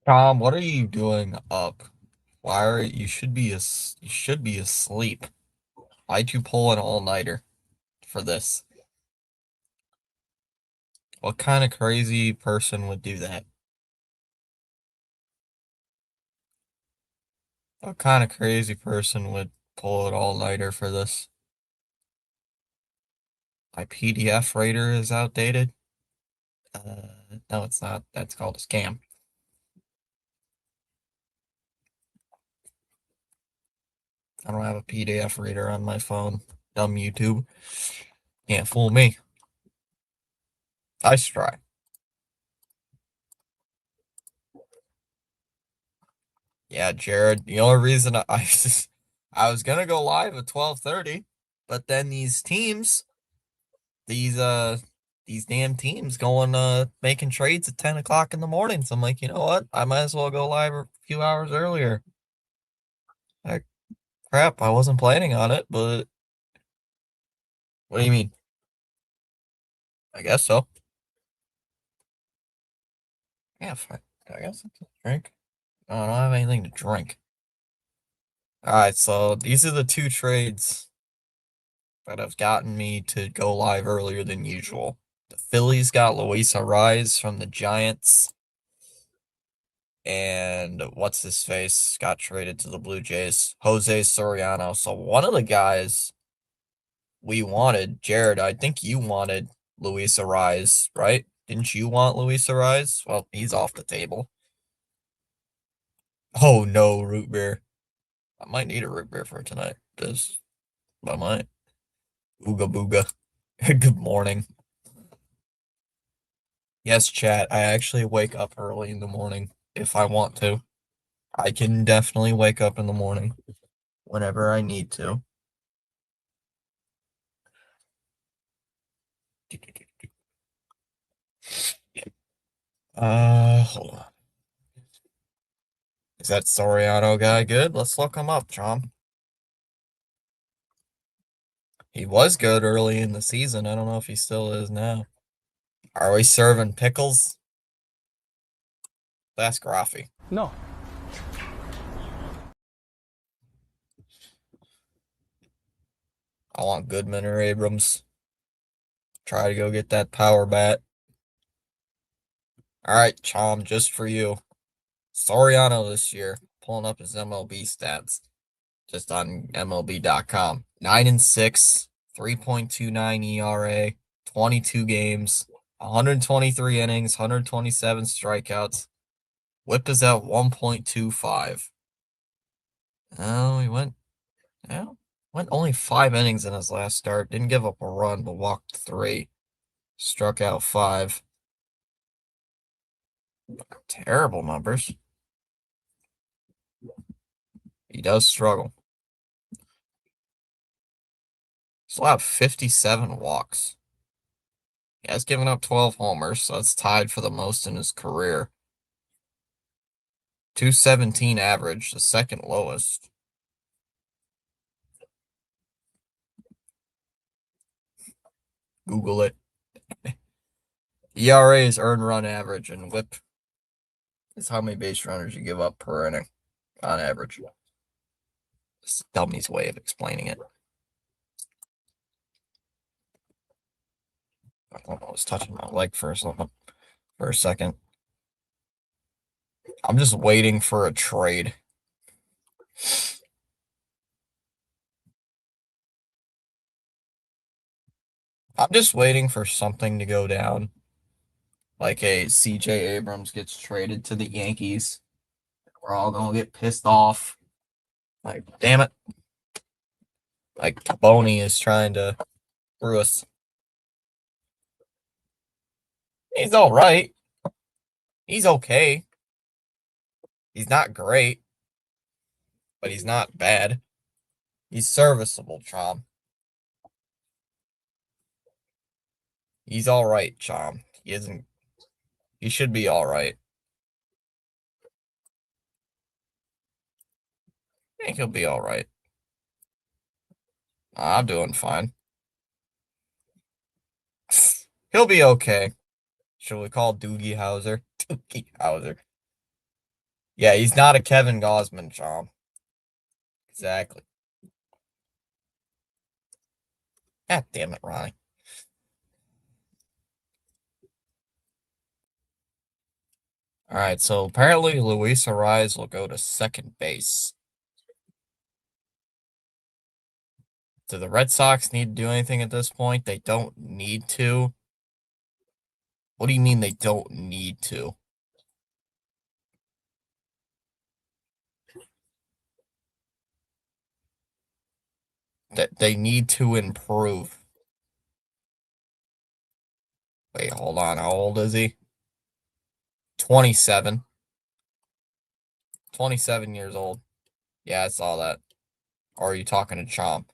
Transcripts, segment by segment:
Tom, what are you doing up? Why are you should be asleep. Why'd you pull an all-nighter for this? What kind of crazy person would do that? What kind of crazy person would pull an all-nighter for this? My PDF reader is outdated? No, it's not. That's called a scam. I don't have a PDF reader on my phone. Dumb YouTube. Can't fool me. Nice try. Yeah, Jared, the only reason I was gonna go live at 12:30, but then these uh these damn teams going making trades at 10 o'clock in the morning. So I'm like, you know what? I might as well go live a few hours earlier. Like, crap, I wasn't planning on it, but what do you mean? I guess so. Yeah, fine. I guess it's a drink. I don't have anything to drink. All right, so these are the two trades that have gotten me to go live earlier than usual. The Phillies got Luis Arraez from the Giants, and what's his face got traded to the Blue Jays, Jose Soriano. So one of the guys we wanted, Jared, I think you wanted Luis Arraez, right? Didn't you want Luis Arraez? Well, he's off the table. Oh no, root beer. I might need a root beer for tonight. Just I might. Ooga booga. Good morning. Yes, chat. I actually wake up early in the morning if I want to. I can definitely wake up in the morning whenever I need to. Hold on. Is that Soriano guy good? Let's look him up, John. He was good early in the season. I don't know if he still is now. Are we serving pickles? That's Graffy. No. I want Goodman or Abrams. Try to go get that power bat. All right, Chom, just for you. Soriano this year, pulling up his MLB stats just on MLB.com. 9-6, 3.29 ERA, 22 games, 123 innings, 127 strikeouts. Whip is at 1.25. Oh, he yeah, went only 5 innings in his last start. Didn't give up a run, but walked three. Struck out five. Terrible numbers. He does struggle. He's allowed 57 walks. He has given up 12 homers, so that's tied for the most in his career. 217 average, the second lowest. Google it. ERA is earned run average, and whip is how many base runners you give up per inning on average. It's a dummy's way of explaining it. I was touching my leg for a second. I'm just waiting for a trade. I'm just waiting for something to go down. Like a CJ Abrams gets traded to the Yankees. We're all gonna get pissed off. Like, damn it. Like Boney is trying to screw us. He's all right. He's okay. He's not great, but he's not bad. He's serviceable, Chom. He's all right, Chom. He isn't. He should be all right. I think he'll be all right. I'm doing fine. He'll be okay. Should we call Doogie Howser? Doogie Howser. Yeah, he's not a Kevin Gausman, Chom. Exactly. God damn it, Ronnie. All right, so apparently Luis Arraez will go to second base. Do the Red Sox need to do anything at this point? They don't need to. What do you mean they don't need to? That they need to improve. Wait, hold on. How old is he? 27. 27 years old. Yeah, I saw that. Or are you talking to Chomp?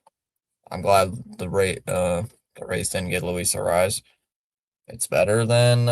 I'm glad the Rays didn't get Luis Arraez. It's better than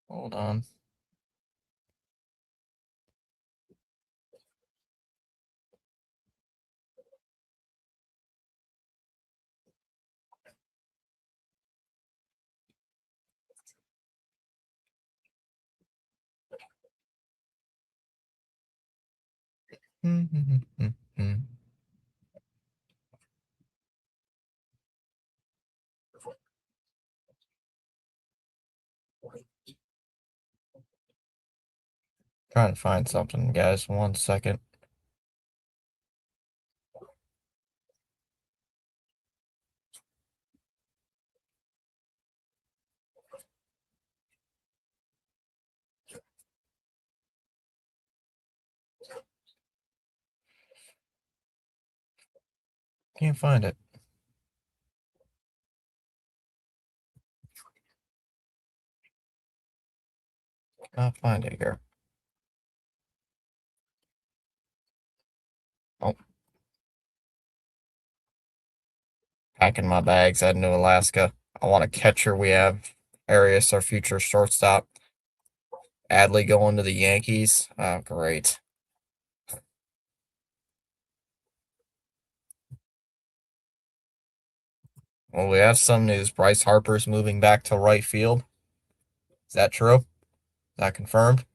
hold on. Trying to find something, guys. 1 second. Can't find it. I'll find it here. Oh, packing my bags, heading to Alaska. I want a catcher. We have Arias, our future shortstop. Adley going to the Yankees. Oh, great. Well, we have some news. Bryce Harper's moving back to right field. Is that true? Is that confirmed?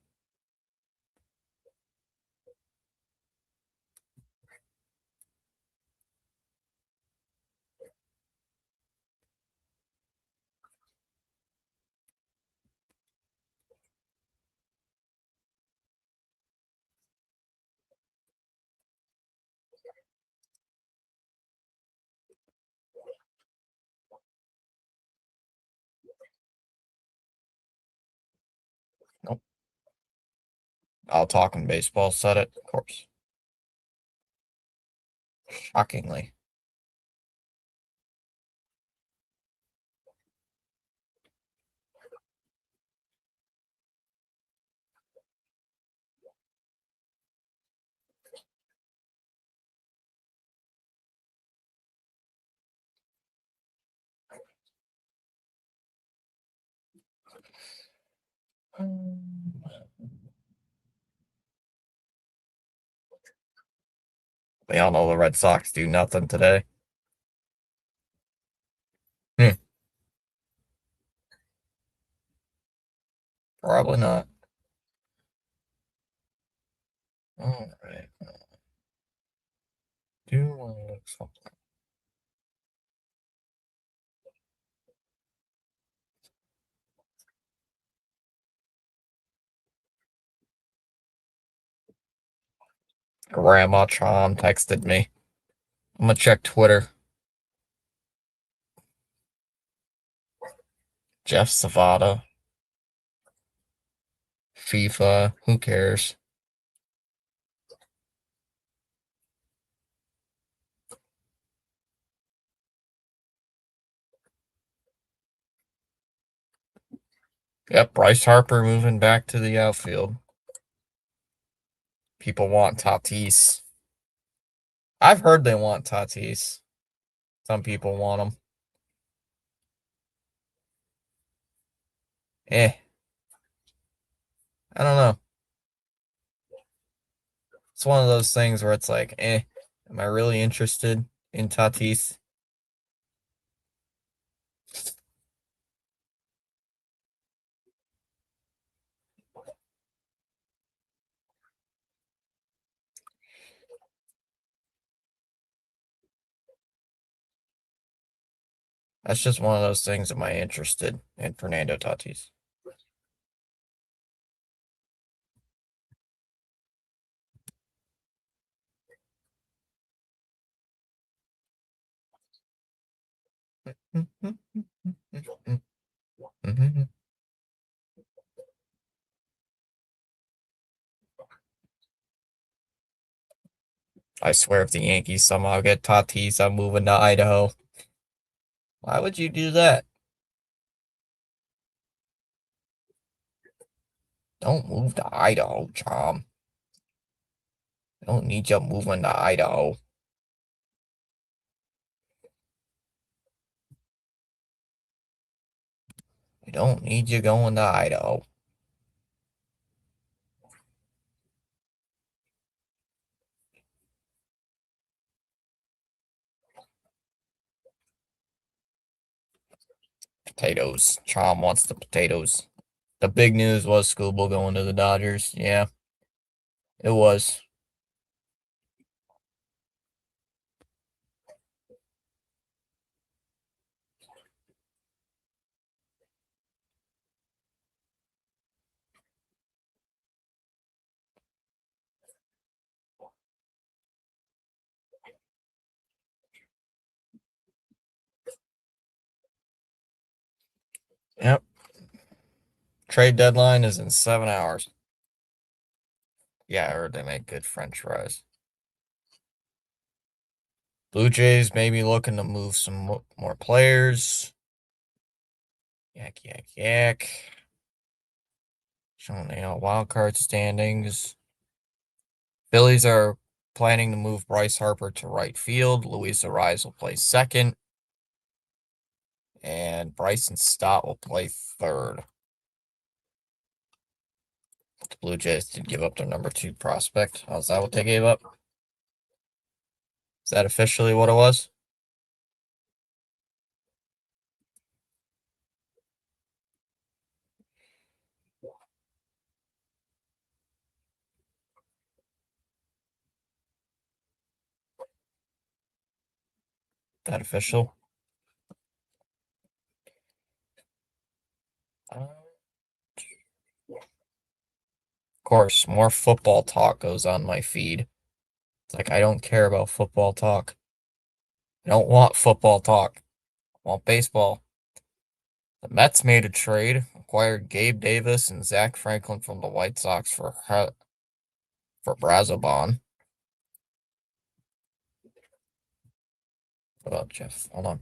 Nope. I'll talk when baseball said it, of course. Shockingly. We all know the Red Sox do nothing today. Hmm, probably not. All right. Do want to look something. Grandma Chom texted me. I'm gonna check Twitter. Jeff Savada. FIFA. Who cares? Yep, Bryce Harper moving back to the outfield. People want Tatis. I've heard they want Tatis. Some people want him. I don't know. It's one of those things where it's like, am I really interested in Tatis? That's just one of those things. Am I interested in Fernando Tatis? I swear if the Yankees somehow get Tatis, I'm moving to Idaho. Why would you do that? Don't move to Idaho, Chom. I don't need you moving to Idaho. I don't need you going to Idaho. Potatoes. Chom wants the potatoes. The big news was Skubal going to the Dodgers. Yeah, it was. Yep. Trade deadline is in 7 hours. Yeah, I heard they make good French fries. Blue Jays maybe looking to move some more players. Yak, yak, yak. Showing, wild card standings. Phillies are planning to move Bryce Harper to right field. Luis Arraez will play second. And Bryson Stott will play third. The Blue Jays did give up their number 2 prospect. How's that what they gave up? Is that officially what it was? That official? Of course, more football talk goes on my feed. It's like I don't care about football talk. I don't want football talk. I want baseball. The Mets made a trade, acquired Gabe Davis and Zach Franklin from the White Sox for Brazoban. What about Jeff? Hold on.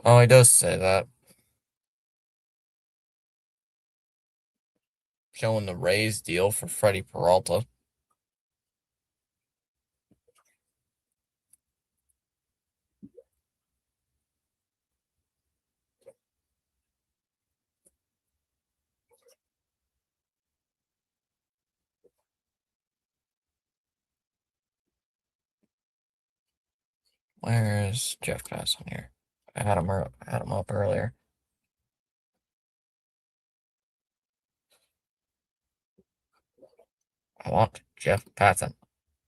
Oh, he does say that. Showing the Rays deal for Freddie Peralta. Where's Jeff Pass on here? I had him up earlier. I want Jeff Passan.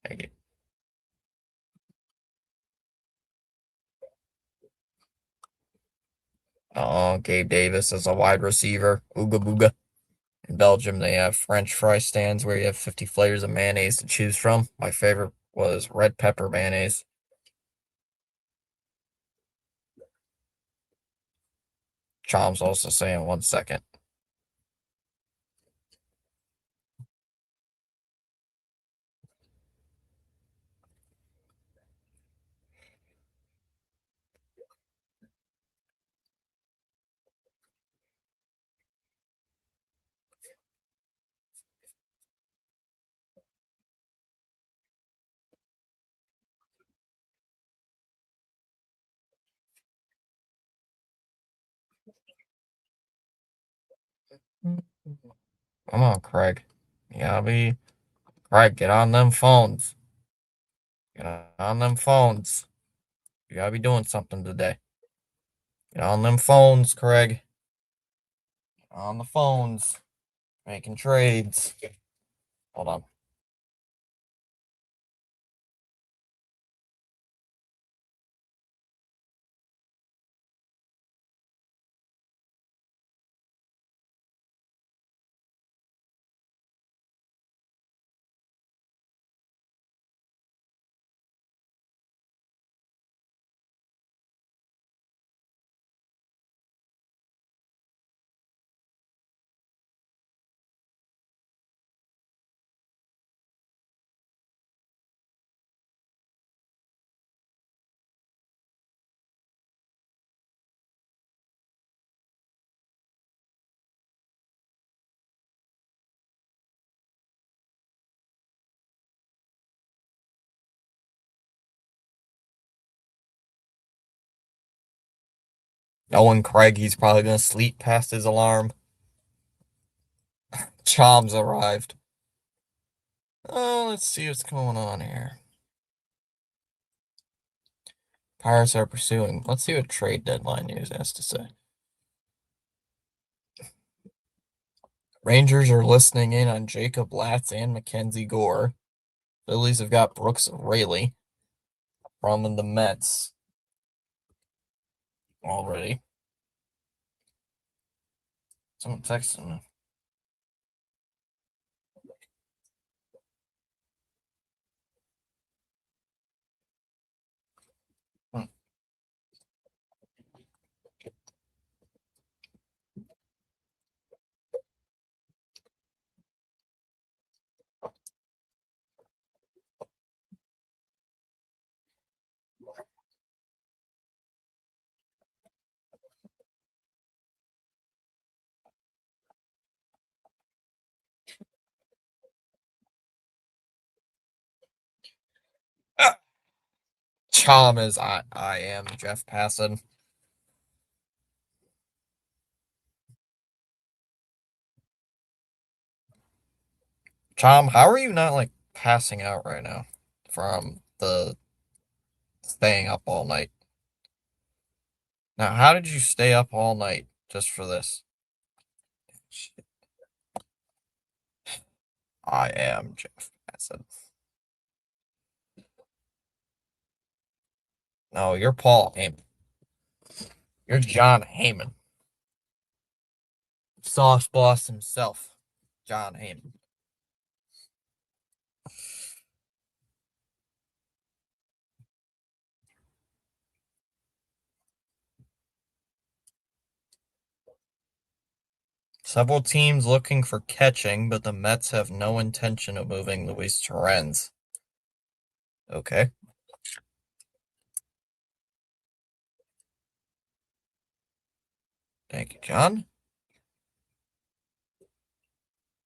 Thank you. Oh, Gabe Davis is a wide receiver. Ooga booga. In Belgium, they have French fry stands where you have 50 flavors of mayonnaise to choose from. My favorite was red pepper mayonnaise. Chom's also saying 1 second. Come on, Craig. You gotta be. Craig, get on them phones. Get on them phones. You gotta be doing something today. Get on them phones, Craig. Get on the phones. Making trades. Hold on. Knowing Craig, he's probably gonna sleep past his alarm. Chom's arrived. Oh, let's see what's going on here. Pirates are pursuing. Let's see what trade deadline news has to say. Rangers are listening in on Jacob Latz and Mackenzie Gore. Phillies have got Brooks Raley from the Mets already. Someone texted me. Chom is I am Jeff Passan. Chom, how are you not like passing out right now from the staying up all night? Now, how did you stay up all night just for this? I am Jeff Passan. No, you're Paul Heyman. You're John Heyman. Sauce Boss himself, John Heyman. Several teams looking for catching, but the Mets have no intention of moving Luis Torrens. Okay. Thank you, John.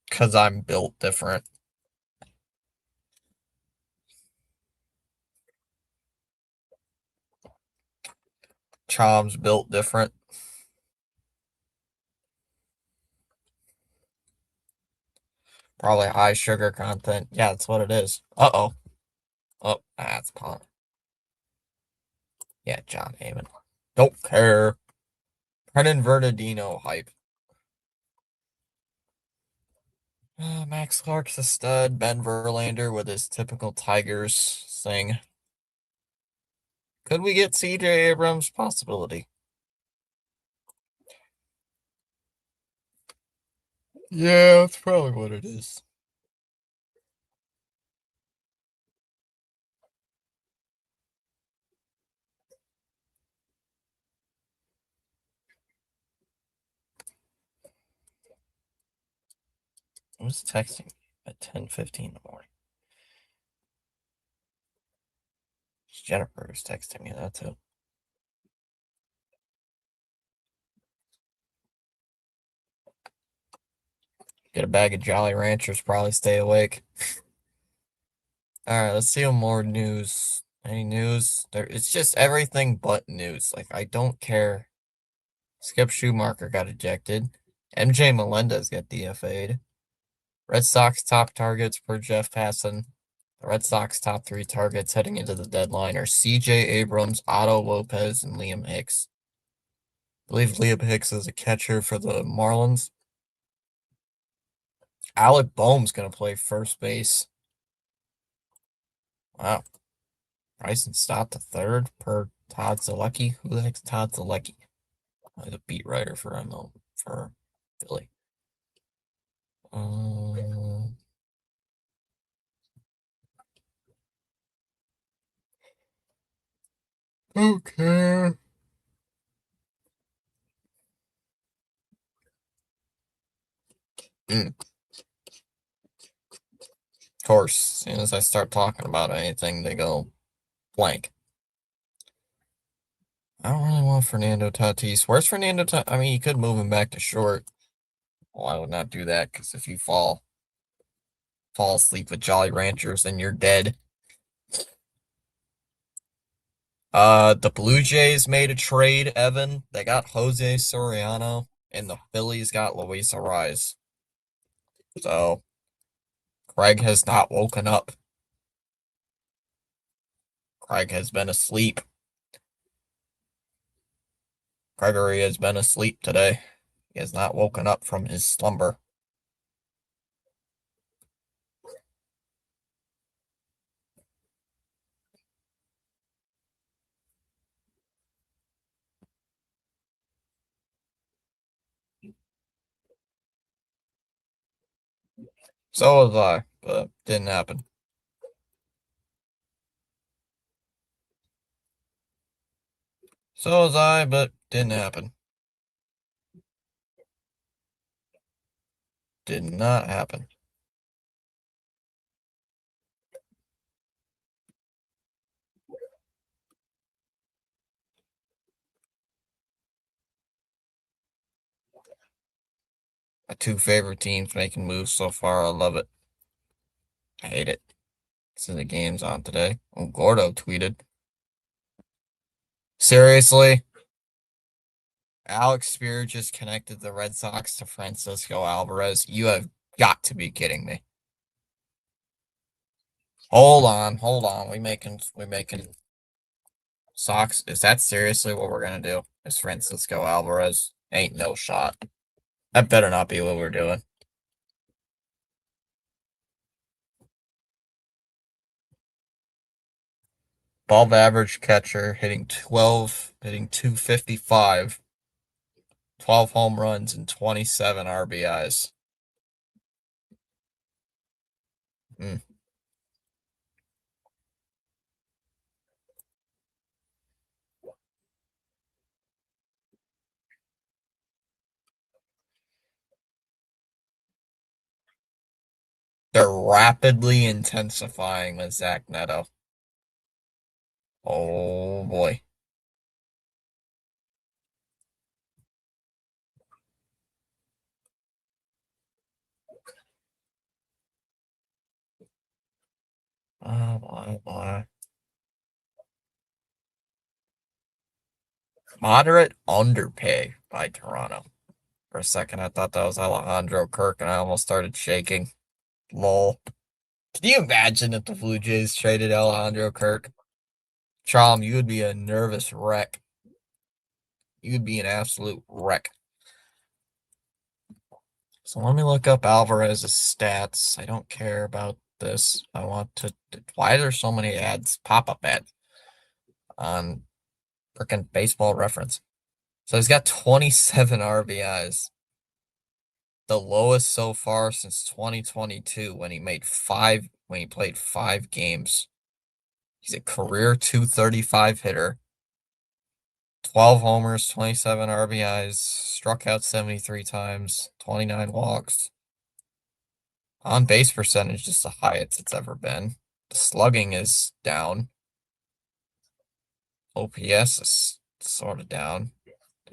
Because I'm built different. Chom's built different. Probably high sugar content. Yeah, that's what it is. Uh-oh. Oh, that's Pond. Yeah, John Heyman. Don't care. Brennan Verdadino hype. Max Clark's a stud. Ben Verlander with his typical Tigers thing. Could we get CJ Abrams? Possibility. Yeah, that's probably what it is. Who's texting me at 10:15 in the morning? Jennifer was texting me that too. Get a bag of Jolly Ranchers, probably stay awake. Alright, let's see more news. Any news? It's just everything but news. Like, I don't care. Skip Schumacher got ejected. MJ Melendez got DFA'd. Red Sox top targets per Jeff Passan. The Red Sox top 3 targets heading into the deadline are CJ Abrams, Otto Lopez, and Liam Hicks. I believe Liam Hicks is a catcher for the Marlins. Alec Boehm's going to play first base. Wow. Bryson Stott to third per Todd Zalecki. Who the heck's Todd Zalecki? The beat writer for Philly. Okay. Of course, as soon as I start talking about anything, they go blank. I don't really want Fernando Tatis. Where's Fernando Tatis? I mean, you could move him back to short. Well, I would not do that because if you fall asleep with Jolly Ranchers, then you're dead. The Blue Jays made a trade, Evan. They got Jose Soriano, and the Phillies got Luis Arraez. So, Craig has not woken up. Craig has been asleep. Gregory has been asleep today. He has not woken up from his slumber. So was I, but didn't happen. So was I, but didn't happen. Did not happen. My 2 favorite teams making moves so far. I love it. I hate it. So the game's on today. Oh, Gordo tweeted. Seriously? Alex Spear just connected the Red Sox to Francisco Alvarez. You have got to be kidding me. Hold on. We making Sox. Is that seriously what we're gonna do? Is Francisco Alvarez? Ain't no shot. That better not be what we're doing. Above average catcher hitting 255, 12 home runs, and 27 RBIs. Mm. They're rapidly intensifying with Zach Neto. Oh boy. Oh boy. Moderate underpay by Toronto. For a second, I thought that was Alejandro Kirk, and I almost started shaking. Lol. Can you imagine if the Blue Jays traded Alejandro Kirk? Chom, you would be a nervous wreck. You would be an absolute wreck. So let me look up Alvarez's stats. I don't care about this. I want to. Why are there so many ads? Pop-up ads on freaking Baseball Reference. So he's got 27 RBIs. The lowest so far since 2022 when he played 5 games. He's a career 235 hitter. 12 homers, 27 RBIs, struck out 73 times, 29 walks. On base percentage is the highest it's ever been. The slugging is down. OPS is sort of down.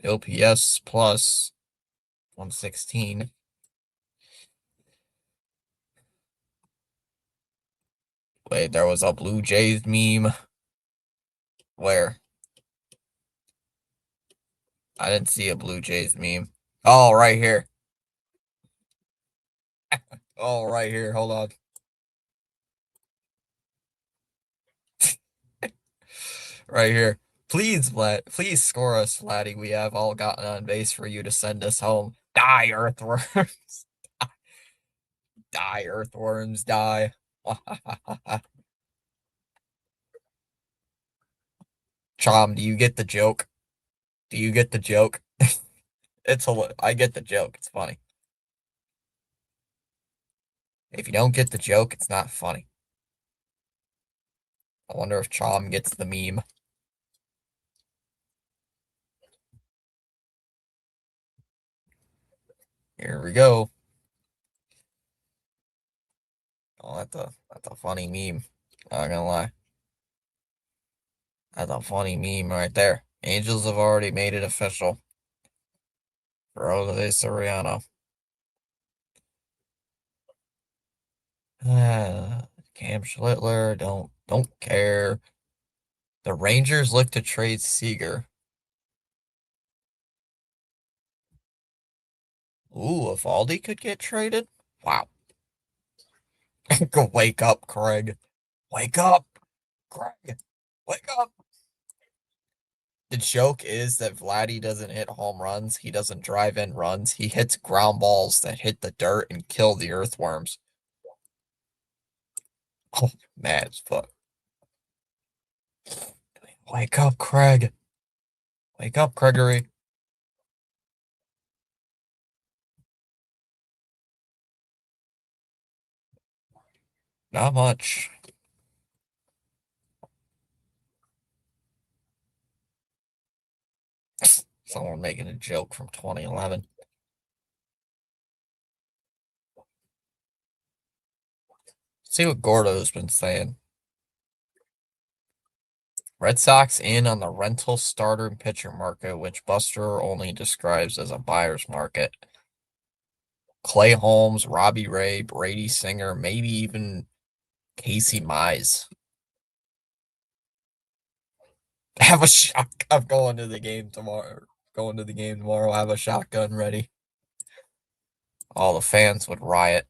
The OPS plus 116. Wait, there was a Blue Jays meme. Where? I didn't see a Blue Jays meme. Oh, right here. Oh, right here. Hold on. Right here. Please, please score us, Vladdy. We have all gotten on base for you to send us home. Die, earthworms. Die, earthworms, die. Chom, do you get the joke? Do you get the joke? I get the joke. It's funny. If you don't get the joke, it's not funny. I wonder if Chom gets the meme. Here we go. Oh, that's a funny meme. Not gonna lie. That's a funny meme right there. Angels have already made it official for Jose Soriano. Cam Schlittler, don't care. The Rangers look to trade Seager. Ooh, if Aldi could get traded? Wow. Go wake up, Craig. Wake up, Craig. Wake up. The joke is that Vladdy doesn't hit home runs. He doesn't drive in runs. He hits ground balls that hit the dirt and kill the earthworms. Oh, mad as fuck. Wake up, Craig. Wake up, Gregory. Not much. Someone making a joke from 2011. See what Gordo's been saying. Red Sox in on the rental starter and pitcher market, which Buster only describes as a buyer's market. Clay Holmes, Robbie Ray, Brady Singer, maybe even Casey Mize. Have a shot. I'm going to the game tomorrow. Going to the game tomorrow. Have a shotgun ready. All the fans would riot.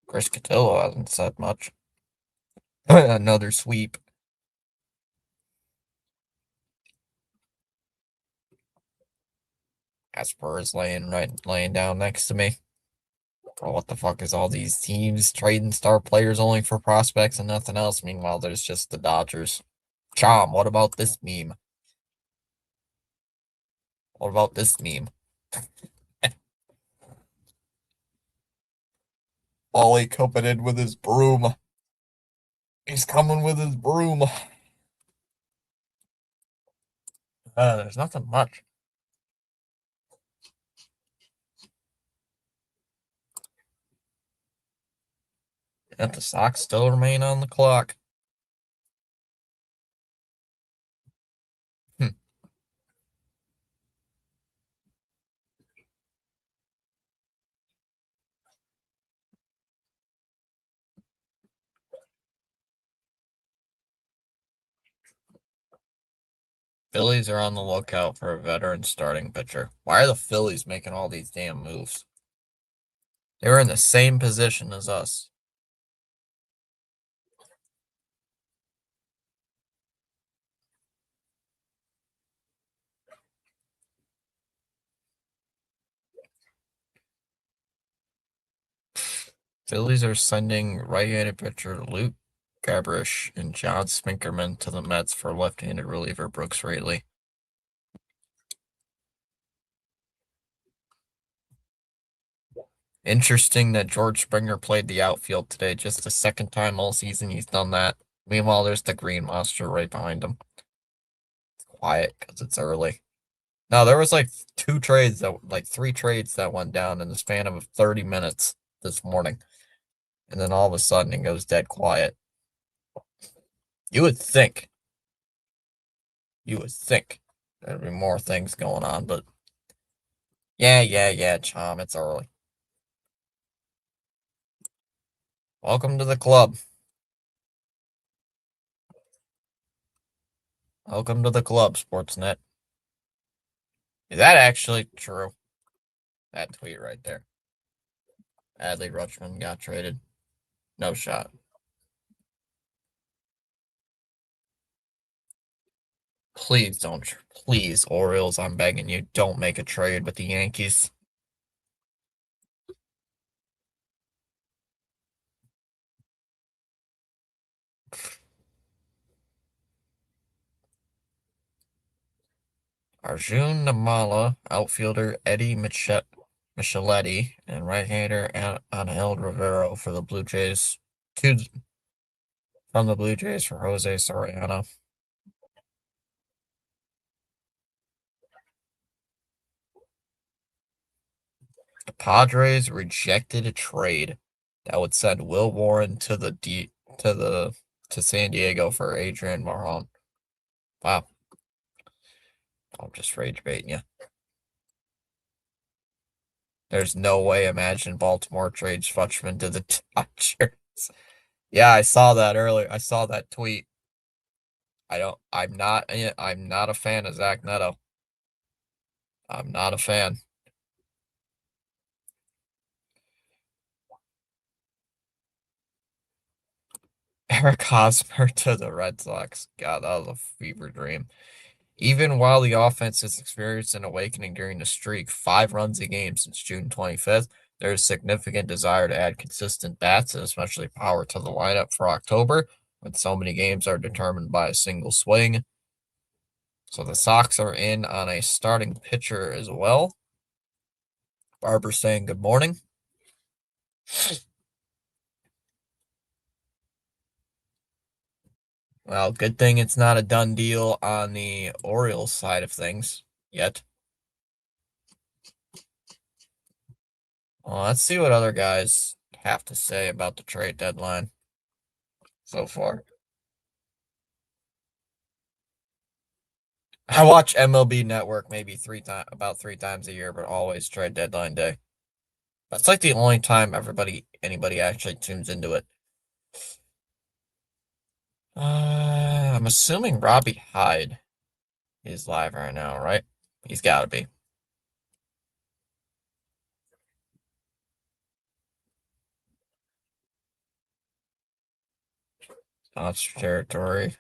Chris Cotillo hasn't said much. Another sweep. Asper is laying down next to me. Oh, what the fuck is all these teams trading star players only for prospects and nothing else? Meanwhile, there's just the Dodgers. Chom, what about this meme? What about this meme? Ollie coming in with his broom. He's coming with his broom. There's nothing much. And the Sox still remain on the clock. Phillies are on the lookout for a veteran starting pitcher. Why are the Phillies making all these damn moves? They were in the same position as us. Phillies are sending right-handed pitcher Luke Gabrish and John Spinkerman to the Mets for left-handed reliever Brooks Raley. Interesting that George Springer played the outfield today. Just the second time all season he's done that. Meanwhile, there's the green monster right behind him. It's quiet because it's early. No, there was like three trades that went down in the span of 30 minutes this morning. And then all of a sudden it goes dead quiet. You would think there'd be more things going on, but Yeah, Chom, it's early. Welcome to the club. Welcome to the club, Sportsnet. Is that actually true? That tweet right there. Adley Rutschman got traded. No shot. Please don't. Please, Orioles, I'm begging you, don't make a trade with the Yankees. Arjun Namala, outfielder Eddie Micheletti, and right-hander Angel Rivero for the Blue Jays. Two from the Blue Jays for Jose Soriano. The Padres rejected a trade that would send Will Warren to San Diego for Adrian Marjon. Wow. I'm just rage baiting you. There's no way. Imagine Baltimore trades Futchman to the Dodgers. Yeah, I saw that earlier. I saw that tweet. I'm not a fan of Zach Neto. I'm not a fan. Eric Hosmer to the Red Sox. God, that was a fever dream. Even while the offense has experienced an awakening during the streak, 5 runs a game since June 25th, there is significant desire to add consistent bats and especially power to the lineup for October, when so many games are determined by a single swing. So the Sox are in on a starting pitcher as well. Barber saying good morning. Well, good thing it's not a done deal on the Orioles side of things yet. Well, let's see what other guys have to say about the trade deadline so far. I watch MLB Network maybe about 3 times a year, but always trade deadline day. That's like the only time anybody actually tunes into it. I'm assuming Robbie Hyde is live right now, right? He's got to be. Monster territory.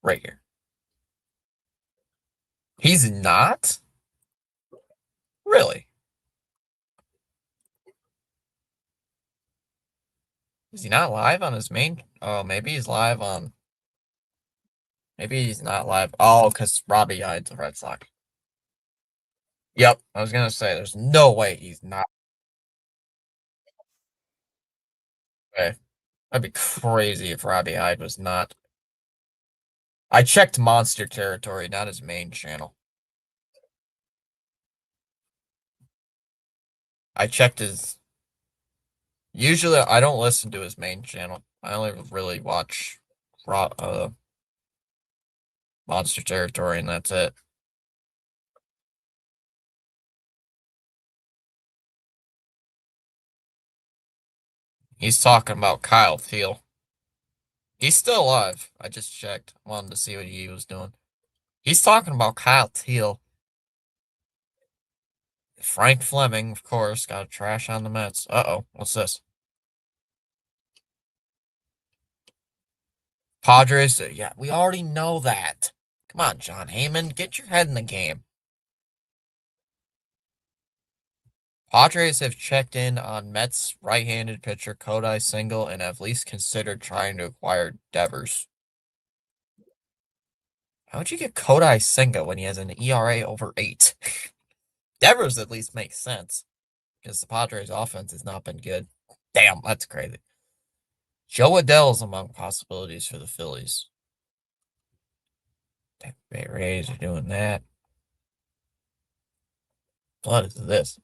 Right here. He's not? Really? Is he not live on his main? Oh, maybe he's live on. Maybe he's not live. Oh, because Robbie Hyde's a Red Sox. Yep, I was gonna say there's no way he's not. Okay. That'd be crazy if Robbie Hyde was not. I checked Monster Territory, not his main channel. I checked his. Usually, I don't listen to his main channel. I only really watch Monster Territory, and that's it. He's talking about Kyle Thiel. He's still alive. I just checked. Wanted to see what he was doing. He's talking about Kyle Thiel. Frank Fleming, of course, got a trash on the Mets. Uh-oh, what's this? Padres, yeah, we already know that. Come on, John Heyman, get your head in the game. Padres have checked in on Mets right-handed pitcher Kodai Single and have at least considered trying to acquire Devers. How would you get Kodai Senga when he has an ERA over 8? Devers at least makes sense because the Padres' offense has not been good. Damn, that's crazy. Joe Adell's among possibilities for the Phillies. Tampa Bay Rays are doing that. What is this?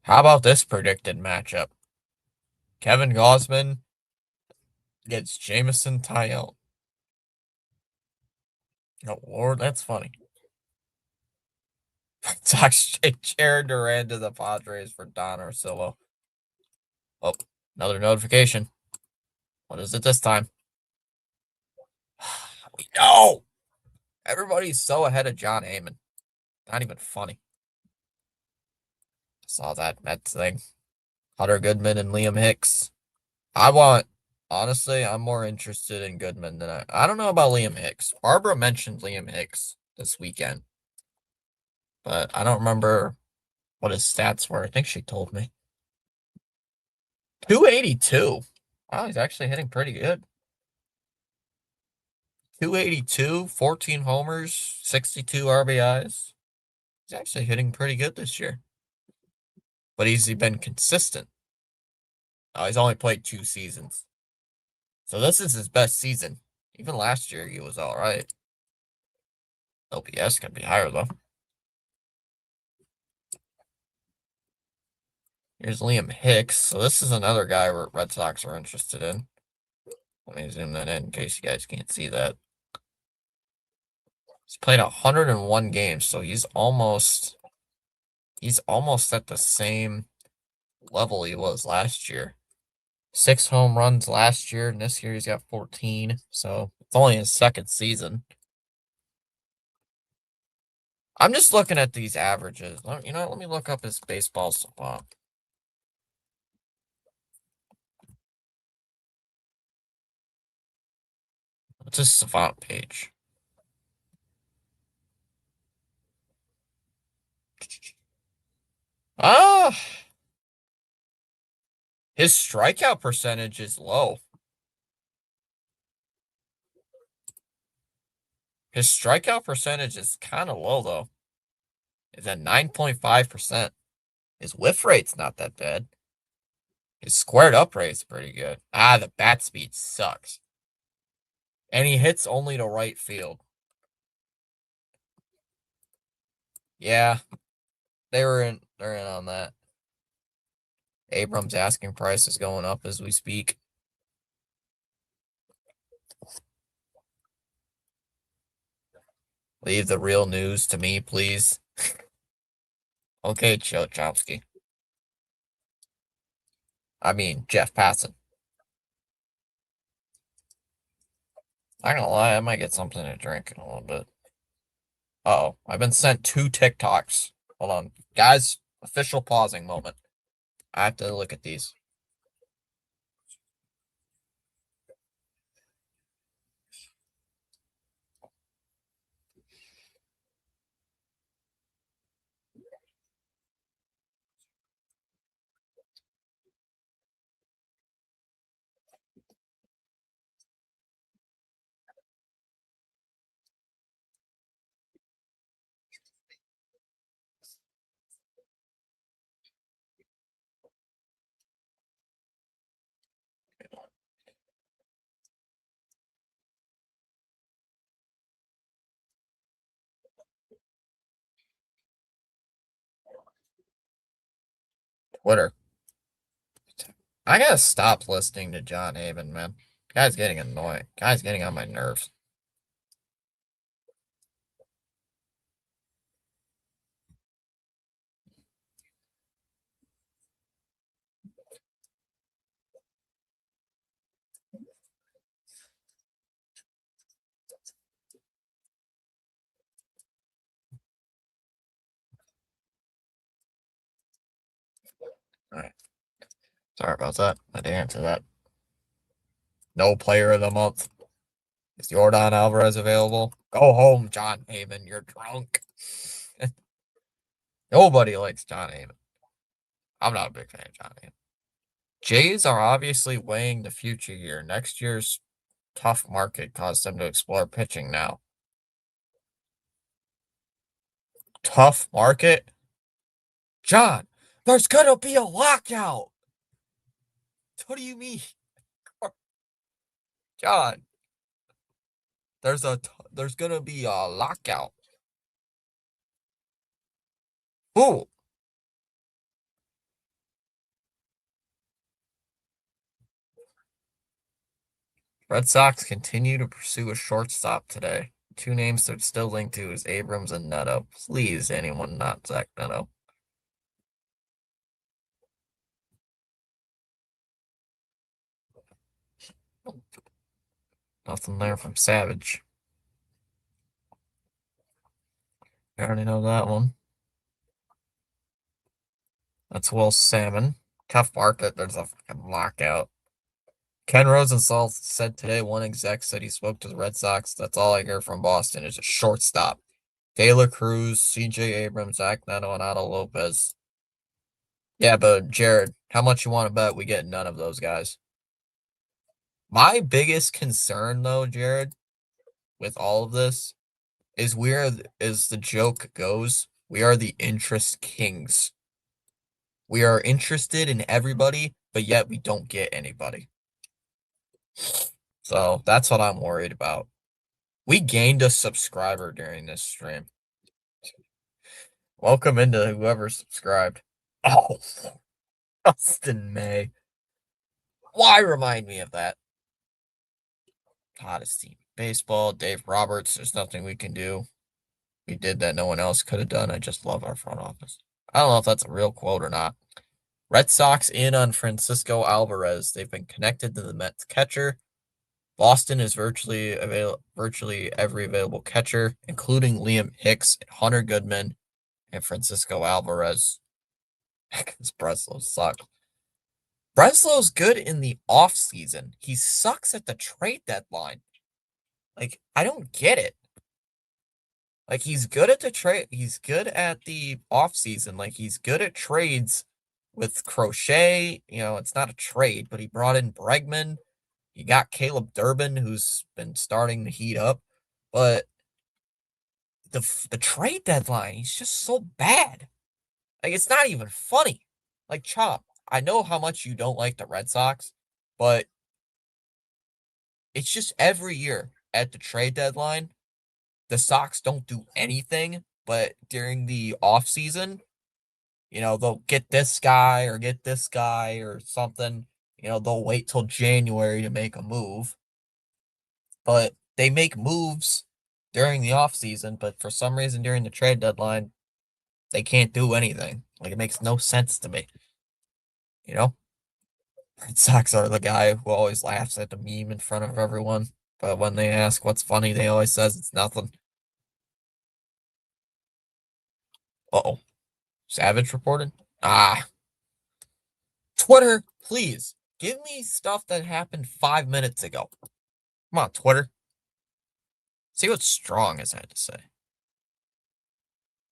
How about this predicted matchup? Kevin Gausman It's Jameson Tyrell. Oh, Lord, that's funny. Sox Jared Duran to the Padres for Don Orsillo. Oh, another notification. What is it this time? We know. Everybody's so ahead of John Heyman. Not even funny. Saw that Mets thing. Hunter Goodman and Liam Hicks. Honestly, I'm more interested in Goodman than I don't know about Liam Hicks. Barbara mentioned Liam Hicks this weekend, but I don't remember what his stats were. I think she told me. 282. Wow, he's actually hitting pretty good. 282, 14 homers, 62 RBIs. He's actually hitting pretty good this year. But he's been consistent. He's only played 2 seasons. So this is his best season. Even last year, he was all right. OPS can be higher, though. Here's Liam Hicks. So this is another guy where Red Sox are interested in. Let me zoom that in case you guys can't see that. He's played 101 games, so he's almost at the same level he was last year. 6 home runs last year, and this year he's got 14. So it's only his second season. I'm just looking at these averages. You know, let me look up his baseball savant. What's his savant page? Ah, his strikeout percentage is low. His strikeout percentage is kind of low, though. It's at 9.5%. His whiff rate's not that bad. His squared up rate's pretty good. The bat speed sucks. And he hits only to right field. Yeah, they're in on that. Abrams' asking price is going up as we speak. Leave the real news to me, please. Okay, Chomsky. I mean, Jeff Passan. Not gonna lie, I might get something to drink in a little bit. Uh-oh, I've been sent 2 TikToks. Hold on. Guys, official pausing moment. I have to look at these. Twitter. I gotta stop listening to John Heyman, man. Guy's getting annoying. Guy's getting on my nerves. All right. Sorry about that. I didn't answer that. No player of the month. Is Jordan Alvarez available? Go home, John Heyman. You're drunk. Nobody likes John Heyman. I'm not a big fan of John Heyman. Jays are obviously weighing the future here. Next year's tough market caused them to explore pitching now. Tough market? John, there's gonna be a lockout. What do you mean? John, there's gonna be a lockout. Who? Red Sox continue to pursue a shortstop today. Two names they're still linked to is Abrams and Neto. Please, anyone not Zach Neto. Nothing there from Savage. I already know that one. That's Will Salmon. Tough market. There's a fucking lockout. Ken Rosenthal said today one exec said he spoke to the Red Sox. That's all I hear from Boston is a shortstop. De La Cruz, CJ Abrams, Zach Neto, and Otto Lopez. Yeah, but Jared, how much you want to bet we get none of those guys? My biggest concern, though, Jared, with all of this is as the joke goes, we are the interest kings. We are interested in everybody, but yet we don't get anybody. So that's what I'm worried about. We gained a subscriber during this stream. Welcome into whoever subscribed. Oh, Dustin May. Why remind me of that? Hottest team in baseball. Dave Roberts. There's nothing we can do. We did that no one else could have done. I just love our front office. I don't know if that's a real quote or not. Red Sox in on Francisco Alvarez. They've been connected to the Mets catcher. Boston is virtually every available catcher, including Liam Hicks, Hunter Goodman, and Francisco Alvarez. Because Breslow sucks. Breslow's good in the offseason. He sucks at the trade deadline. Like, I don't get it. Like, he's good at the trade. He's good at the offseason. Like, he's good at trades with Crochet. You know, it's not a trade, but he brought in Bregman. You got Caleb Durbin, who's been starting to heat up. But the trade deadline, he's just so bad. Like, it's not even funny. Like, Chop, I know how much you don't like the Red Sox, but it's just every year at the trade deadline, the Sox don't do anything, but during the offseason, you know, they'll get this guy or something. You know, they'll wait till January to make a move. But they make moves during the offseason, but for some reason during the trade deadline, they can't do anything. Like, it makes no sense to me. You know? Red Sox are the guy who always laughs at the meme in front of everyone. But when they ask what's funny, they always says it's nothing. Uh-oh. Savage reported? Ah. Twitter, please. Give me stuff that happened 5 minutes ago. Come on, Twitter. See what Strong has had to say.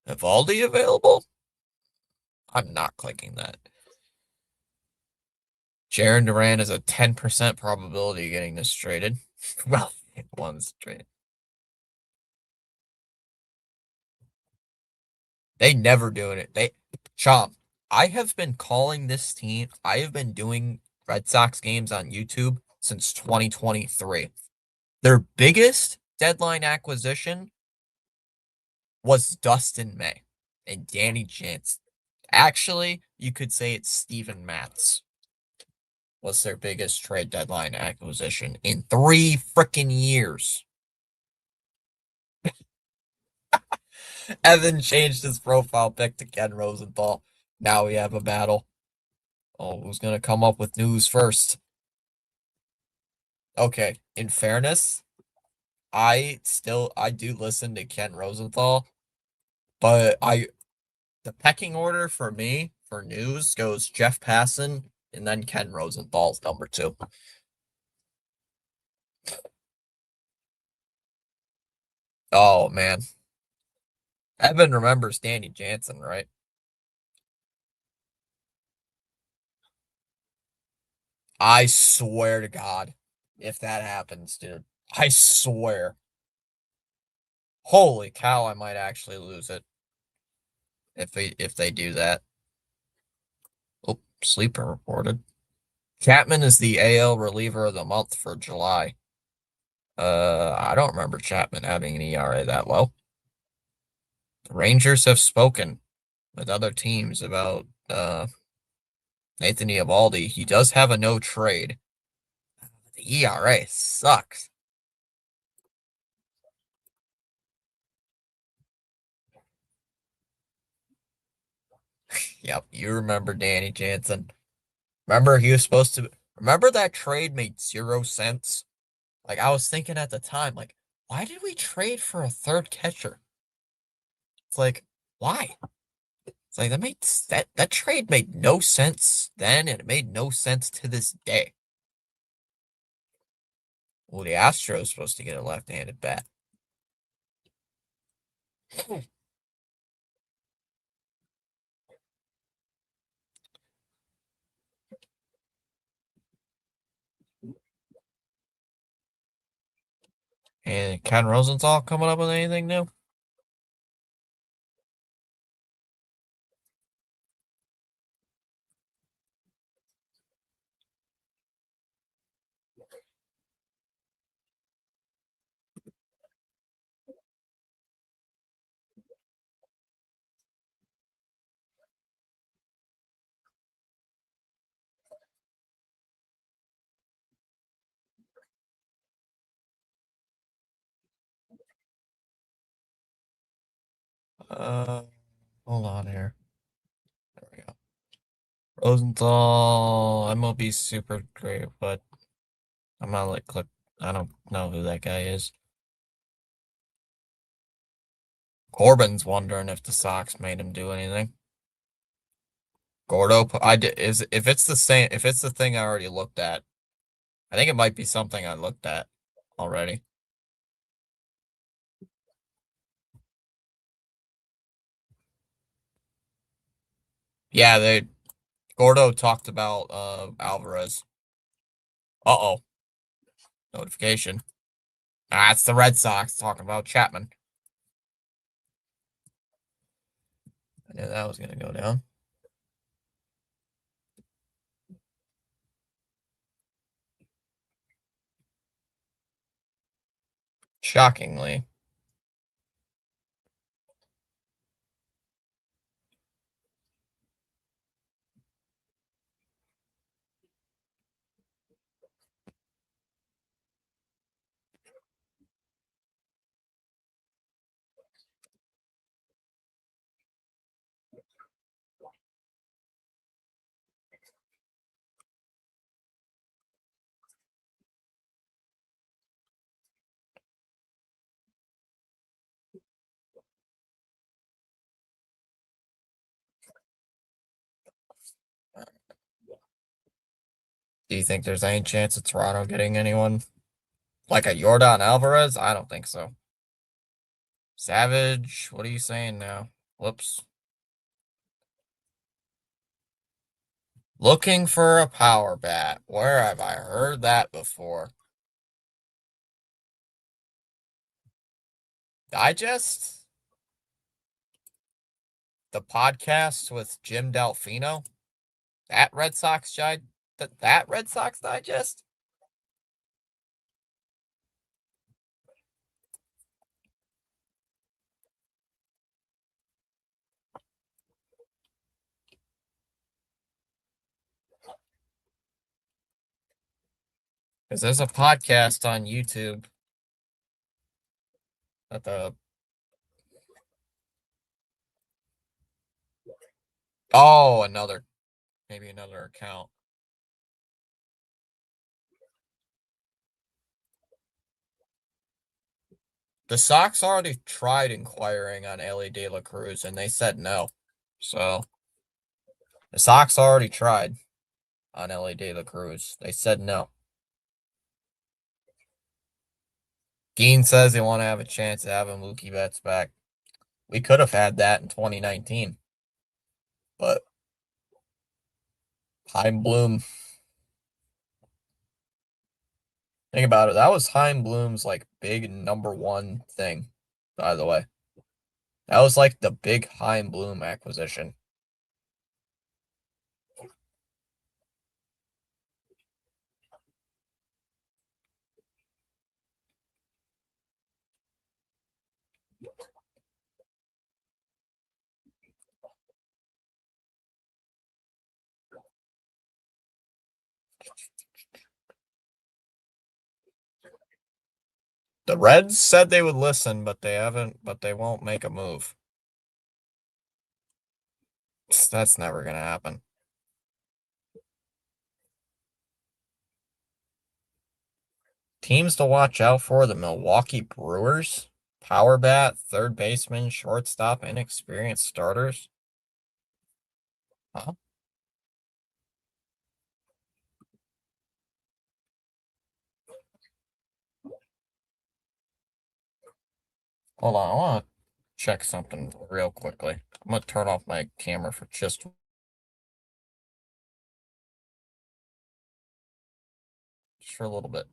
Evaldi available? I'm not clicking that. Jarren Duran is a 10% probability of getting this traded. Well, it one's traded. They never do it. Chomp, I have been calling this team. I have been doing Red Sox games on YouTube since 2023. Their biggest deadline acquisition was Dustin May and Danny Jansen. Actually, you could say it's Steven Matz was their biggest trade deadline acquisition in 3 freaking years. Evan changed his profile pic to Ken Rosenthal. Now we have a battle. Oh, who's going to come up with news first? Okay, in fairness, I do listen to Ken Rosenthal, but the pecking order for me for news goes Jeff Passan and then Ken Rosenthal's number 2. Oh man. Evan remembers Danny Jansen, right? I swear to God, if that happens, dude. I swear. Holy cow, I might actually lose it if they do that. Oh, sleeper reported. Chapman is the AL reliever of the month for July. I don't remember Chapman having an ERA that low. The Rangers have spoken with other teams about Nathan Eovaldi. He does have a no trade. The ERA sucks. Yep, you remember Danny Jansen. Remember he was supposed to remember that trade made 0 sense? Like I was thinking at the time, like, why did we trade for a third catcher? It's like, why? It's like that trade made no sense then, and it made no sense to this day. Well, the Astros supposed to get a left-handed bat. And Ken Rosenthal coming up with anything new? Uh, hold on here. There we go. Rosenthal, MLB super great, but I'm not like click. I don't know who that guy is. Corbin's wondering if the Sox made him do anything. Gordo, I did is if it's the same, if it's the thing I already looked at, I think it might be something I looked at already. Yeah, they Gordo talked about Alvarez. Uh-oh, notification. Ah, it's the Red Sox talking about Chapman. I knew that was gonna go down. Shockingly. Do you think there's any chance of Toronto getting anyone like a Yordan Alvarez? I don't think so. Savage, what are you saying now? Whoops. Looking for a power bat. Where have I heard that before? Digest? The podcast with Jim Delfino? That Red Sox that Red Sox Digest? Because there's a podcast on YouTube that the another maybe another account. The Sox already tried inquiring on Elly De La Cruz and they said no. So the Sox already tried on Elly De La Cruz. They said no. Dean says they want to have a chance of having Mookie Betts back. We could have had that in 2019. But Chaim Bloom. Think about it. That was Chaim Bloom's like big #1 thing, by the way. That was like the big Chaim Bloom acquisition. The Reds said they would listen, but they haven't, but they won't make a move. That's never gonna happen. Teams to watch out for: the Milwaukee Brewers, power bat, third baseman, shortstop, inexperienced starters. Huh? Hold on, I want to check something real quickly. I'm gonna turn off my camera for just for a little bit.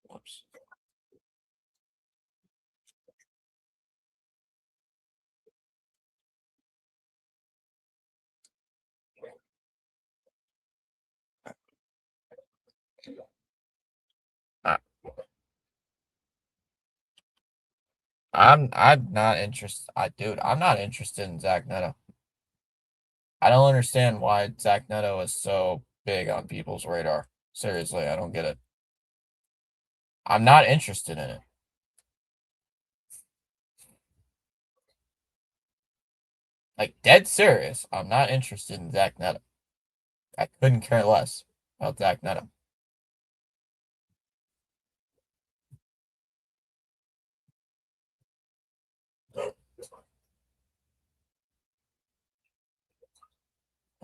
Whoops. I, I'm not interested. I'm not interested in Zach Neto. I don't understand why Zach Neto is so big on people's radar. Seriously, I don't get it. I'm not interested in it. Like, dead serious. I'm not interested in Zach Neto. I couldn't care less about Zach Neto.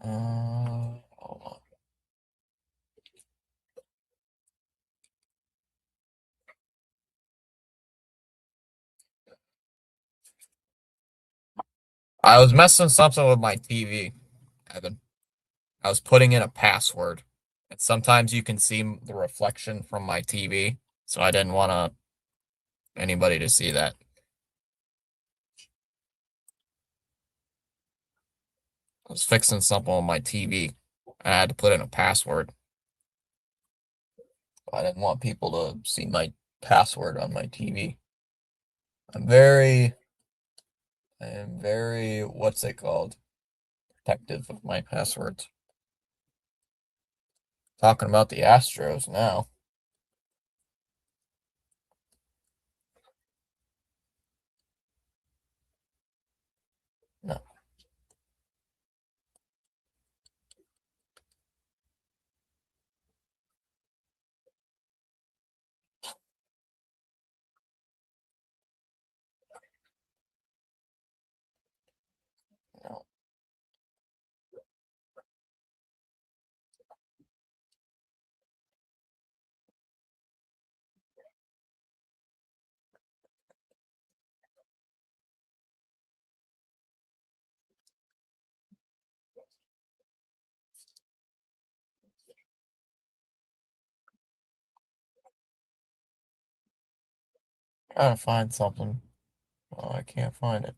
Hold on. I was messing something with my TV, Evan. I was putting in a password, and sometimes you can see the reflection from my TV, so I didn't want anybody to see that. I was fixing something on my TV. I had to put in a password. I didn't want people to see my password on my TV. I am very, what's it called? Protective of my passwords. Talking about the Astros now. No. No. Trying to find something. Oh, I can't find it.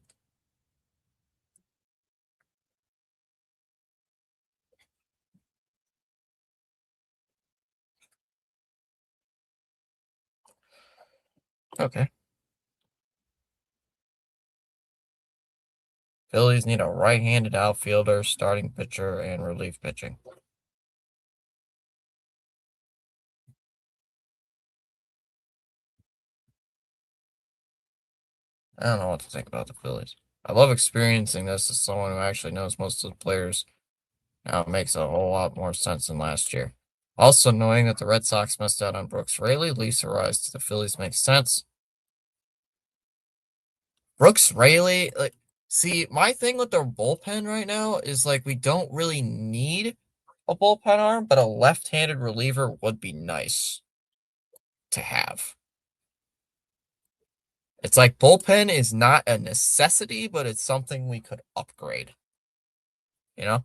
Okay. Phillies need a right-handed outfielder, starting pitcher, and relief pitching. I don't know what to think about the Phillies. I love experiencing this as someone who actually knows most of the players Now it makes a whole lot more sense than last year. Also, knowing that the Red Sox missed out on Brooks Raley, Lisa rise to the Phillies makes sense. Brooks Raley, like, see, my thing with their bullpen right now is like we don't really need a bullpen arm, but a left-handed reliever would be nice to have. It's like bullpen is not a necessity, but it's something we could upgrade. You know?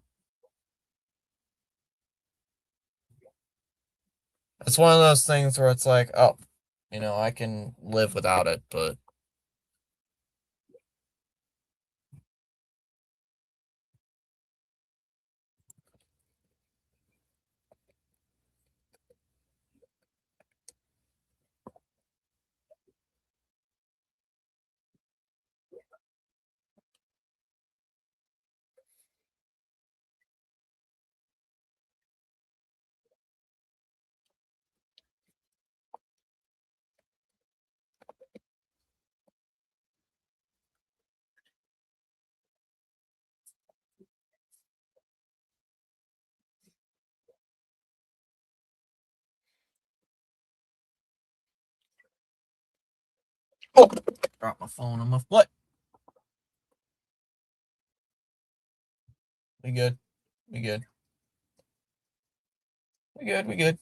It's one of those things where it's like, oh, I can live without it, but oh, drop my phone on my foot. We good. We good. We good. We good.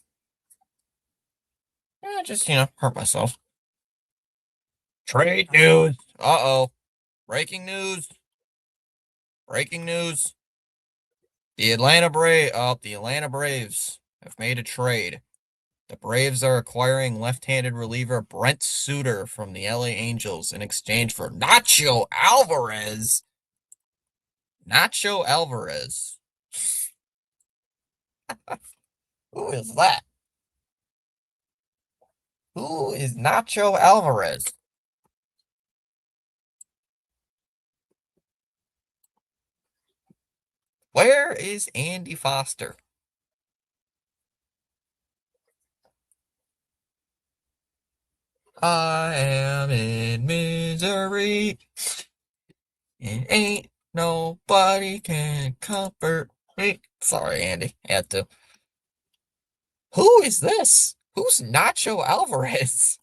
Yeah, just, hurt myself. Trade news. Uh-oh. Breaking news. Breaking news. The Atlanta Braves have made a trade. The Braves are acquiring left-handed reliever Brent Suter from the LA Angels in exchange for Nacho Alvarez. Nacho Alvarez. Who is that? Who is Nacho Alvarez? Where is Andy Foster? I am in misery. And ain't nobody can comfort me. Sorry, Andy. Had to. Who is this? Who's Nacho Alvarez?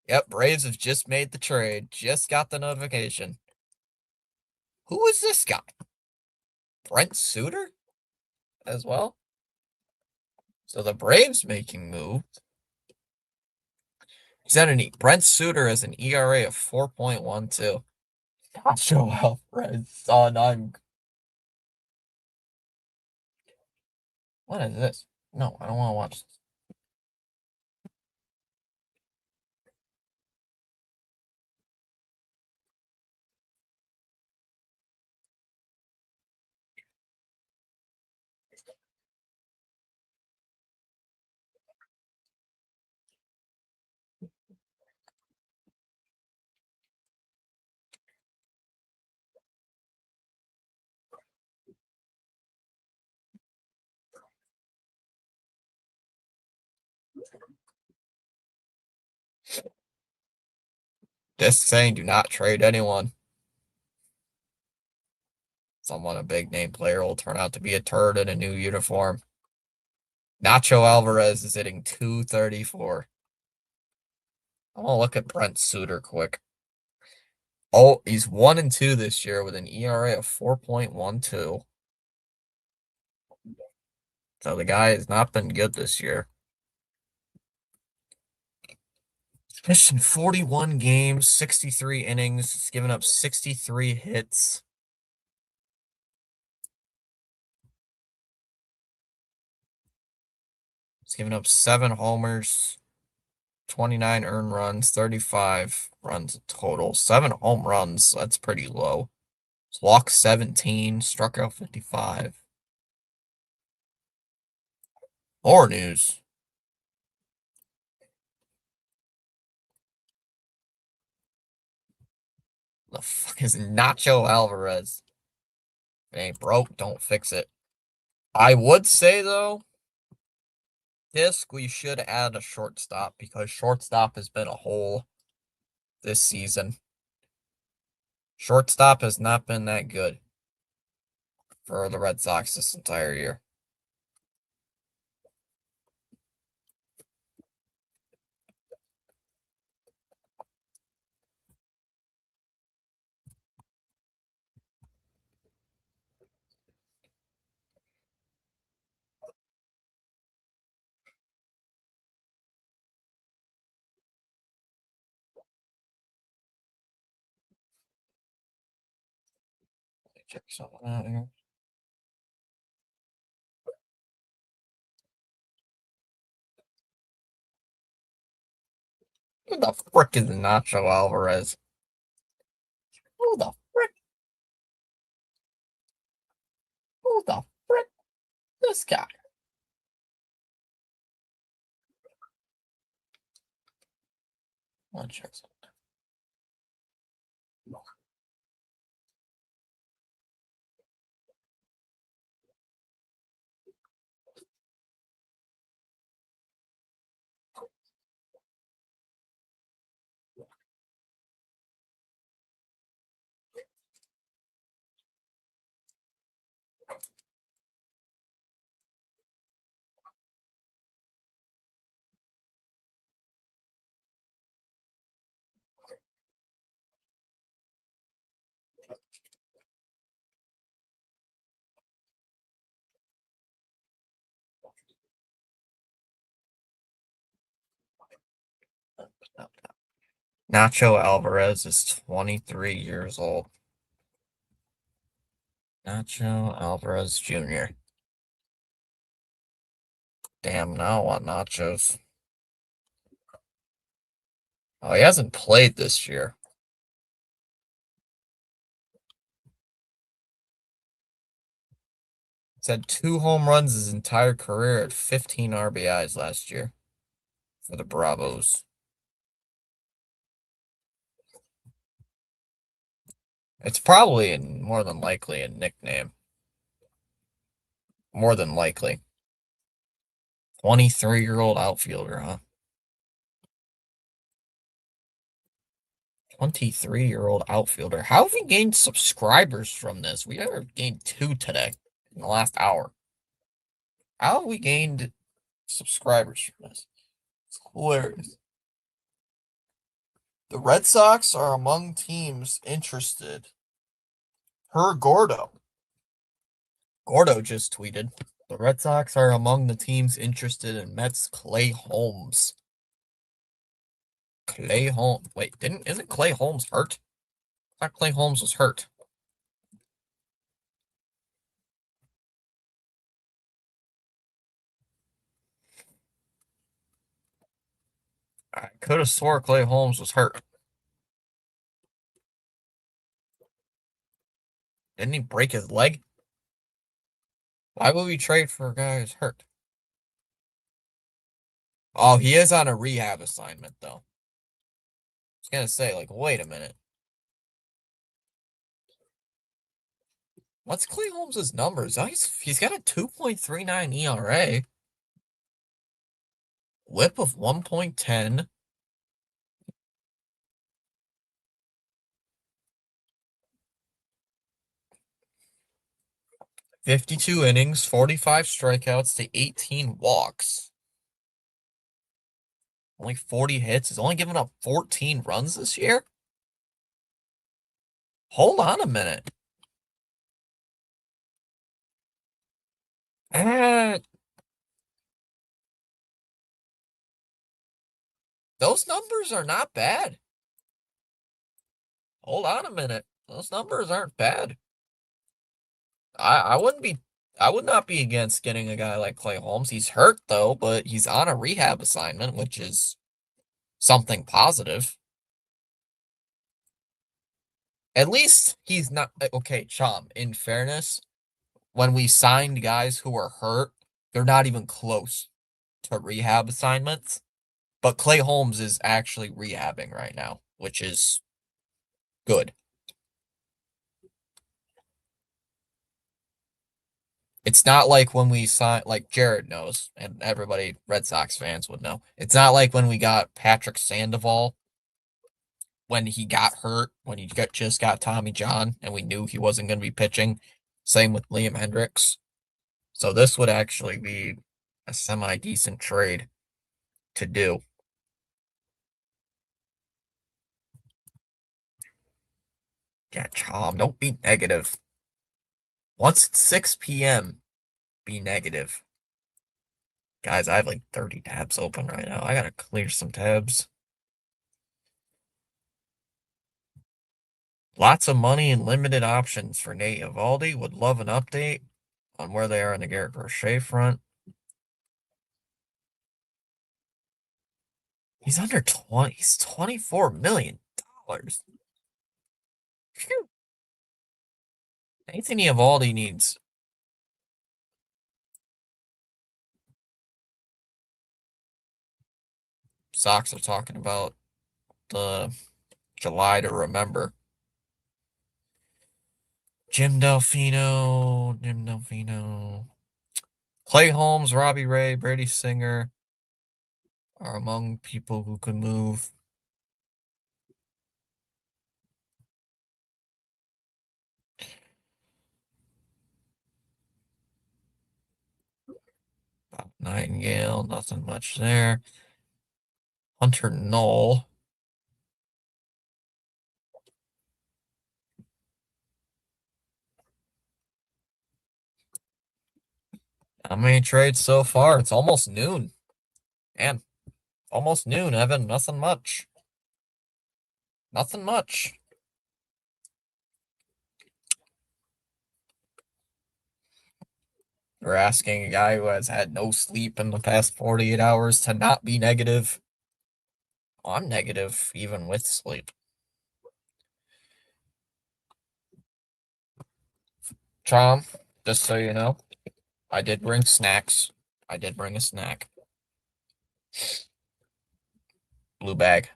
Yep, Braves have just made the trade. Just got the notification. Who is this guy? Brent Suter as well? So the Braves making moves. Brent Suter has an ERA of 4.12. Nacho Alvarez, son. What is this? No, I don't want to watch this. Just saying, do not trade anyone. Someone, a big name player, will turn out to be a turd in a new uniform. Nacho Alvarez is hitting 234. I want to look at Brent Suter quick. Oh, he's 1-2 this year with an ERA of 4.12. So the guy has not been good this year. He's pitched in 41 games, 63 innings. He's given up 63 hits. He's given up 7 homers, 29 earned runs, 35 runs total. 7 home runs. That's pretty low. He's walked 17, struck out 55. More news. The fuck is Nacho Alvarez? If it ain't broke, don't fix it. I would say, though, we should add a shortstop because shortstop has been a hole this season. Shortstop has not been that good. for the Red Sox this entire year. Let me check something out here. Who the frick is Nacho Alvarez? Who the frick? Who the frick? This guy. Let's check something. Nacho Alvarez is 23 years old. Nacho Alvarez Jr. Damn, now I want nachos. Oh, he hasn't played this year. He's had 2 home runs his entire career at 15 RBIs last year for the Bravos. It's probably more than likely a nickname. More than likely. 23-year-old outfielder, huh? 23-year-old outfielder. How have we gained subscribers from this? We never gained 2 today in the last hour. How have we gained subscribers from this? It's hilarious. The Red Sox are among teams interested. Per Gordo. Gordo just tweeted. The Red Sox are among the teams interested in Mets Clay Holmes. Clay Holmes. Wait, isn't Clay Holmes hurt? I thought Clay Holmes was hurt. I could have swore Clay Holmes was hurt. Didn't he break his leg? Why would we trade for a guy who's hurt? Oh, he is on a rehab assignment, though. I was gonna say, like, wait a minute. What's Clay Holmes' numbers? Oh, he's got a 2.39 ERA. Whip of 1.10. 52 innings, 45 strikeouts to 18 walks. Only 40 hits. He's only given up 14 runs this year? Hold on a minute. Those numbers are not bad. Hold on a minute. Those numbers aren't bad. I would not be against getting a guy like Clay Holmes. He's hurt though, but he's on a rehab assignment, which is something positive. At least he's not okay, Chom. In fairness, when we signed guys who were hurt, they're not even close to rehab assignments. But Clay Holmes is actually rehabbing right now, which is good. It's not like when we signed, like Jared knows, and everybody Red Sox fans would know. It's not like when we got Patrick Sandoval when he got hurt, when he just got Tommy John, and we knew he wasn't going to be pitching. Same with Liam Hendricks. So this would actually be a semi-decent trade to do. Yeah, Chom, don't be negative. Once it's 6 p.m., be negative. Guys, I have like 30 tabs open right now. I gotta clear some tabs. Lots of money and limited options for Nate Eovaldi. Would love an update on where they are in the Garrett Crochet front. He's under 20. He's $24 million. Phew. Anthony Eovaldi needs. Sox are talking about the July to remember. Jim Delfino. Clay Holmes, Robbie Ray, Brady Singer are among people who could move. Bob Nightingale, nothing much there. Hunter Knoll. How many trades so far? It's almost noon. Man, almost noon, Evan. Nothing much. Nothing much. We're asking a guy who has had no sleep in the past 48 hours to not be negative. Well, I'm negative even with sleep. Tom, just so you know, I did bring snacks. I did bring a snack. Blue bag.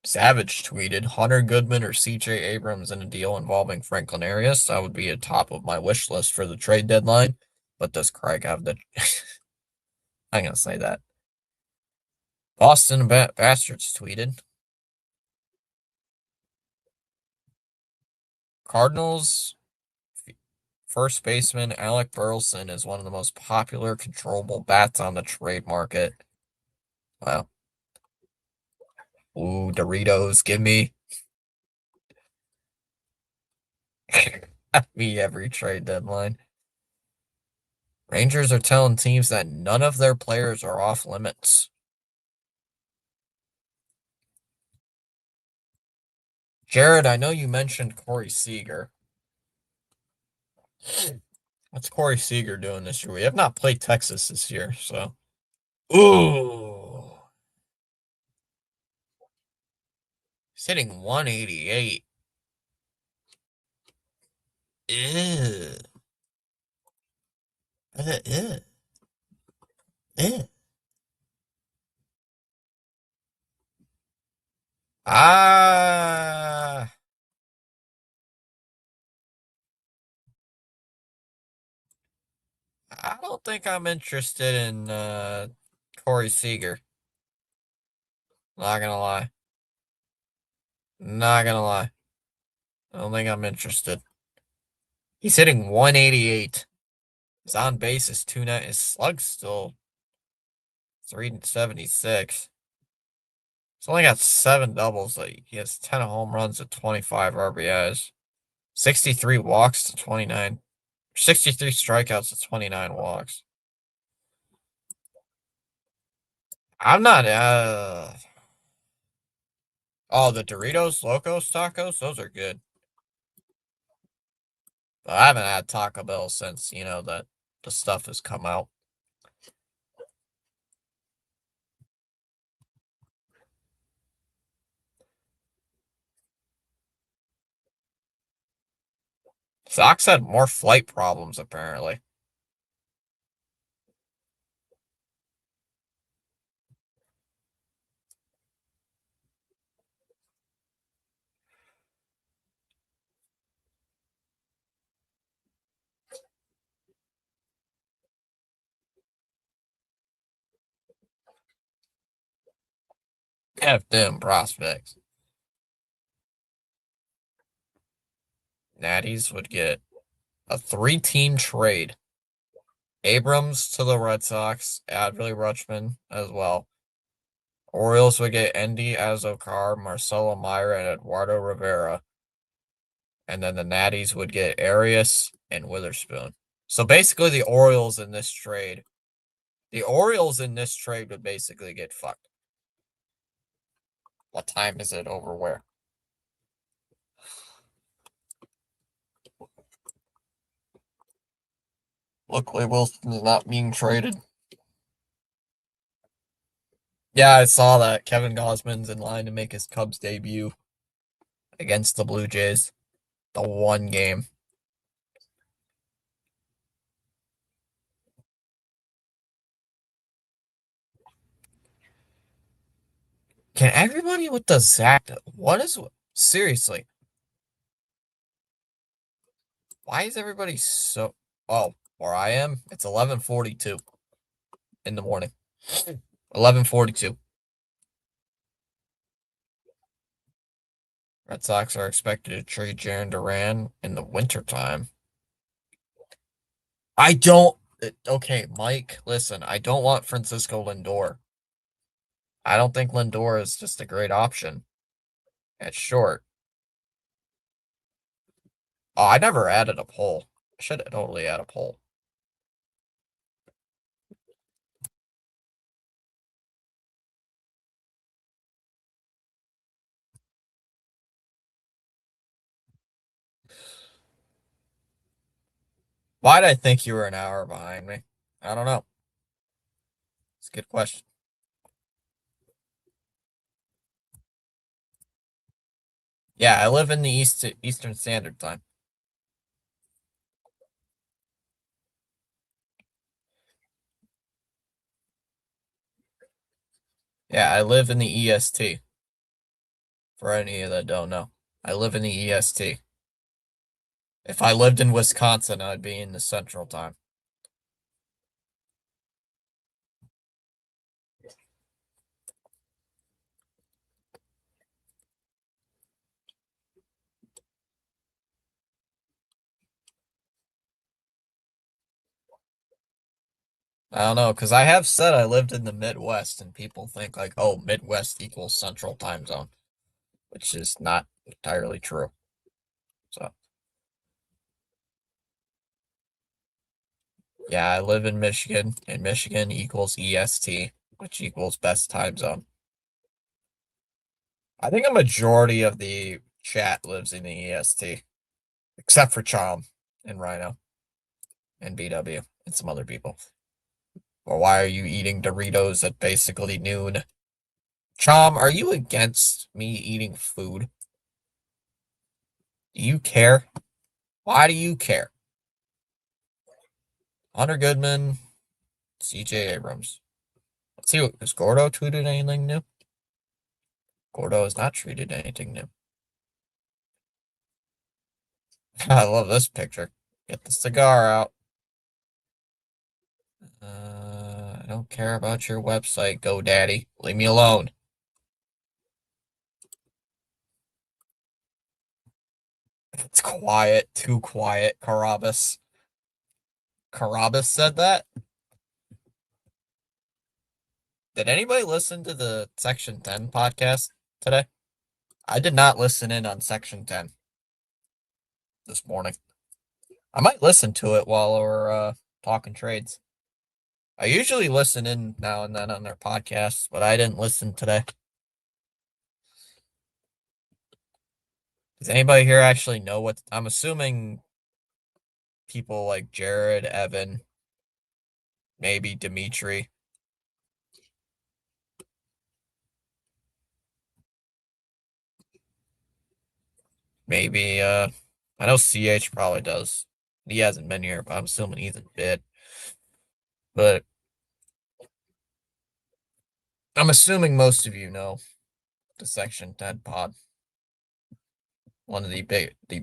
Savage tweeted Hunter Goodman or CJ Abrams in a deal involving Franklin Arias. That would be a top of my wish list for the trade deadline. But does Craig have the. I'm going to say that. Boston Bastards tweeted Cardinals first baseman Alec Burleson is one of the most popular controllable bats on the trade market. Wow. Ooh, Doritos, give me. Me every trade deadline. Rangers are telling teams that none of their players are off limits. Jared, I know you mentioned Corey Seager. What's Corey Seager doing this year? We have not played Texas this year, so. Ooh. He's hitting 188. Ew. Ew. Ew. Ah. I don't think I'm interested in Corey Seager. Not gonna lie. Not gonna lie. I don't think I'm interested. He's hitting 188. His on base is 290. His slug's still 376. He's only got 7 doubles. Like he has 10 home runs at 25 RBIs. 63 walks to 29. 63 strikeouts to 29 walks. I'm not oh, the Doritos Locos tacos, those are good. But I haven't had Taco Bell since, that the stuff has come out. Sox had more flight problems apparently. F them prospects. Natties would get a 3-team trade. Abrams to the Red Sox, Adley Rutschman as well. Orioles would get Endy Azócar, Marcelo Meyer, and Eduardo Rivera. And then the Natties would get Arias and Witherspoon. So basically the Orioles in this trade would basically get fucked. What time is it over where? Luckily Wilson is not being traded. Yeah, I saw that. Kevin Gausman's in line to make his Cubs debut against the Blue Jays. The one game. Can everybody with the Zach? Seriously? Why is everybody so? Oh, where I am, it's 11:42 in the morning. 11:42. Red Sox are expected to trade Jarren Duran in the wintertime. I don't. Okay, Mike, listen. I don't want Francisco Lindor. I don't think Lindor is just a great option at short. Oh, I never added a poll. I should totally add a poll. Why'd I think you were an hour behind me? I don't know. It's a good question. Yeah, I live in the Eastern Standard Time. Yeah, I live in the EST. For any that don't know, I live in the EST. If I lived in Wisconsin, I'd be in the Central Time. I don't know, because I have said I lived in the Midwest, and people think like, oh, Midwest equals Central Time Zone, which is not entirely true. So, yeah, I live in Michigan, and Michigan equals EST, which equals best time zone. I think a majority of the chat lives in the EST, except for Chom and Rhino and BW and some other people. Or why are you eating Doritos at basically noon? Chom, are you against me eating food? Do you care? Why do you care? Hunter Goodman, CJ Abrams. Let's see, has Gordo tweeted anything new? Gordo has not tweeted anything new. I love this picture. Get the cigar out. I don't care about your website, GoDaddy. Leave me alone. It's quiet, too quiet, Carabas. Carabas said that? Did anybody listen to the Section 10 podcast today? I did not listen in on Section 10 this morning. I might listen to it while we're talking trades. I usually listen in now and then on their podcasts, but I didn't listen today. Does anybody here actually know what? I'm assuming people like Jared, Evan, maybe Dimitri. Maybe, I know CH probably does. He hasn't been here, but I'm assuming he's a bit. But I'm assuming most of you know the Section 10 pod. One of the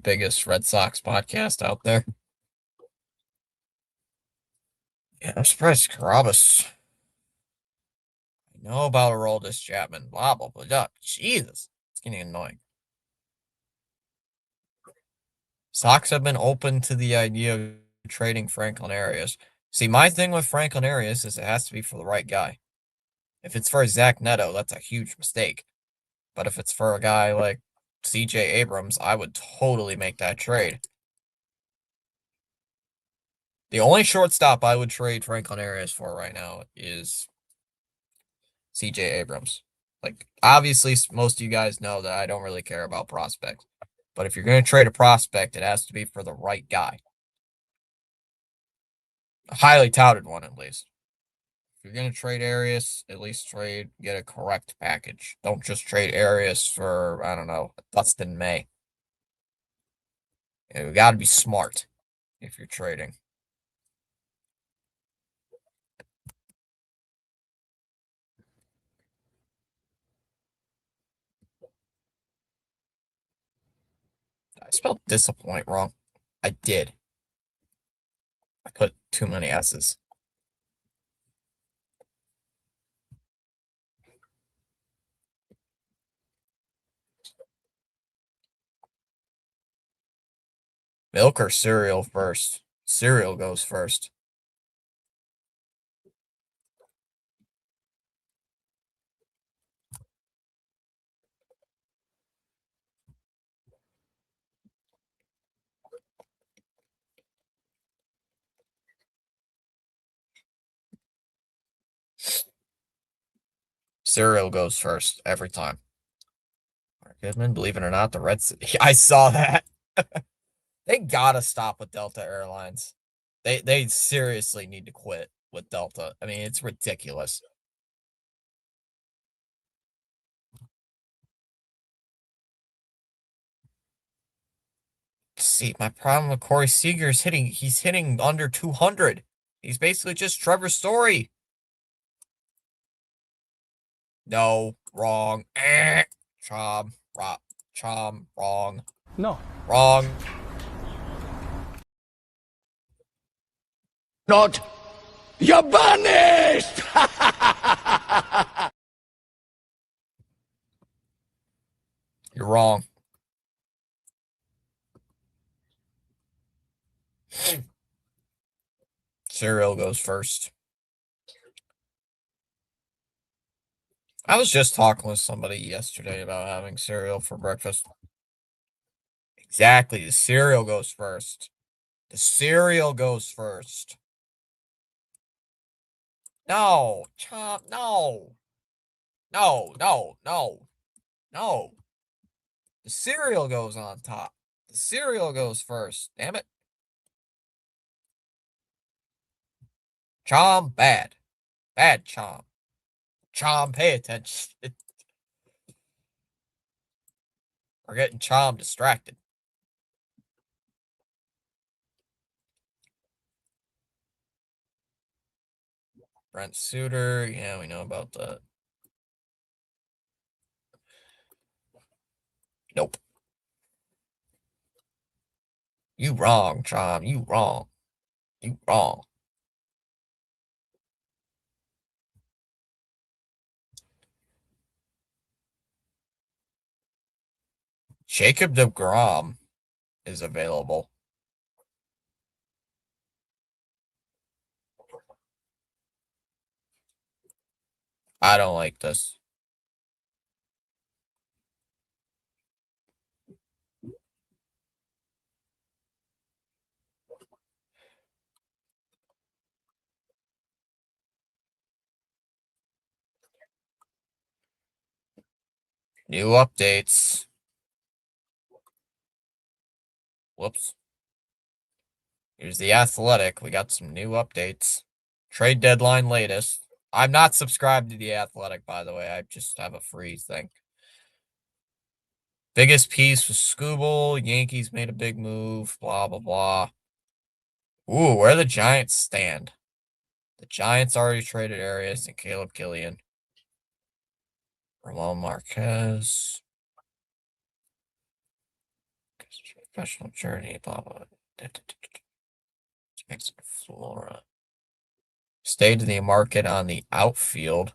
biggest Red Sox podcast out there. Yeah, I'm surprised Carabas. know about Aroldis Chapman, blah, blah, blah, blah. Jesus, it's getting annoying. Sox have been open to the idea of trading Franklin Arias. See, my thing with Franklin Arias is it has to be for the right guy. If it's for Zach Neto, that's a huge mistake. But if it's for a guy like CJ Abrams, I would totally make that trade. The only shortstop I would trade Franklin Arias for right now is CJ Abrams. Like, obviously, most of you guys know that I don't really care about prospects. But if you're going to trade a prospect, it has to be for the right guy. A highly touted one, at least. If you're going to trade Arias, at least get a correct package. Don't just trade Arias for, I don't know, Dustin May. You got to be smart if you're trading. I spelled disappoint wrong. I did. I put too many S's. Milk or cereal first? Cereal goes first. Cereal goes first every time. Mark Goodman, believe it or not, the Red City. I saw that. They gotta stop with Delta Airlines. They seriously need to quit with Delta. I mean, it's ridiculous. See, my problem with Corey Seager is he's hitting under 200. He's basically just Trevor Story. No, wrong. Chom, wrong. No. Wrong. Not. You're banished! You're wrong. Cereal goes first. I was just talking with somebody yesterday about having cereal for breakfast. Exactly. The cereal goes first. The cereal goes first. No, Chomp, no. No. The cereal goes on top. The cereal goes first. Damn it. Chom, bad. Bad Chom. Chom, pay attention. We're getting Chom distracted. Brent Suter. Yeah, we know about that. Nope. You wrong, Chom. You wrong. You wrong. Jacob deGrom is available. I don't like this. New updates. Whoops. Here's the Athletic. We got some new updates. Trade deadline latest. I'm not subscribed to the Athletic, by the way. I just have a free thing. Biggest piece was Skubal. Yankees made a big move. Blah, blah, blah. Ooh, where the Giants stand. The Giants already traded Arias and Caleb Killian. Ramon Marquez. Professional journey. Blah, blah. Jackson Flora. Stayed in the market on the outfield.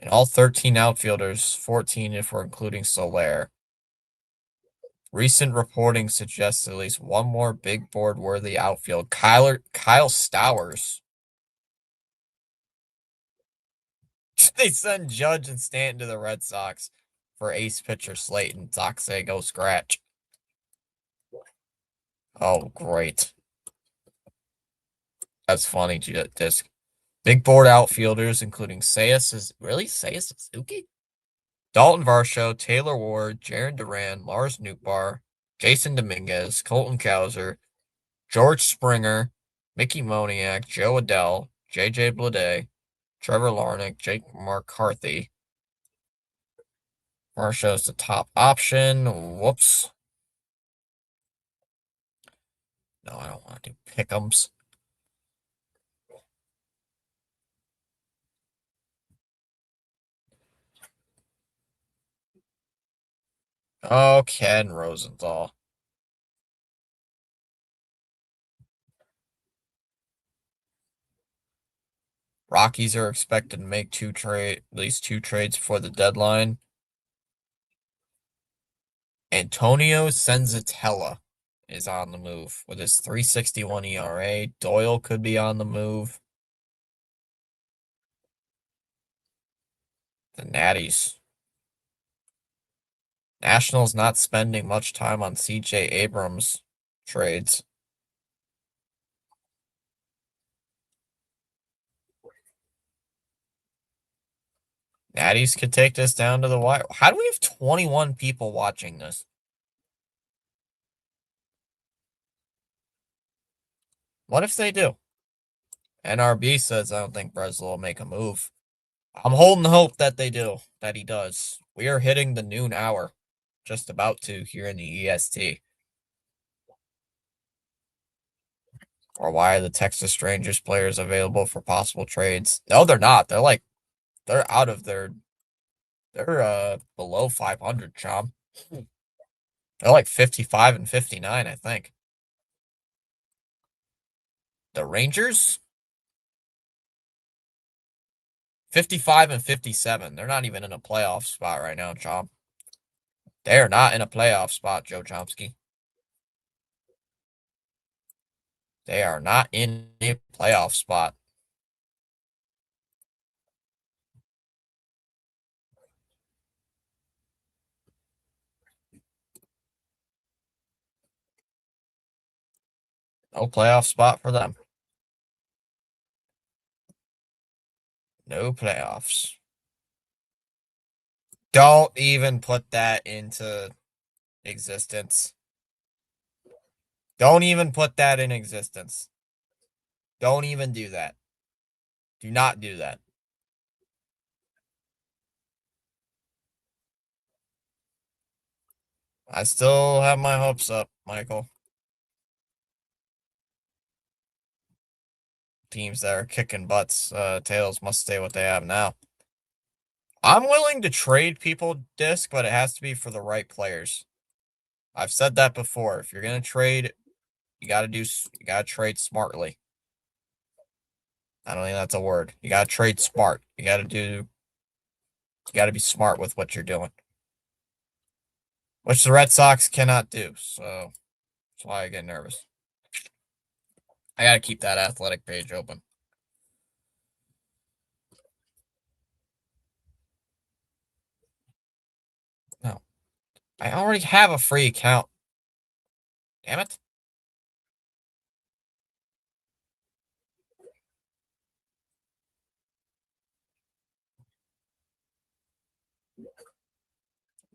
And all 13 outfielders, 14 if we're including Soler. Recent reporting suggests at least one more big board worthy outfield. Kyle Stowers. They send Judge and Stanton to the Red Sox for ace pitcher Slayton. Sox say go scratch. Oh, great. That's funny, Disc. Big board outfielders, including Seiya Suzuki? Dalton Varsho, Taylor Ward, Jarren Duran, Lars Nootbaar, Jason Dominguez, Colton Cowser, George Springer, Mickey Moniak, Joe Adell, J.J. Bleday, Trevor Larnach, Jake McCarthy. Varsho's the top option. Whoops. No, I don't want to do pick'ems. Oh, Ken Rosenthal. Rockies are expected to make at least two trades before the deadline. Antonio Senzatella is on the move with his 3.61 ERA. Doyle could be on the move. The Natties. Nationals not spending much time on CJ Abrams trades. Natties could take this down to the wire. How do we have 21 people watching this? What if they do? NRB says I don't think Breslow will make a move. I'm holding hope that they do, that he does. We are hitting the noon hour. Just about to here in the EST. Or why are the Texas Rangers players available for possible trades? No, they're not. They're out of they're below 500, Chom. They're like 55 and 59, I think. The Rangers? 55 and 57. They're not even in a playoff spot right now, Chom. They are not in a playoff spot, Joe Chomsky. They are not in a playoff spot. No playoff spot for them. No playoffs. Don't even put that into existence. Don't even put that in existence. Don't even do that. Do not do that. I still have my hopes up, Michael. Teams that are kicking butts, tails must stay what they have now. I'm willing to trade people, Disc, but it has to be for the right players. I've said that before. If you're gonna trade, you gotta trade smartly. I don't think that's a word. You gotta trade smart. You gotta be smart with what you're doing. Which the Red Sox cannot do, so that's why I get nervous. I gotta keep that athletic page open. No. I already have a free account. Damn it.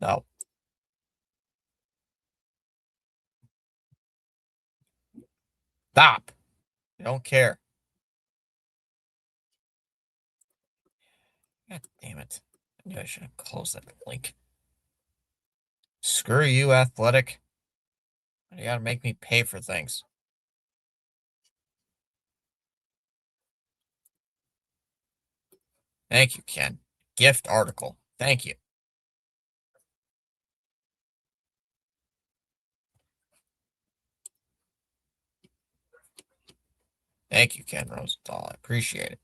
No. Stop. I don't care. God damn it. I knew I should have closed that link. Screw you, Athletic. You gotta make me pay for things. Thank you, Ken. Gift article. Thank you. Thank you, Ken Rosenthal. I appreciate it.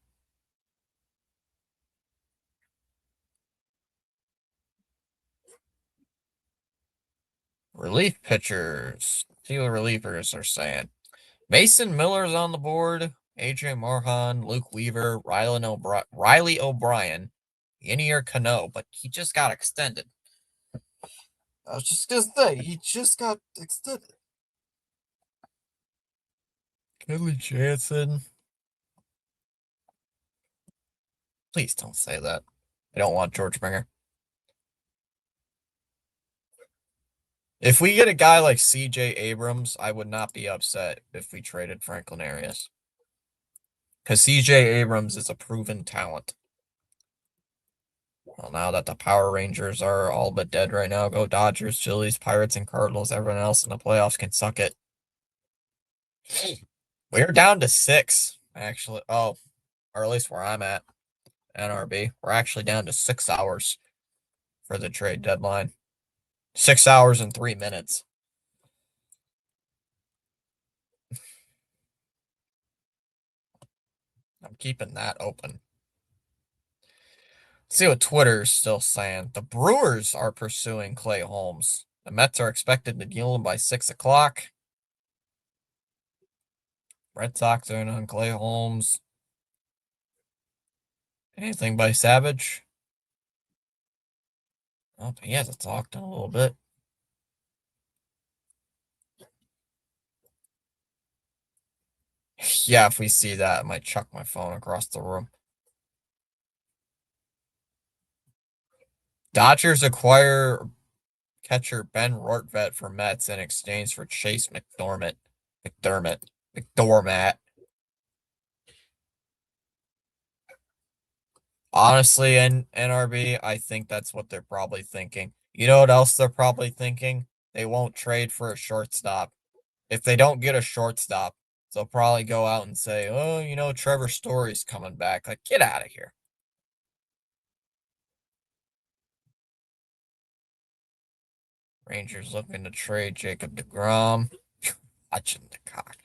Relief pitchers. See what relievers are saying. Mason Miller's on the board. AJ Marhan, Luke Weaver, Riley O'Brien, Yenier Cano, but he just got extended. I was just gonna say, he just got extended. Kelly Jansen. Please don't say that. I don't want George Springer. If we get a guy like C.J. Abrams, I would not be upset if we traded Franklin Arias. Because C.J. Abrams is a proven talent. Well, now that the Power Rangers are all but dead right now, go Dodgers, Phillies, Pirates, and Cardinals. Everyone else in the playoffs can suck it. We're down to 6, actually. Oh, or at least where I'm at, NRB. We're actually down to 6 hours for the trade deadline. 6 hours and 3 minutes. I'm keeping that open. Let's see what Twitter's still saying. The Brewers are pursuing Clay Holmes. The Mets are expected to deal him by 6 o'clock. Red Sox are in on Clay Holmes. Anything by Savage? Oh, he hasn't talked in a little bit. Yeah, if we see that, I might chuck my phone across the room. Dodgers acquire catcher Ben Rortvedt for Mets in exchange for Chase McDormand. Honestly, NRB, I think that's what they're probably thinking. You know what else they're probably thinking? They won't trade for a shortstop. If they don't get a shortstop, they'll probably go out and say, oh, you know, Trevor Story's coming back. Like, get out of here. Rangers looking to trade Jacob deGrom. Watching the cock.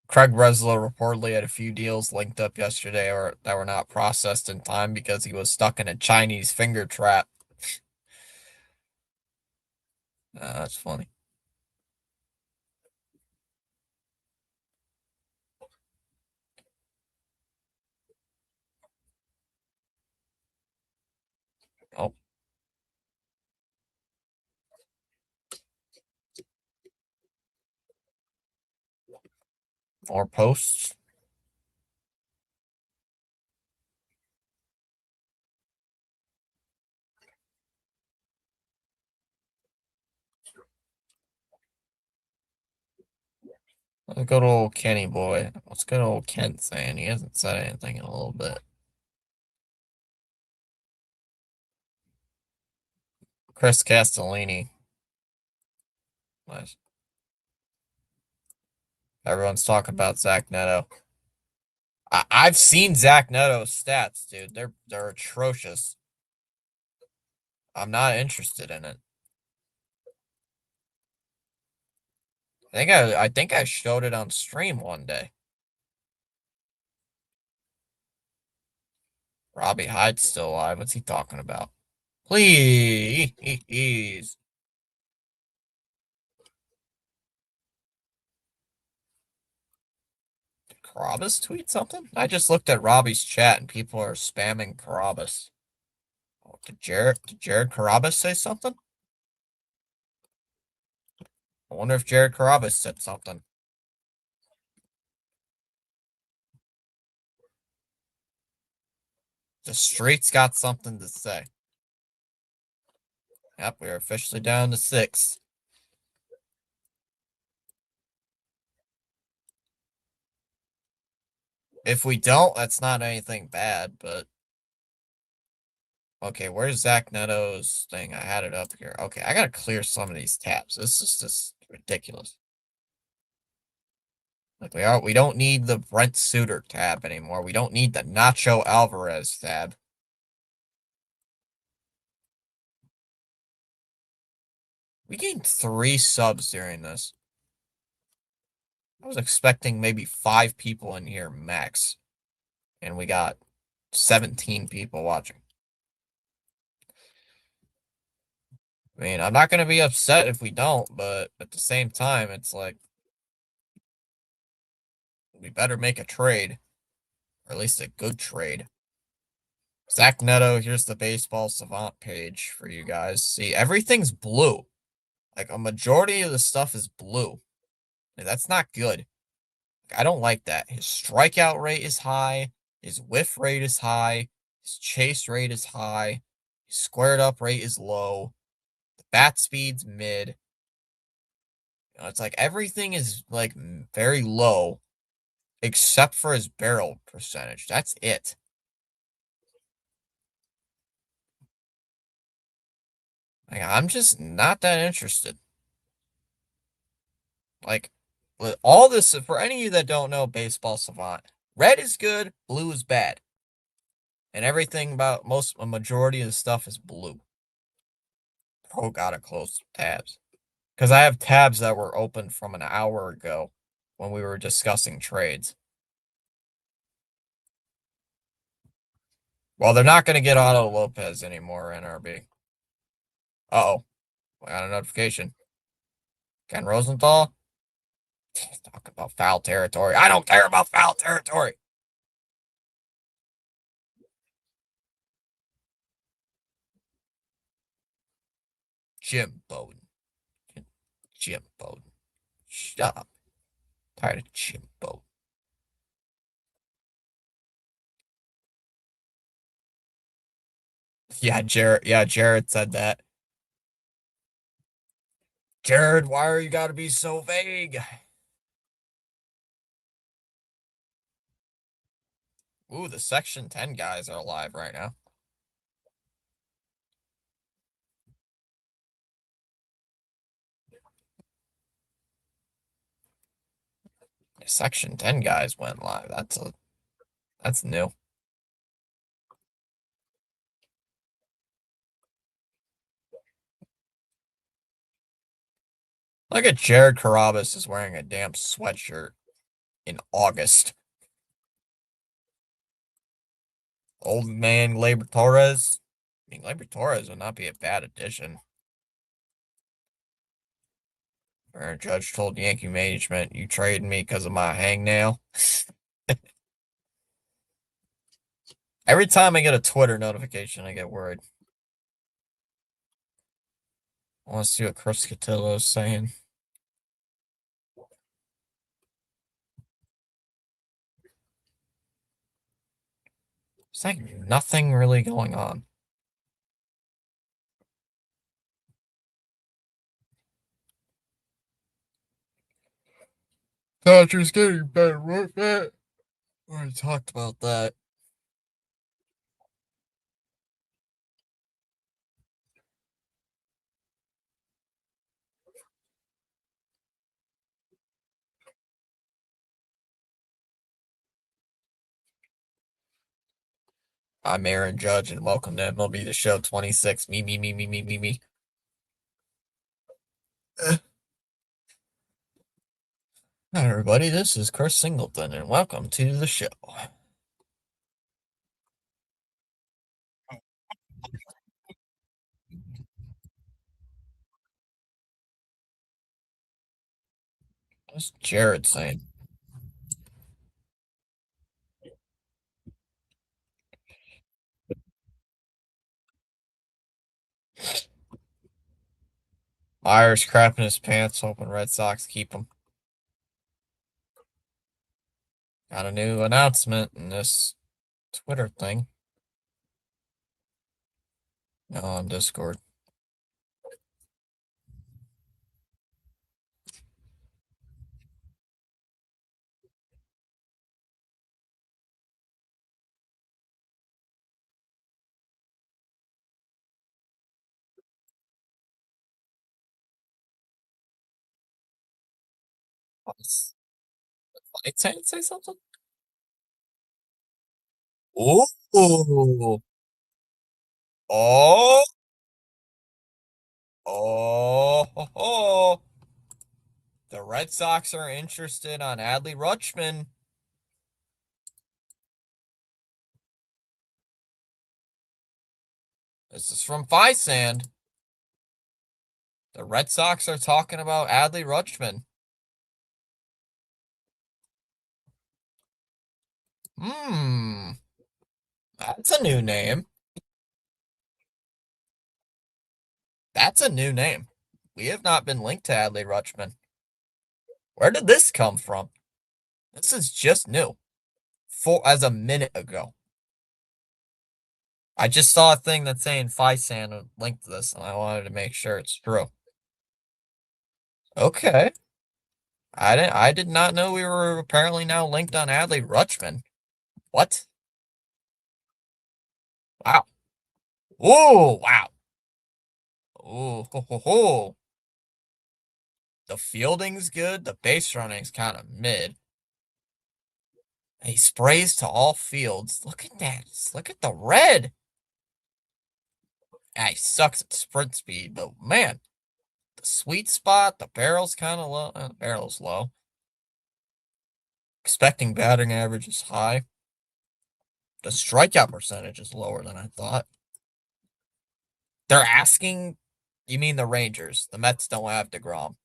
Craig Breslow reportedly had a few deals linked up yesterday or that were not processed in time because he was stuck in a Chinese finger trap. That's funny. Oh. More posts. Let's go to old Kenny boy. What's good old Kent saying? He hasn't said anything in a little bit. Chris Castellini. Nice. Everyone's talking about Zach Neto. I've seen Zach Neto's stats, dude. They're atrocious. I'm not interested in it. I think I showed it on stream one day. Robbie Hyde's still alive. What's he talking about? Please. Did Carabas tweet something? I just looked at Robbie's chat and people are spamming Carabas. Oh, did Jared Carabas say something? I wonder if Jared Carabas said something. The streets got something to say. Yep, we are officially down to 6. If we don't, that's not anything bad, but... Okay, where's Zach Neto's thing? I had it up here. Okay, I gotta clear some of these tabs. This is just ridiculous. Like we don't need the Brent Suter tab anymore. We don't need the Nacho Alvarez tab. We gained 3 subs during this. I was expecting maybe 5 people in here max. And we got 17 people watching. I mean, I'm not going to be upset if we don't, but at the same time, it's like we better make a trade, or at least a good trade. Zach Neto, here's the Baseball Savant page for you guys. See, everything's blue. Like, a majority of the stuff is blue. And that's not good. I don't like that. His strikeout rate is high. His whiff rate is high. His chase rate is high. His squared up rate is low. The bat speed's mid. You know, it's like everything is like very low except for his barrel percentage. That's it. Like, I'm just not that interested. Like, with all this, for any of you that don't know Baseball Savant, red is good, blue is bad. And everything about a majority of the stuff is blue. Oh, gotta close tabs. Because I have tabs that were open from an hour ago when we were discussing trades. Well, they're not going to get Otto Lopez anymore, NRB. Uh-oh. I got a notification. Ken Rosenthal? Talk about foul territory. I don't care about foul territory. Jim Bowden. Jim Bowden. Shut up. Tired of Jim Bowden. Yeah, Jared. Yeah, Jared said that. Jared, why are you gotta be so vague? Ooh, the Section 10 guys are alive right now. The Section 10 guys went live. That's new. Look at Jared Carabas is wearing a damn sweatshirt in August. Old man Gleyber Torres. I mean, Gleyber Torres would not be a bad addition. Aaron Judge told Yankee management, "You traded me because of my hangnail." Every time I get a Twitter notification, I get worried. I want to see what Chris Cotillo's saying. It's like nothing really going on. Dodgers getting better, right, Matt? We already talked about that. I'm Aaron Judge, and welcome to MLB The Show 26. Me. Hi, everybody. This is Chris Singleton, and welcome to the show. What's Jared saying? Myers crapping his pants, hoping Red Sox keep him. Got a new announcement in this Twitter thing. No, on Discord. Light say something? Oh, oh, oh. The Red Sox are interested on Adley Rutschman. This is from Fisand. The Red Sox are talking about Adley Rutschman. That's a new name. That's a new name. We have not been linked to Adley Rutschman. Where did this come from? This is just new. As a minute ago. I just saw a thing that's saying Fisan linked to this, and I wanted to make sure it's true. Okay. I did not know we were apparently now linked on Adley Rutschman. What? Wow. Oh, wow. Oh, ho, ho, ho. The fielding's good. The base running's kind of mid. He sprays to all fields. Look at that. Look at the red. Yeah, he sucks at sprint speed, but man, the sweet spot, the barrel's kind of low. The barrel's low. Expecting batting average is high. The strikeout percentage is lower than I thought. They're asking, you mean the Rangers? The Mets don't have DeGrom.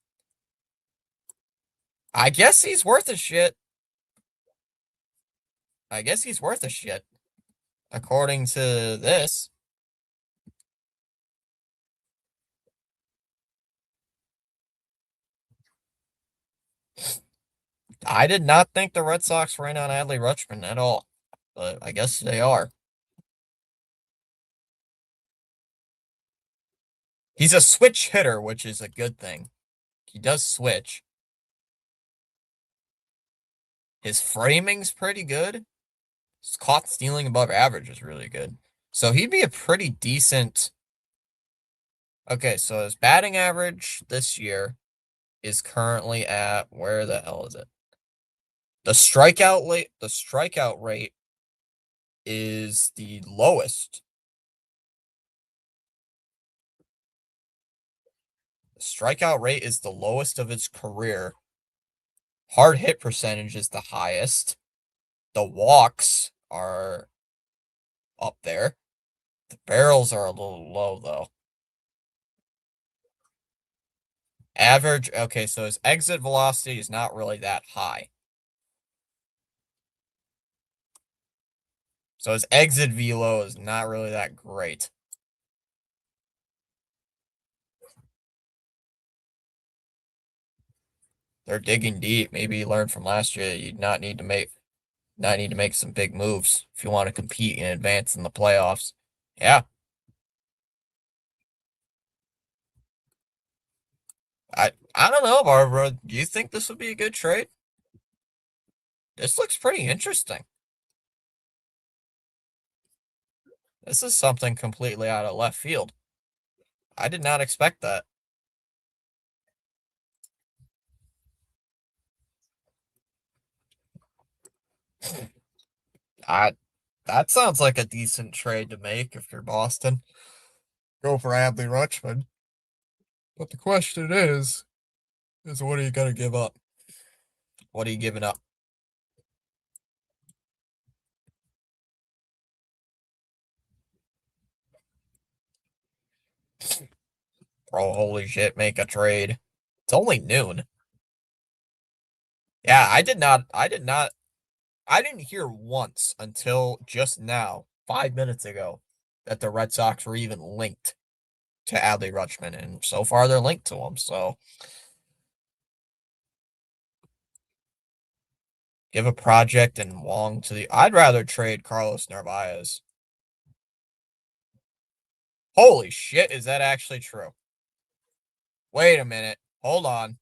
I guess he's worth a shit. I guess he's worth a shit. According to this. I did not think the Red Sox were in on Adley Rutschman at all, but I guess they are. He's a switch hitter, which is a good thing. He does switch. His framing's pretty good. His caught stealing above average is really good. So he'd be a pretty decent. Okay, so his batting average this year is currently at, where the hell is it? The strikeout rate is the lowest. The strikeout rate is the lowest of its career. Hard hit percentage is the highest. The walks are up there. The barrels are a little low, though. Average, okay, so his exit velocity is not really that high. So his exit velo is not really that great. They're digging deep. Maybe you learned from last year you not need to make some big moves if you want to compete and advance in the playoffs. Yeah. I don't know, Barbara. Do you think this would be a good trade? This looks pretty interesting. This is something completely out of left field. I did not expect that. That sounds like a decent trade to make if you're Boston. Go for Adley Rutschman. But the question is what are you gonna give up? What are you giving up? Bro, holy shit, make a trade. It's only noon. Yeah, I didn't hear once until just now, 5 minutes ago, that the Red Sox were even linked to Adley Rutschman, and so far they're linked to him, so give a project and Wong to the. I'd rather trade Carlos Narvaez. Holy shit, is that actually true? Wait a minute. Hold on.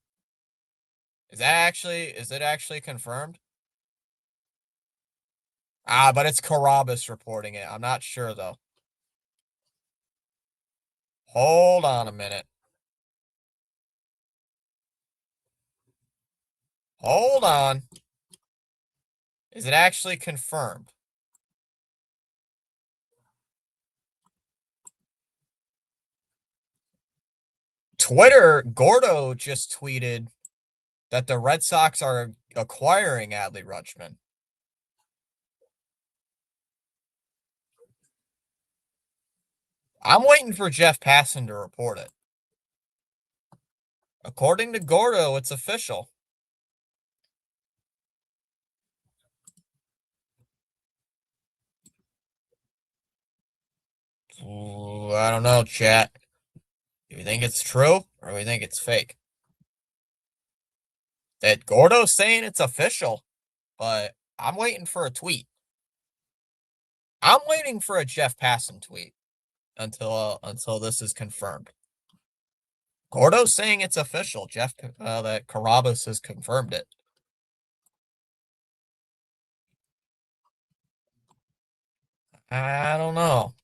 Is it actually confirmed? But it's Carabas reporting it. I'm not sure though. Hold on a minute. Hold on. Is it actually confirmed? Twitter, Gordo just tweeted that the Red Sox are acquiring Adley Rutschman. I'm waiting for Jeff Passan to report it. According to Gordo, it's official. Ooh, I don't know, chat. Do you think it's true or do you think it's fake? That Gordo's saying it's official, but I'm waiting for a tweet. I'm waiting for a Jeff Passan tweet until this is confirmed. Gordo's saying it's official. That Carabas has confirmed it. I don't know.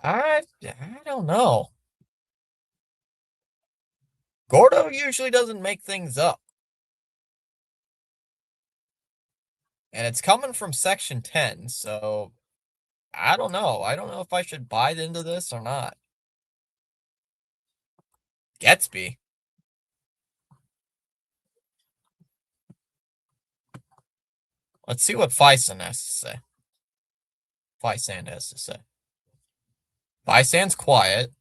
I don't know. Gordo usually doesn't make things up. And it's coming from Section 10, so I don't know. I don't know if I should buy into this or not. Gatsby. Let's see what Fison has to say. Fison has to say. Fison's quiet.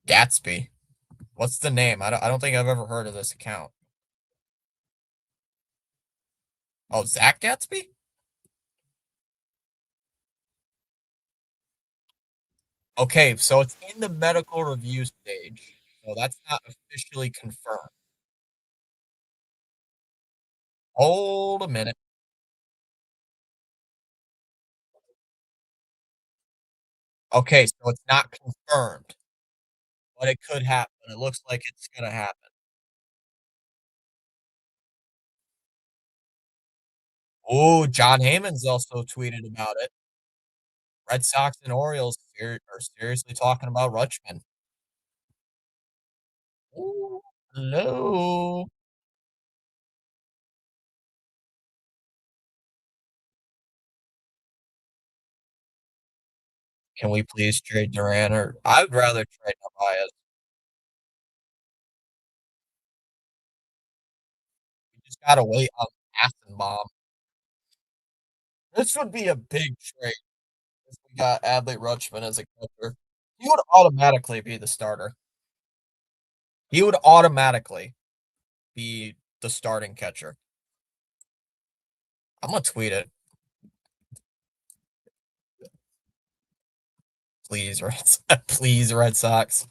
Gatsby. What's the name? I don't think I've ever heard of this account. Oh, Zach Gatsby? Okay, so it's in the medical review stage. So that's not officially confirmed. Hold a minute. Okay, so it's not confirmed, but it could happen. It looks like it's gonna happen. Oh, John Heyman's also tweeted about it. Red Sox and Orioles are seriously talking about Rutschman. Ooh, hello. Can we please trade Duran? Or I'd rather trade Narvaez. We just gotta wait on Bomb. This would be a big trade if we got Adley Rutschman as a catcher. He would automatically be the starter. He would automatically be the starting catcher. I'm gonna tweet it. Please, please, Red Sox.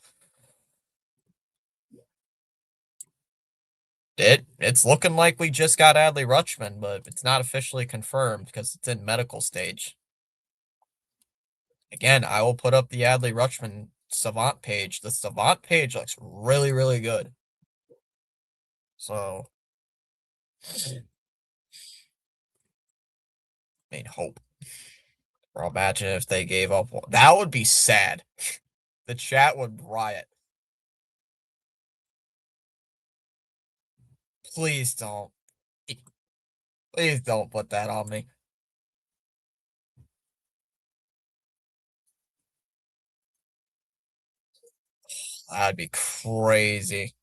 It's looking like we just got Adley Rutschman, but it's not officially confirmed because it's in medical stage. Again, I will put up the Adley Rutschman Savant page. The Savant page looks really, really good. So, I mean, hope. Or imagine if they gave up. That would be sad. The chat would riot. Please don't. Please don't put that on me. That'd be crazy.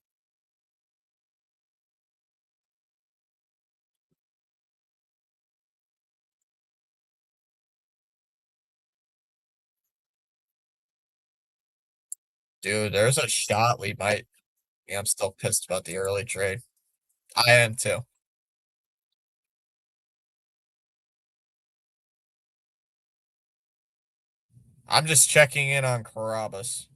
Dude, there's a shot we might. Yeah, I'm still pissed about the early trade. I am too. I'm just checking in on Carabas.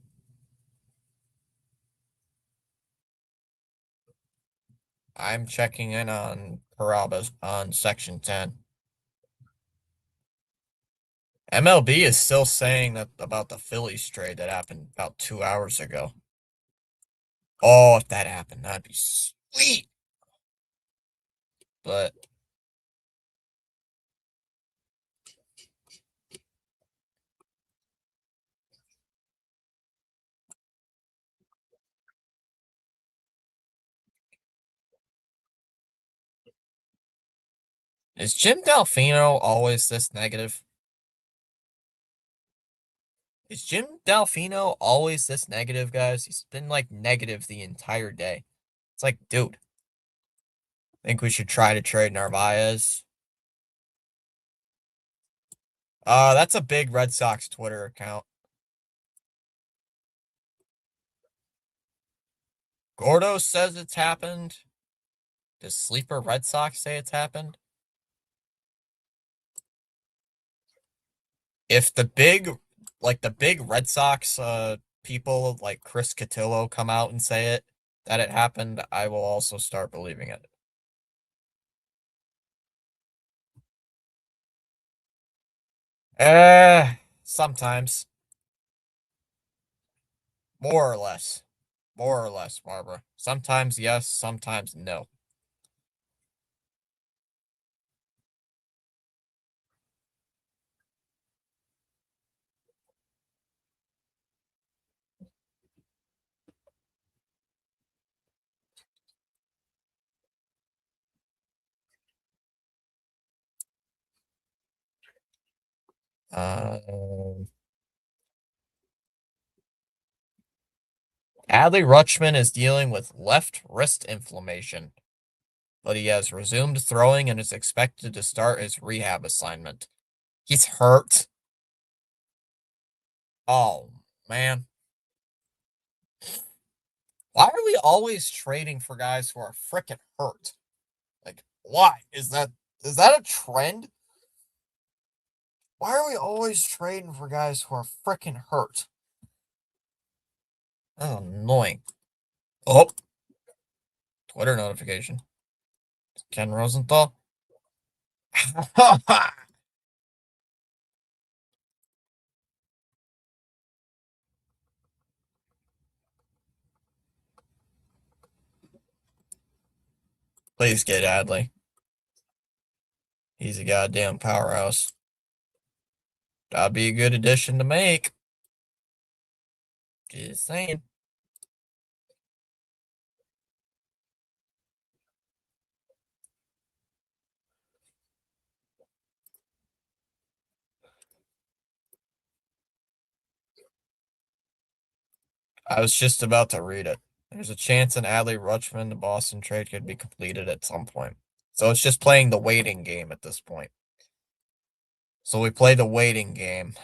I'm checking in on Carabas on Section 10. MLB is still saying that about the Phillies trade that happened about 2 hours ago. Oh, if that happened, that'd be sweet. But is Jim Delfino always this negative? Is Jim Delfino always this negative, guys? He's been like negative the entire day. It's like, dude, think we should try to trade Narvaez. That's a big Red Sox Twitter account. Gordo says it's happened. Does Sleeper Red Sox say it's happened? If the big Red Sox people like Chris Cotillo come out and say that it happened, I will also start believing it. Sometimes. More or less. More or less, Barbara. Sometimes yes, sometimes no. Um, Adley Rutschman is dealing with left wrist inflammation, but he has resumed throwing and is expected to start his rehab assignment. He's hurt. Oh, man. Why are we always trading for guys who are freaking hurt? Like, why? Is that a trend? Why are we always trading for guys who are freaking hurt? That's annoying. Oh, Twitter notification. Ken Rosenthal. Please get Adley. He's a goddamn powerhouse. That'd be a good addition to make. Just saying. I was just about to read it. There's a chance an Adley Rutschman to Boston trade could be completed at some point. So it's just playing the waiting game at this point. So we play the waiting game.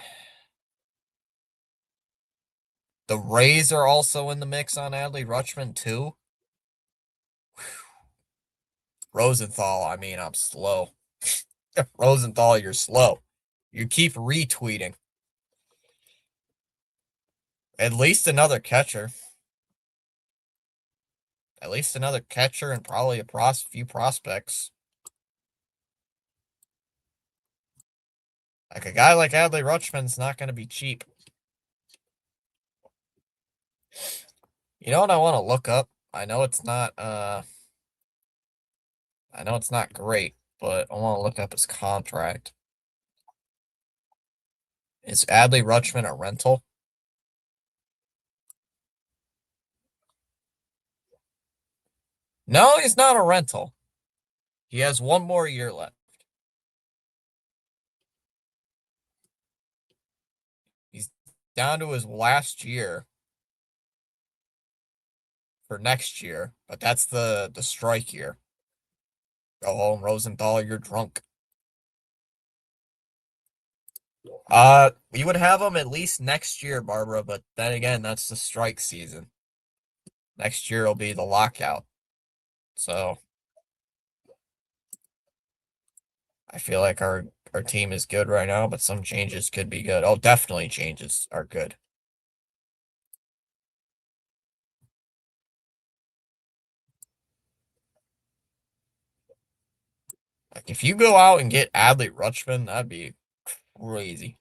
The Rays are also in the mix on Adley Rutschman too. Rosenthal, I mean, I'm slow. Rosenthal, you're slow. You keep retweeting. At least another catcher. At least another catcher and probably a few prospects. Like a guy like Adley Rutschman's not going to be cheap. You know what I want to look up? I know it's not great, but I want to look up his contract. Is Adley Rutschman a rental? No, he's not a rental. He has one more year left. He's down to his last year for next year, but that's the strike year. Go home, Rosenthal, you're drunk. We would have him at least next year, Barbara, but then again, that's the strike season. Next year will be the lockout. So I feel like our team is good right now, but some changes could be good. Oh, definitely changes are good. Like if you go out and get Adley Rutschman, that'd be crazy.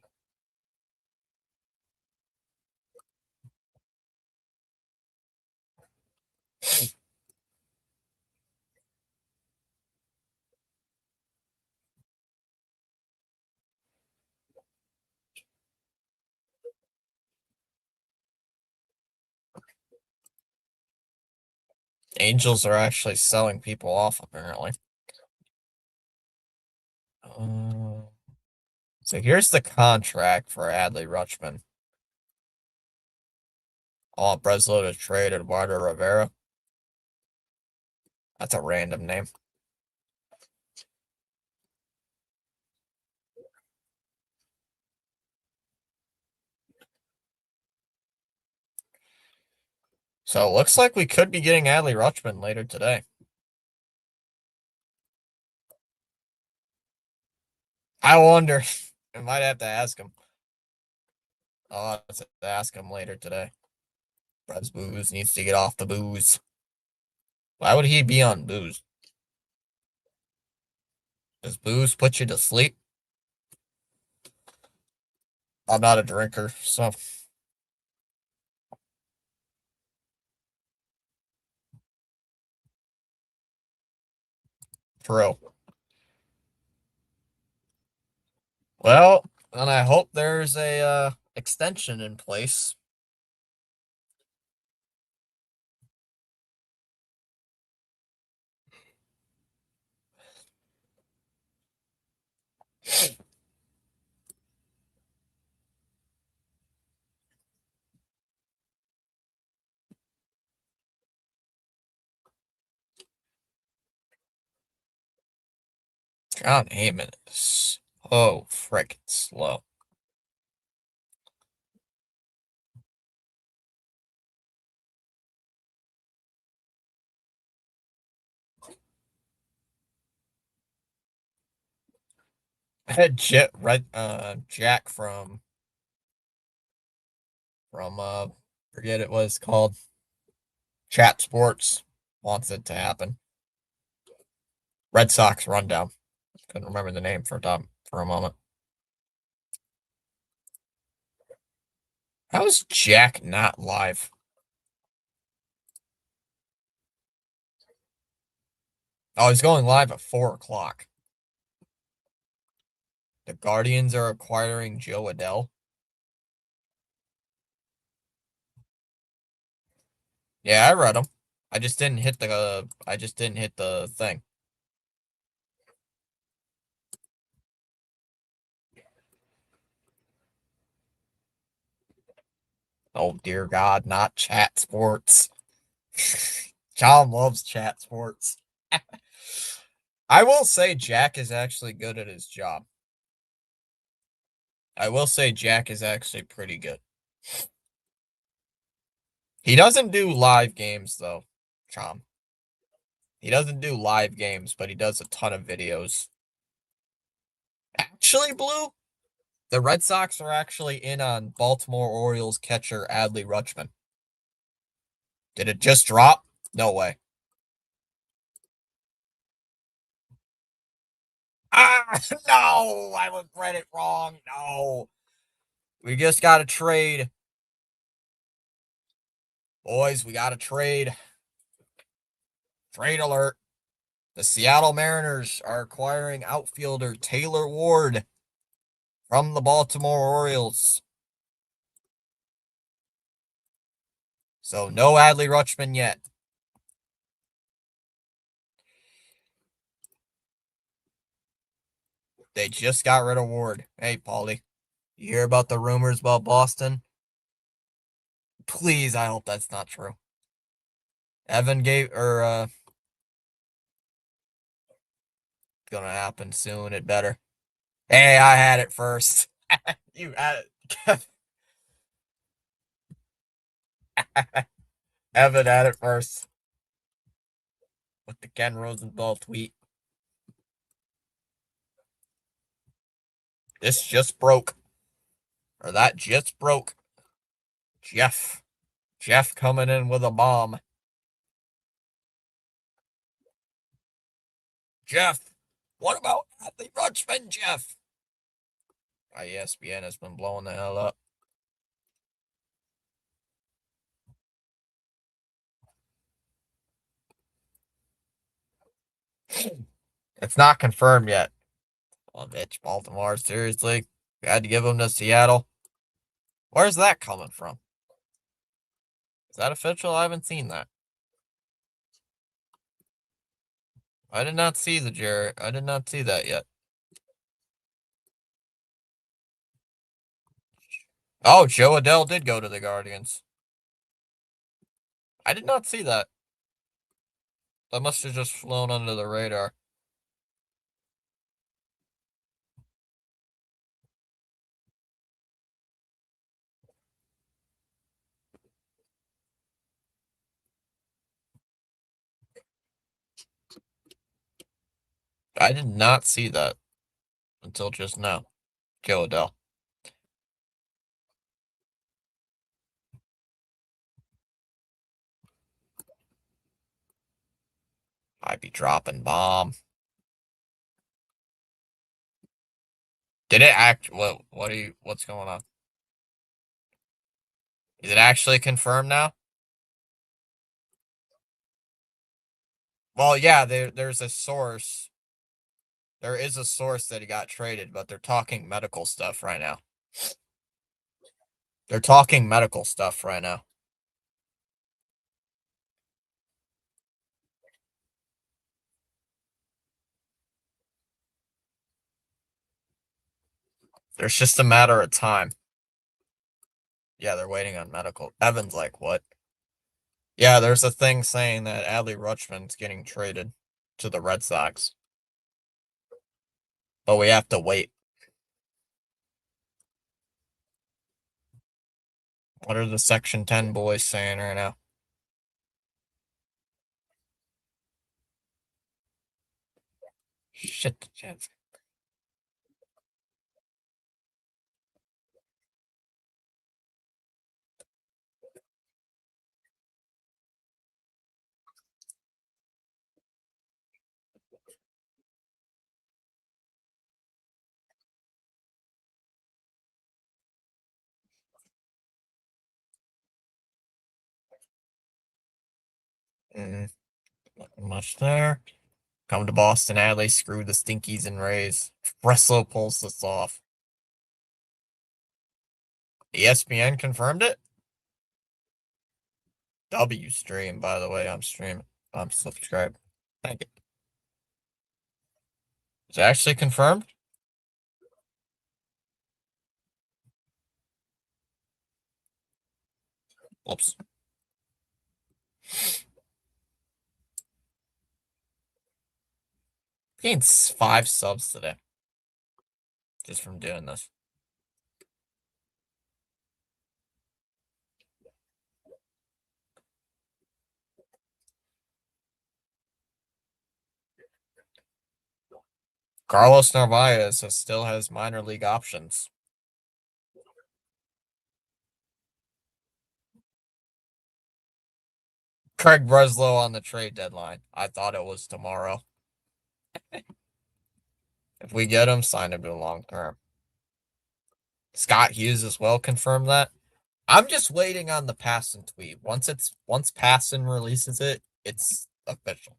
Angels are actually selling people off, apparently. So here's the contract for Adley Rutschman. I want Breslow to trade Eduardo Rivera. That's a random name. So it looks like we could be getting Adley Rutschman later today. I wonder. I might have to ask him. I'll have to ask him later today. Buzz Booze needs to get off the booze. Why would he be on booze? Does booze put you to sleep? I'm not a drinker, so. True. Well, and I hope there's a extension in place. John Heyman is so freaking slow. I had Jack from forget it was called Chat Sports wants it to happen. Red Sox rundown. Couldn't remember the name for a moment. How is Jack not live? Oh, he's going live at 4 o'clock. The Guardians are acquiring Joe Adell. Yeah, I read them. I just didn't hit the thing. Oh dear God, not Chat Sports. John loves Chat Sports. I will say Jack is actually good at his job. I will say Jack is actually pretty good. He doesn't do live games though, Chom. He doesn't do live games, but he does a ton of videos. Actually, Blue, the Red Sox are actually in on Baltimore Orioles catcher Adley Rutschman. Did it just drop? No way. Ah, no, I read it wrong. No. We just got to trade. Boys, we got to trade. Trade alert. The Seattle Mariners are acquiring outfielder Taylor Ward from the Baltimore Orioles. So no Adley Rutschman yet. They just got rid of Ward. Hey, Paulie, you hear about the rumors about Boston? Please, I hope that's not true. Evan gave, gonna happen soon. It better. Hey, I had it first. You had it. Evan had it first. With the Ken Rosenthal tweet. This just broke. Or that just broke. Jeff. Jeff coming in with a bomb. Jeff, what about Adley Rutschman, Jeff? ESPN has been blowing the hell up. It's not confirmed yet. Well, bitch, Baltimore, seriously? We had to give him to Seattle? Where's that coming from? Is that official? I haven't seen that. I did not see the Jarrett. I did not see that yet. Oh, Joe Adell did go to the Guardians. I did not see that. That must have just flown under the radar. I did not see that until just now. Joe Adele. I'd be dropping bomb. Did it act? What are you? What's going on? Is it actually confirmed now? Well, yeah. There's a source. There is a source that he got traded, but they're talking medical stuff right now. They're talking medical stuff right now. There's just a matter of time. Yeah, they're waiting on medical. Evan's like, what? Yeah, there's a thing saying that Adley Rutschman's getting traded to the Red Sox. But we have to wait. What are the Section 10 boys saying right now? Shit, the Jets. Nothing much there. Come to Boston, Adley, screw the Stinkies and Rays. Breslow pulls this off. ESPN confirmed it? W stream, by the way. I'm streaming. I'm subscribed. Thank you. Is it actually confirmed? Whoops. Gained 5 subs today. Just from doing this. Carlos Narvaez still has minor league options. Craig Breslow on the trade deadline. I thought it was tomorrow. If we get him, sign him to long term. Scott Hughes as well confirmed that. I'm just waiting on the Passan tweet. Once Passan releases it, it's official.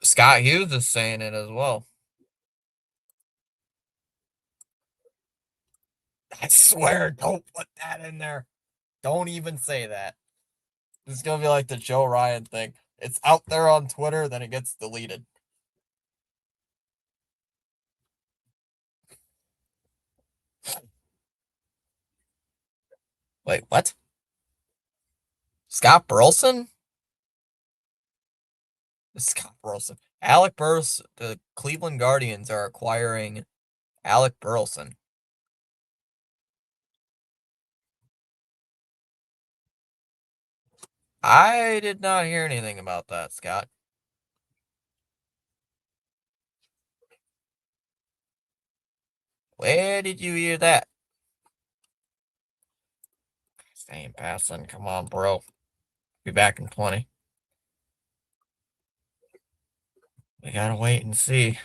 Scott Hughes is saying it as well. I swear, don't put that in there. Don't even say that. It's gonna be like the Joe Ryan thing. It's out there on Twitter, then it gets deleted. Wait, what? Scott Burleson? Scott Burleson. Alec Burleson. The Cleveland Guardians are acquiring Alec Burleson. I did not hear anything about that, Scott. Where did you hear that? Same Passan. Come on, bro. Be back in 20. We gotta wait and see.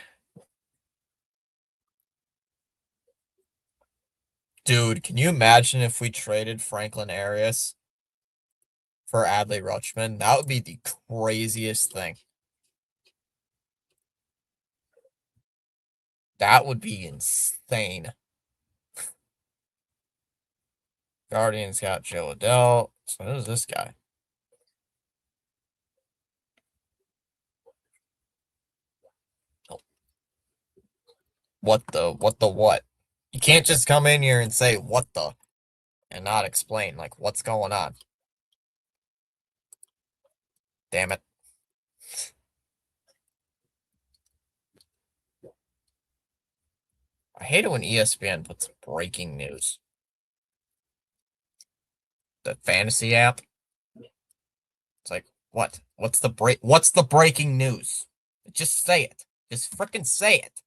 Dude, can you imagine if we traded Franklin Arias for Adley Rutschman? That would be the craziest thing. That would be insane. Guardians got Joe Adele. So who's this guy? Oh. What the? You can't just come in here and say what the and not explain like what's going on. Damn it. I hate it when ESPN puts breaking news. The fantasy app. It's like, what? What's the breaking news? Just say it. Just freaking say it.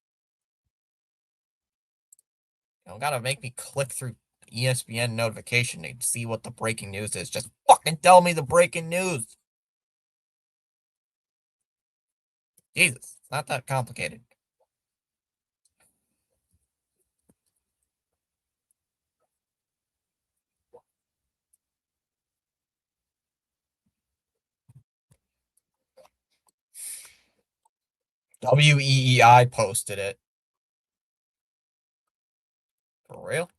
You don't gotta make me click through ESPN notification to see what the breaking news is. Just fucking tell me the breaking news. Jesus, it's not that complicated. WEEI posted it. For real?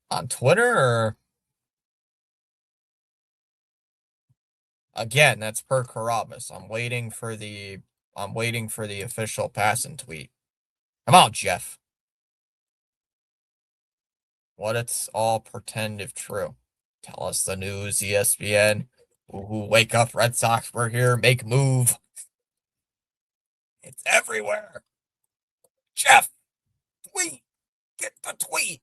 On Twitter or again, that's per Carabas. I'm waiting for the official passing tweet. Come on, Jeff. What it's all pretend if true. Tell us the news, ESPN. Ooh, wake up, Red Sox, we're here, make move. It's everywhere. Jeff, tweet. Get the tweet.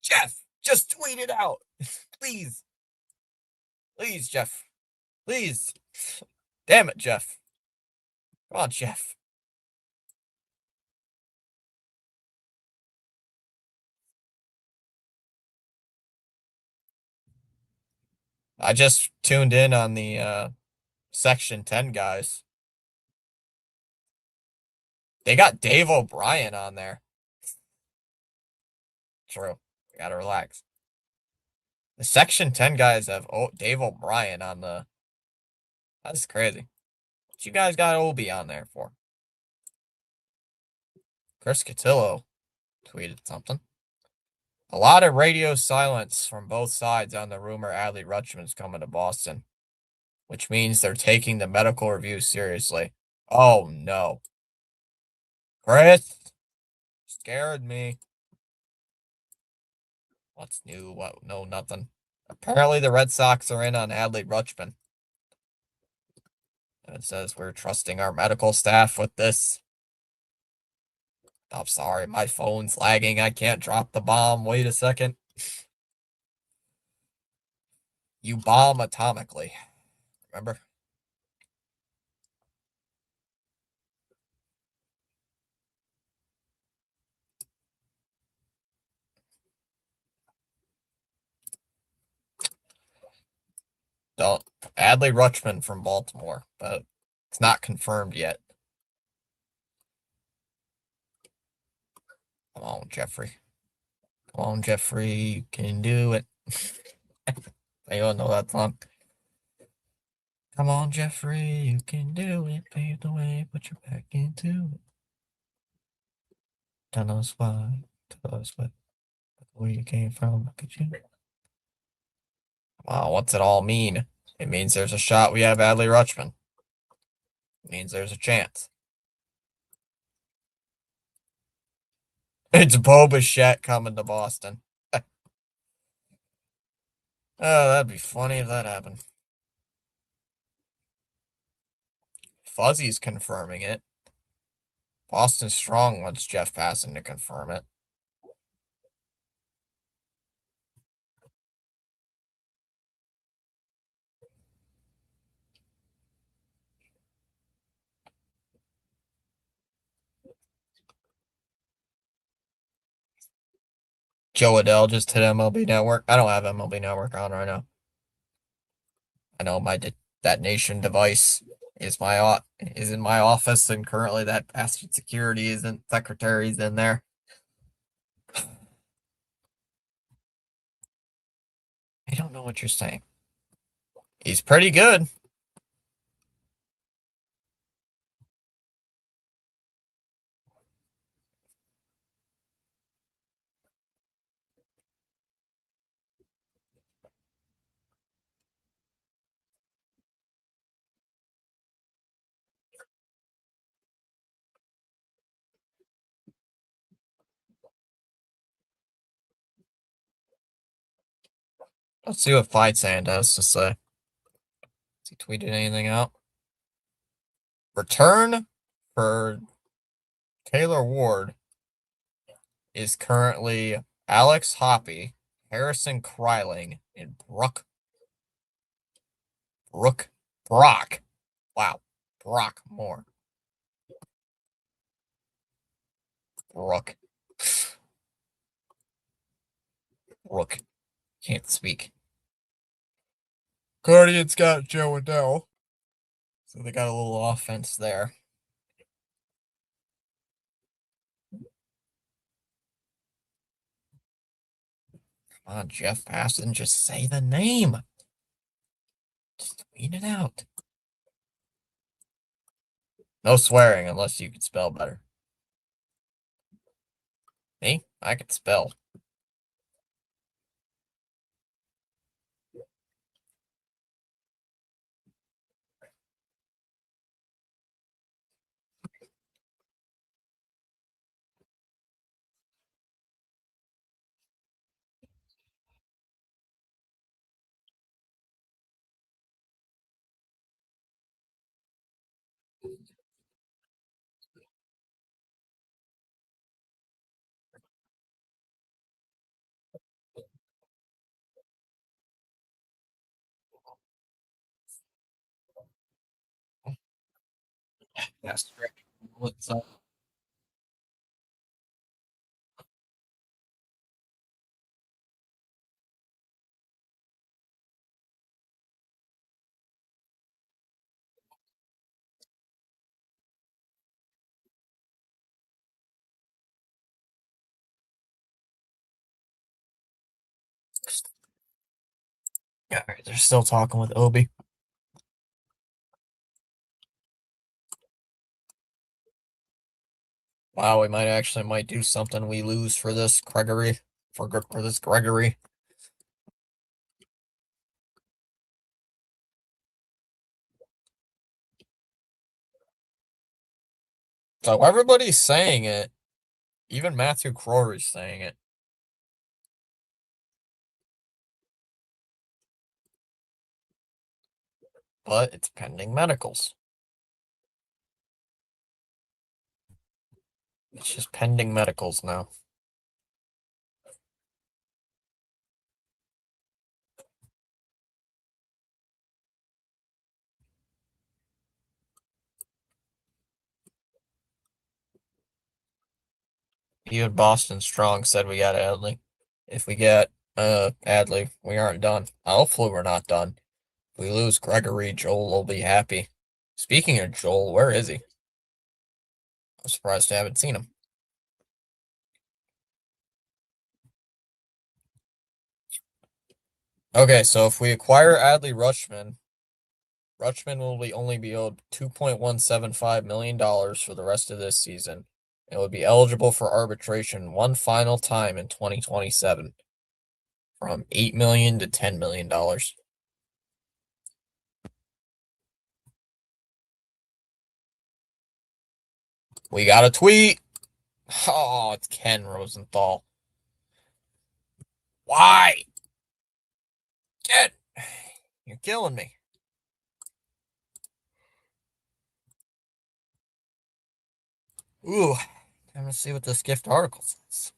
Jeff, just tweet it out. Please. Please, Jeff. Please. Damn it, Jeff. Come on, Jeff. I just tuned in on the Section 10 guys. They got Dave O'Brien on there. True. You gotta relax. The Section 10 guys have Dave O'Brien on the. That's crazy. What you guys got Obi on there for? Chris Cotillo tweeted something. A lot of radio silence from both sides on the rumor Adley Rutschman's coming to Boston, which means they're taking the medical review seriously. Oh no. Chris scared me. What's new? What? No, nothing. Apparently the Red Sox are in on Adley Rutschman. And it says we're trusting our medical staff with this. I'm sorry, my phone's lagging. I can't drop the bomb. Wait a second. You bomb atomically. Remember? Don't. Adley Rutschman from Baltimore, but it's not confirmed yet. Come on, Jeffrey. Come on, Jeffrey. You can do it. I don't know that song. Come on, Jeffrey. You can do it. Pave the way. Put your back into it. Tell us why. Tell us where you came from. Look at you. Wow, what's it all mean? It means there's a shot we have Adley Rutschman. It means there's a chance. It's Bo Bichette coming to Boston. Oh, that'd be funny if that happened. Fuzzy's confirming it. Boston Strong wants Jeff Passan to confirm it. Joe Adell just hit MLB Network. I don't have MLB Network on right now. I know my that nation device is in my office, and currently that bastard security isn't secretary's in there. I don't know what you're saying. He's pretty good. Let's see what Fight Sand has to say. Has he tweeted anything out? Return for Taylor Ward is currently Alex Hoppy, Harrison Kryling, and Brock. Wow. Brock Moore. Brook. Can't speak. Guardians got Joe Adele. So they got a little offense there. Come on, Jeff Passan, just say the name. Just tweet it out. No swearing unless you can spell better. Me? I can spell. Yes. What's up? Alright, they're still talking with Obi. Wow, we might do something we lose for this Gregory. For this Gregory. So everybody's saying it. Even Matthew Crowry's saying it. But it's pending medicals. It's just pending medicals now. Even Boston Strong said we got Adley. If we get Adley, we aren't done. Hopefully we're not done. If we lose Gregory, Joel will be happy. Speaking of Joel, where is he? I'm surprised I haven't seen him. Okay, so if we acquire Adley Rutschman, Rutschman will only be owed $2.175 million for the rest of this season. It would be eligible for arbitration one final time in 2027 from $8 million to $10 million. We got a tweet. Oh, it's Ken Rosenthal. Why? Ken, you're killing me. Ooh, I'm gonna see what this gift article says.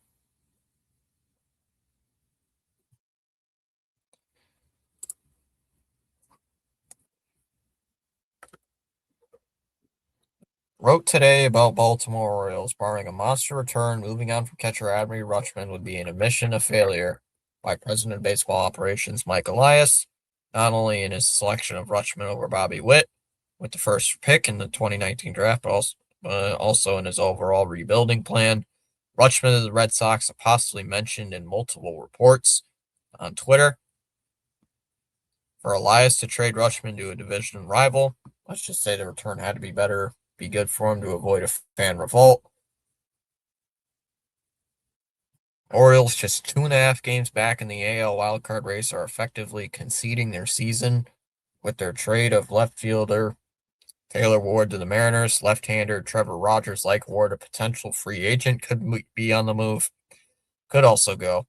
Wrote today about Baltimore Orioles, barring a monster return, moving on from catcher Adley Rutschman would be an admission of failure by President of Baseball Operations Mike Elias, not only in his selection of Rutschman over Bobby Witt with the first pick in the 2019 draft, but also in his overall rebuilding plan. Rutschman of the Red Sox are possibly mentioned in multiple reports on Twitter. For Elias to trade Rutschman to a division rival, let's just say the return had to be better, be good for him to avoid a fan revolt. Orioles just 2.5 games back in the AL wildcard race are effectively conceding their season with their trade of left fielder Taylor Ward to the Mariners. Left-hander Trevor Rogers, like Ward, a potential free agent, could be on the move. Could also go.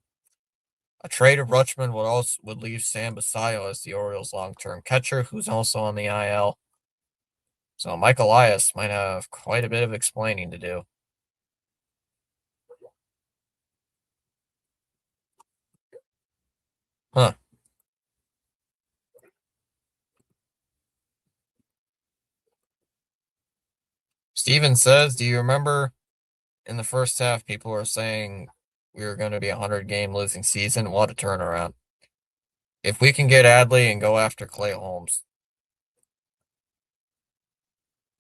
A trade of Rutschman would leave Sam Basayo as the Orioles' long-term catcher, who's also on the IL. So Mike Elias might have quite a bit of explaining to do. Huh. Steven says, do you remember in the first half, people were saying we were going to be a 100-game losing season? What a turnaround. If we can get Adley and go after Clay Holmes.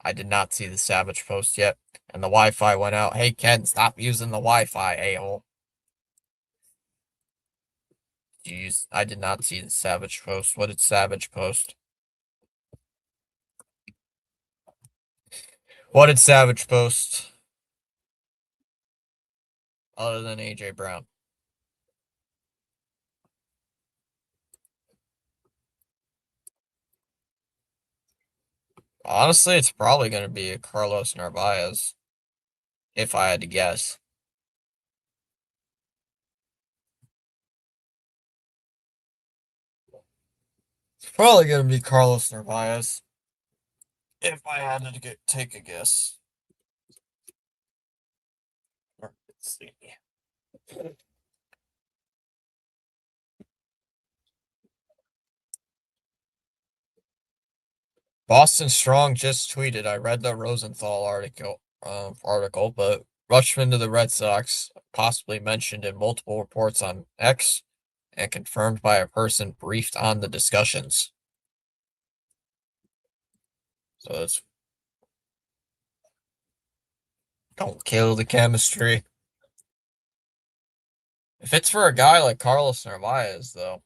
I did not see the Savage post yet, and the Wi-Fi went out. Hey, Ken, stop using the Wi-Fi, a-hole. Jeez, I did not see the Savage post. What did Savage post? What did Savage post? Other than A.J. Brown. Honestly, it's probably going to be a Carlos Narvaez, if I had to guess. It's probably going to be Carlos Narvaez, if I had to take a guess. Let's see. Boston Strong just tweeted. I read the Rosenthal article, but Rutschman to the Red Sox, possibly mentioned in multiple reports on X, and confirmed by a person briefed on the discussions. So it's don't kill the chemistry. If it's for a guy like Carlos Narvaez, though,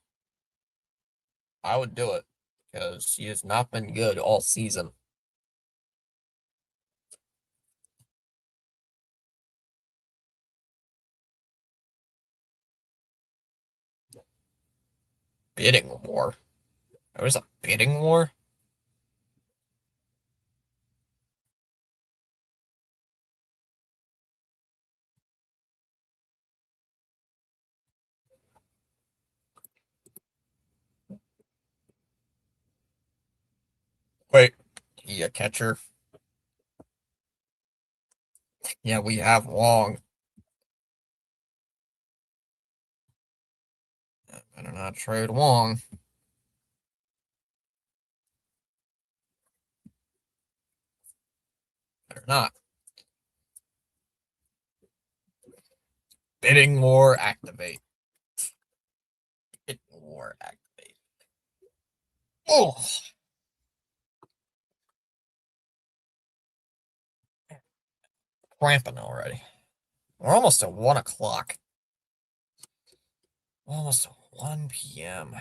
I would do it because he has not been good all season. Bidding war. There was a bidding war? Wait, he a catcher? Yeah, we have Wong. Better not trade Wong. Better not. Bidding war activate. Bidding war activate. Oh. Cramping already. We're almost at 1 o'clock. Almost 1 p.m.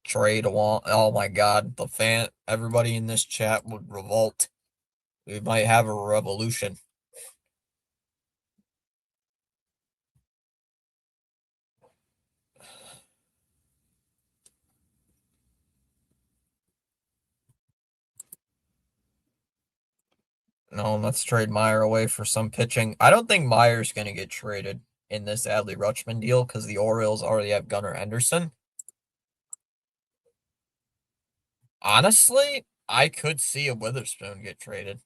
Trade Wong. Oh my god, everybody in this chat would revolt. We might have a revolution. No, let's trade Meyer away for some pitching. I don't think Meyer's going to get traded in this Adley Rutschman deal because the Orioles already have Gunnar Henderson. Honestly, I could see a Witherspoon get traded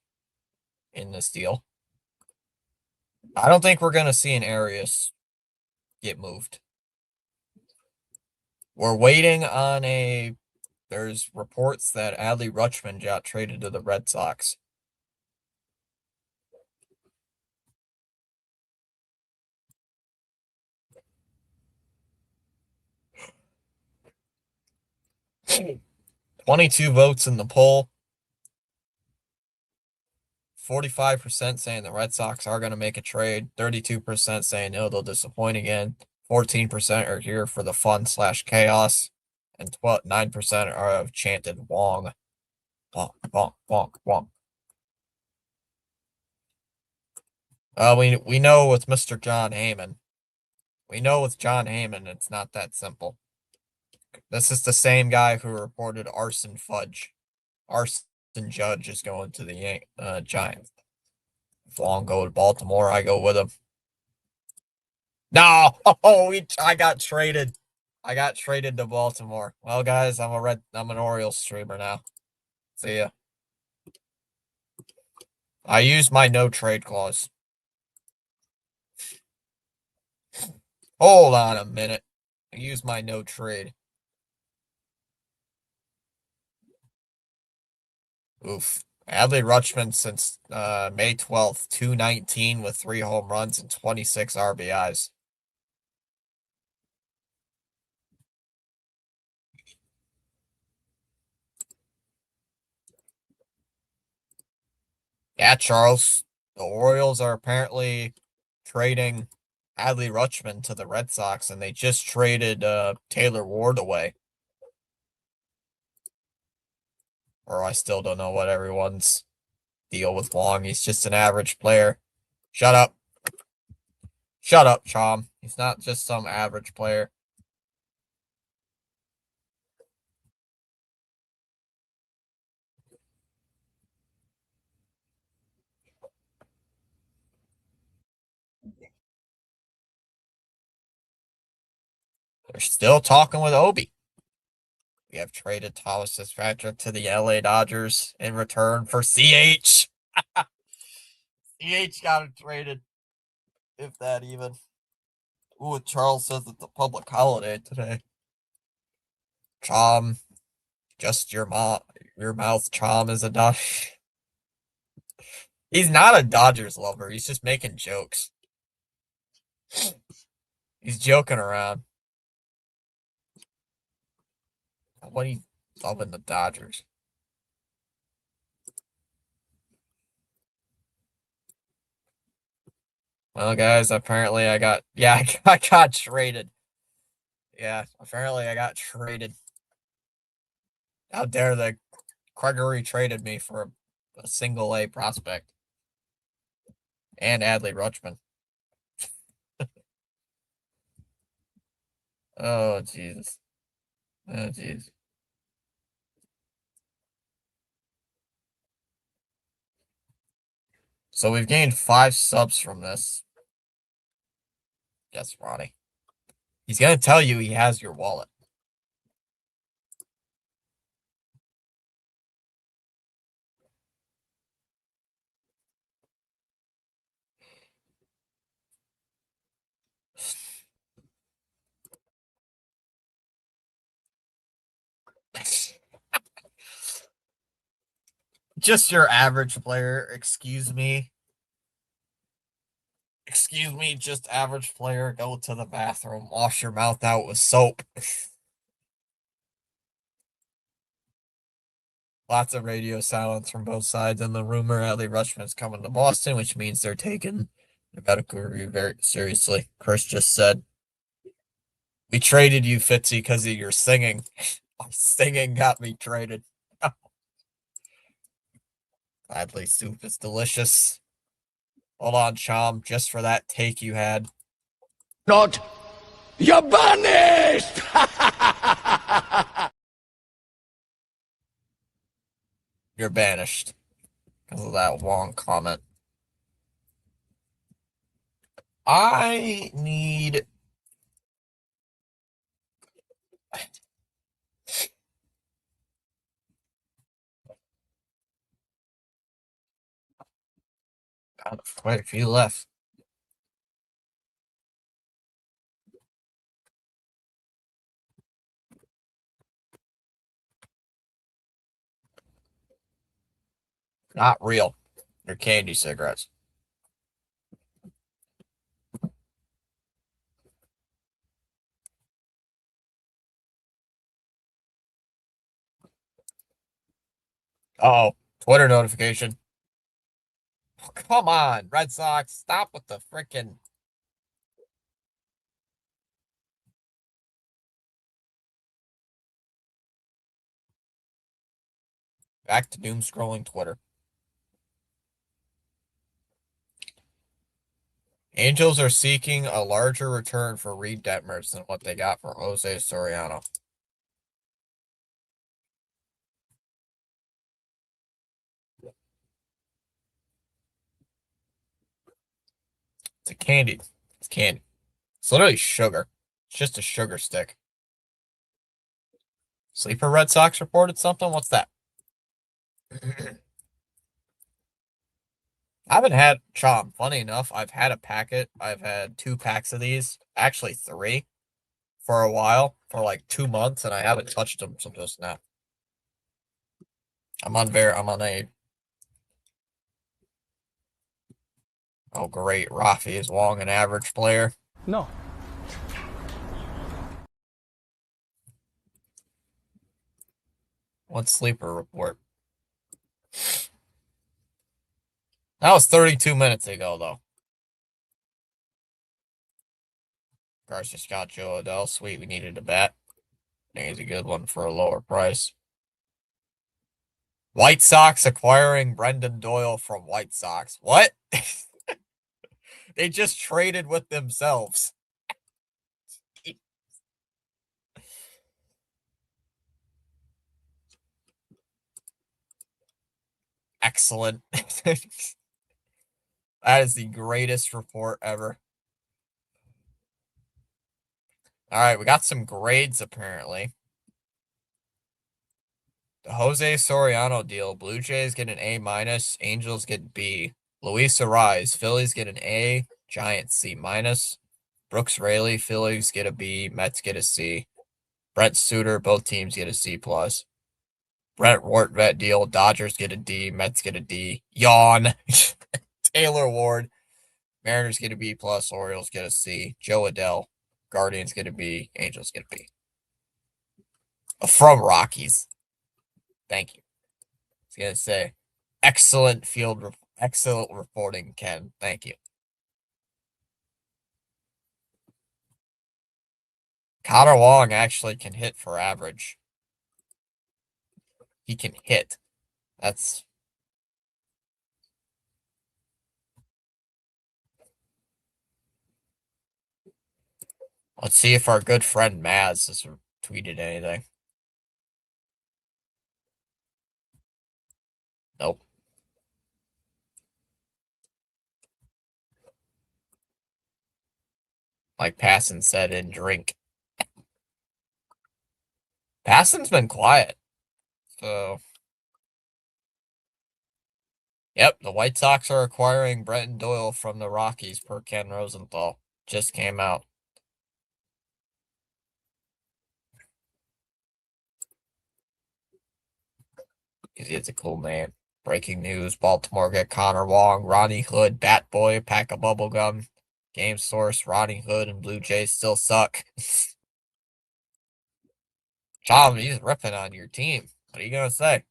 in this deal. I don't think we're going to see an Arias get moved. We're waiting on there's reports that Adley Rutschman got traded to the Red Sox. $22 votes in the poll. 45% saying the Red Sox are going to make a trade. 32% saying no, they'll disappoint again. 14% are here for the fun/chaos. And 9% are chanted Wong. Wong, Wong, Wong, Wong. We know with Mr. Jon Heyman. We know with Jon Heyman, it's not that simple. This is the same guy who reported arson fudge. Arson Austin Judge is going to the Giants. If Long go to Baltimore, I go with him. No, I got traded. I got traded to Baltimore. Well, guys, I'm an Orioles streamer now. See ya. I used my no trade clause. Hold on a minute. I used my no trade. Oof. Adley Rutschman since May 12th, 219 with 3 home runs and 26 RBIs. Yeah, Charles. The Orioles are apparently trading Adley Rutschman to the Red Sox, and they just traded Taylor Ward away. Or I still don't know what everyone's deal with Long. He's just an average player. Shut up. Shut up, Chom. He's not just some average player. They're still talking with Obi. We have traded Thomas Fitzpatrick to the LA Dodgers in return for CH. CH got him traded. If that even. Ooh, Charles says it's a public holiday today. Chom, just your mouth, Chom is a Dodger. He's not a Dodgers lover. He's just making jokes. He's joking around. What are you loving the Dodgers? Well, guys, apparently I got traded. Yeah, apparently I got traded. How dare the Gregory traded me for a single A prospect. And Adley Rutschman. Oh, Jesus. Oh, jeez. So we've gained 5 subs from this. Yes, Ronnie. He's going to tell you he has your wallet. Just your average player, excuse me. Excuse me, just average player, go to the bathroom, wash your mouth out with soap. Lots of radio silence from both sides, and the rumor Adley Rutschman's coming to Boston, which means they're taking the medical review very seriously. Chris just said, "We traded you, Fitzy, because of your singing. Singing got me traded." Adley soup is delicious. Hold on, Chom, just for that take you had. Not. You're banished! You're banished because of that long comment. I need. God, quite a few left. Not real. They're candy cigarettes. Oh, Twitter notification. Oh, come on, Red Sox. Stop with the freaking. Back to doom scrolling Twitter. Angels are seeking a larger return for Reed Detmers than what they got for Jose Soriano. It's a candy. It's candy. It's literally sugar. It's just a sugar stick. Sleeper Red Sox reported something? What's that? I haven't had Chom. Funny enough, I've had a packet. I've had 2 packs of these. Actually 3 for a while. For like 2 months, and I haven't touched them until just now. I'm on a oh great. Rafi is Wong an average player. No. What sleeper report? That was 32 minutes ago, though. Garcia Scott, Joe Adele. Sweet, we needed a bat. I think it's a good one for a lower price. White Sox acquiring Brendan Doyle from White Sox. What? They just traded with themselves. Excellent. That is the greatest report ever. All right, we got some grades apparently. The Jose Soriano deal. Blue Jays get an A-, Angels get B. Luis Arraez, Phillies get an A, Giants C-. Brooks Raley, Phillies get a B, Mets get a C. Brent Suter, both teams get a C+. Brent Wortvet deal. Dodgers get a D, Mets get a D. Yawn. Taylor Ward, Mariners get a B+, Orioles get a C. Joe Adele, Guardians get a B, Angels get a B. From Rockies. Thank you. I was gonna say, excellent excellent reporting, Ken. Thank you. Connor Wong actually can hit for average. He can hit. That's Let's see if our good friend Maz has tweeted anything. Nope. Like Passon said in drink. Passon's been quiet. So yep, the White Sox are acquiring Brenton Doyle from the Rockies per Ken Rosenthal. Just came out. Because it's a cool name. Breaking news, Baltimore get Connor Wong, Ronnie Hood, Bat Boy, pack of bubblegum. Game source, Ronnie Hood and Blue Jays still suck. Tom, he's ripping on your team. What are you going to say?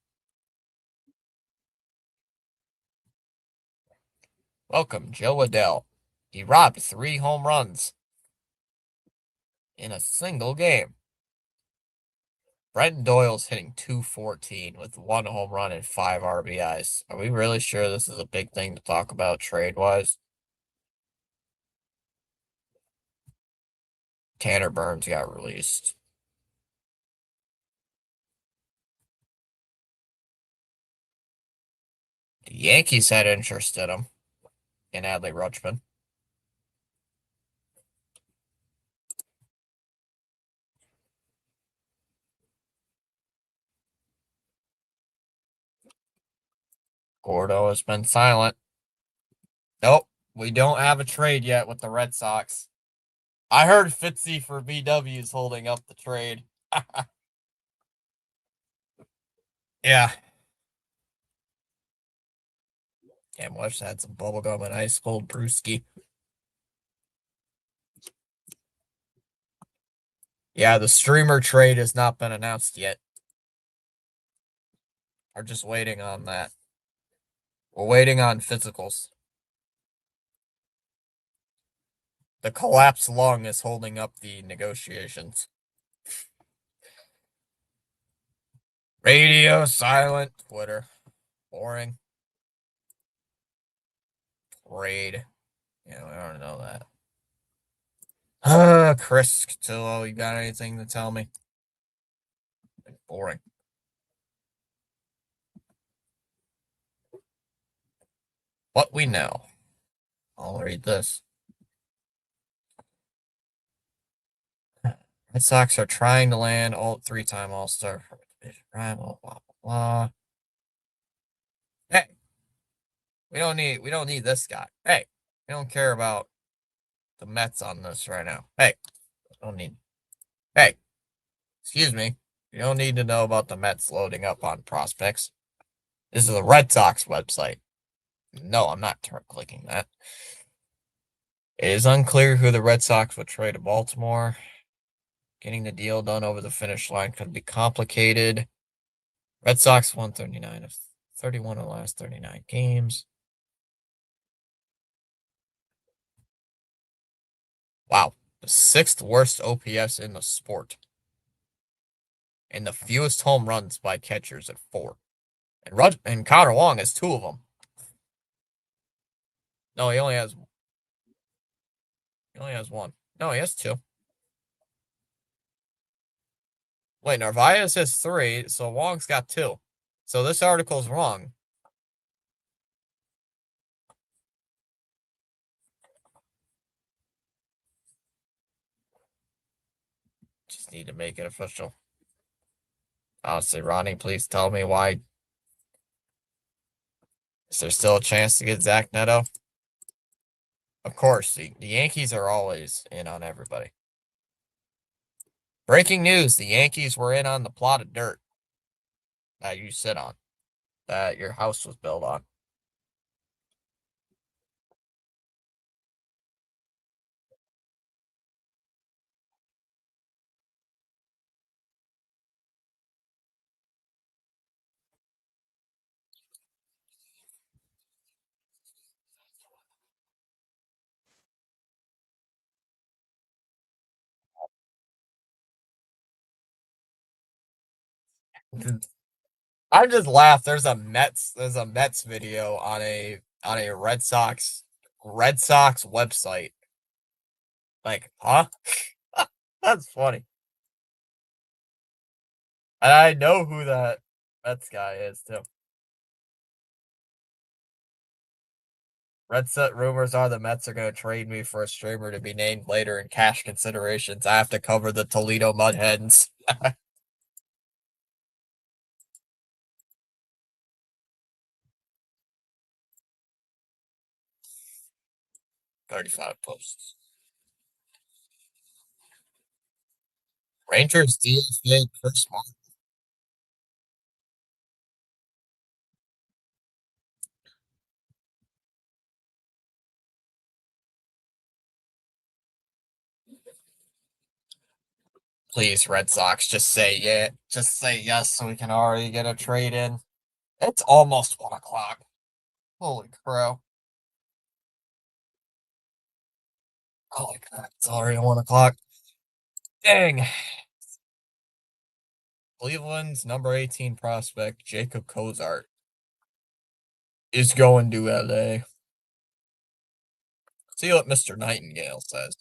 Welcome, Joe Adele. He robbed 3 home runs in a single game. Brenton Doyle's hitting .214 with 1 home run and 5 RBIs. Are we really sure this is a big thing to talk about trade-wise? Tanner Burns got released. The Yankees had interest in him, in Adley Rutschman. Gordo has been silent. Nope, we don't have a trade yet with the Red Sox. I heard Fitzy for VW is holding up the trade. Yeah. Damn, wish I had some bubblegum and ice cold brewski. Yeah, the streamer trade has not been announced yet. We're just waiting on that. We're waiting on physicals. The collapsed lung is holding up the negotiations. Radio silent. Twitter. Boring. Raid. Yeah, we already know that. Chris Cotillo, you got anything to tell me? Boring. What we know. I'll read this. Red Sox are trying to land all three-time All-Star division rival. Blah blah blah. Hey, we don't need this guy. Hey, we don't care about the Mets on this right now. Hey, don't need. Hey, excuse me. You don't need to know about the Mets loading up on prospects. This is the Red Sox website. No, I'm not clicking that. It is unclear who the Red Sox would trade to Baltimore. Getting the deal done over the finish line could be complicated. Red Sox won 39 of 31 of the last 39 games. Wow. The sixth worst OPS in the sport. And the fewest home runs by catchers at 4. And Connor Wong has 2 of them. No, he only has 1. No, he has 2. Wait, Narvaez has 3, so Wong's got 2. So this article's wrong. Just need to make it official. Honestly, Ronnie, please tell me why. Is there still a chance to get Zach Neto? Of course, the Yankees are always in on everybody. Breaking news, the Yankees were in on the plot of dirt that you sit on, that your house was built on. I just laughed. There's a Mets video on a Red Sox website. Like, huh? That's funny. And I know who that Mets guy is too. Red Set rumors are the Mets are going to trade me for a streamer to be named later in cash considerations. I have to cover the Toledo Mudhens. 35 posts. Rangers DFA Chris Martin. Please, Red Sox, just say yeah. Just say yes so we can already get a trade in. It's almost 1 o'clock. Holy crow. Holy crap, it's already 1 o'clock. Dang. Cleveland's number 18 prospect, Jacob Cozart, is going to LA. See what Mr. Nightingale says.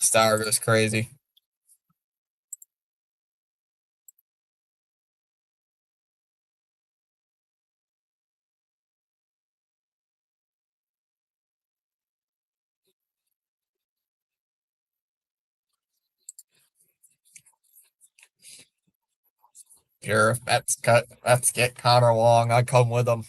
Star goes crazy. Sure, let's get Connor Wong. I come with him.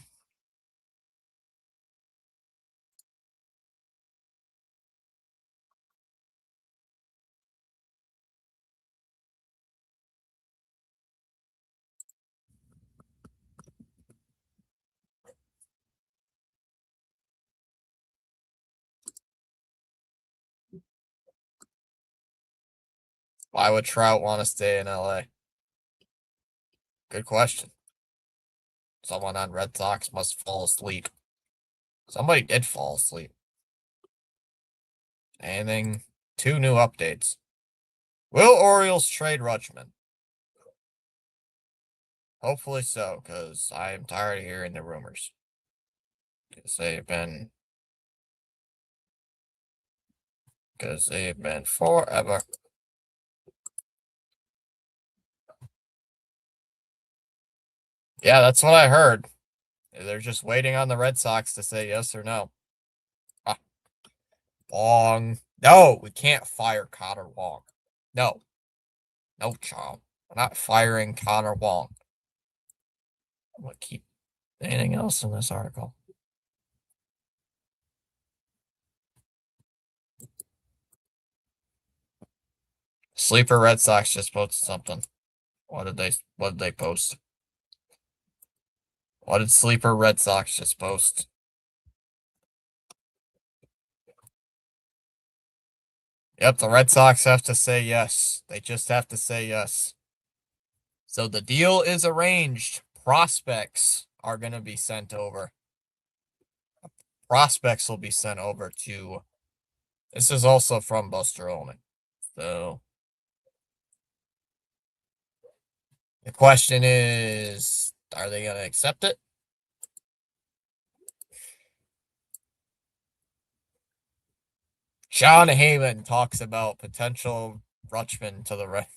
Why would Trout want to stay in LA? Good question. Someone on Red Sox must fall asleep. Somebody did fall asleep. Anything? 2 new updates. Will Orioles trade Rutschman? Hopefully so, because I am tired of hearing the rumors. Because they've been because they've been forever. Yeah, that's what I heard. They're just waiting on the Red Sox to say yes or no. Ah, Wong. No, we can't fire Connor Wong. No. No, child. We're not firing Connor Wong. I'm going to keep anything else in this article. Sleeper Red Sox just posted something. What did they post? What did Sleeper Red Sox just post? Yep, the Red Sox have to say yes. They just have to say yes. So the deal is arranged. Prospects are going to be sent over. Prospects will be sent over to. This is also from Buster Olney. So the question is, are they going to accept it? John Heyman talks about potential Rutschman to the Red.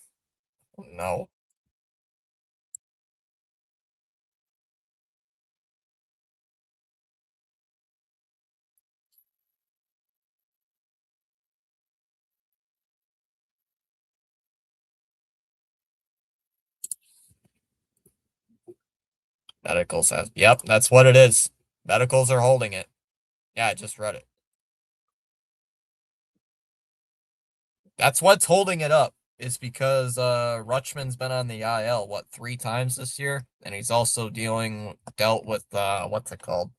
No. Medicals has. Yep, that's what it is. Medicals are holding it. Yeah, I just read it. That's what's holding it up. Is because Rutschman's been on the IL, what, 3 times this year? And he's also dealt with what's it called?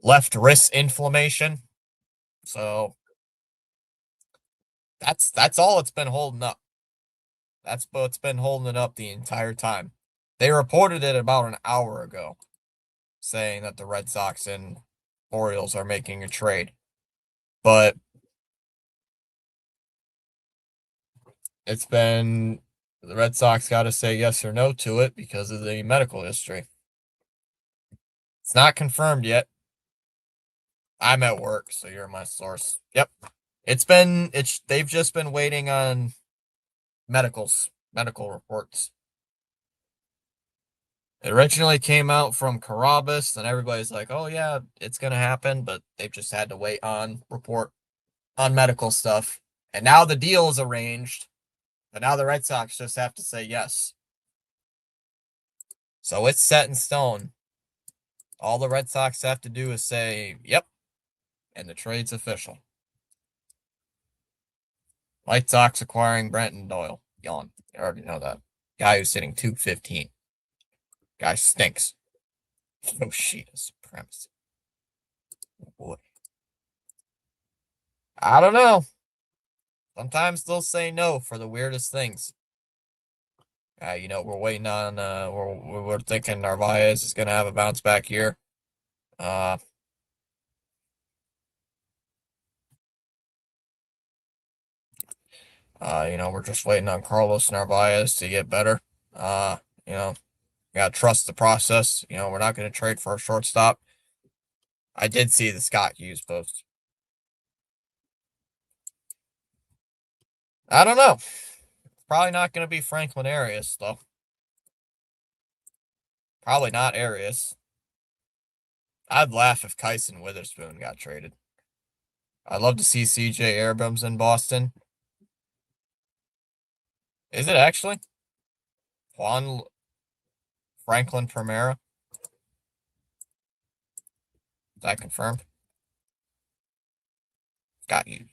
Left wrist inflammation. So that's all it's been holding up. That's what's been holding it up the entire time. They reported it about an hour ago, saying that the Red Sox and Orioles are making a trade. But it's been the Red Sox got to say yes or no to it because of the medical history. It's not confirmed yet. I'm at work, so you're my source. Yep. They've just been waiting on medical reports. It originally came out from Carabas, and everybody's like, "Oh yeah, it's gonna happen," but they've just had to wait on report on medical stuff. And now the deal is arranged, but now the Red Sox just have to say yes. So it's set in stone. All the Red Sox have to do is say, "Yep," and the trade's official. White Sox acquiring Brenton Doyle. Yawn. You already know that. Guy who's hitting .215. Guy stinks. Yoshida supremacy. Oh boy. I don't know. Sometimes they'll say no for the weirdest things. We're waiting on. We're thinking Narvaez is gonna have a bounce back year. We're just waiting on Carlos Narvaez to get better. Gotta trust the process. We're not gonna trade for a shortstop. I did see the Scott Hughes post. I don't know. It's probably not gonna be Franklin Arias though. Probably not Arias. I'd laugh if Kyson Witherspoon got traded. I'd love to see CJ Abrams in Boston. Is it actually? Juan Franklin Primera? Is that confirmed? Got you.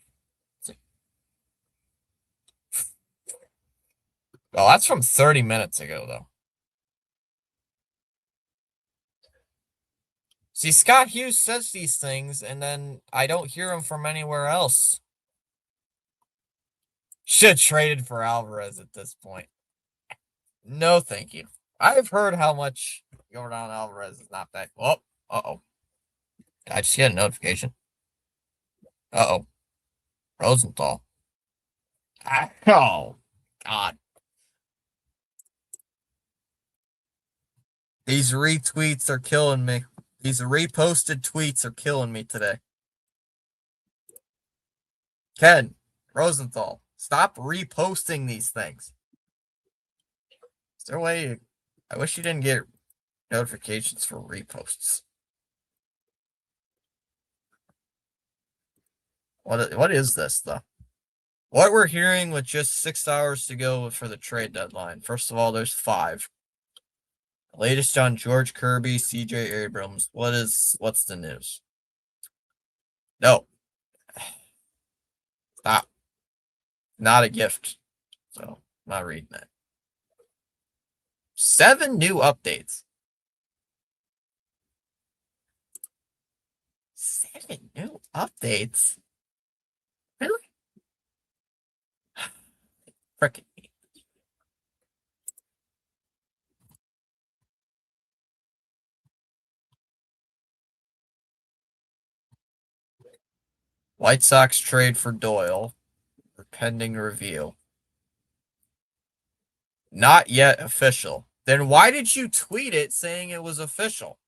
Well, that's from 30 minutes ago, though. See, Scott Hughes says these things, and then I don't hear him from anywhere else. Should traded for Alvarez at this point. No, thank you. I've heard how much Yordan Alvarez is not that. Oh, uh-oh. I just get a notification. Uh-oh. Rosenthal. Oh, God. These retweets are killing me. These reposted tweets are killing me today. Ken Rosenthal, stop reposting these things. Is there a way? I wish you didn't get notifications for reposts. What is this though? What we're hearing with just 6 hours to go for the trade deadline. First of all, there's 5. Latest on George Kirby, CJ Abrams. What's the news? No. Stop. Not a gift. So I'm not reading it. 7 new updates. 7 new updates? Really? Frickin' White Sox trade for Doyle. Pending review. Not yet official. Then why did you tweet it saying it was official?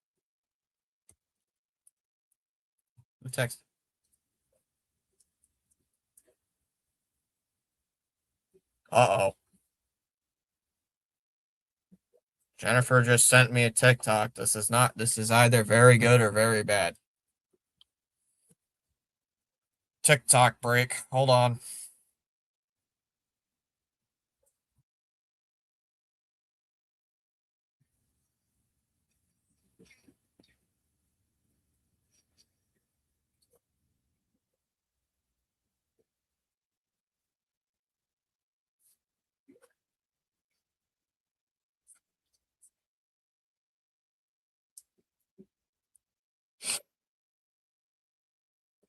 Who texted? Uh-oh. Jennifer just sent me a TikTok. This is either very good or very bad. TikTok break. Hold on.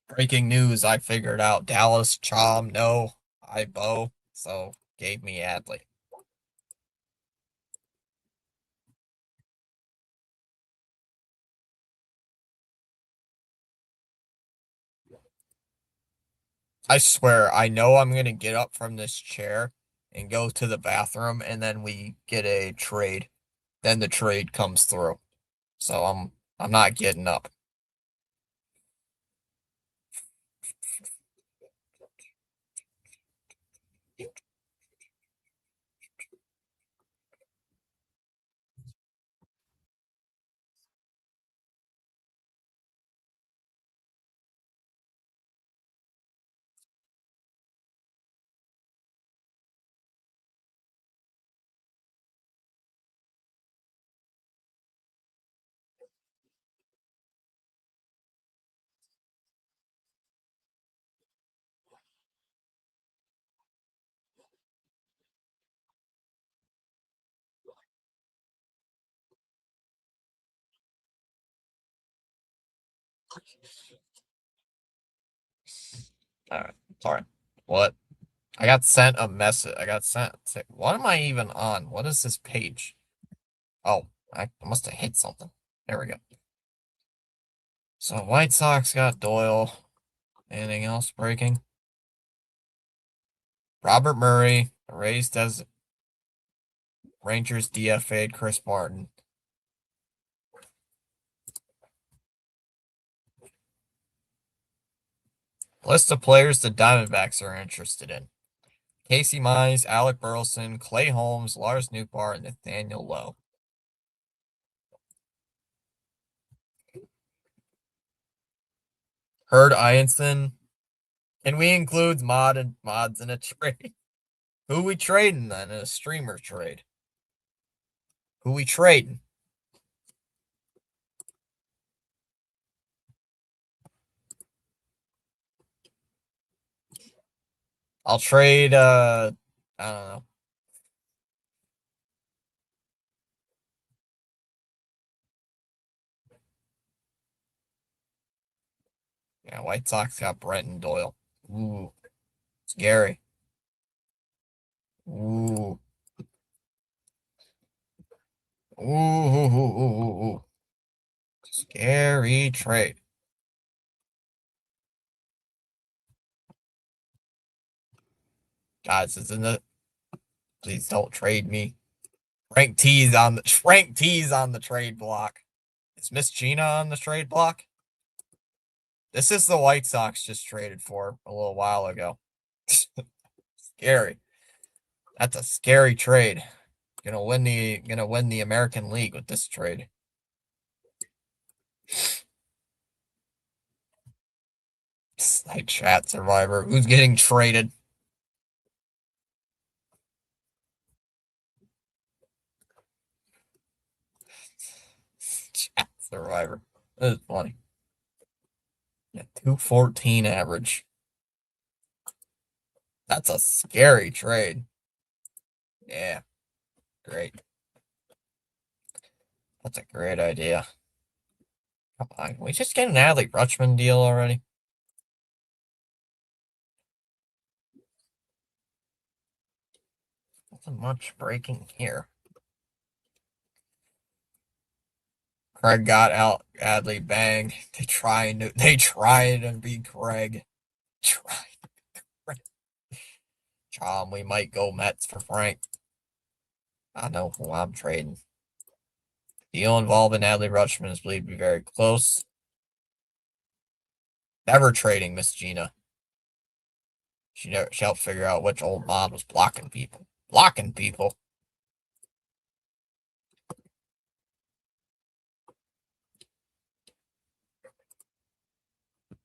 Breaking news, I figured out Dallas, Chom, no, I Bo, so gave me Adley. I swear, I know I'm gonna get up from this chair and go to the bathroom, and then we get a trade. Then the trade comes through. So I'm not getting up. All right, sorry. What? I got sent a message. I got sent. What am I even on? What is this page? Oh, I must have hit something. There we go. So White Sox got Doyle. Anything else breaking? Robert Murray raised as Rangers DFA'd Chris Martin. List of players the Diamondbacks are interested in. Casey Mize, Alec Burleson, Clay Holmes, Lars Nootbaar, and Nathaniel Lowe. Herd Ianson. Can we include mods in a trade? Who we trading then in a streamer trade? Who we trading? I'll trade I don't know. Yeah, White Sox got Brenton Doyle. Ooh. Scary. Ooh. Ooh. Scary trade. Guys, isn't it? Please don't trade me. Frank T's on the trade block. Is Miss Gina on the trade block? This is the White Sox just traded for a little while ago. Scary. That's a scary trade. Gonna win the American League with this trade. Snipe chat survivor. Who's getting traded? Chat survivor. That is funny. Yeah, 214 average. That's a scary trade. Yeah. Great. That's a great idea. Come on, can we just get an Adley Rutschman deal already? Nothing much breaking here. Craig got out. Adley banged. They try to be Craig. Try to be Craig. We might go Mets for Frank. I know who I'm trading. Deal involving Adley Rutschman is believed to be very close. Never trading Miss Gina. She helped figure out which old mod was blocking people. Blocking people.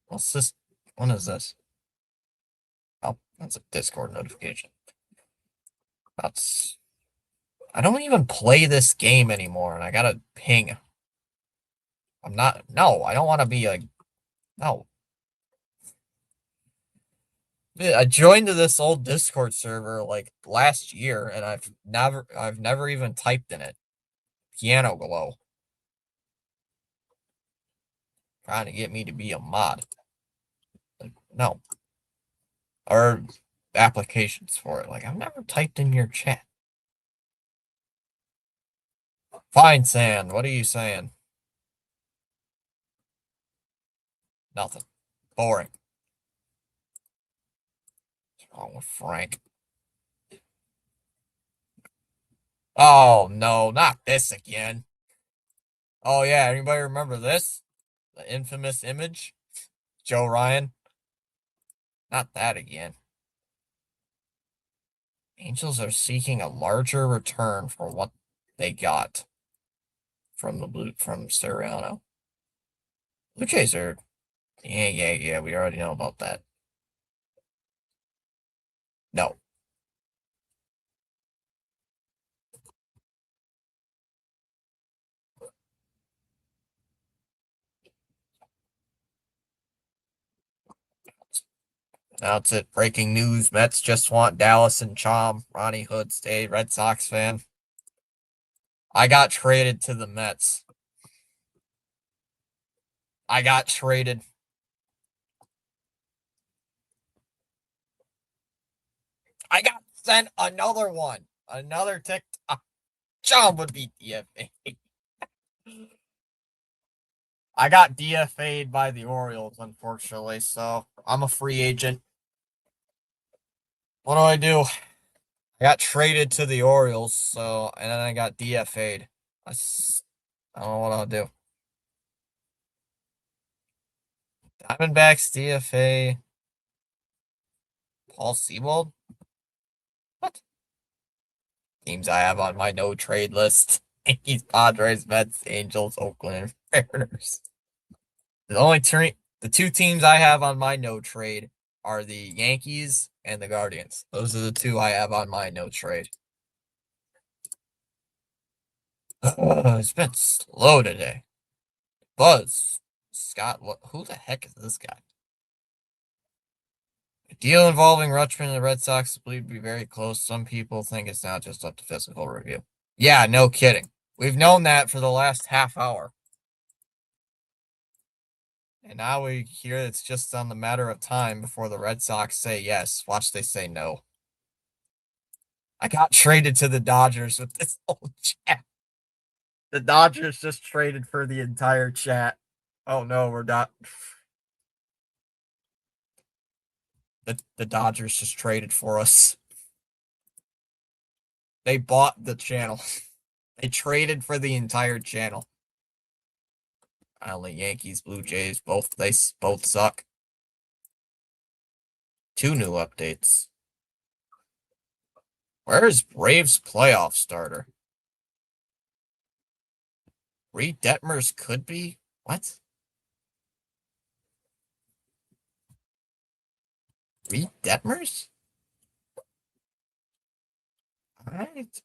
What's this? What is this? Oh, that's a Discord notification. I don't even play this game anymore, and I got a ping. No, I don't want to be like, no. I joined this old Discord server like last year, and I've never even typed in it. Piano Glow. Trying to get me to be a mod. Like, no. Or applications for it. Like, I've never typed in your chat. Fine, Sand. What are you saying? Nothing. Boring. What's wrong with Frank? Oh, no, not this again. Oh, yeah, anybody remember this? The infamous image? Joe Ryan? Not that again. Angels are seeking a larger return for what they got from Soriano. Blue Jays are... Yeah, we already know about that. No. That's it. Breaking news. Mets just want Dallas and Chom. Ronnie Hood stay Red Sox fan. I got traded to the Mets. I got traded. I got sent another one. Another TikTok. Chom would be DFA. I got DFA'd by the Orioles, unfortunately, so I'm a free agent. What do I do? I got traded to the Orioles, so and then I got DFA'd. I don't know what I'll do. Diamondbacks DFA. Paul Sewald? What? Teams I have on my no trade list. Yankees, Padres, Mets, Angels, Oakland, Mariners. The two teams I have on my no trade are the Yankees and the Guardians. Those are the two I have on my no trade. It's been slow today. Buzz. Scott, who the heck is this guy? A deal involving Rutschman and the Red Sox is believed to be very close. Some people think it's not just up to physical review. Yeah, no kidding. We've known that for the last half hour. And now we hear it's just on the matter of time before the Red Sox say yes. Watch they say no. I got traded to the Dodgers with this old chat. The Dodgers just traded for the entire chat. Oh no, we're not. The Dodgers just traded for us. They bought the channel. They traded for the entire channel. Finally, Yankees, Blue Jays, both suck. 2 new updates. Where is Braves playoff starter? Reed Detmers could be? What? Reed Detmers? Alright.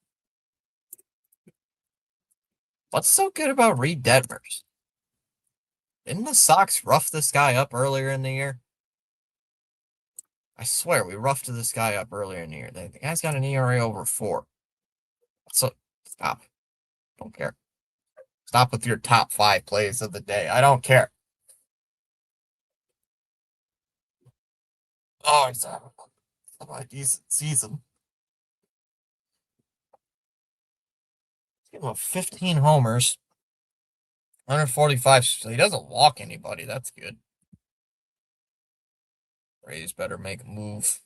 What's so good about Reed Detmers? Didn't the Sox rough this guy up earlier in the year? I swear, we roughed this guy up earlier in the year. The guy's got an ERA over 4. So, stop. Don't care. Stop with your top 5 plays of the day. I don't care. Oh, he's having a decent season. Give him 15 homers. 145. So he doesn't walk anybody. That's good. Rays better make a move.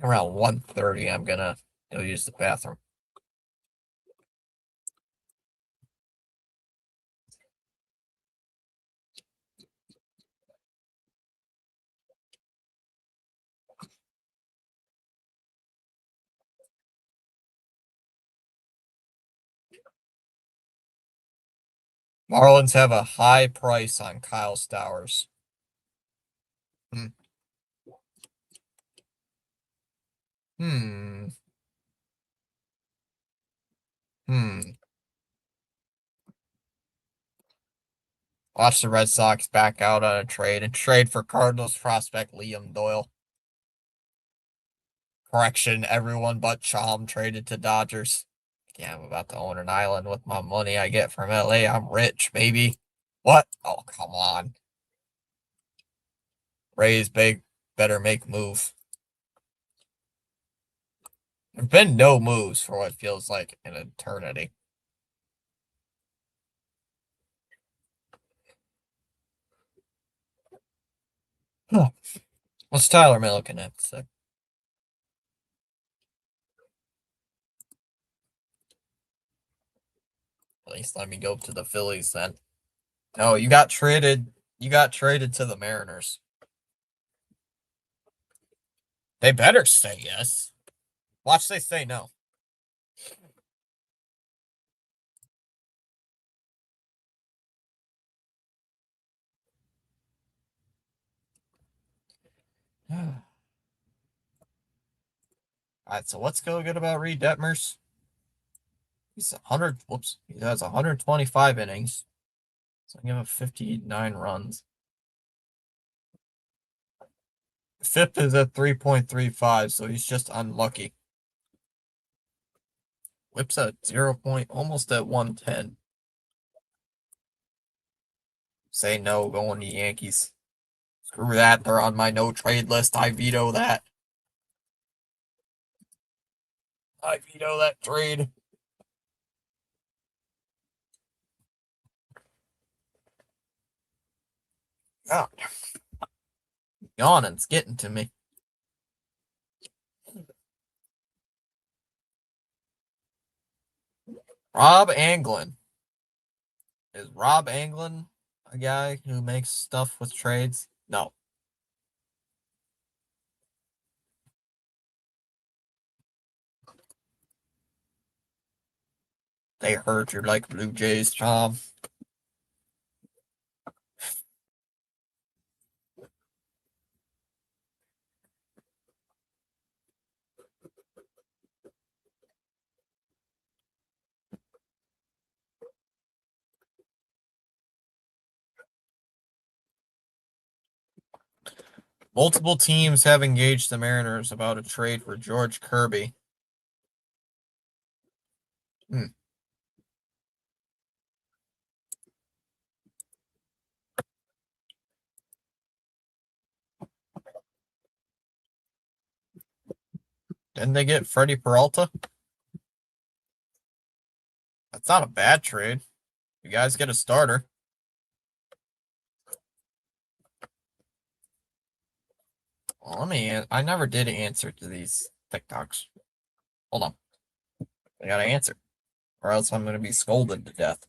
Around 1:30, I'm gonna go use the bathroom. Marlins have a high price on Kyle Stowers. Hmm. Hmm. Hmm. Watch the Red Sox back out on a trade and trade for Cardinals prospect Liam Doyle. Correction, everyone but Chom traded to Dodgers. Yeah, I'm about to own an island with my money I get from LA. I'm rich, baby. What? Oh, come on. Rays big, better make move. There've been no moves for what feels like an eternity. Huh. What's Tyler Milliken have to say? At least let me go to the Phillies then. No, you got traded. You got traded to the Mariners. They better say yes. Watch they say no. All right, so what's go good about Reed Detmers? He's 100. Whoops, he has 125 innings. So I give him 59 runs. FIP is at 3.35, so he's just unlucky. Whips at 0. Almost at 110. Say no, going to Yankees. Screw that. They're on my no trade list. I veto that. I veto that trade. God. Yawning's getting to me. Rob Anglin. Is Rob Anglin a guy who makes stuff with trades? No. They heard you're like Blue Jays, Tom. Multiple teams have engaged the Mariners about a trade for George Kirby. Didn't they get Freddie Peralta? That's not a bad trade. You guys get a starter. Well, I never did answer to these TikToks. Hold on. I gotta answer. or else I'm going to be scolded to death.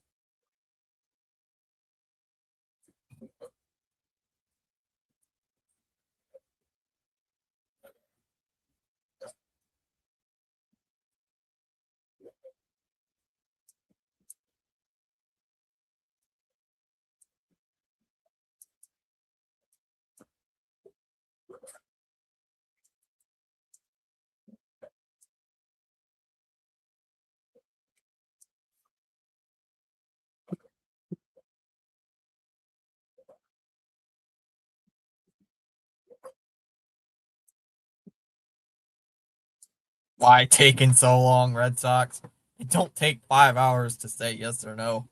Why taking so long, Red Sox? It don't take 5 hours to say yes or no.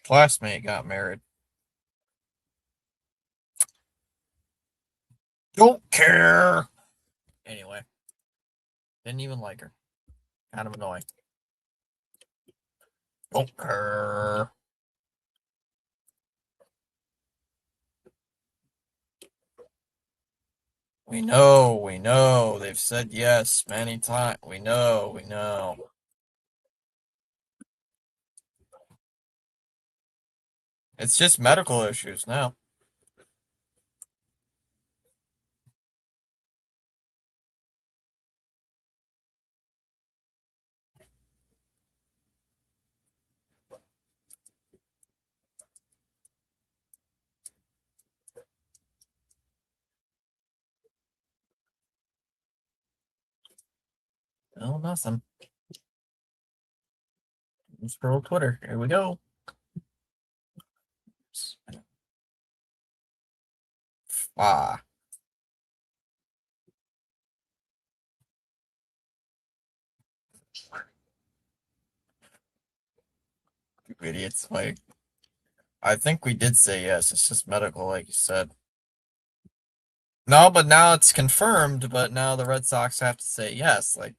Classmate got married. Don't care. Anyway, didn't even like her. Kind of annoying. Don't care. We know. They've said yes many times. We know. It's just medical issues now. No, nothing. Scroll Twitter. Here we go. Ah. You idiots. Like, I think we did say yes. It's just medical, like you said. No, but now it's confirmed, but now the Red Sox have to say yes. Like,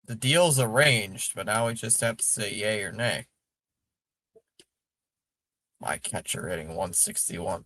the deal's arranged, but now we just have to say yay or nay. My catcher hitting 161.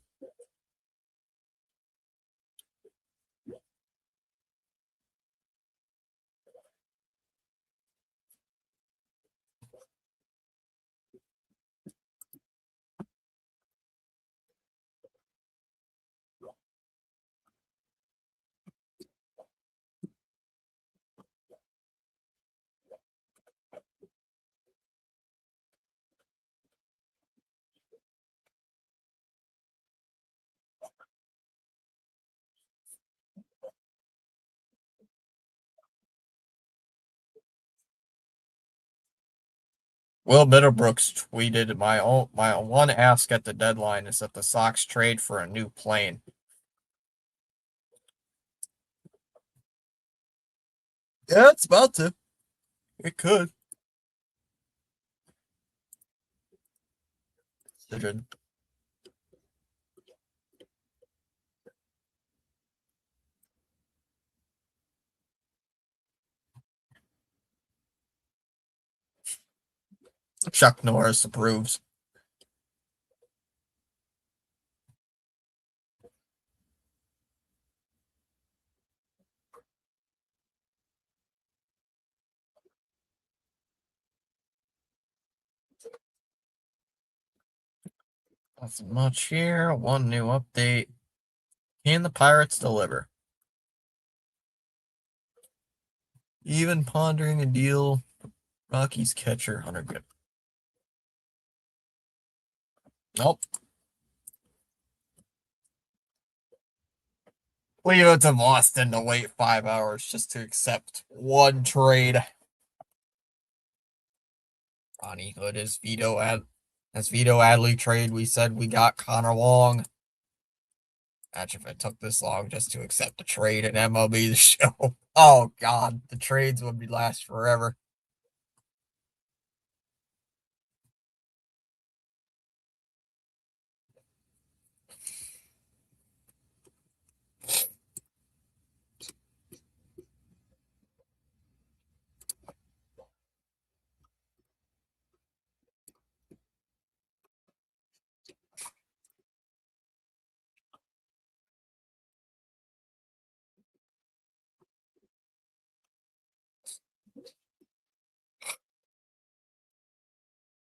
Will Middlebrooks tweeted, my one ask at the deadline is that the Sox trade for a new plane. Yeah, it's about to. It could. Decision. Chuck Norris approves. Nothing much here. One new update. Can the Pirates deliver? Even pondering a deal. Rockies catcher Hunter Good. Nope. Leave it to Boston to wait 5 hours just to accept one trade. Ronnie Hood is Vito Adley trade. We said we got Connor Wong. Imagine if it took this long just to accept a trade in MLB The Show. Oh God, the trades would be last forever.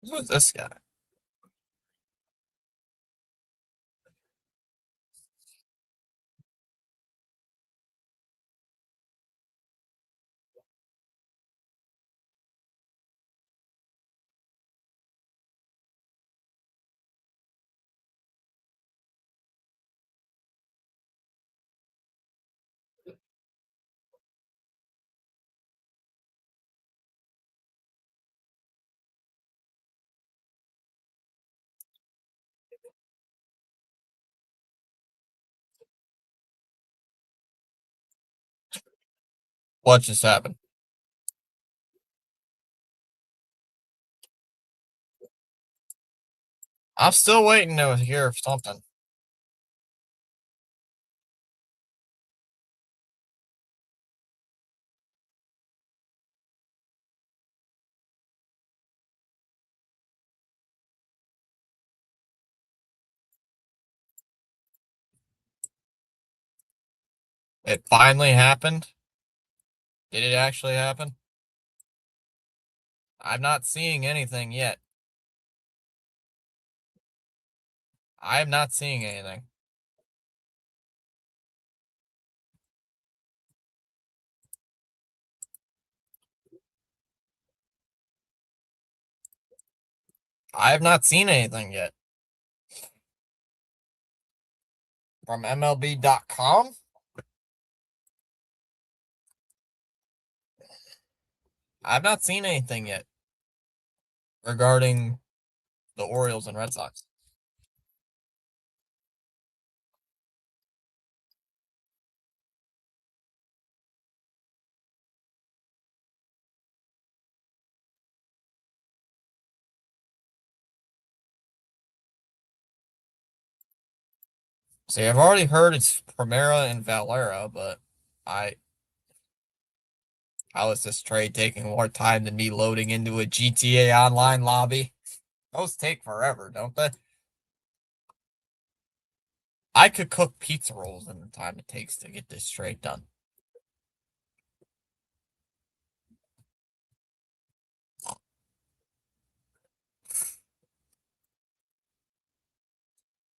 Who's this guy? What just happened? I'm still waiting to hear something. It finally happened. Did it actually happen? I'm not seeing anything yet. I'm not seeing anything. I have not seen anything yet. From MLB.com? I've not seen anything yet regarding the Orioles and Red Sox. See, I've already heard it's Primera and Valera, but I how is this trade taking more time than me loading into a GTA Online lobby? Those take forever, don't they? I could cook pizza rolls in the time it takes to get this trade done.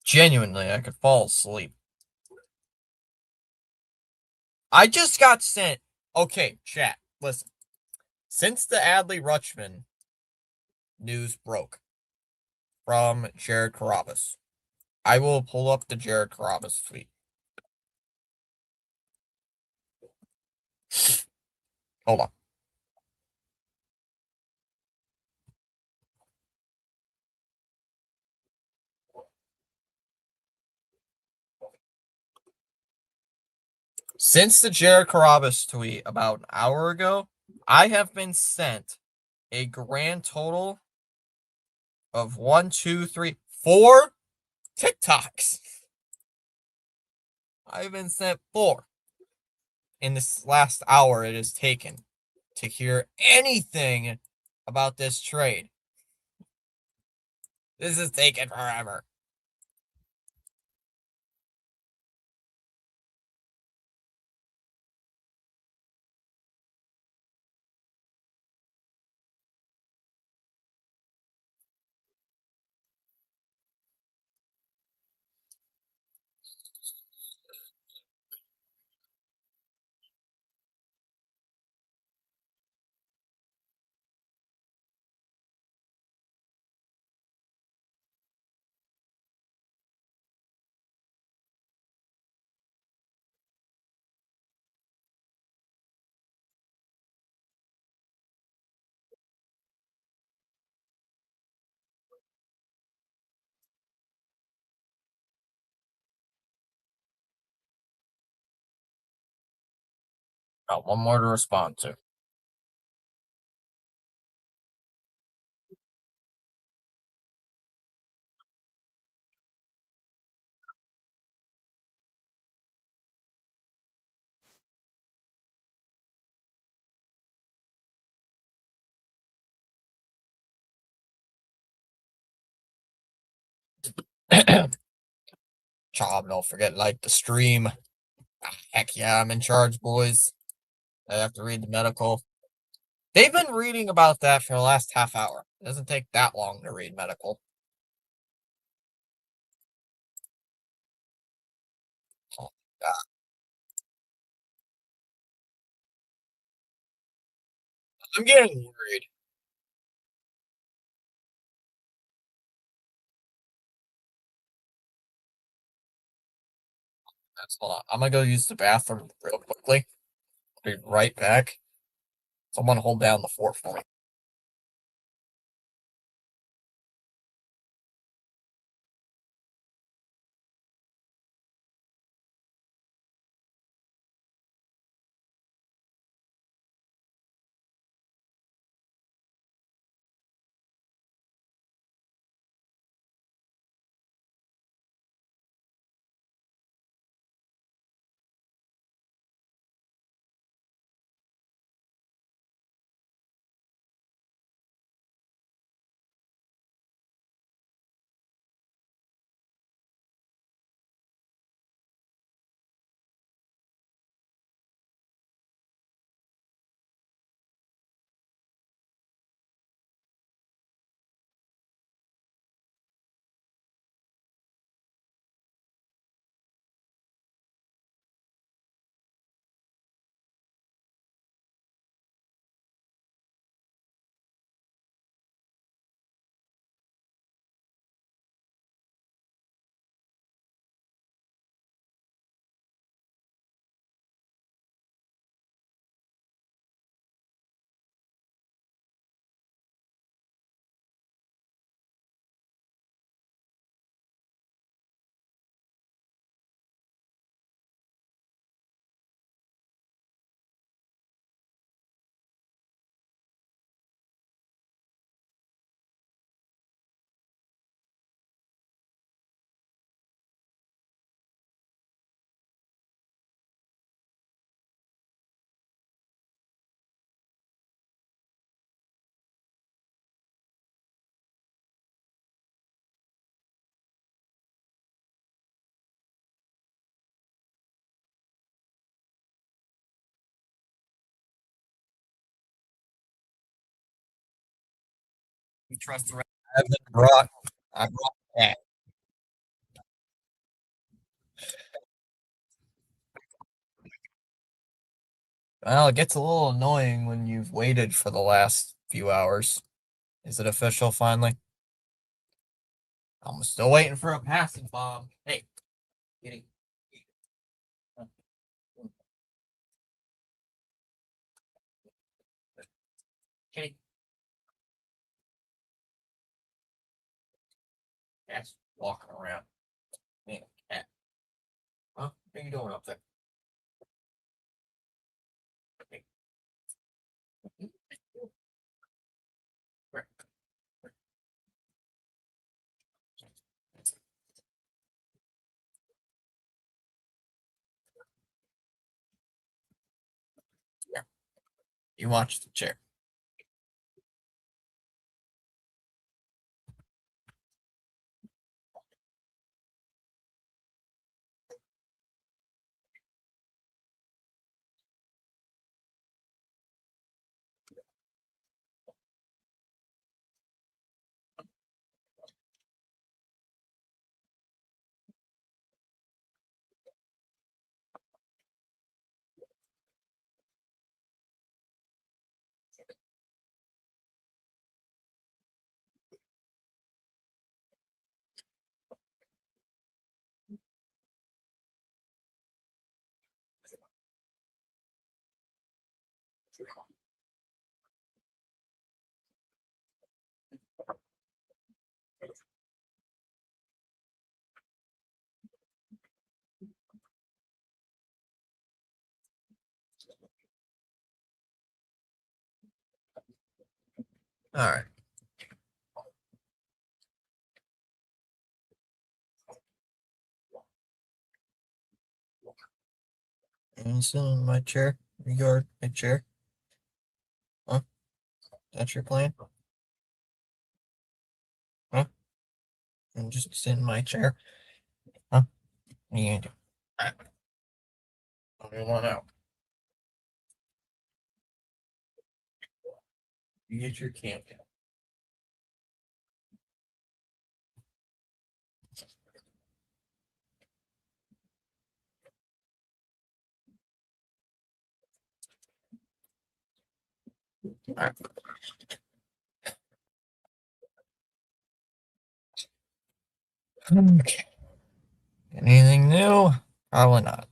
Genuinely, I could fall asleep. I just got sent. Okay, chat, listen. Since the Adley Rutschman news broke from Jared Carrabis, I will pull up the Jared Carrabis tweet. Hold on. Since the Jared Carrabis tweet about an hour ago, I have been sent a grand total of 1, 2, 3, 4 TikToks. I've been sent 4 in this last hour it has taken to hear anything about this trade. This is taking forever. Got one more to respond to. Chom, don't forget, like the stream. Heck yeah, I'm in charge, boys. I have to read the medical. They've been reading about that for the last half hour. It doesn't take that long to read medical. Oh, God. I'm getting worried. Hold on. I'm gonna go use the bathroom real quickly. Be right back. Someone hold down the fort for me. You trust the rest. I brought that. Well, it gets a little annoying when you've waited for the last few hours. Is it official finally? I'm still waiting for a passing bomb. Hey, kitty. Kitty. Cat's walking around. Man, cat. Huh? What are you doing up there? Hey. Yeah. You watch the chair. All right. And you sit in my chair. Your my chair. Huh? That's your plan? Huh? And just sit in my chair. Huh? What are you gonna do? I don't even want out. You get your cameo. All right. Okay. Anything new? Probably not.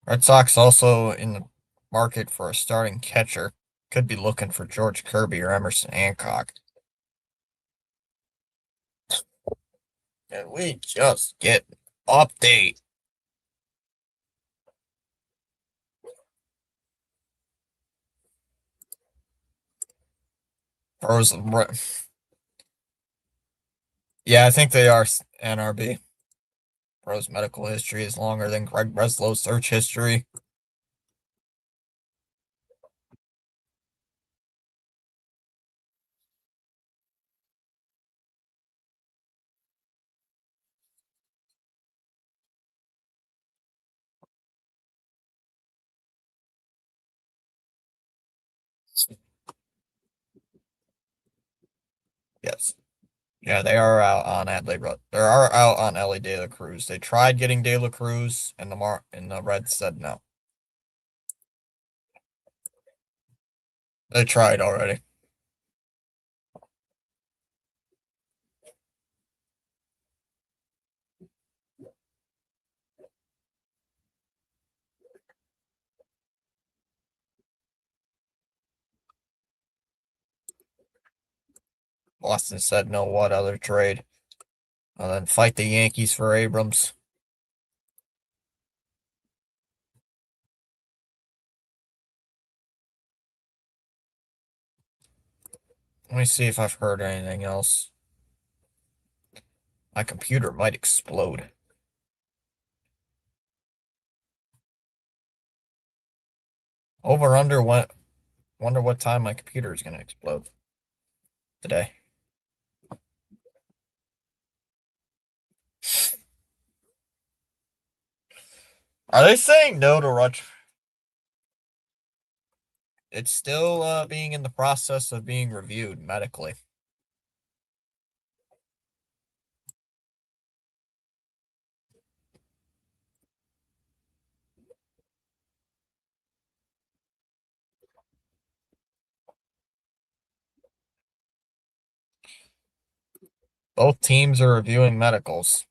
Red Sox also in the market for a starting catcher. Could be looking for George Kirby or Emerson Hancock. Can we just get an update? Frozen. Yeah, I think they are NRB. Bro's medical history is longer than Greg Breslow's search history. Yes. Yeah, they are out on Adley. They are out on Ellie De La Cruz. They tried getting De La Cruz, and the Reds said no. They tried already. Boston said no. What other trade? And then fight the Yankees for Abrams. Let me see if I've heard anything else. My computer might explode. Over under what? Wonder what time my computer is going to explode today. Are they saying no to Rutsch? It's still being in the process of being reviewed medically. Both teams are reviewing medicals.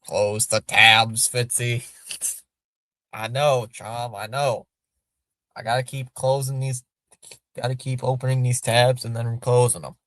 Close the tabs, Fitzy. I know, Chom, I know. I gotta keep closing these, gotta keep opening these tabs and then closing them.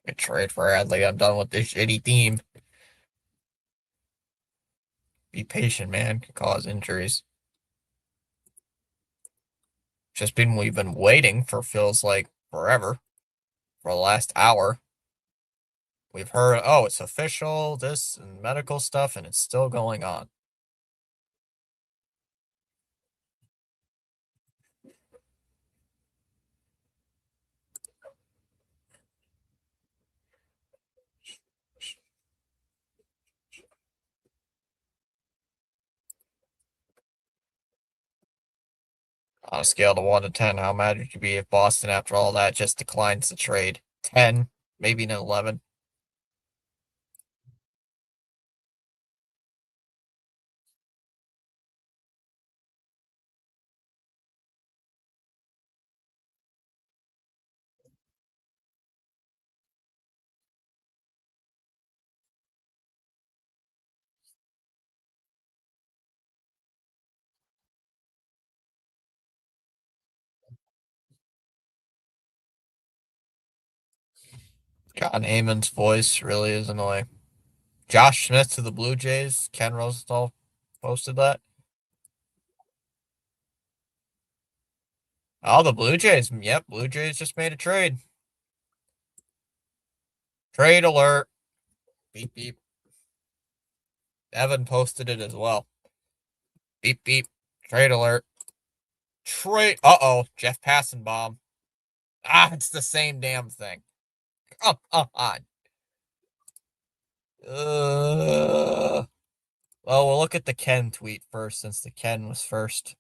I trade for Adley. I'm done with this shitty team. Be patient, man. Could cause injuries. We've been waiting for feels like forever. For the last hour. We've heard, oh, it's official, this and medical stuff, and it's still going on. On a scale of 1 to 10, how mad would you be if Boston, after all that, just declines the trade? 10, maybe an 11. John Heyman's voice really is annoying. Josh Smith to the Blue Jays. Ken Rosenthal posted that. Oh, the Blue Jays. Yep, Blue Jays just made a trade. Trade alert. Beep, beep. Evan posted it as well. Beep, beep. Trade alert. Trade. Uh-oh. Jeff Passenbaum. Ah, it's the same damn thing. Come on. Well, we'll look at the Ken tweet first, since the Ken was first.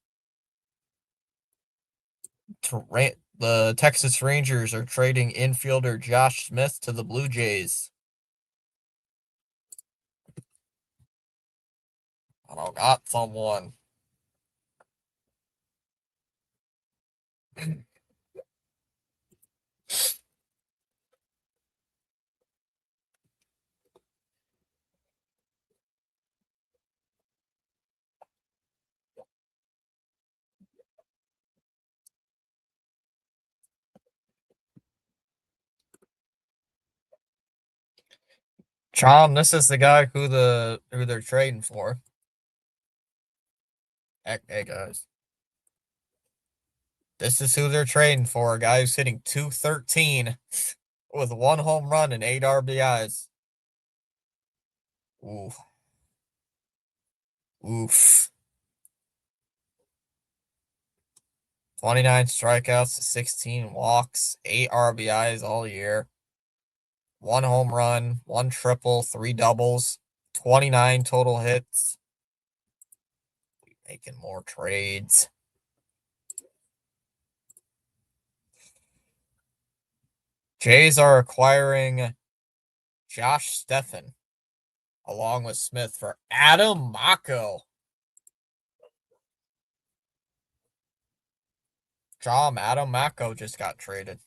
The Texas Rangers are trading infielder Josh Smith to the Blue Jays. I don't got someone. Chom, this is the guy who they're trading for. Hey guys. This is who they're trading for. A guy who's hitting .213 with 1 home run and 8 RBIs. Oof. Oof. 29 strikeouts, 16 walks, 8 RBIs all year. 1 home run, 1 triple, 3 doubles, 29 total hits. Making more trades. Jays are acquiring Josh Stephan along with Smith for Adam Mako. Adam Mako just got traded.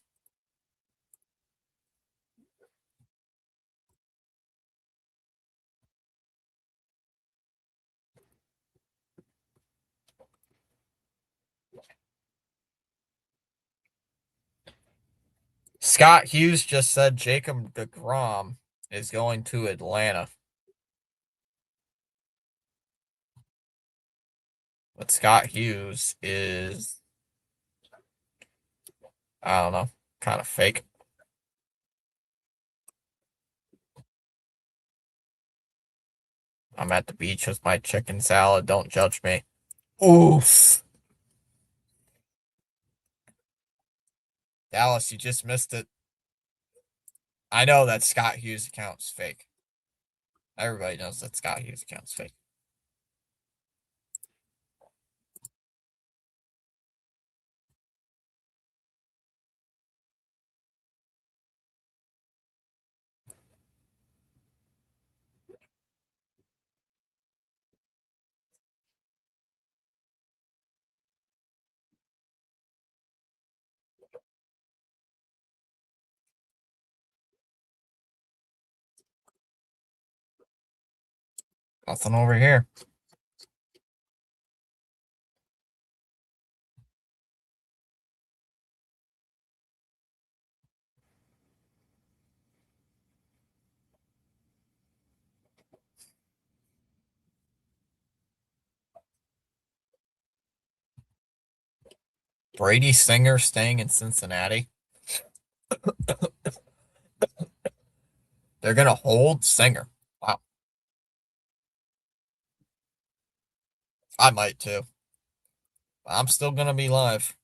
Scott Hughes just said Jacob deGrom is going to Atlanta. But Scott Hughes is, I don't know, kind of fake. I'm at the beach with my chicken salad. Don't judge me. Oof. Dallas, you just missed it. I know that Scott Hughes account's fake. Everybody knows that Scott Hughes account's fake. Nothing over here. Brady Singer staying in Cincinnati. They're going to hold Singer. Wow. I might too. I'm still going to be live.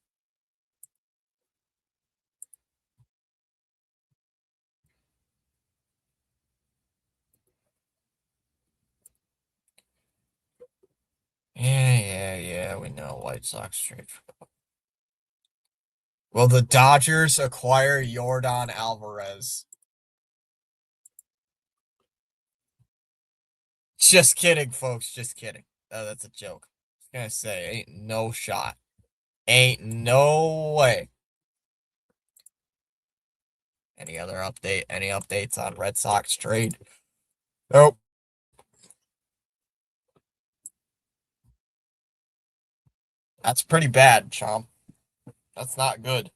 Yeah. We know White Sox trade. Will the Dodgers acquire Yordan Alvarez? Just kidding, folks. Just kidding. Oh, that's a joke. I was gonna say, ain't no shot. Ain't no way. Any other update? Any updates on Red Sox trade? Nope. That's pretty bad, Chomp. That's not good.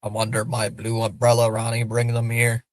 I'm under my blue umbrella, Ronnie. Bring them here.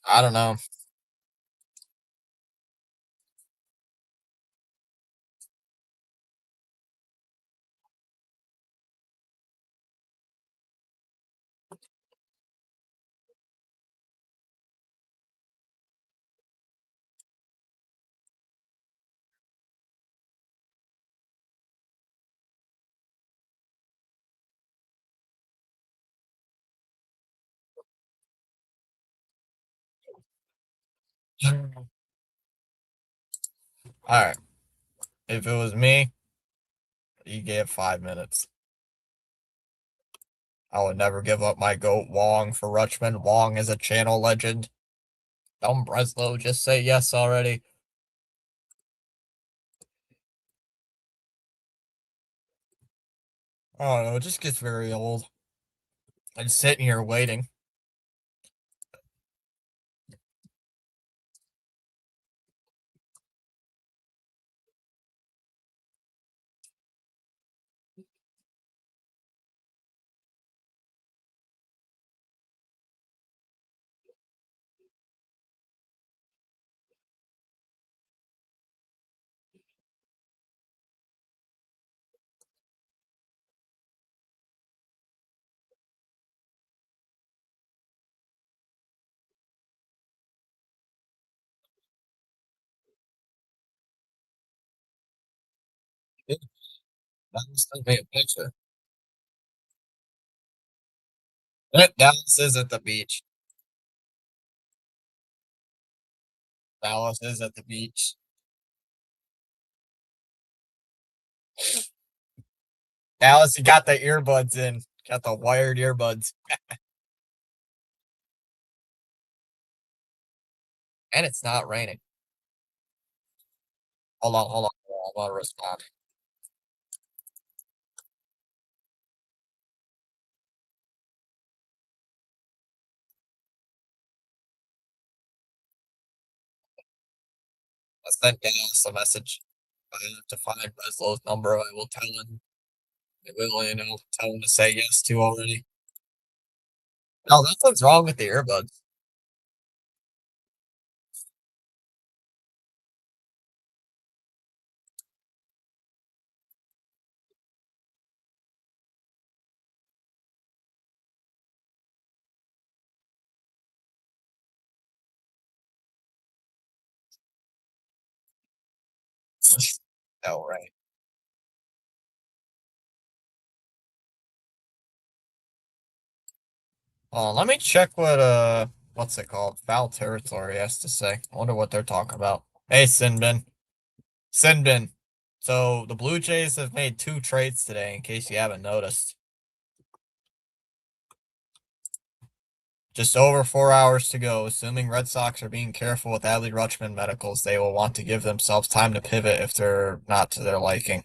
I don't know. All right. If it was me, you gave 5 minutes. I would never give up my goat Wong for Rutschman. Wong is a channel legend. Dumb Breslow, just say yes already. I don't know, it just gets very old. I'm sitting here waiting. Dallas sent me a picture. Dallas is at the beach. Dallas is at the beach. Dallas, you got the earbuds in. Got the wired earbuds. And it's not raining. Hold on. I'm gonna respond. I sent Dallas a message. If I have to find Breslow's number, I will tell him. I will, tell him to say yes to already. No, that's what's wrong with the earbuds. No, right. Let me check what what's it called? Foul territory has to say. I wonder what they're talking about. Hey, Sinbin. Sinbin. So the Blue Jays have made 2 trades today, in case you haven't noticed. Just over 4 hours to go. Assuming Red Sox are being careful with Adley Rutschman medicals, they will want to give themselves time to pivot if they're not to their liking.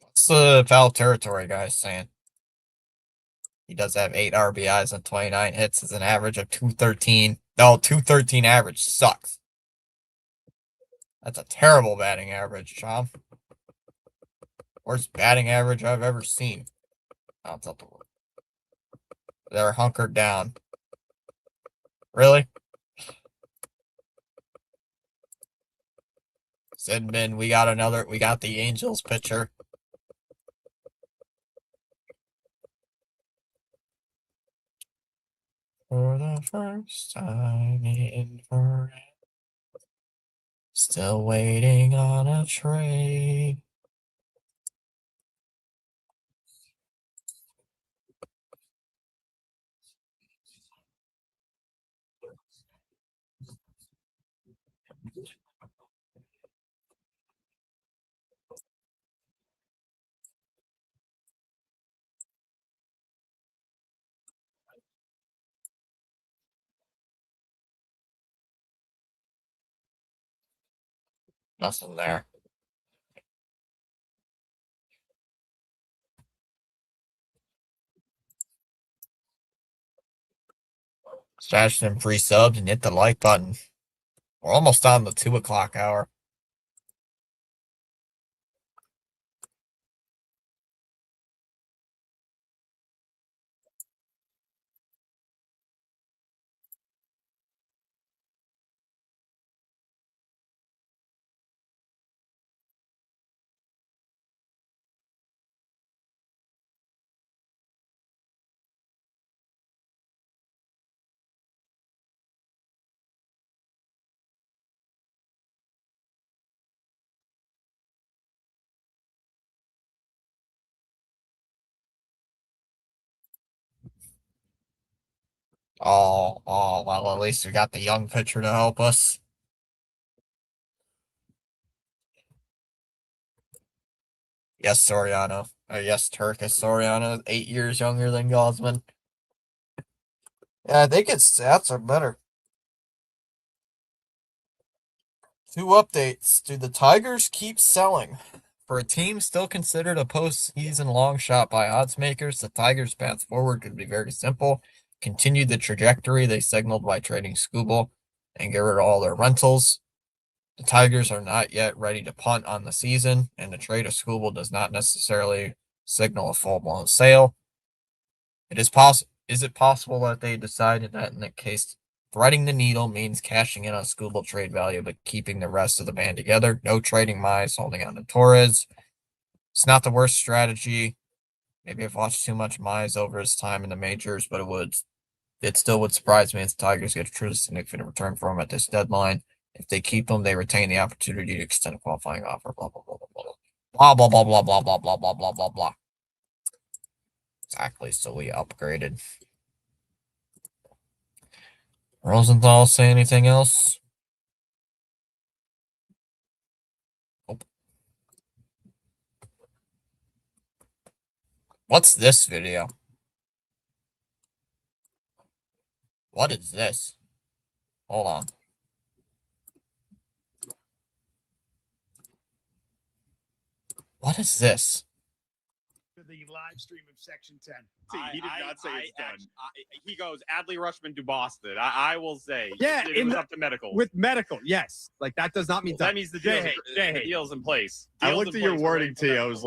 What's the foul territory guy saying? He does have 8 RBIs and 29 hits as an average of 213. No, 213 average sucks. That's a terrible batting average, Tom. Worst batting average I've ever seen. No, it's not the word. They're hunkered down. Really? Sidman, we got the Angels pitcher. For the first time in forever. Still waiting on a trade. Nothing there. Smash them free subs and hit the like button. We're almost on the 2 o'clock hour. Well, at least we got the young pitcher to help us. Yes, Soriano. Yes, Turkis Soriano, 8 years younger than Gosman. Yeah, I think his stats are better. 2 updates. Do the Tigers keep selling? For a team still considered a postseason long shot by odds makers, the Tigers' path forward could be very simple. Continue the trajectory they signaled by trading Skubal and get rid of all their rentals. The Tigers are not yet ready to punt on the season, and the trade of Skubal does not necessarily signal a full-blown sale. Is it possible that they decided that in that case, threading the needle means cashing in on Skubal trade value, but keeping the rest of the band together? No trading Mize, holding on to Torres. It's not the worst strategy. Maybe I've watched too much Mize over his time in the majors, but it still would surprise me if the Tigers get a truly significant return for him at this deadline. If they keep him, they retain the opportunity to extend a qualifying offer. Blah blah blah blah blah blah blah blah blah blah blah blah blah blah blah. Exactly. So we upgraded. Rosenthal say anything else? Nope. What's this video? What is this? Hold on. What is this? The live stream of Section 10. He did not say it's done. He goes, Adley Rushman to Boston. I will say. Yeah, it was up to medical. With medical, yes. Like, that does not mean that means the deal's in place. I looked at your wording, T. I was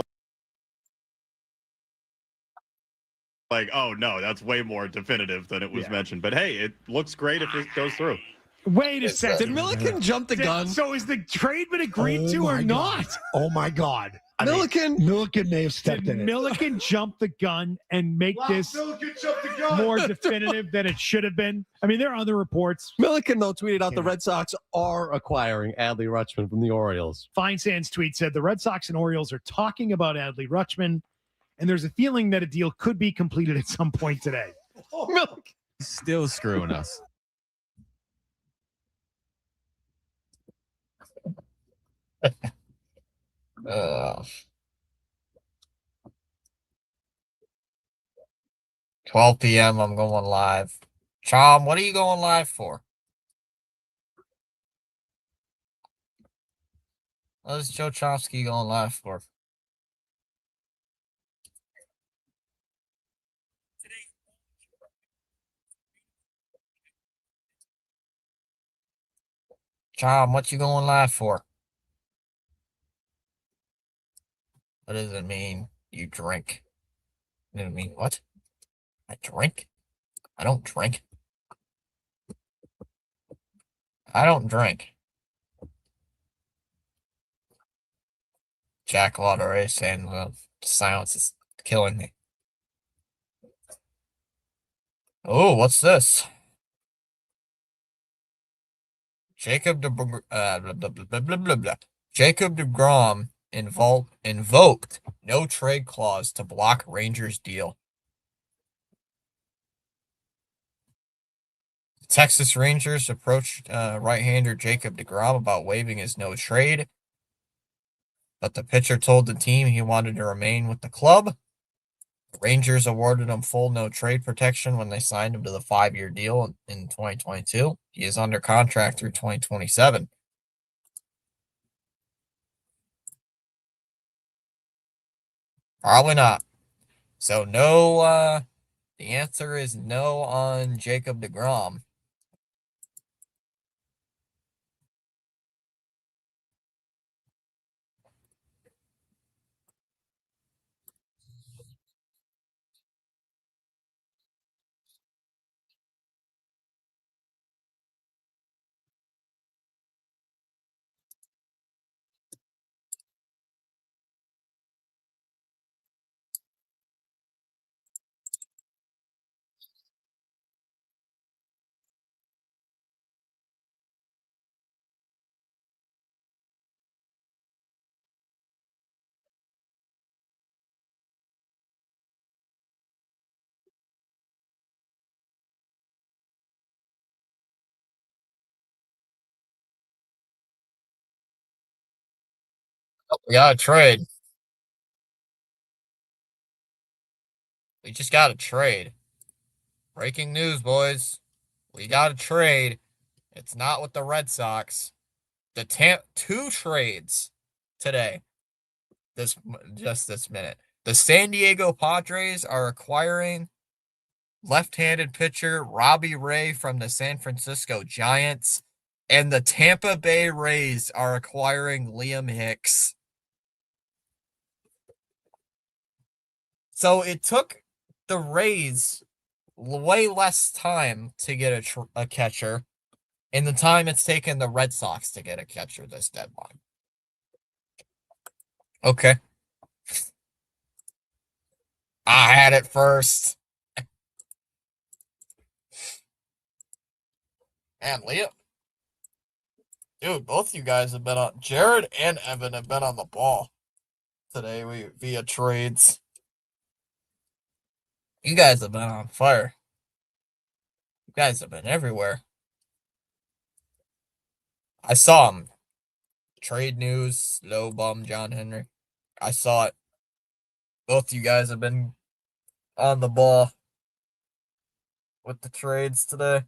like, oh, no, that's way more definitive than it was mentioned. But, hey, it looks great if it goes through. Wait a second. Did Milliken jump the gun? So is the trade been agreed to or not? Oh, my God. Milliken May have stepped in it. Milliken jump the gun and make this more definitive than it should have been? I mean, there are other reports. Milliken, though, tweeted out the Red Sox are acquiring Adley Rutschman from the Orioles. Feinstein's tweet said the Red Sox and Orioles are talking about Adley Rutschman, and there's a feeling that a deal could be completed at some point today. Milliken. Still screwing us. Uh, 12 p.m. I'm going live. Chom, what are you going live for? What is Joe Chomsky going live for? Chom, what you going live for? What does it mean? You drink. What does it mean? What? I drink? I don't drink. I don't drink. Jack Lauder saying the silence is killing me. Oh, what's this? Jacob DeGrom invoked no trade clause to block Rangers deal. The Texas Rangers approached right-hander Jacob DeGrom about waiving his no trade, but the pitcher told the team he wanted to remain with the club. The Rangers awarded him full no trade protection when they signed him to the 5-year deal in 2022. He is under contract through 2027. Probably not. So no, the answer is no on Jacob DeGrom. Oh, we got a trade. We just got a trade. Breaking news, boys. We got a trade. It's not with the Red Sox. Two trades today. This minute. The San Diego Padres are acquiring left-handed pitcher Robbie Ray from the San Francisco Giants, and the Tampa Bay Rays are acquiring Liam Hicks. So it took the Rays way less time to get a catcher in the time it's taken the Red Sox to get a catcher this deadline. Okay. I had it first. Man, Liam. Dude, both you guys have been on. Jared and Evan have been on the ball today via trades. You guys have been on fire. You guys have been everywhere. I saw him. Trade news, low bum John Henry. I saw it. Both you guys have been on the ball with the trades today.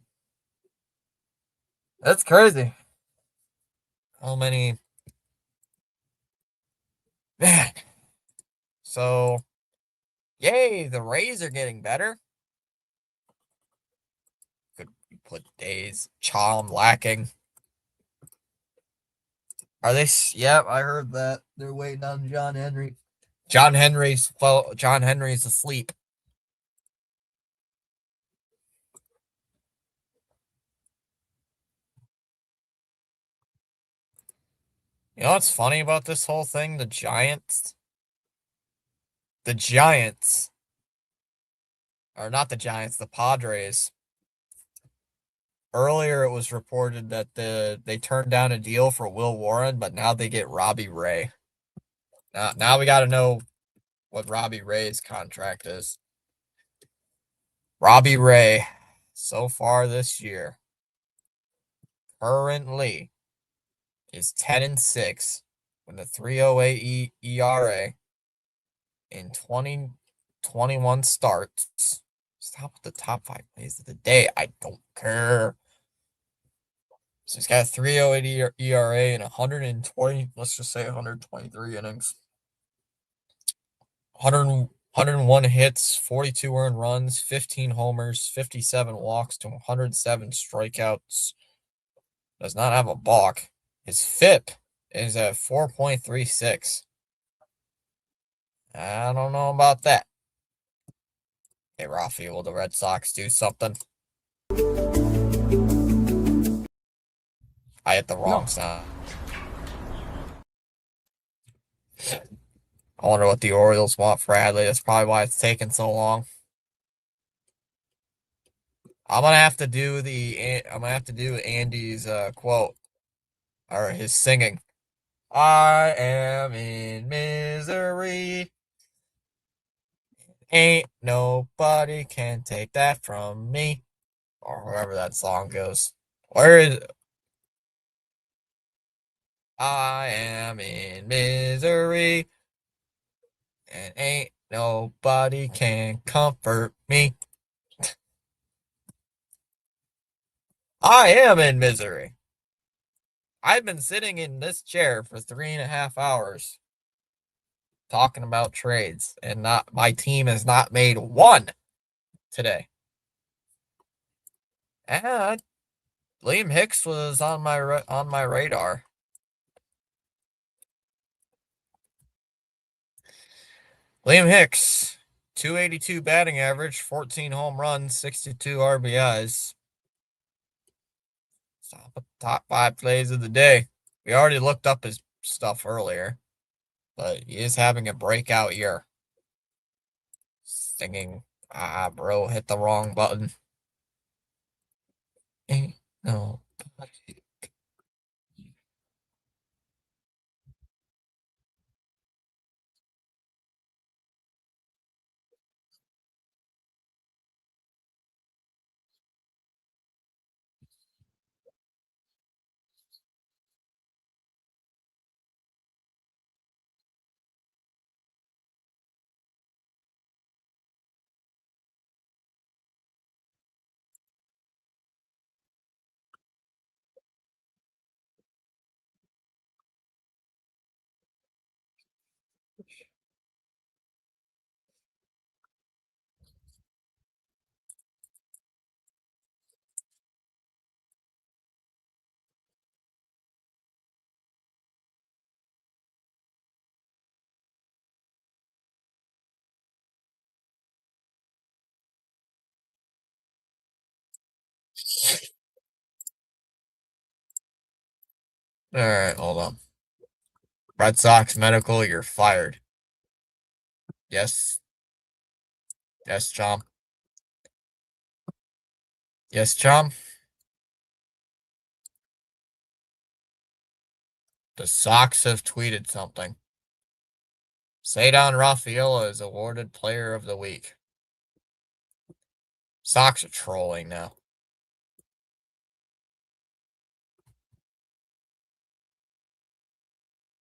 That's crazy. How many? Man. So, yay, the Rays are getting better. Could put days. Chalm lacking. Are they? Yep, I heard that. They're waiting on John Henry. John Henry's asleep. You know what's funny about this whole thing? The Giants, or not the Giants, the Padres. Earlier, it was reported that they turned down a deal for Will Warren, but now they get Robbie Ray. Now we got to know what Robbie Ray's contract is. Robbie Ray, so far this year, currently is 10-6 with a 3.08 ERA in 2021 starts. Stop with the top 5 plays of the day. I don't care. So he's got a 3.08 ERA and 120, let's just say 123 innings. 101 hits, 42 earned runs, 15 homers, 57 walks to 107 strikeouts. Does not have a balk. His FIP is at 4.36. I don't know about that. Hey, Rafi, will the Red Sox do something? I hit the wrong sound. I wonder what the Orioles want for Adley. That's probably why it's taking so long. I'm gonna have to do Andy's quote or his singing. I am in misery. Ain't nobody can take that from me. Or whoever that song goes. Where is it? I am in misery. And ain't nobody can comfort me. I am in misery. I've been sitting in this chair for 3.5 hours talking about trades, and my team has not made one today. And Liam Hicks was on my radar. Liam Hicks, 282 batting average, 14 home runs, 62 RBIs. Top 5 plays of the day. We already looked up his stuff earlier, but he is having a breakout year. Singing, bro, hit the wrong button. Ain't nobody All right, hold on. Red Sox medical, you're fired. Yes. Yes, Chom. Yes, Chom. The Sox have tweeted something. Cedar Rafaela is awarded Player of the Week. Sox are trolling now.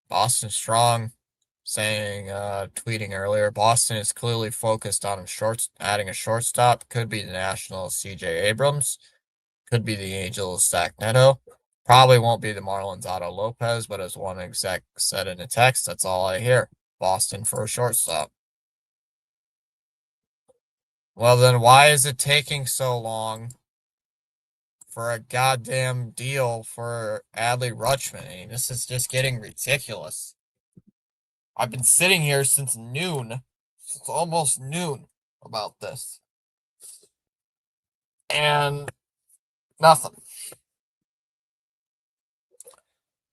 Boston Strong saying, tweeting earlier, Boston is clearly focused on adding a shortstop. Could be the Nationals' CJ Abrams. Could be the Angels' Zach Neto. Probably won't be the Marlins' Otto Lopez, but as one exec said in a text, that's all I hear. Boston for a shortstop. Well, then why is it taking so long for a goddamn deal for Adley Rutschman? I mean, this is just getting ridiculous. I've been sitting here since noon, since almost noon, about this. And nothing.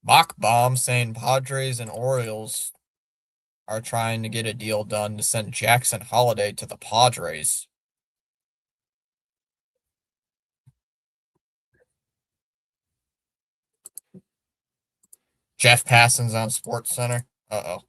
Mock Bomb saying Padres and Orioles are trying to get a deal done to send Jackson Holliday to the Padres. Jeff Passon's on Sports Center. Uh-oh.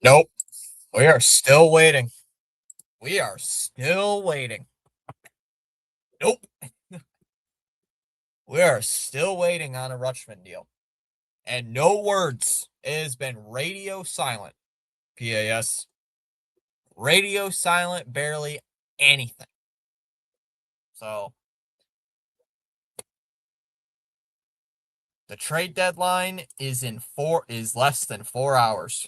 Nope. We are still waiting. We are still waiting. Nope. We are still waiting on a Rutschman deal. And no words. It has been radio silent. PAS. Radio silent, barely anything. So the trade deadline is less than 4 hours.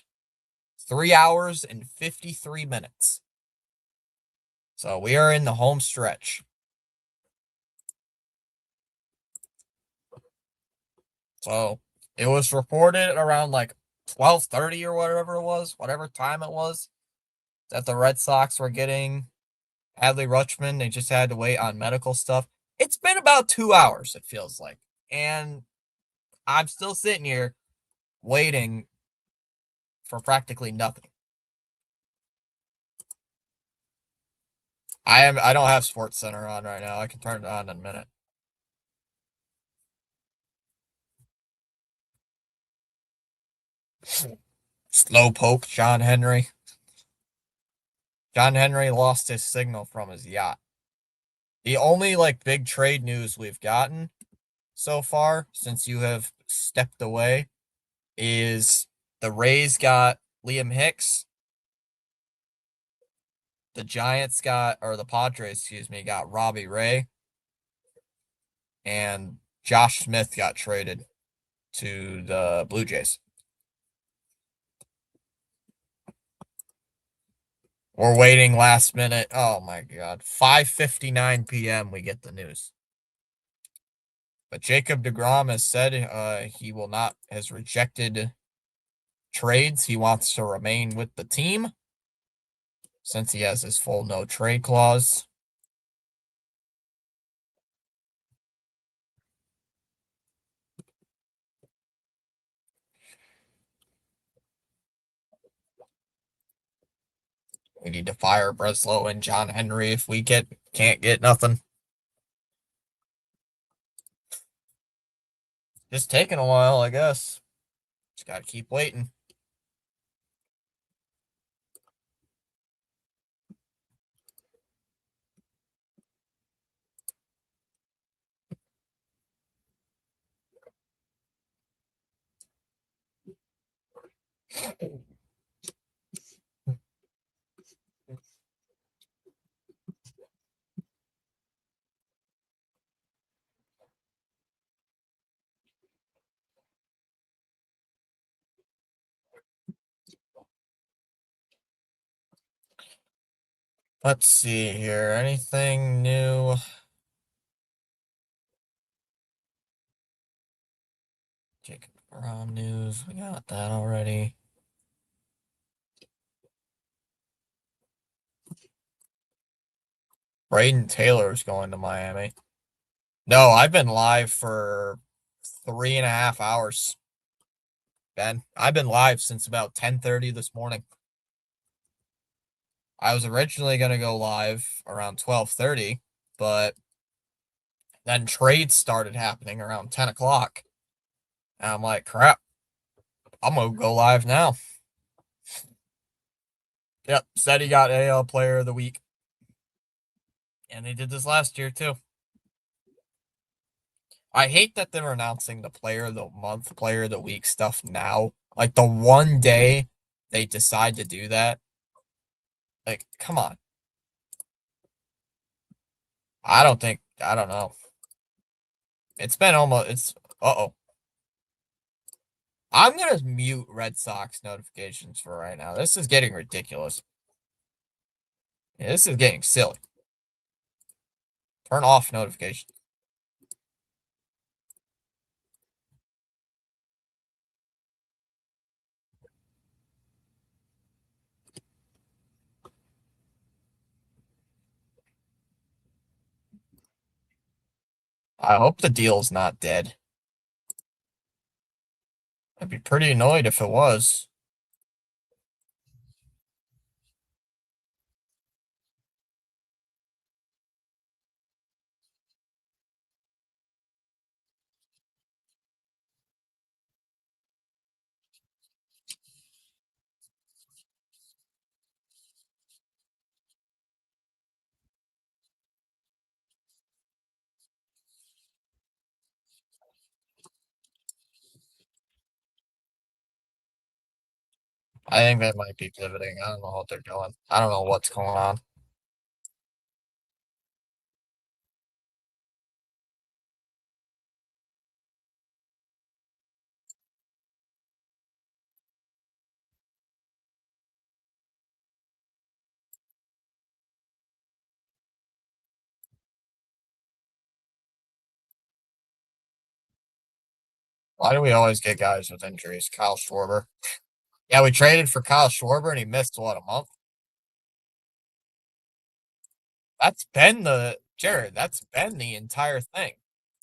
3 hours and 53 minutes. So we are in the home stretch. So it was reported around like 12:30 or whatever it was, whatever time it was, that the Red Sox were getting Adley Rutschman. They just had to wait on medical stuff. It's been about 2 hours, it feels like. And I'm still sitting here waiting for practically nothing. I don't have Sports Center on right now. I can turn it on in a minute. Slowpoke John Henry. John Henry lost his signal from his yacht. The only big trade news we've gotten so far since you have stepped away is the Rays got Liam Hicks. The Padres, got Robbie Ray. And Josh Smith got traded to the Blue Jays. We're waiting last minute. Oh my God. 5:59 p.m. we get the news. But Jacob deGrom has said has rejected trades. He wants to remain with the team since he has his full no trade clause. We need to fire Breslow and John Henry if we can't get nothing. Just taking a while, I guess. Just gotta keep waiting. Let's see here. Anything new? Jacob DeGrom news. We got that already. Braden Taylor's going to Miami. No, I've been live for 3.5 hours. Ben, I've been live since about 10:30 this morning. I was originally going to go live around 12:30, but then trades started happening around 10 o'clock. And I'm like, crap, I'm going to go live now. Yep, said he got AL Player of the Week. And they did this last year, too. I hate that they're announcing the Player of the Month, Player of the Week stuff now. Like, the one day they decide to do that. Like, come on. I don't know. It's been almost, uh-oh. I'm going to mute Red Sox notifications for right now. This is getting ridiculous. Yeah, this is getting silly. Turn off notifications. I hope the deal's not dead. I'd be pretty annoyed if it was. I think they might be pivoting. I don't know what they're doing. I don't know what's going on. Why do we always get guys with injuries? Kyle Schwarber. Yeah, we traded for Kyle Schwarber and he missed, what, a month? That's been Jared, that's been the entire thing.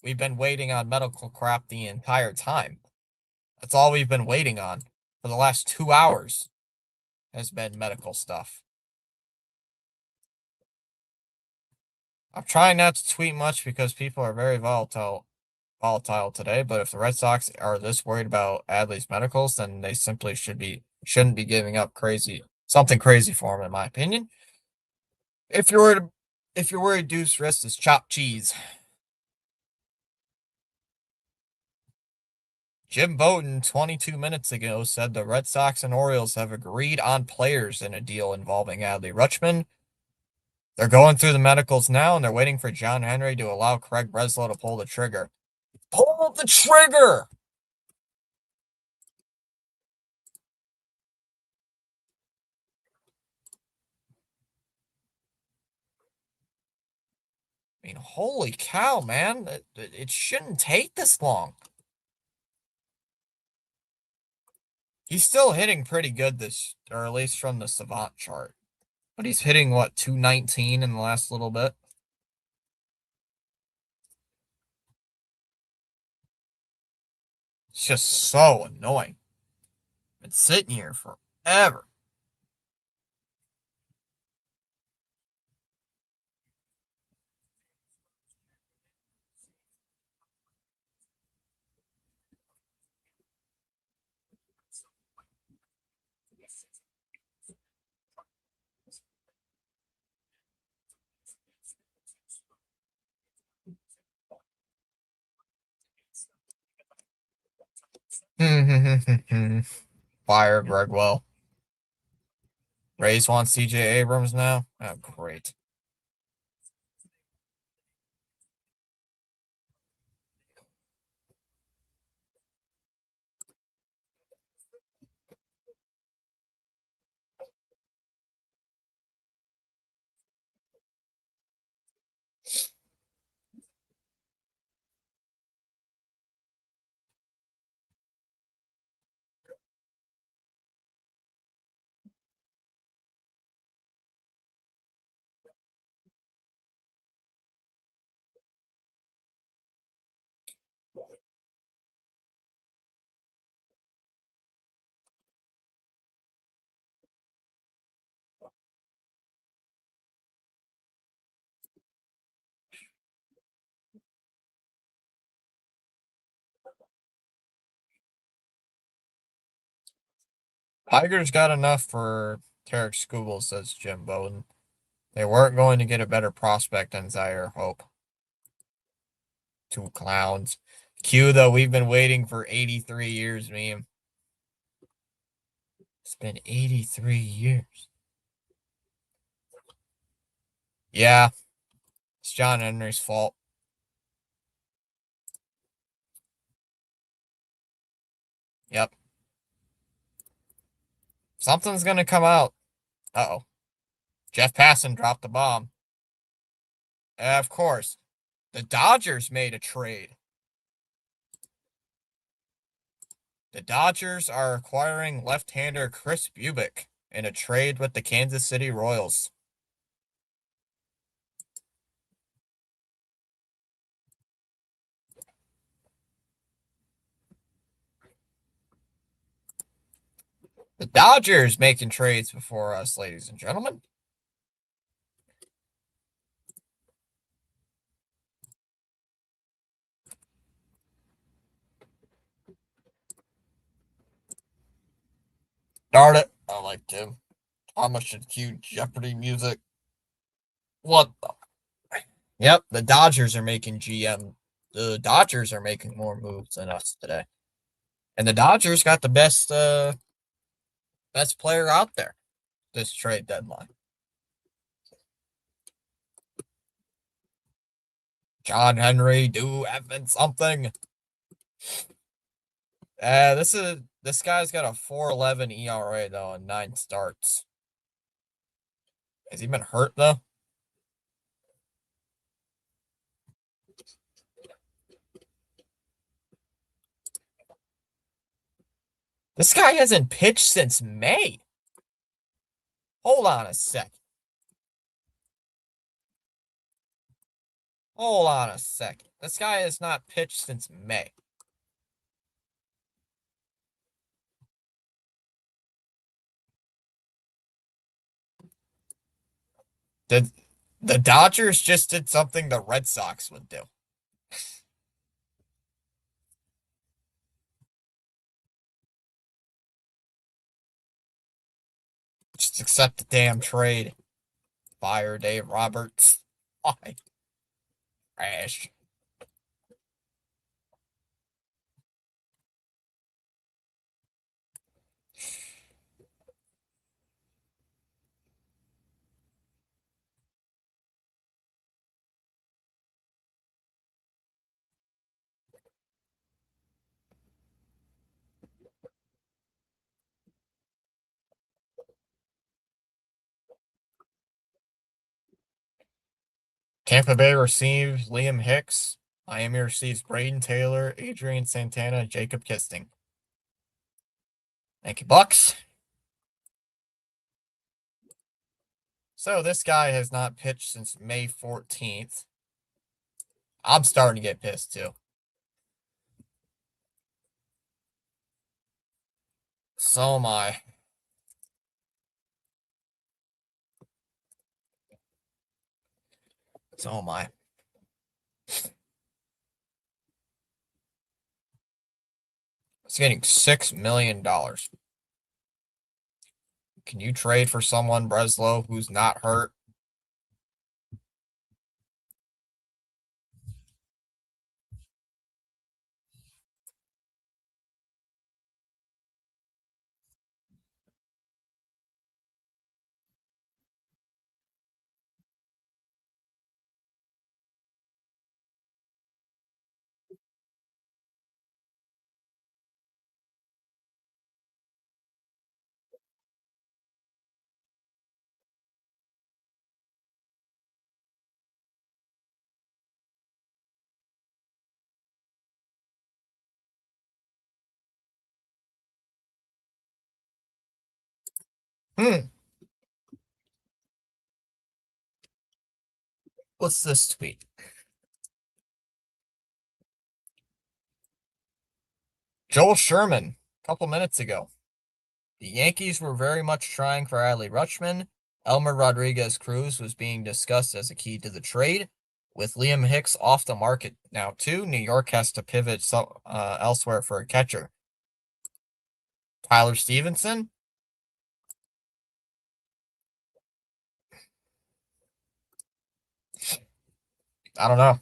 We've been waiting on medical crap the entire time. That's all we've been waiting on for the last 2 hours has been medical stuff. I'm trying not to tweet much because people are very volatile today, but if the Red Sox are this worried about Adley's medicals, then they simply shouldn't be giving up something crazy for him, in my opinion. If you're worried Deuce wrist is chopped cheese. Jim Bowden 22 minutes ago said the Red Sox and Orioles have agreed on players in a deal involving Adley Rutschman. They're going through the medicals now, and they're waiting for John Henry to allow Craig Breslow to pull the trigger. Pull the trigger! I mean, holy cow, man. It shouldn't take this long. He's still hitting pretty good or at least from the Savant chart. But he's hitting, what, 219 in the last little bit? It's just so annoying. Been sitting here forever. Fire Gregwell. Rays want CJ Abrams now? Oh, great. Tigers got enough for Tarek Skubal, says Jim Bowden. They weren't going to get a better prospect than Zaire Hope. Two clowns. Q, though, we've been waiting for 83 years, meme. It's been 83 years. Yeah. It's John Henry's fault. Yep. Something's going to come out. Uh-oh. Jeff Passan dropped the bomb. Of course. The Dodgers made a trade. The Dodgers are acquiring left-hander Chris Bubick in a trade with the Kansas City Royals. The Dodgers making trades before us, ladies and gentlemen. Darn it. I like Tim. Thomas should cue Jeopardy music. What the? Yep, the Dodgers are making GM. The Dodgers are making more moves than us today. And the Dodgers got the best player out there this trade deadline. John Henry, do effing something. This guy's got a 4.11 ERA though and 9 starts. Has he been hurt though? This guy hasn't pitched since May. Hold on a sec. Hold on a sec. This guy has not pitched since May. The Dodgers just did something the Red Sox would do. Just accept the damn trade. Fire Dave Roberts. Why? Trash. Tampa Bay receives Liam Hicks. Miami receives Braden Taylor, Adrian Santana, Jacob Kisting. Thank you, Bucks. So this guy has not pitched since May 14th. I'm starting to get pissed too. So am I. So am I. It's getting $6 million. Can you trade for someone, Breslow, who's not hurt? What's this tweet? Joel Sherman, a couple minutes ago. The Yankees were very much trying for Adley Rutschman. Elmer Rodriguez Cruz was being discussed as a key to the trade. With Liam Hicks off the market now, too, New York has to pivot elsewhere for a catcher. Tyler Stevenson? I don't know.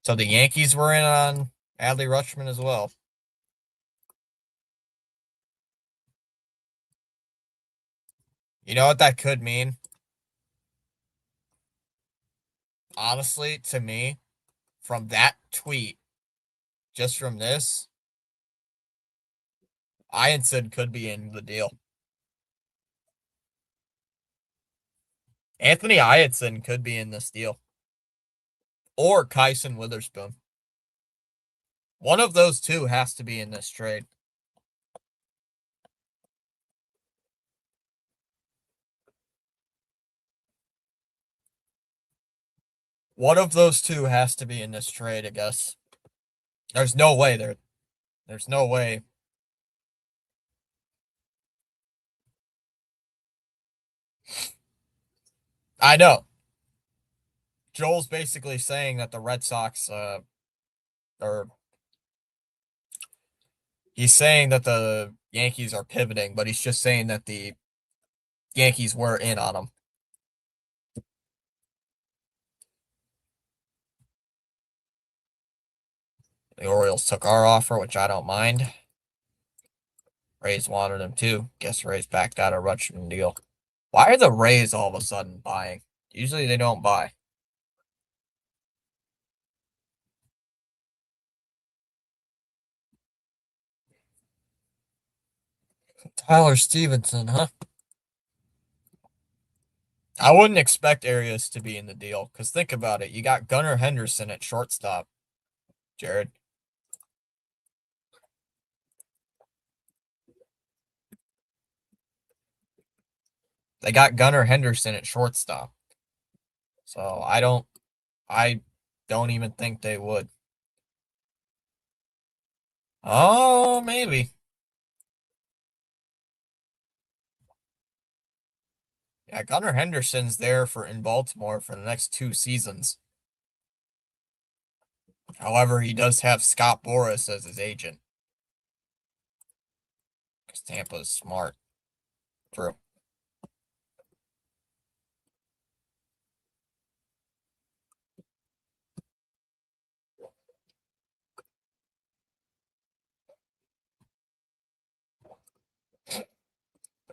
So the Yankees were in on Adley Rutschman as well. You know what that could mean? Honestly, to me, from that tweet, just from this, Ianson could be in the deal. Anthony Ianson could be in this deal. Or Kyson Witherspoon. One of those two has to be in this trade. One of those two has to be in this trade, I guess. There's no way there's no way. I know. Joel's basically saying that the Red Sox he's saying that the Yankees are pivoting, but he's just saying that the Yankees were in on him. The Orioles took our offer, which I don't mind. Rays wanted him too. Guess Rays backed out a Rutschman deal. Why are the Rays all of a sudden buying? Usually they don't buy. Tyler Stevenson, huh? I wouldn't expect Arias to be in the deal, because think about it. You got Gunnar Henderson at shortstop, Jared. They got Gunnar Henderson at shortstop. So I don't even think they would. Oh, maybe. Yeah, Gunnar Henderson's there in Baltimore for the next 2 seasons. However, he does have Scott Boras as his agent. Because Tampa is smart. True.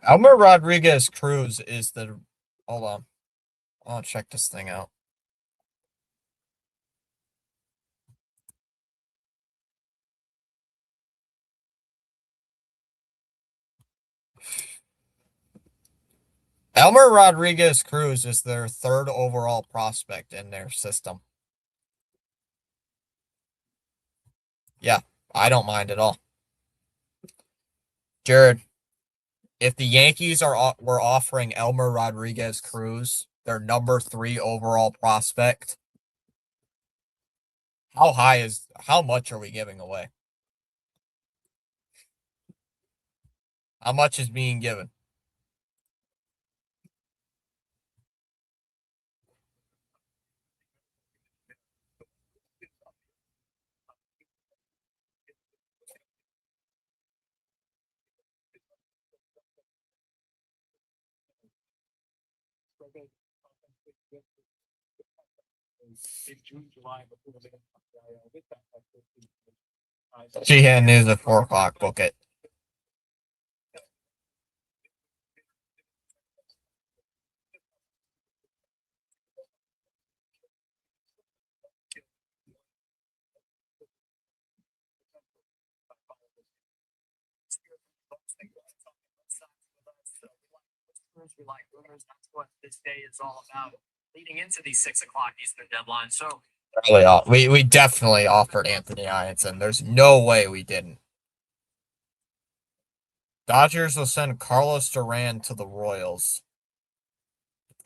Elmer Rodriguez Cruz is the. Hold on. I'll check this thing out. Elmer Rodriguez Cruz is their 3rd overall prospect in their system. Yeah, I don't mind at all. Jared, if the Yankees were offering Elmer Rodriguez Cruz their number 3 overall prospect, how much are we giving away? How much is being given? Sheehan News at 4 o'clock. Book it. That's what this day is all about. Leading into the 6 o'clock Eastern deadline. So We definitely offered Anthony Ianson. There's no way we didn't. Dodgers will send Carlos Duran to the Royals.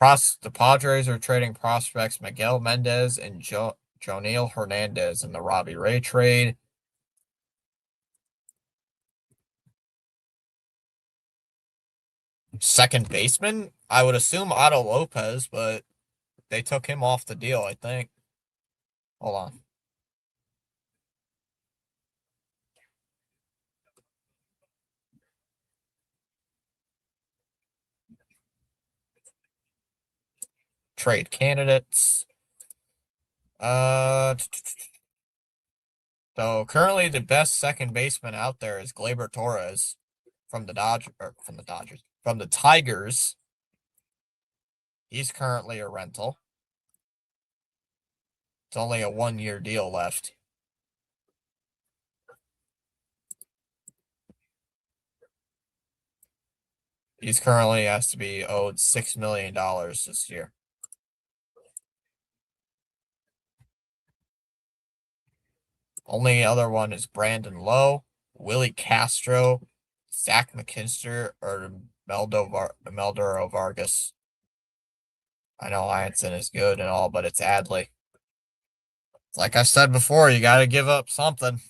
The Padres are trading prospects Miguel Mendez and Joneel Hernandez in the Robbie Ray trade. Second baseman? I would assume Otto Lopez, but they took him off the deal, I think. Hold on. Trade candidates. So currently the best second baseman out there is Gleyber Torres from the Tigers. He's currently a rental. It's only a 1-year deal left. He's currently has to be owed $6 million this year. Only other one is Brandon Lowe, Willie Castro, Zach McKinster, or Meldoro Vargas. I know Hyanson is good and all, but it's Adley. Like I said before, you got to give up something.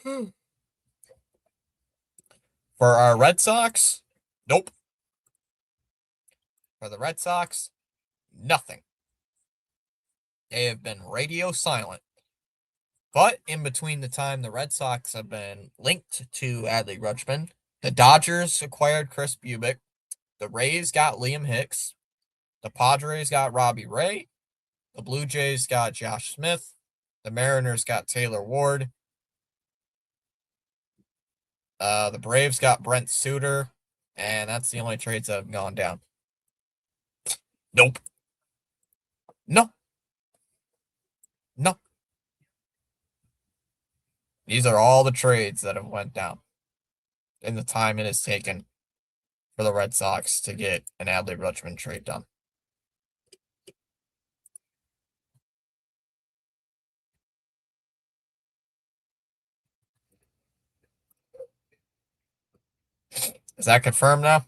For our Red Sox, nope. For the Red Sox, nothing. They have been radio silent. But in between the time the Red Sox have been linked to Adley Rutschman, the Dodgers acquired Chris Bubic, the Rays got Liam Hicks, the Padres got Robbie Ray, the Blue Jays got Josh Smith, the Mariners got Taylor Ward, the Braves got Brent Suter, and that's the only trades that have gone down. Nope. No. No. These are all the trades that have went down in the time it has taken for the Red Sox to get an Adley Rutschman trade done. Is that confirmed now?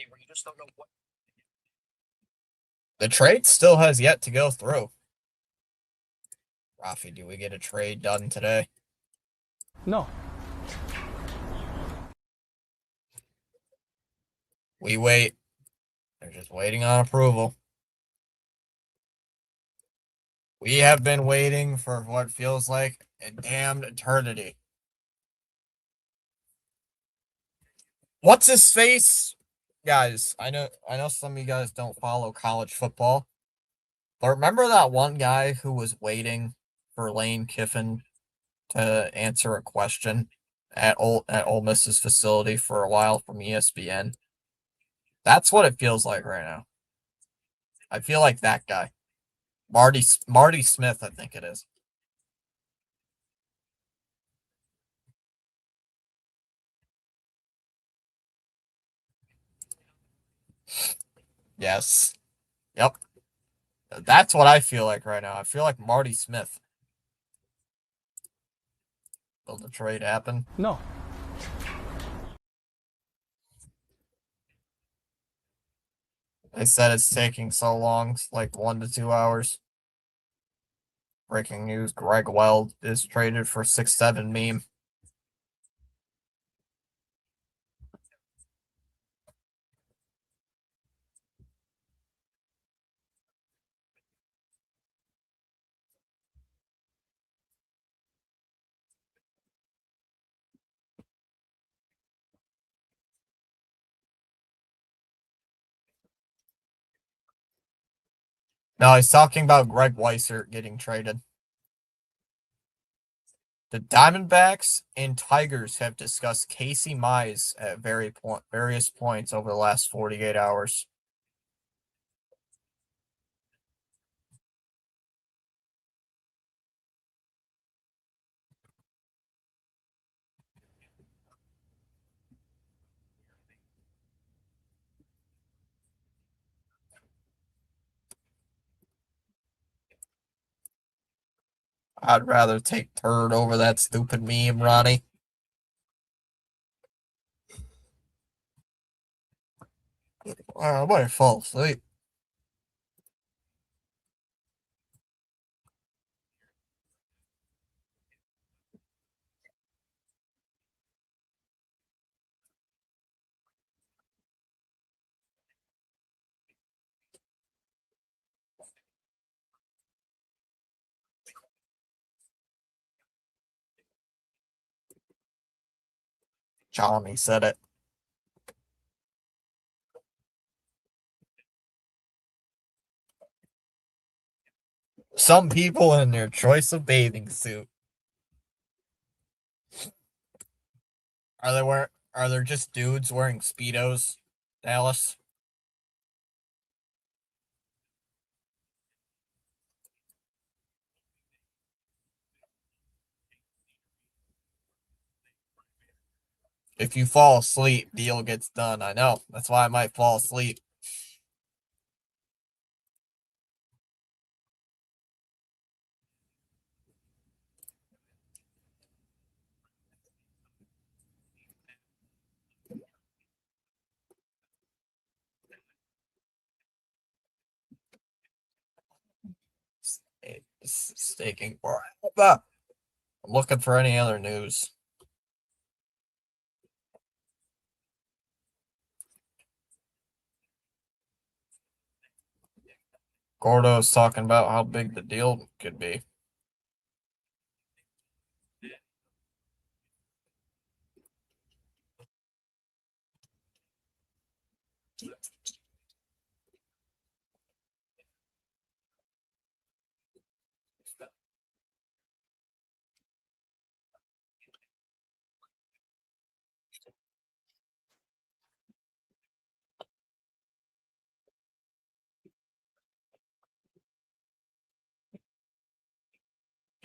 Where you just don't know what. The trade still has yet to go through. Rafi, do we get a trade done today? No. We wait. They're just waiting on approval. We have been waiting for what feels like a damned eternity. What's his face? Guys, I know some of you guys don't follow college football. But remember that one guy who was waiting for Lane Kiffin to answer a question at Ole Miss's facility for a while from ESPN? That's what it feels like right now. I feel like that guy. Marty Smith, I think it is. Yes. Yep. That's what I feel like right now. I feel like Marty Smith. Will the trade happen? No. They said it's taking so long, like 1 to 2 hours. Breaking news, Greg Weld is traded for 6'7" meme. No, he's talking about Greg Weissert getting traded. The Diamondbacks and Tigers have discussed Casey Mize at various points over the last 48 hours. I'd rather take turd over that stupid meme, Ronnie. I might fall asleep. Johnny said it. Some people in their choice of bathing suit. Are there just dudes wearing Speedos, Dallas? If you fall asleep, deal gets done. I know. That's why I might fall asleep. It's staking forever. I'm looking for any other news. Gordo's talking about how big the deal could be.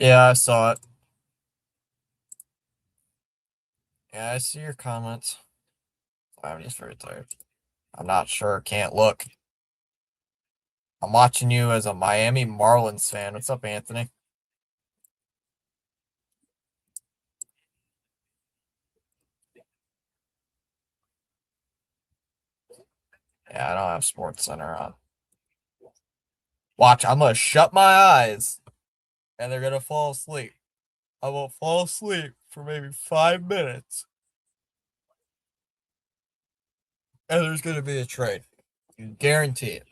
Yeah, I saw it. Yeah, I see your comments. I'm just very tired. I'm not sure. Can't look. I'm watching you as a Miami Marlins fan. What's up, Anthony? Yeah, I don't have Sports Center on. Watch, I'm gonna shut my eyes and they're gonna fall asleep. I will fall asleep for maybe 5 minutes. And there's gonna be a trade. You guarantee it.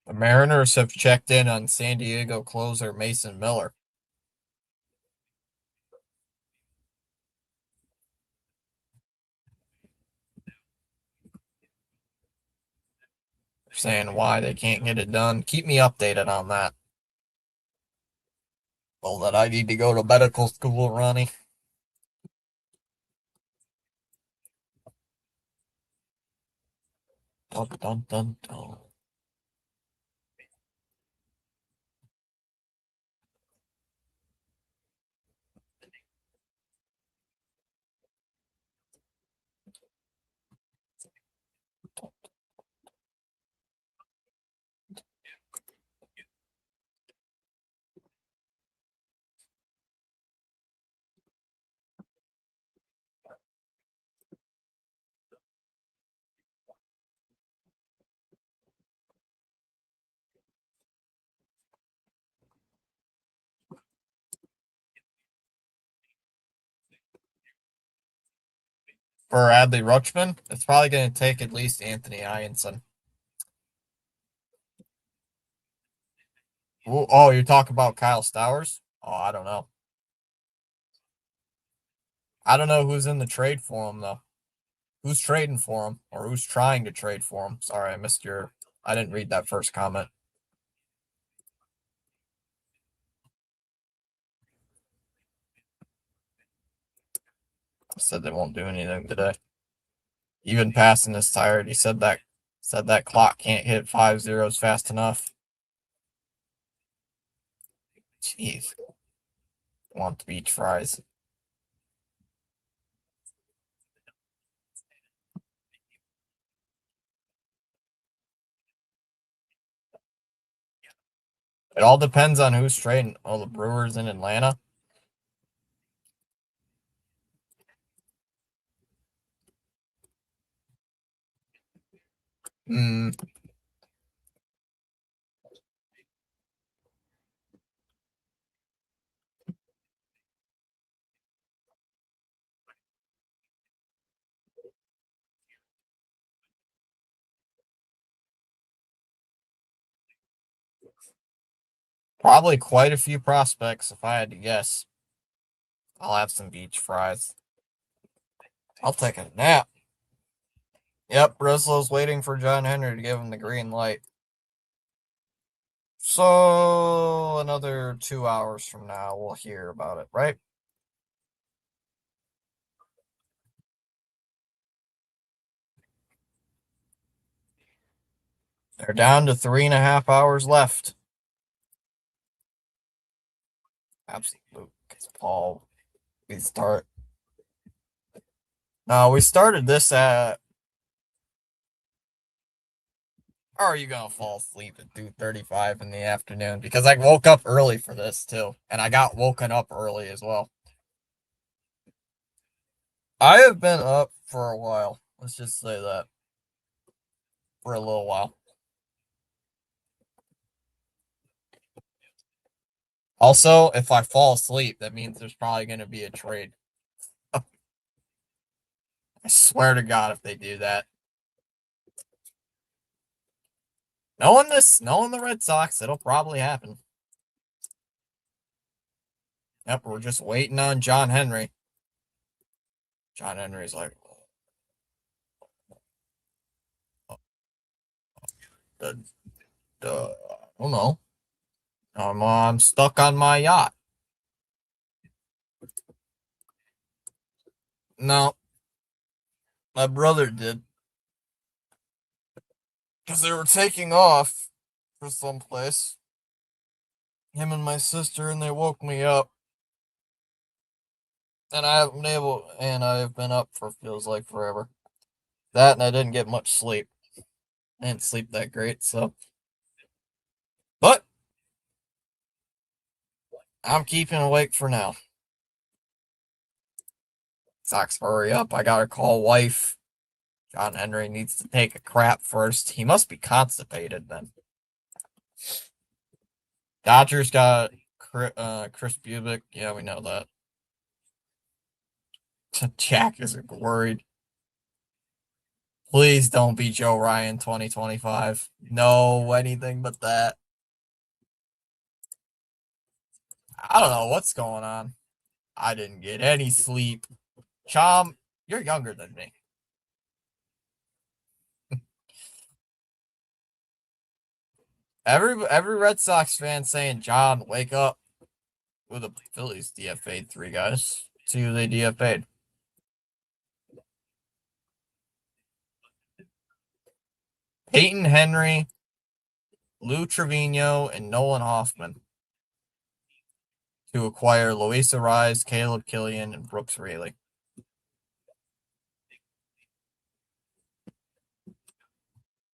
The Mariners have checked in on San Diego closer Mason Miller. Saying why they can't get it done. Keep me updated on that. Well, that I need to go to medical school, Ronnie. Dun, dun, dun, dun. For Adley Rutschman, it's probably going to take at least Anthony Ianson. Oh, you're talking about Kyle Stowers? Oh, I don't know. I don't know who's in the trade for him though. Who's trading for him, or who's trying to trade for him? Sorry, I missed your. I didn't read that first comment. Said they won't do anything today. Even passing is tired. He said that clock can't hit 5 zeros fast enough. Jeez. Want the beach fries. It all depends on who's trading. Oh, the Brewers in Atlanta. Hmm. Probably quite a few prospects if I had to guess. I'll have some beach fries. I'll take a nap. Yep, Brislow's waiting for John Henry to give him the green light. So another 2 hours from now, we'll hear about it, right? They're down to 3.5 hours left. Absolute. Because Paul, we start. No, we started this at. Or are you gonna fall asleep at 2:35 in the afternoon? Because I woke up early for this too, and I got woken up early as well. I have been up for a while. Let's just say that. For a little while. Also, if I fall asleep, that means there's probably going to be a trade. I swear to God if they do that. Knowing the Red Sox, it'll probably happen. Yep, we're just waiting on John Henry. John Henry's like, I don't know. I'm stuck on my yacht. No. My brother did. Because they were taking off for someplace. Him and my sister, and they woke me up. And I've been up for feels like forever. That and I didn't get much sleep. I didn't sleep that great, so. But I'm keeping awake for now. Sox, hurry up. I gotta call wife. John Henry needs to take a crap first. He must be constipated then. Dodgers got Chris Bubick. Yeah, we know that. Jack is worried. Please don't be Joe Ryan 2025. No, anything but that. I don't know what's going on. I didn't get any sleep. Chom, you're younger than me. Every Red Sox fan saying, John, wake up. Well, the Phillies DFA'd 3 guys. 2 they DFA'd. Peyton Henry, Lou Trevino, and Nolan Hoffman to acquire Luis Arraez, Caleb Killian, and Brooks Raley.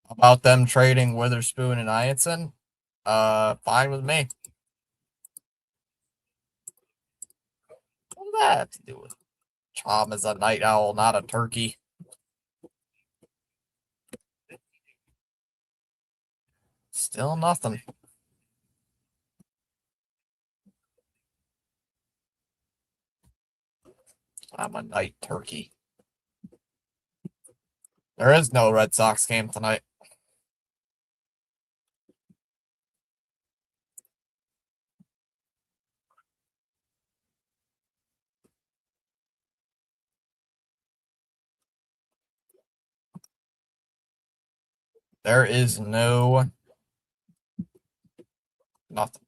About them trading Witherspoon and Ianson, fine with me. What does that have to do with it? Chom is a night owl, not a turkey. Still nothing. I'm a night turkey. There is no Red Sox game tonight. There is no nothing.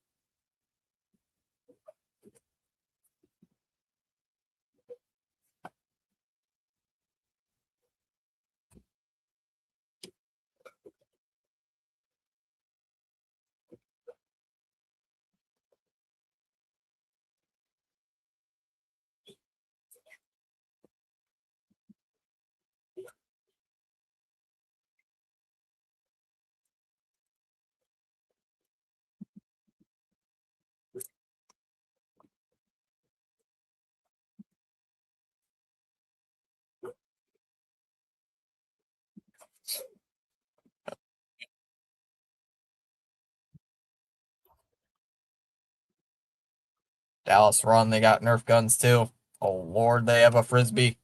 Dallas run, they got Nerf guns too. Oh Lord, they have a frisbee.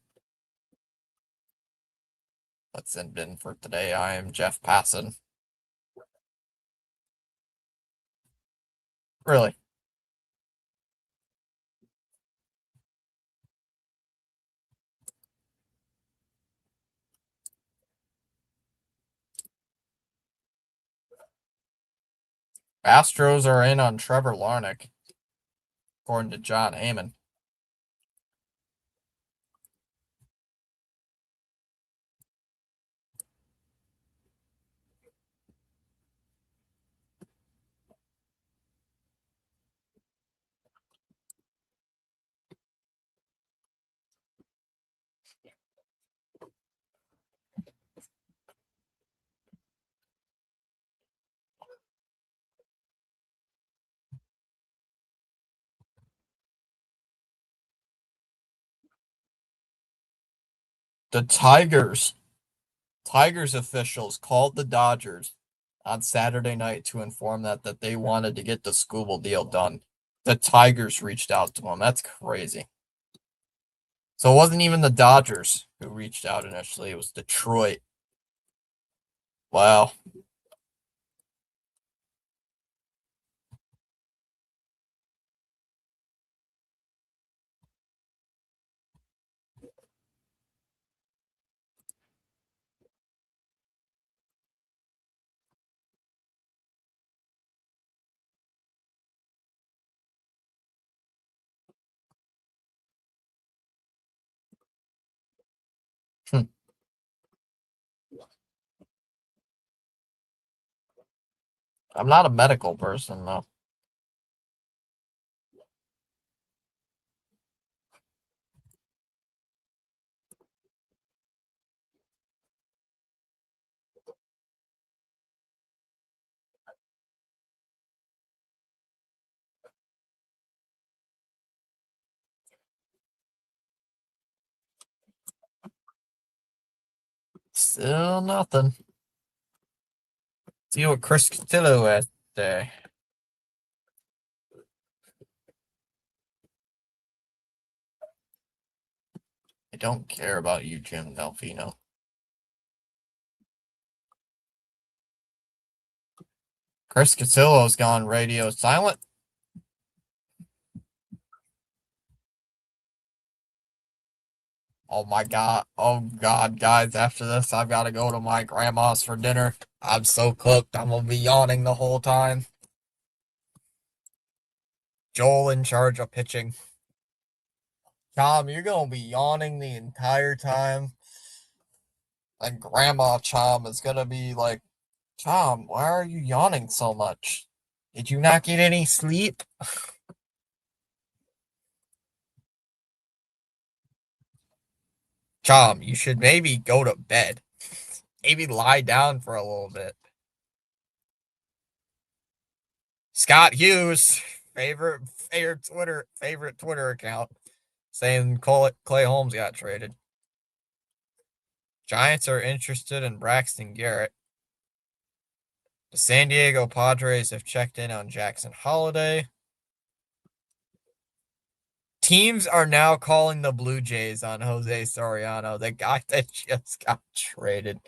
That's it been for today. I am Jeff Passon. Really? Astros are in on Trevor Larnach, according to John Heyman. The Tigers officials called the Dodgers on Saturday night to inform that they wanted to get the Skubal deal done. The Tigers reached out to them. That's crazy. So it wasn't even the Dodgers who reached out initially. It was Detroit. Wow. I'm not a medical person, though. Still nothing. See what Chris Cotillo had today. I don't care about you, Jim Delfino. Chris Cotillo's gone radio silent. Oh my God. Oh God, guys, after this, I've got to go to my grandma's for dinner. I'm so cooked. I'm going to be yawning the whole time. Joel in charge of pitching. Tom, you're going to be yawning the entire time. And Grandma Chom is going to be like, Tom, why are you yawning so much? Did you not get any sleep? Chom, you should maybe go to bed. Maybe lie down for a little bit. Scott Hughes, favorite Twitter account, saying Clay Holmes got traded. Giants are interested in Braxton Garrett. The San Diego Padres have checked in on Jackson Holliday. Teams are now calling the Blue Jays on Jose Soriano, the guy that just got traded.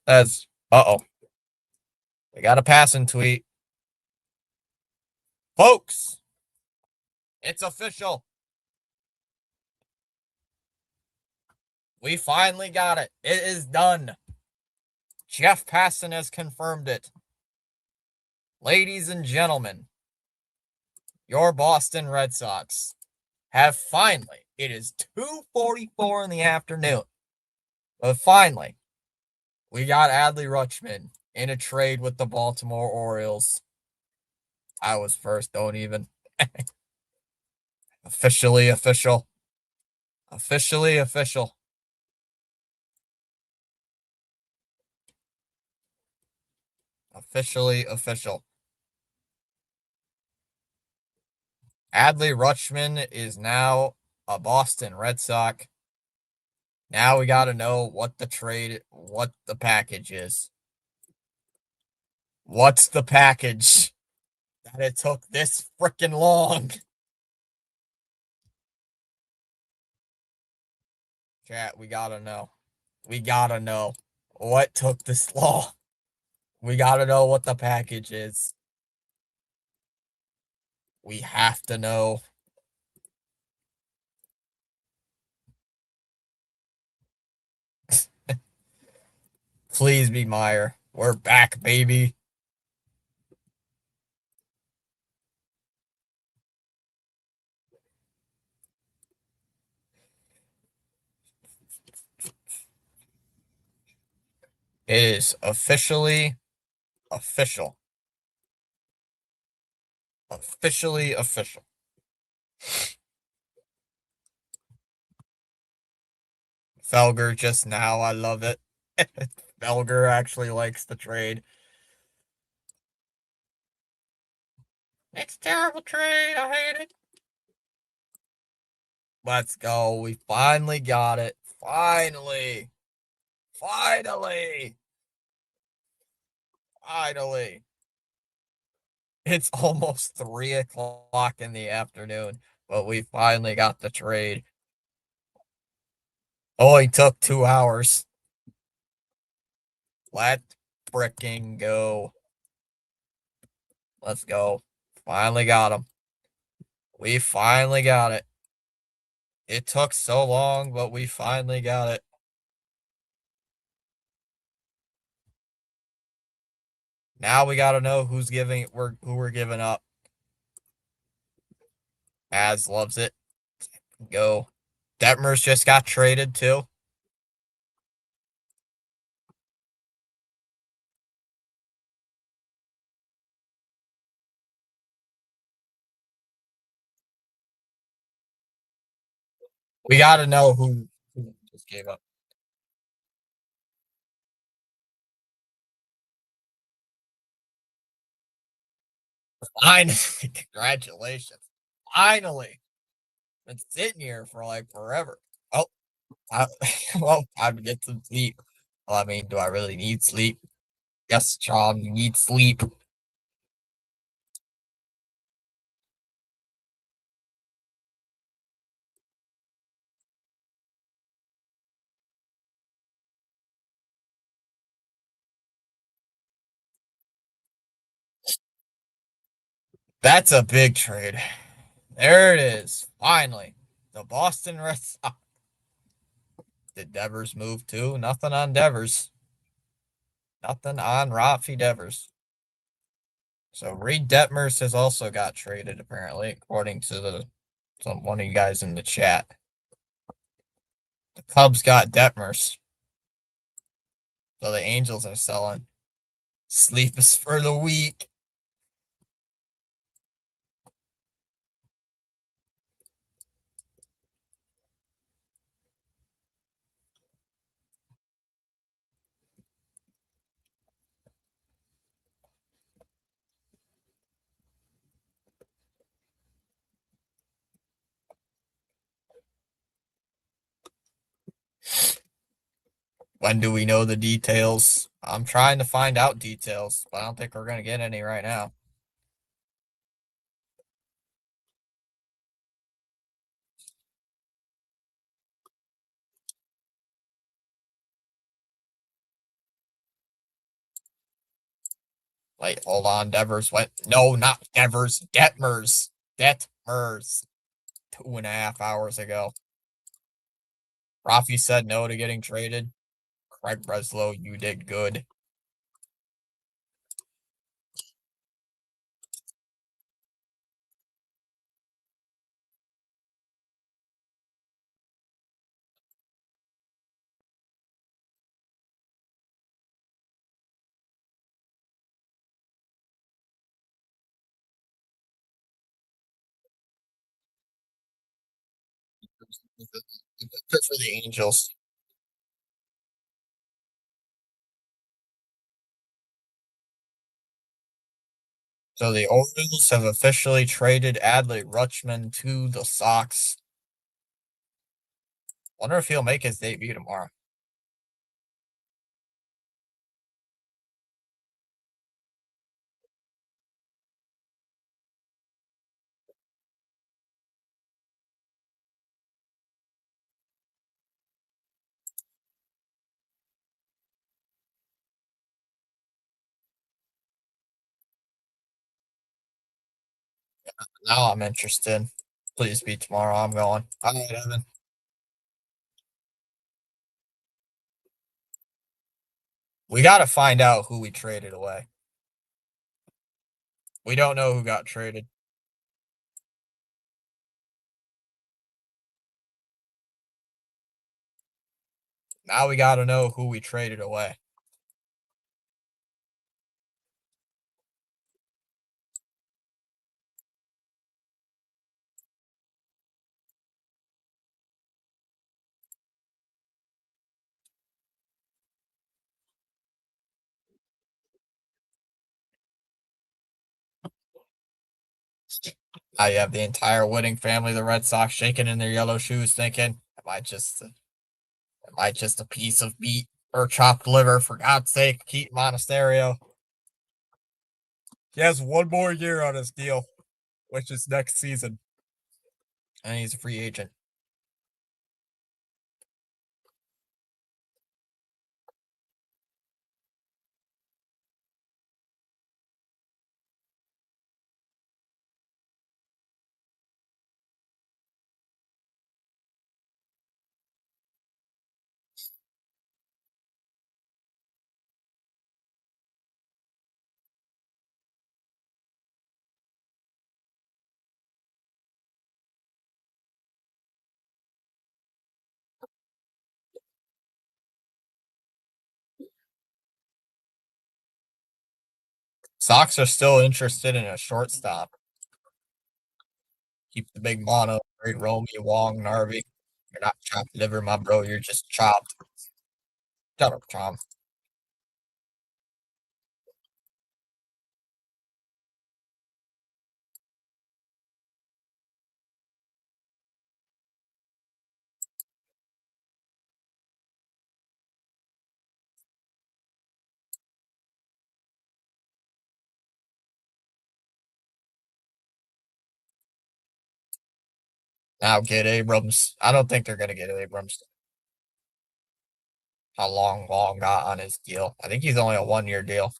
That's They got a passing tweet. Folks, it's official. We finally got it. It is done. Jeff Passan has confirmed it. Ladies and gentlemen, your Boston Red Sox have finally, it is 2:44 in the afternoon, but finally, we got Adley Rutschman in a trade with the Baltimore Orioles. I was first, don't even. Officially official. Officially official. Officially official. Adley Rutschman is now a Boston Red Sox. Now we got to know what the package is. What's the package that it took this freaking long? Chat, we gotta know. We gotta know what took this long. We gotta know what the package is. We have to know. Please be Meyer. We're back, baby. It is officially official. Officially official. Felger just now, I love it. Felger actually likes the trade. It's a terrible trade. I hate it. Let's go. We finally got it. Finally. Finally. Finally. It's almost 3 o'clock in the afternoon, but we finally got the trade. Only took 2 hours. Let's fricking go. Let's go. Finally got him. We finally got it. It took so long, but we finally got it. Now we gotta know who we're giving up. Az loves it. Go. Detmers just got traded too. We gotta know who just gave up. Finally, congratulations. Finally. Been sitting here for like forever. Oh, well, time to get some sleep. Well, I mean, do I really need sleep? Yes, John, you need sleep. That's a big trade. There it is. Finally. The Boston Red Sox. Did Devers move too? Nothing on Devers. Nothing on Rafi Devers. So Reed Detmers has also got traded, apparently, according to one of you guys in the chat. The Cubs got Detmers. So the Angels are selling. Sleep is for the weak. When do we know the details? I'm trying to find out details, but I don't think we're going to get any right now. Wait, hold on. Devers went. No, not Devers. Detmers. Detmers. 2.5 hours ago. Rafi said no to getting traded. Craig Breslow, you did good. Good for the Angels. So the Orioles have officially traded Adley Rutschman to the Sox. Wonder if he'll make his debut tomorrow. Now I'm interested. Please be tomorrow. I'm going. All right, Evan. We got to find out who we traded away. We don't know who got traded. Now we got to know who we traded away. Now you have the entire winning family of the Red Sox shaking in their yellow shoes, thinking, "Am I just a piece of meat or chopped liver? For God's sake, Keaton Monasterio." He has one more year on his deal, which is next season, and he's a free agent. Sox are still interested in a shortstop. Keep the big mono, great Romy, Wong, Narvi. You're not chopped liver, my bro. You're just chopped. Shut up, Tom. Now get Abrams. I don't think they're going to get Abrams. How long Wong got on his deal? I think he's only a 1-year deal.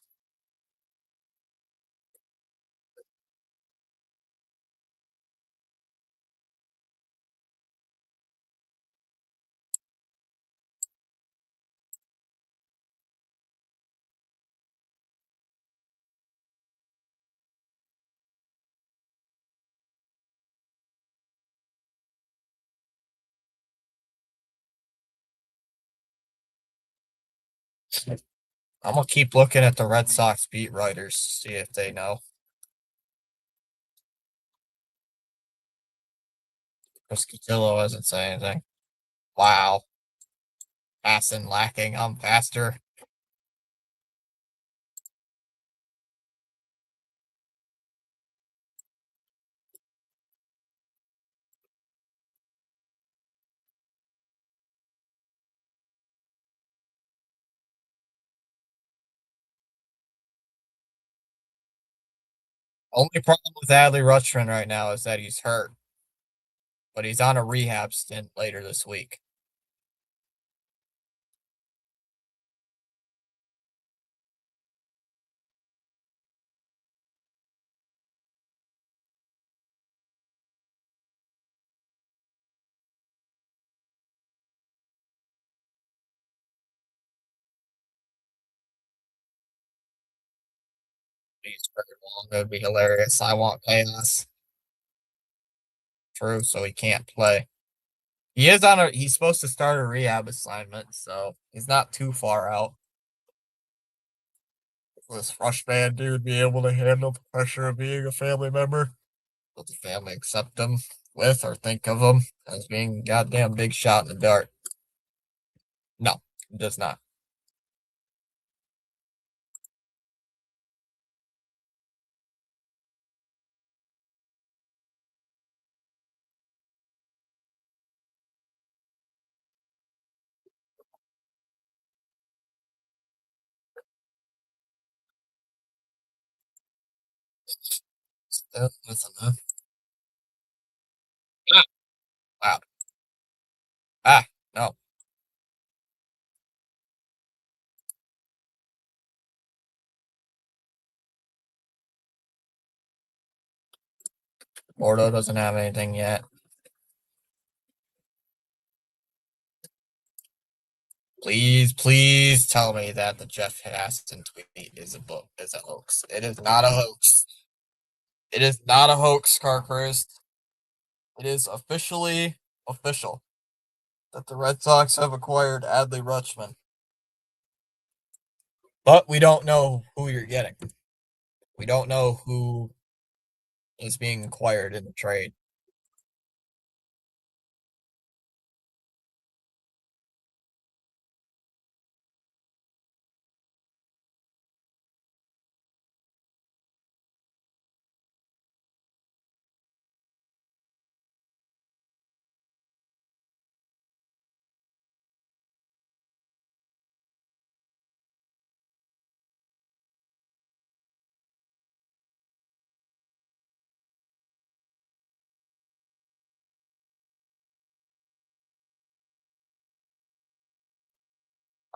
I'm gonna keep looking at the Red Sox beat writers, see if they know. Chris Cotillo hasn't said anything. Wow. Passing lacking. I'm faster. Only problem with Adley Rutschman right now is that he's hurt, but he's on a rehab stint later this week. He's very long. It would be hilarious. I want chaos. True, so he can't play. He's supposed to start a rehab assignment, so he's not too far out. Will this rush band dude be able to handle the pressure of being a family member? Will the family accept him? with or think of him as being a goddamn big shot in the dark. No, it does not. Still nothing, huh? Ah, wow. Ah, no. Bordeaux doesn't have anything yet. Please, please tell me that the Jeff Aston tweet is a hoax. It is not a hoax. It is not a hoax, Carcrest. It is officially official that the Red Sox have acquired Adley Rutschman. But we don't know who you're getting. We don't know who is being acquired in the trade.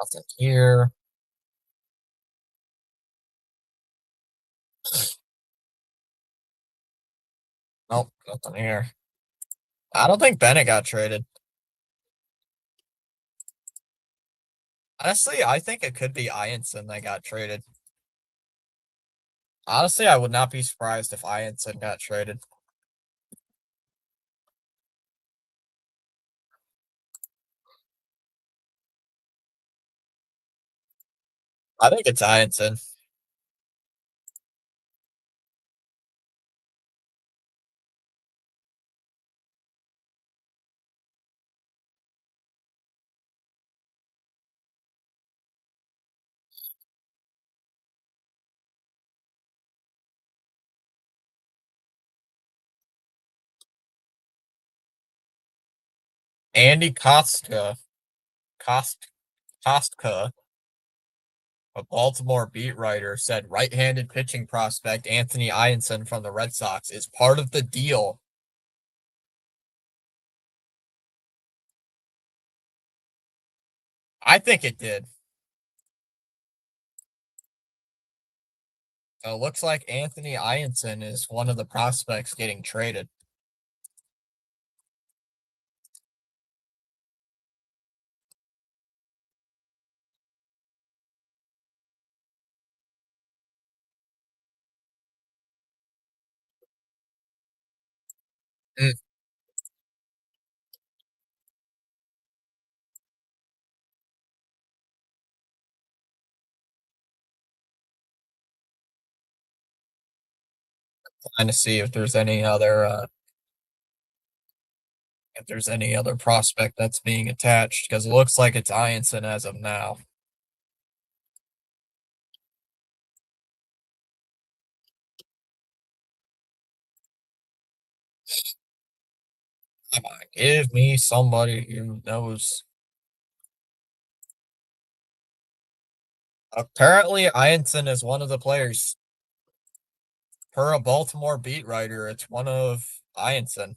Nothing here. Nope, nothing here. I don't think Bennett got traded. Honestly, I think it could be Ianson that got traded. Honestly, I would not be surprised if Ianson got traded. I think it's Ianson. Andy Kostka, a Baltimore beat writer, said right-handed pitching prospect Anthony Ianson from the Red Sox is part of the deal. I think it did. So it looks like Anthony Ianson is one of the prospects getting traded. Mm. Trying to see if there's any other prospect that's being attached, because it looks like it's Ianson as of now. Come on, give me somebody who knows. Apparently, Ianson is one of the players. Per a Baltimore beat writer, it's one of Ianson.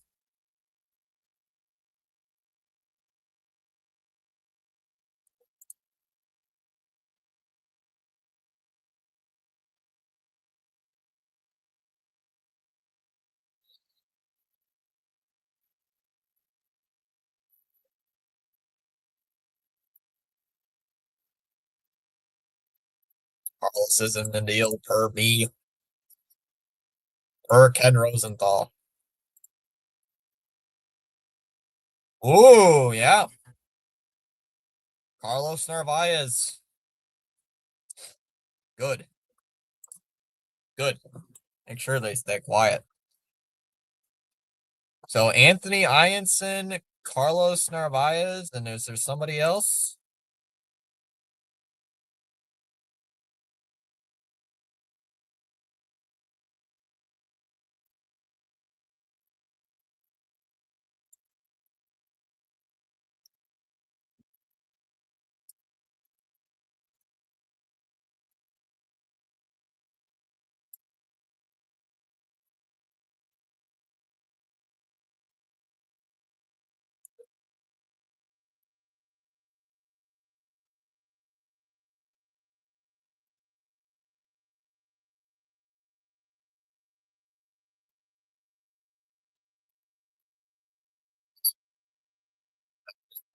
Carlos is in the deal per me. Per Ken Rosenthal. Ooh, yeah. Carlos Narvaez. Good. Good. Make sure they stay quiet. So Anthony Ianson, Carlos Narvaez, and is there somebody else?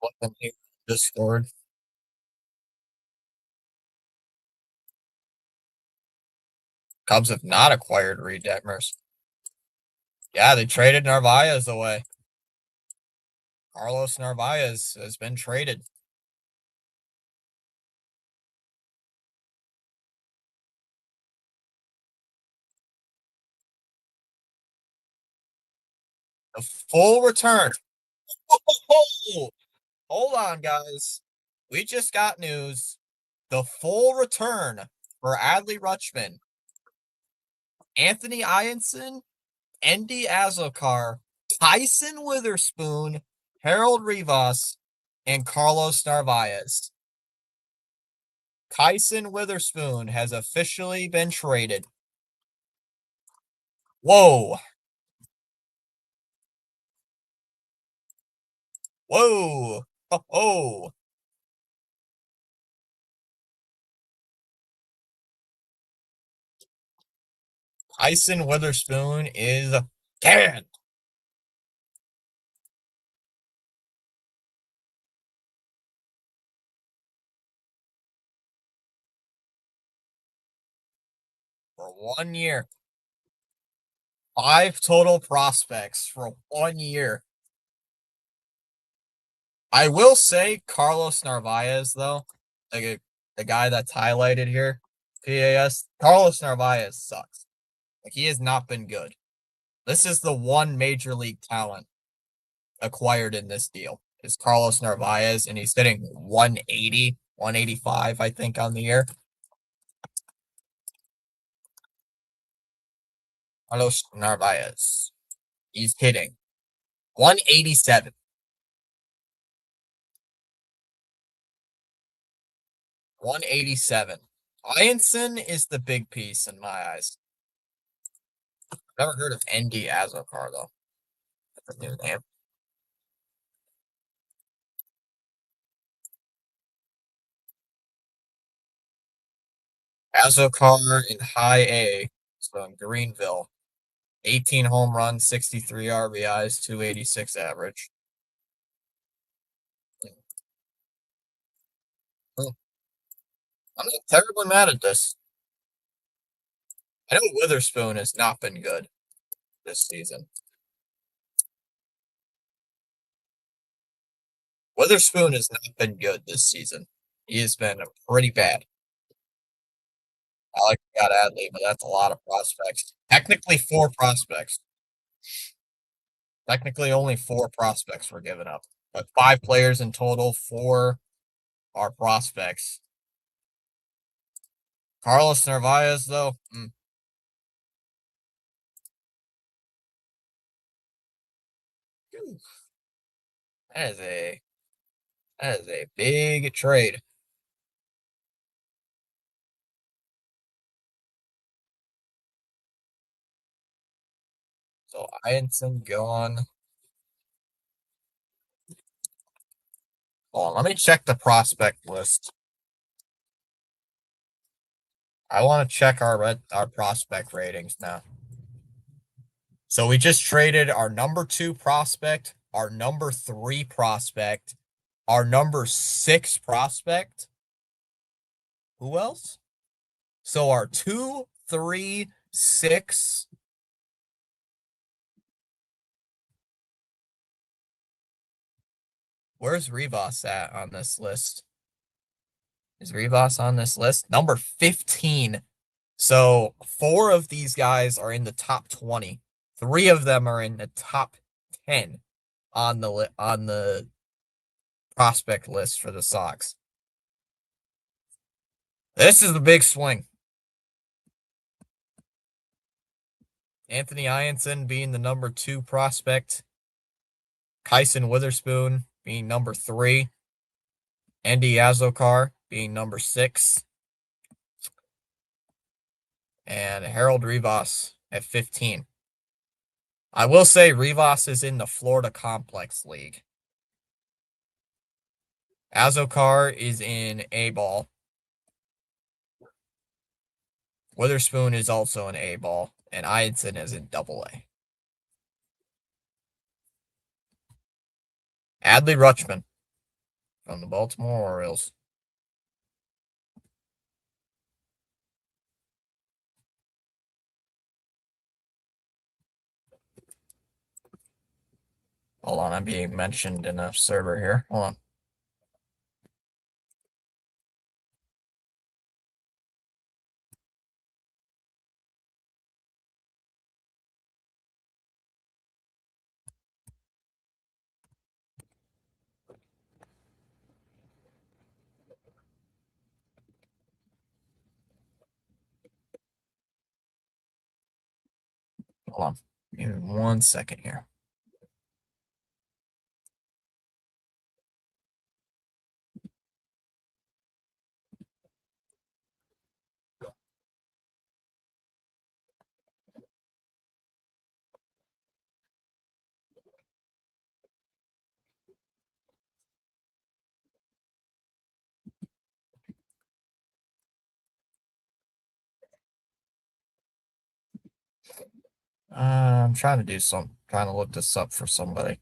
What the name Discord? Cubs have not acquired Reed Detmers. Yeah, they traded Narvaez away. Carlos Narvaez has been traded. The full return. Oh, hold on, guys. We just got news. The full return for Adley Rutschman, Anthony Ianson, Endy Azokar, Tyson Witherspoon, Harold Rivas, and Carlos Narvaez. Tyson Witherspoon has officially been traded. Whoa. Whoa. Oh. Tyson Witherspoon is canned. For 1 year. 5 total prospects for 1 year. I will say Carlos Narvaez, though, like the guy that's highlighted here, PAS, Carlos Narvaez sucks. Like, he has not been good. This is the one major league talent acquired in this deal is Carlos Narvaez, and he's hitting 180, 185, I think, on the year. Carlos Narvaez. He's hitting 187. 187. Ianson is the big piece in my eyes. Never heard of Endy Azokar, though. That's a new name. Azokar in high A, so in Greenville. 18 home runs, 63 RBIs, 286 average. I'm not terribly mad at this. I know Witherspoon has not been good this season. Witherspoon has not been good this season. He has been pretty bad. I like got Adley, but that's a lot of prospects. Technically 4 prospects. Technically only 4 prospects were given up. But 5 players in total, 4 are prospects. Carlos Narvaez, though. That is a big trade. So Ianson gone. Hold on, let me check the prospect list. I want to check our prospect ratings now. So we just traded our number 2 prospect, our number 3 prospect, our number 6 prospect. Who else? So our 2, 3, 6. Where's Rivas at on this list? Is Rivas on this list? Number 15. So 4 of these guys are in the top 20. 3 of them are in the top 10 on the prospect list for the Sox. This is the big swing. Anthony Ianson being the number 2 prospect. Kyson Witherspoon being number 3. Andy Azokar being number 6. And Harold Rivas at 15. I will say Rivas is in the Florida Complex League. Azokar is in A-ball. Witherspoon is also in A-ball. And Ianson is in AA. Adley Rutschman from the Baltimore Orioles. Hold on, I'm being mentioned in a server here. Hold on. Hold on. Give me 1 second here. I'm trying to look this up for somebody.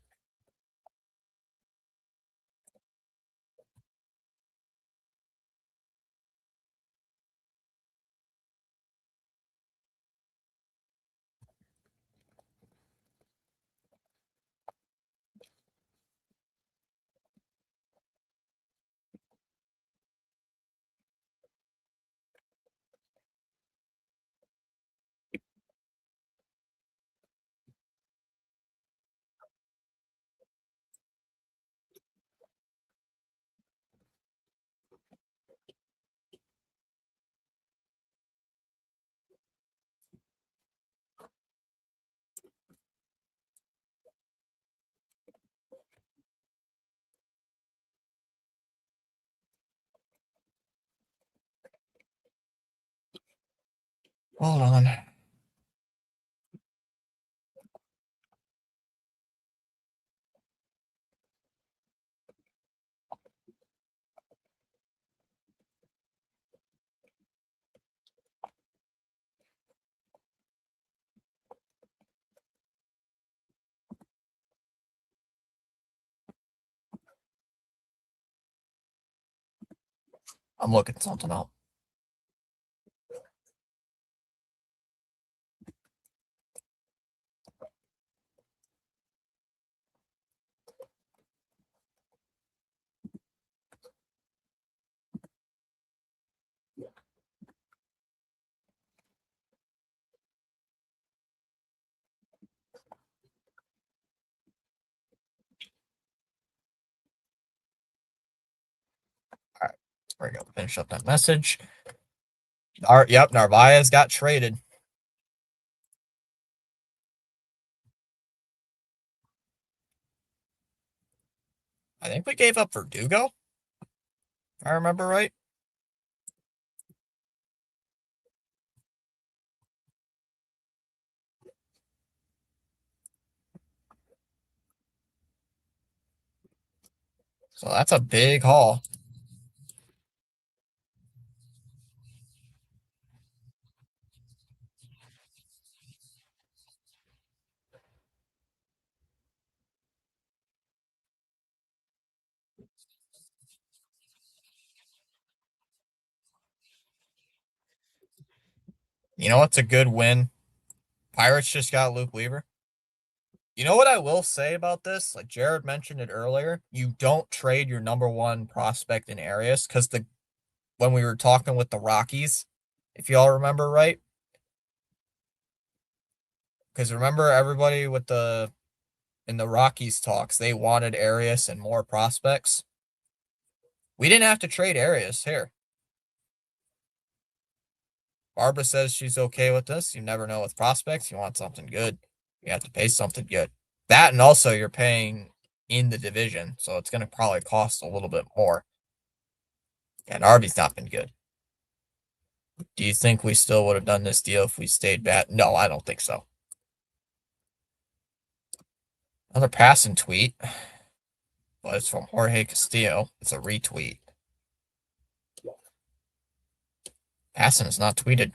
Hold on. I'm looking something up. All right, there we go. Finish up that message. Yep, Narvaez got traded. I think we gave up Verdugo, if I remember right. So that's a big haul. You know what's a good win? Pirates just got Luke Weaver. You know what I will say about this? Like Jared mentioned it earlier, you don't trade your number 1 prospect in Arias because when we were talking with the Rockies, if y'all remember right, because remember everybody with the in the Rockies talks, they wanted Arias and more prospects. We didn't have to trade Arias here. Barbara says she's okay with this. You never know with prospects. You want something good, you have to pay something good. That, and also you're paying in the division, so it's going to probably cost a little bit more. And Arby's not been good. Do you think we still would have done this deal if we stayed bad? No, I don't think so. Another passing tweet, but it's from Jorge Castillo. It's a retweet. Passan is not tweeted,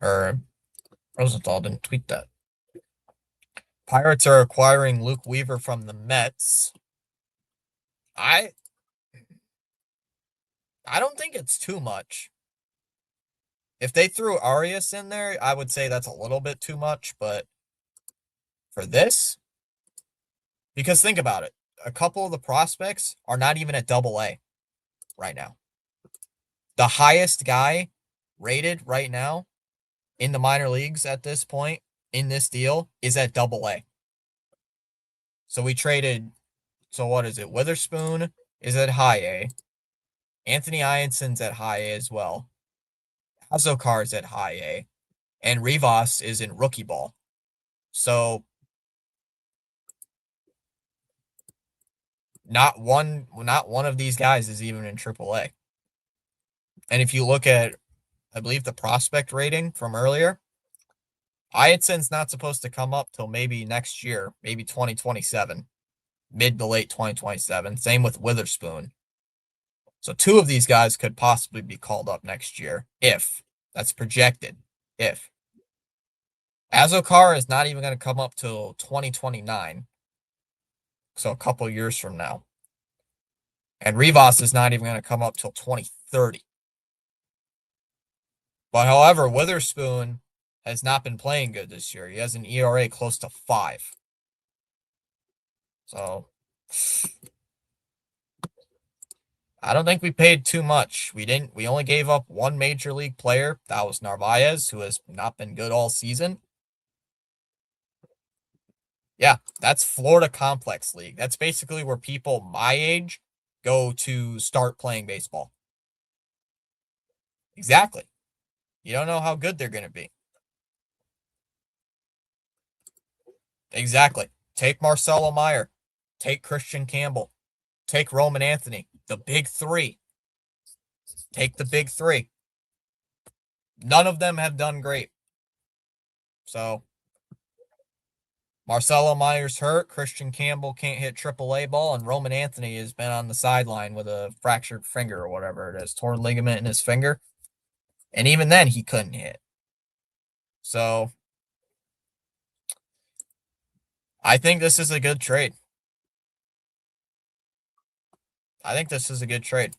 or Rosenthal didn't tweet that. Pirates are acquiring Luke Weaver from the Mets. I don't think it's too much. If they threw Arias in there, I would say that's a little bit too much, but for this, because think about it, a couple of the prospects are not even at AA right now. The highest guy rated right now in the minor leagues at this point in this deal is at AA. So we traded, so what is it? Witherspoon is at high A. Anthony Ionson's at high A as well. Azocar's at high A. And Rivas is in rookie ball. So not one of these guys is even in AAA. And if you look at, I believe, the prospect rating from earlier, Ionson's not supposed to come up till maybe next year, maybe 2027, mid to late 2027. Same with Witherspoon. So two of these guys could possibly be called up next year, if that's projected. If Azocar is not even going to come up till 2029, so a couple years from now, and Rivas is not even going to come up till 2030. But however, Witherspoon has not been playing good this year. He has an ERA close to 5. So I don't think we paid too much. We only gave up one major league player. That was Narvaez, who has not been good all season. Yeah, that's Florida Complex League. That's basically where people my age go to start playing baseball. Exactly. You don't know how good they're going to be. Exactly. Take Marcelo Meyer. Take Christian Campbell. Take Roman Anthony. The big three. Take the big three. None of them have done great. So Marcelo Meyer's hurt. Christian Campbell can't hit AAA ball. And Roman Anthony has been on the sideline with a fractured finger or whatever it is. Torn ligament in his finger. And even then, he couldn't hit. So I think this is a good trade. I think this is a good trade.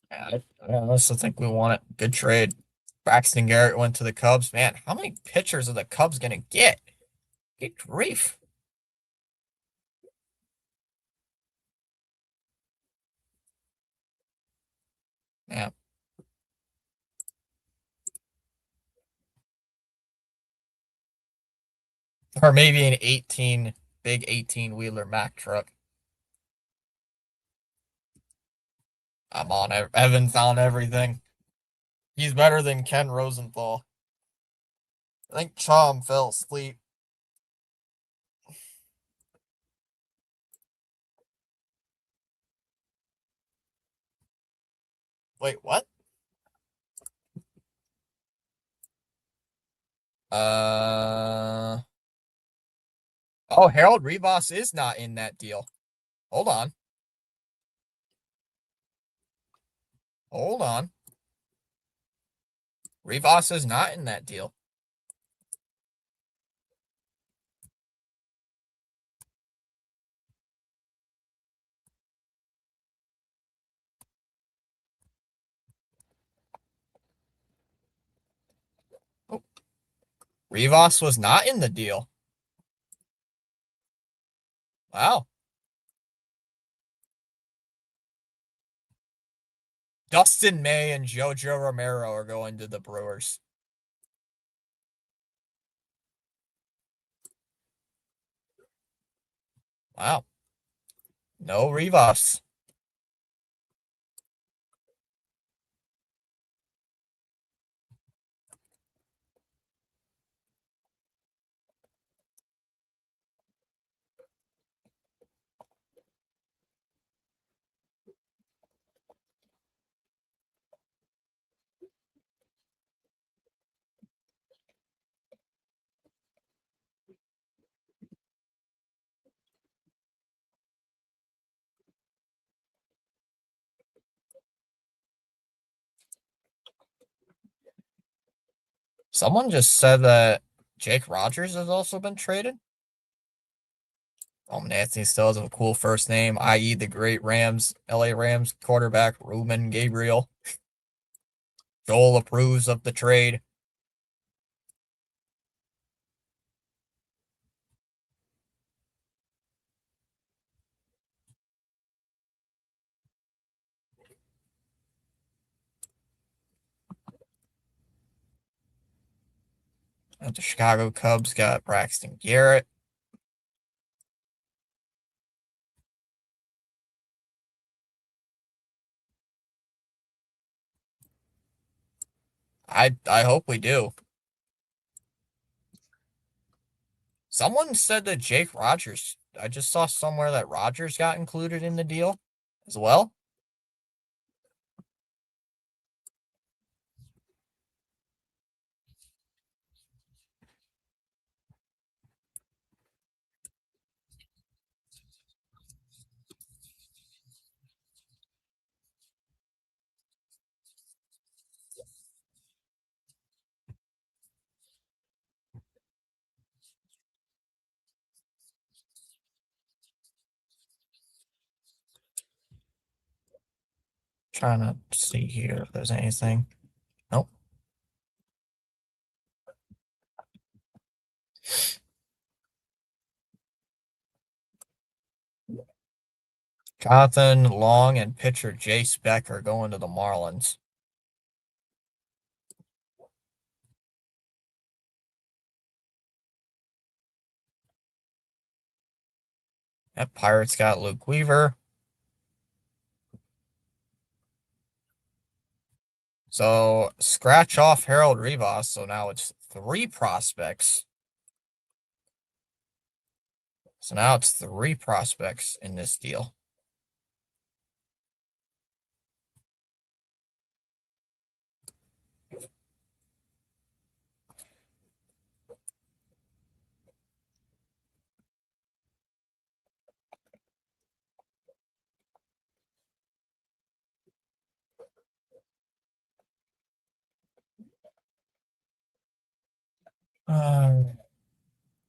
I honestly think we want it. Good trade. Braxton Garrett went to the Cubs. Man, how many pitchers are the Cubs going to get? Good grief. Yeah. Or maybe an big 18-wheeler Mack truck. I'm on it. Evan's on everything. He's better than Ken Rosenthal. I think Chom fell asleep. Wait, what? Oh, Harold Rivas is not in that deal. Hold on. Hold on. Rivas is not in that deal. Oh. Rivas was not in the deal. Wow. Dustin May and Jojo Romero are going to the Brewers. Wow. No Rivas. Someone just said that Jake Rogers has also been traded. Anthony still has a cool first name, i.e. the great LA Rams quarterback, Ruben Gabriel. Joel approves of the trade. And the Chicago Cubs got Braxton Garrett. I hope we do. Someone said that Jake Rogers, I just saw somewhere that Rogers got included in the deal as well. Trying to see here if there's anything. Nope. Jonathan Long and pitcher Jace Beck are going to the Marlins. That Pirates got Luke Weaver. So scratch off Harold Rivas. So now it's 3 prospects. So now it's 3 prospects in this deal.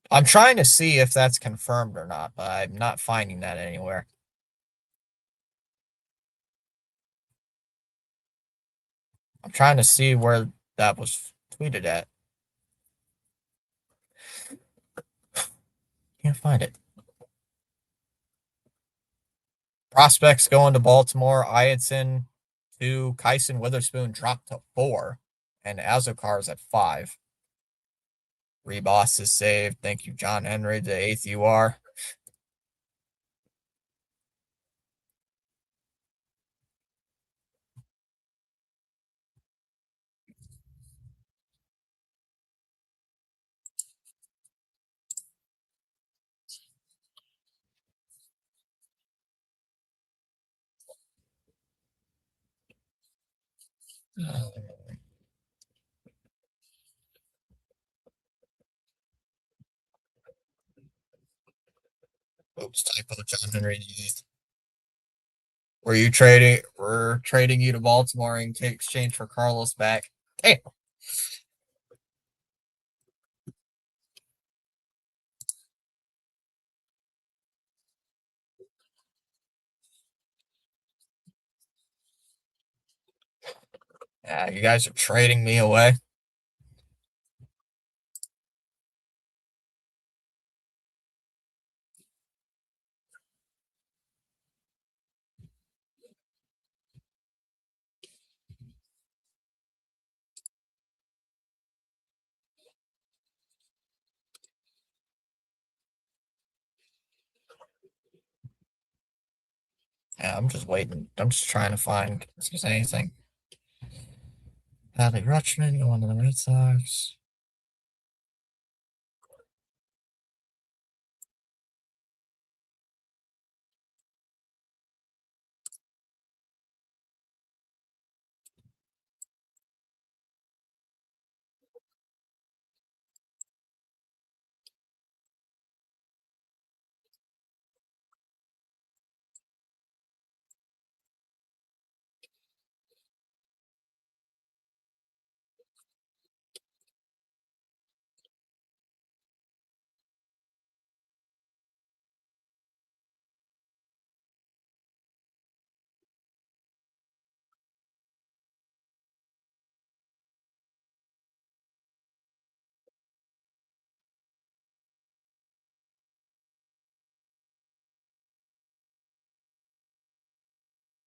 I'm trying to see if that's confirmed or not, but I'm not finding that anywhere. I'm trying to see where that was tweeted at. Can't find it. Prospects going to Baltimore. Ianson 2. Kyson Witherspoon dropped to 4. And Azokar's at 5. Reboss is saved. Thank you, John Henry, the 8th UR. Oops, typo, John Henry. We're trading you to Baltimore in exchange for Carlos back. Hey. Yeah, you guys are trading me away. Yeah, I'm just waiting. I'm just trying to find if there's anything. Adley Rutschman going to the Red Sox.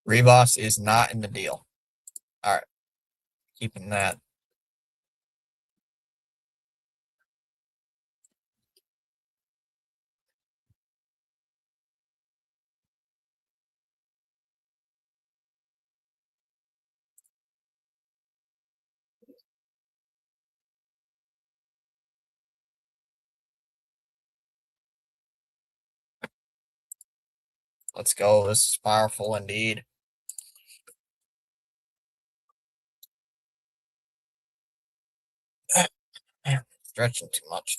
Rivas is not in the deal. All right. Keeping that. Let's go. This is powerful indeed. Man, stretching too much.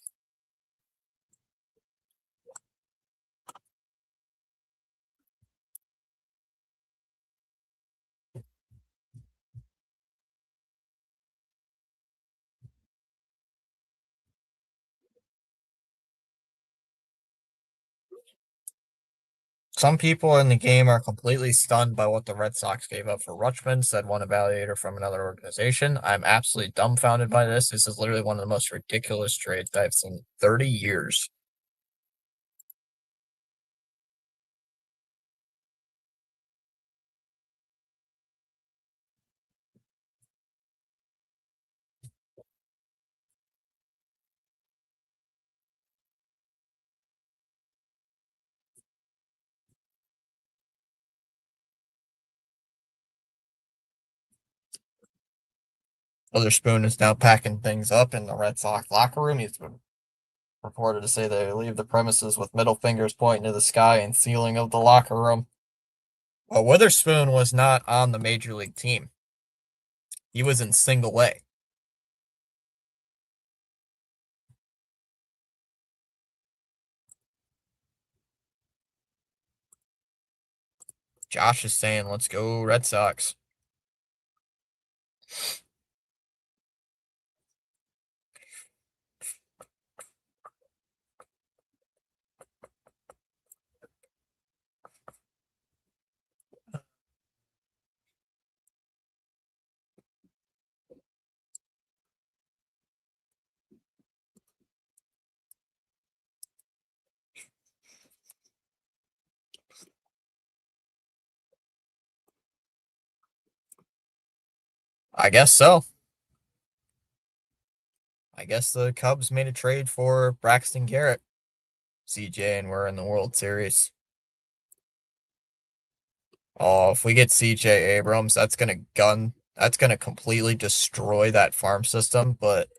Some people in the game are completely stunned by what the Red Sox gave up for Rutschman, said one evaluator from another organization. I'm absolutely dumbfounded by this. This is literally one of the most ridiculous trades I've seen in 30 years. Witherspoon is now packing things up in the Red Sox locker room. He's been reported to say they leave the premises with middle fingers pointing to the sky and ceiling of the locker room. Well, Witherspoon was not on the major league team. He was in single A. Josh is saying, let's go Red Sox. I guess so. I guess the Cubs made a trade for Braxton Garrett, CJ, and we're in the World Series. Oh, if we get CJ Abrams, that's gonna completely destroy that farm system, but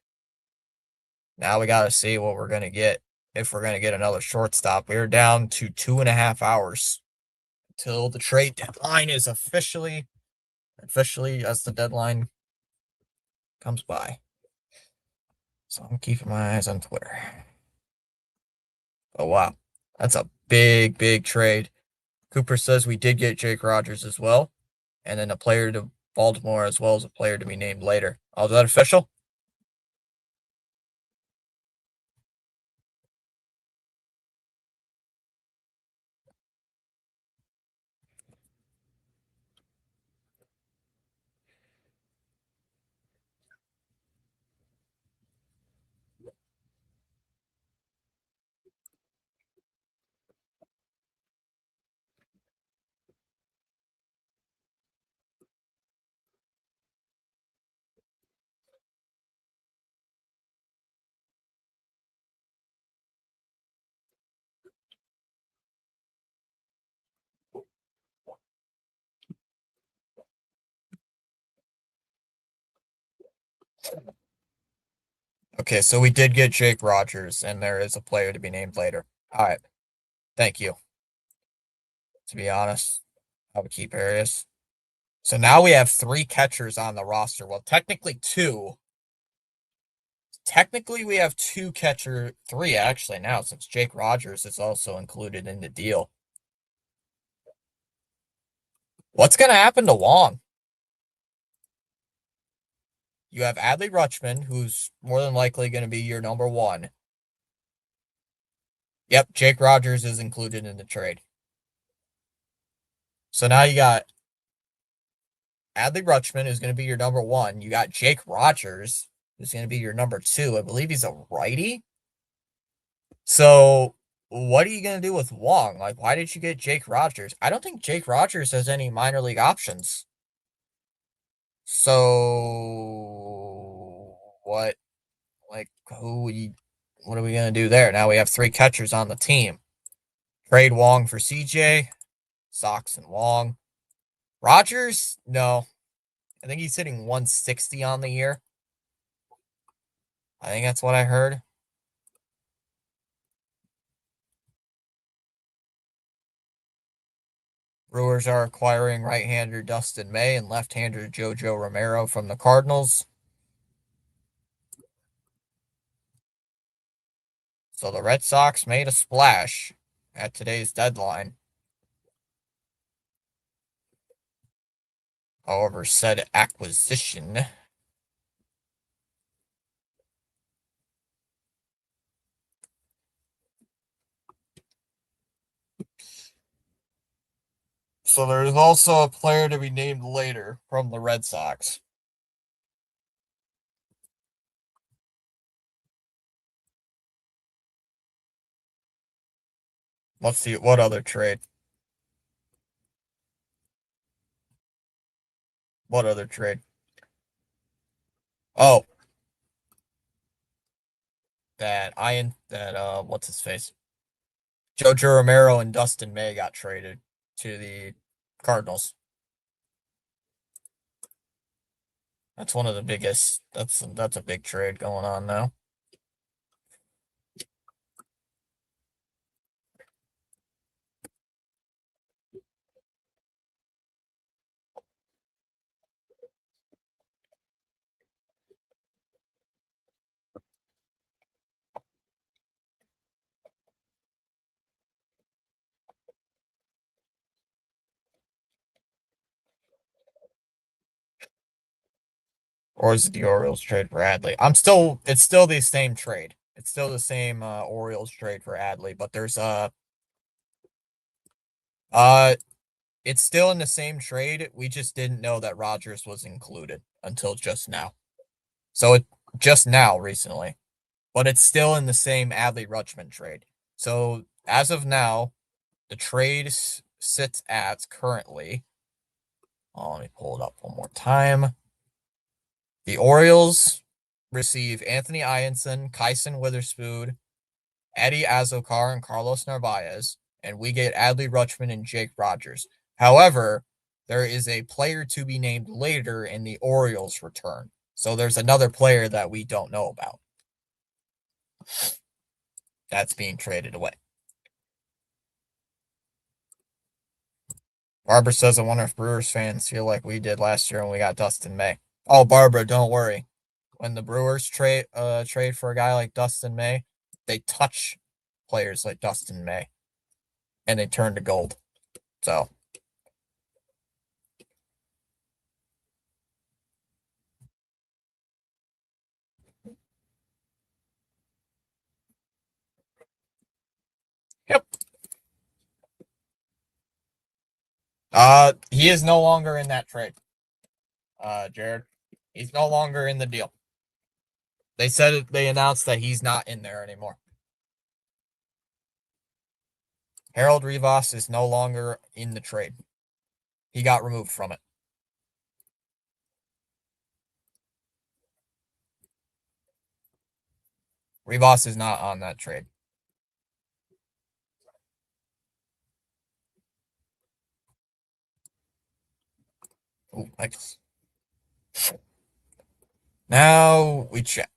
now we gotta see what we're gonna get. If we're gonna get another shortstop. We're down to 2.5 hours until the trade deadline is officially as the deadline comes by. So I'm keeping my eyes on Twitter. Oh wow. That's a big trade. Cooper says we did get Jake Rogers as well, and then a player to Baltimore as well as a player to be named later. Oh, is that official? Okay, so we did get Jake Rogers, and there is a player to be named later. All right. Thank you. To be honest, I would keep Arias. So now we have 3 catchers on the roster. Well, technically 2. Technically, we have 3 actually now, since Jake Rogers is also included in the deal. What's going to happen to Wong? You have Adley Rutschman, who's more than likely going to be your number 1. Yep, Jake Rogers is included in the trade. So now you got Adley Rutschman, who's going to be your number 1. You got Jake Rogers, who's going to be your number 2. I believe he's a righty. So what are you going to do with Wong? Like, why did you get Jake Rogers? I don't think Jake Rogers has any minor league options. So what? Like, what are we going to do there? Now we have 3 catchers on the team. Trade Wong for CJ, Sox and Wong. Rogers, no. I think he's hitting 160 on the year. I think that's what I heard. Brewers are acquiring right-hander Dustin May and left-hander JoJo Romero from the Cardinals. So the Red Sox made a splash at today's deadline. However, said acquisition so there's also a player to be named later from the Red Sox. Let's see, what other trade? What other trade? Oh. What's his face? JoJo Romero and Dustin May got traded to the Cardinals. That's one of the biggest, that's a big trade going on now. Or is it the Orioles trade for Adley? It's still the same trade. It's still the same Orioles trade for Adley, but there's it's still in the same trade. We just didn't know that Rogers was included until just now. So it just now recently. But it's still in the same Adley Rutschman trade. So as of now, the trade sits at currently. Let me pull it up one more time. The Orioles receive Anthony Ianson, Kyson Witherspoon, Eddie Azokar, and Carlos Narvaez, and we get Adley Rutschman and Jake Rogers. However, there is a player to be named later in the Orioles return. So there's another player that we don't know about. That's being traded away. Barbara says, I wonder if Brewers fans feel like we did last year when we got Dustin May. Oh, Barbara, don't worry. When the Brewers trade for a guy like Dustin May, they touch players like Dustin May, and they turn to gold. So yep. He is no longer in that trade. Jared. He's no longer in the deal. They announced that he's not in there anymore. Harold Rivas is no longer in the trade. He got removed from it. Rivas is not on that trade. Ooh, nice. Now we check.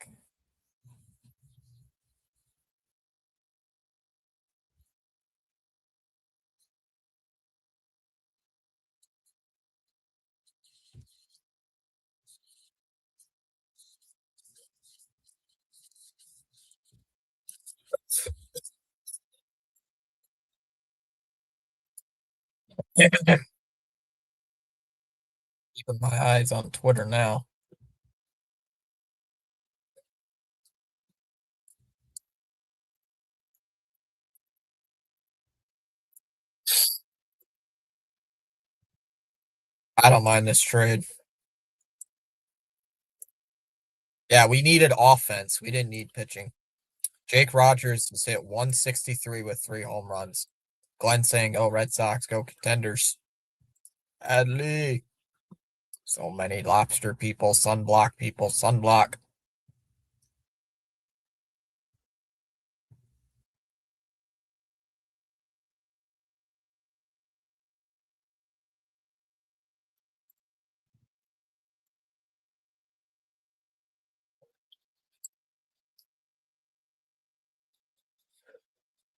Keeping my eyes on Twitter now. I don't mind this trade. Yeah, we needed offense. We didn't need pitching. Jake Rogers has hit 163 with 3 home runs. Glenn saying, "Go Red Sox, go Contenders." Adley. So many lobster people, sunblock people, sunblock.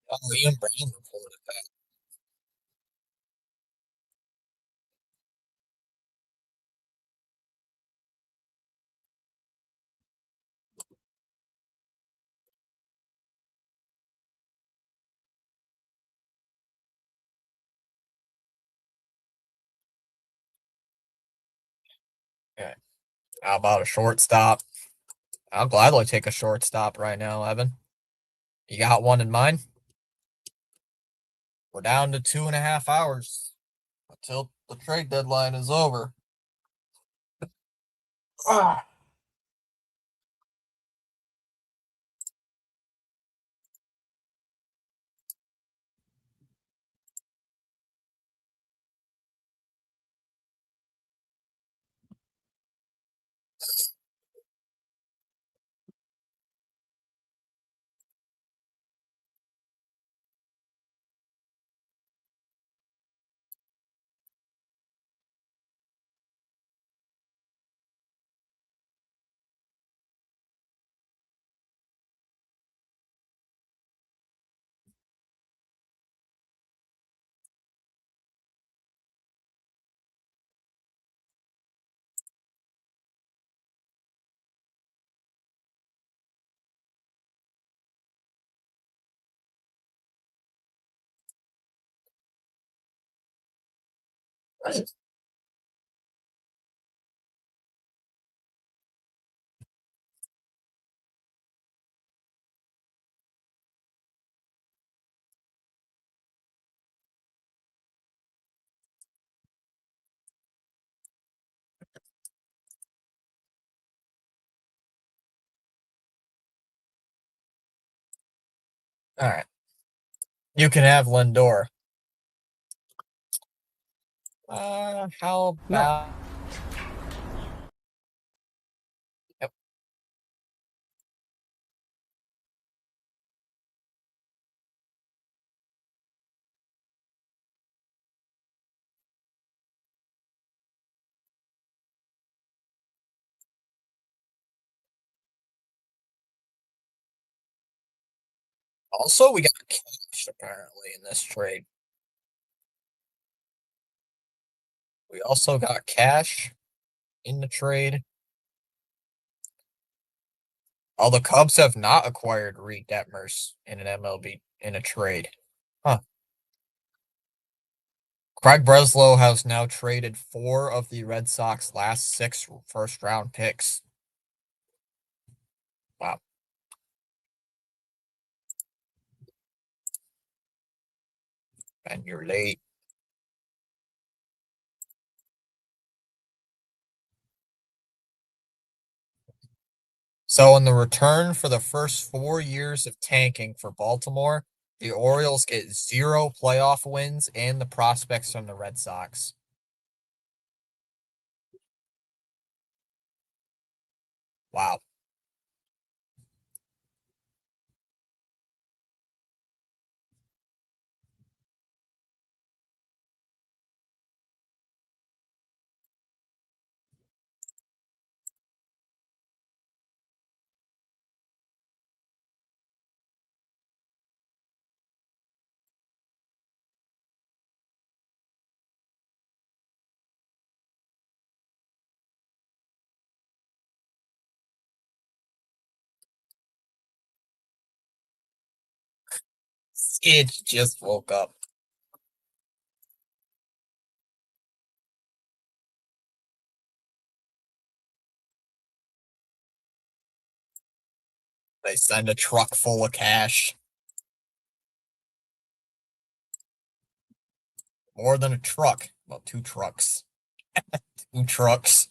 Oh, Ian Brown reported that. Okay. How about a shortstop? I'll gladly take a shortstop right now, Evan. You got one in mind? We're down to 2.5 hours until the trade deadline is over. Ah. All right. You can have Lindor. How about? Yep. Also, we got cash apparently in this trade. We also got cash in the trade. Oh, the Cubs have not acquired Reed Detmers in an MLB in a trade. Huh. Craig Breslow has now traded 4 of the Red Sox last 6 first-round picks. Wow. And you're late. So in the return for the first 4 years of tanking for Baltimore, the Orioles get 0 playoff wins and the prospects from the Red Sox. Wow. It just woke up. They send a truck full of cash. More than a truck. Well, 2 trucks. 2 trucks.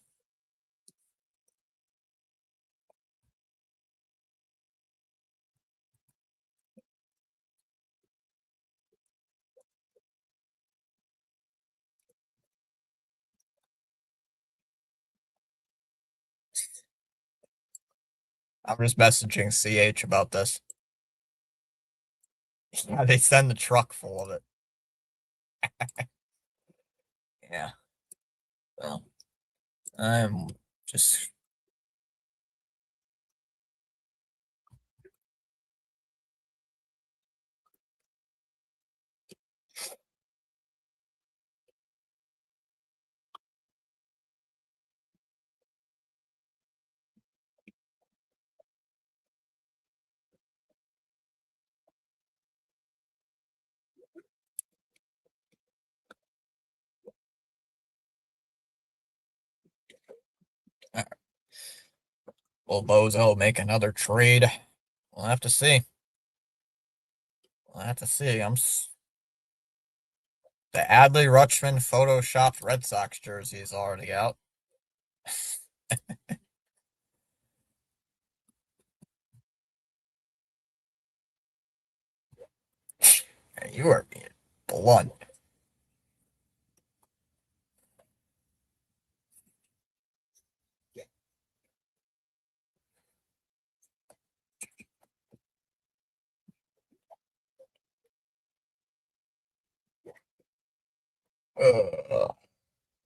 I'm just messaging CH about this. Yeah, they send the truck full of it. Yeah. Well, I'm just. Will Bozo make another trade? We'll have to see. We'll have to see. The Adley Rutschman photoshopped Red Sox jersey is already out. You are being blunt.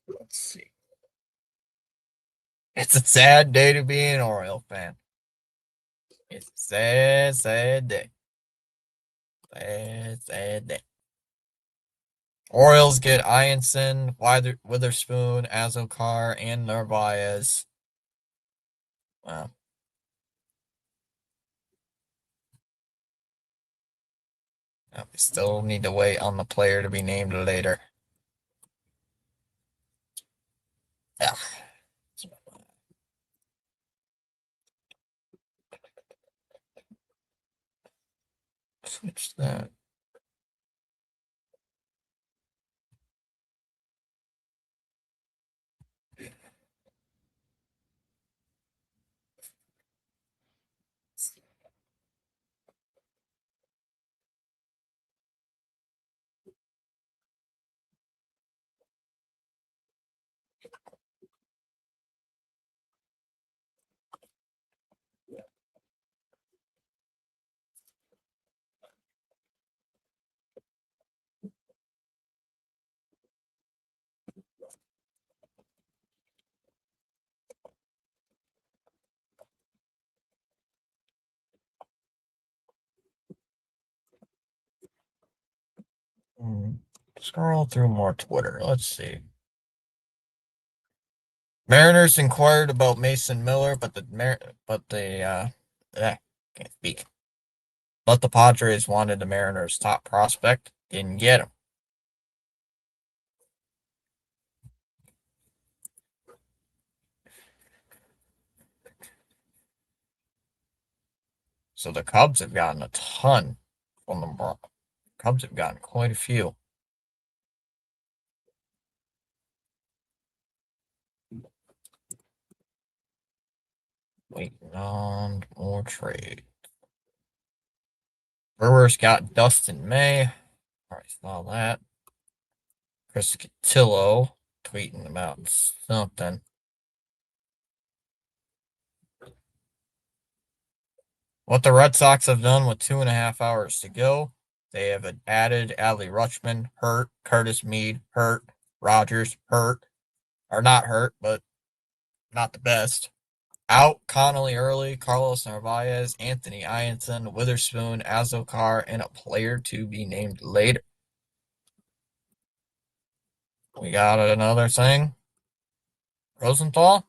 Let's see. It's a sad day to be an Oriole fan. It's a sad, sad day. Sad, sad day. Orioles get Ianson, Witherspoon, Azokar, and Narvaez. Wow. We still need to wait on the player to be named later. Yeah. Switch that. Scroll through more Twitter. Let's see. Mariners inquired about Mason Miller, but can't speak. But the Padres wanted the Mariners' top prospect, didn't get him. So the Cubs have gotten a ton from the Cubs have gotten quite a few. Waiting on more trade. Brewers got Dustin May. Already saw that. Chris Cotillo tweeting about something. What the Red Sox have done with 2.5 hours to go, they have added Adley Rutschman, hurt, Curtis Mead, hurt, Rogers, hurt, or not hurt, but not the best. Out, Connolly early, Carlos Narvaez, Anthony Ianson, Witherspoon, Azokar, and a player to be named later. We got another thing. Rosenthal.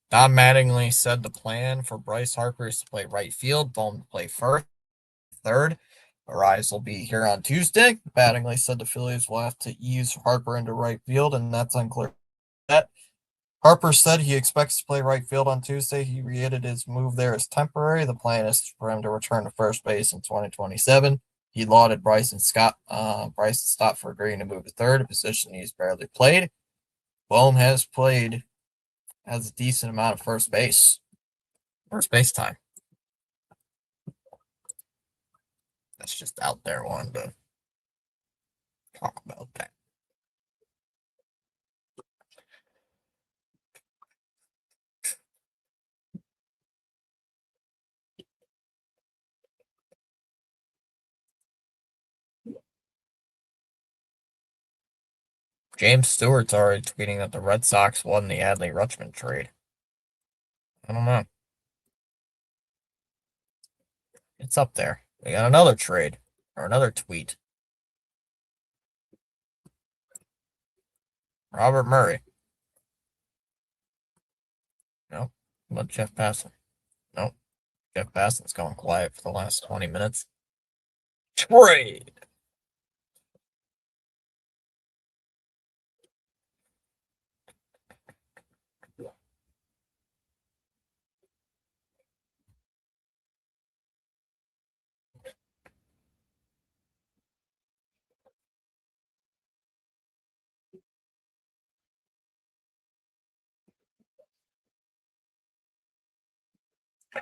Don Mattingly said the plan for Bryce Harper is to play right field, Bowman to play first, third. Arise will be here on Tuesday. Mattingly said the Phillies will have to ease Harper into right field, and that's unclear. Harper said he expects to play right field on Tuesday. He reiterated his move there is temporary. The plan is for him to return to first base in 2027. He lauded Bryson Stott for agreeing to move to third, a position he's barely played. Bohm has a decent amount of first base time. That's just out there. Wanted to talk about that. James Stewart's already tweeting that the Red Sox won the Adley Rutschman trade. I don't know. It's up there. We got another trade or another tweet. Robert Murray. Nope. What about Jeff Passan? Nope. Jeff Passan's going quiet for the last 20 minutes. Trade.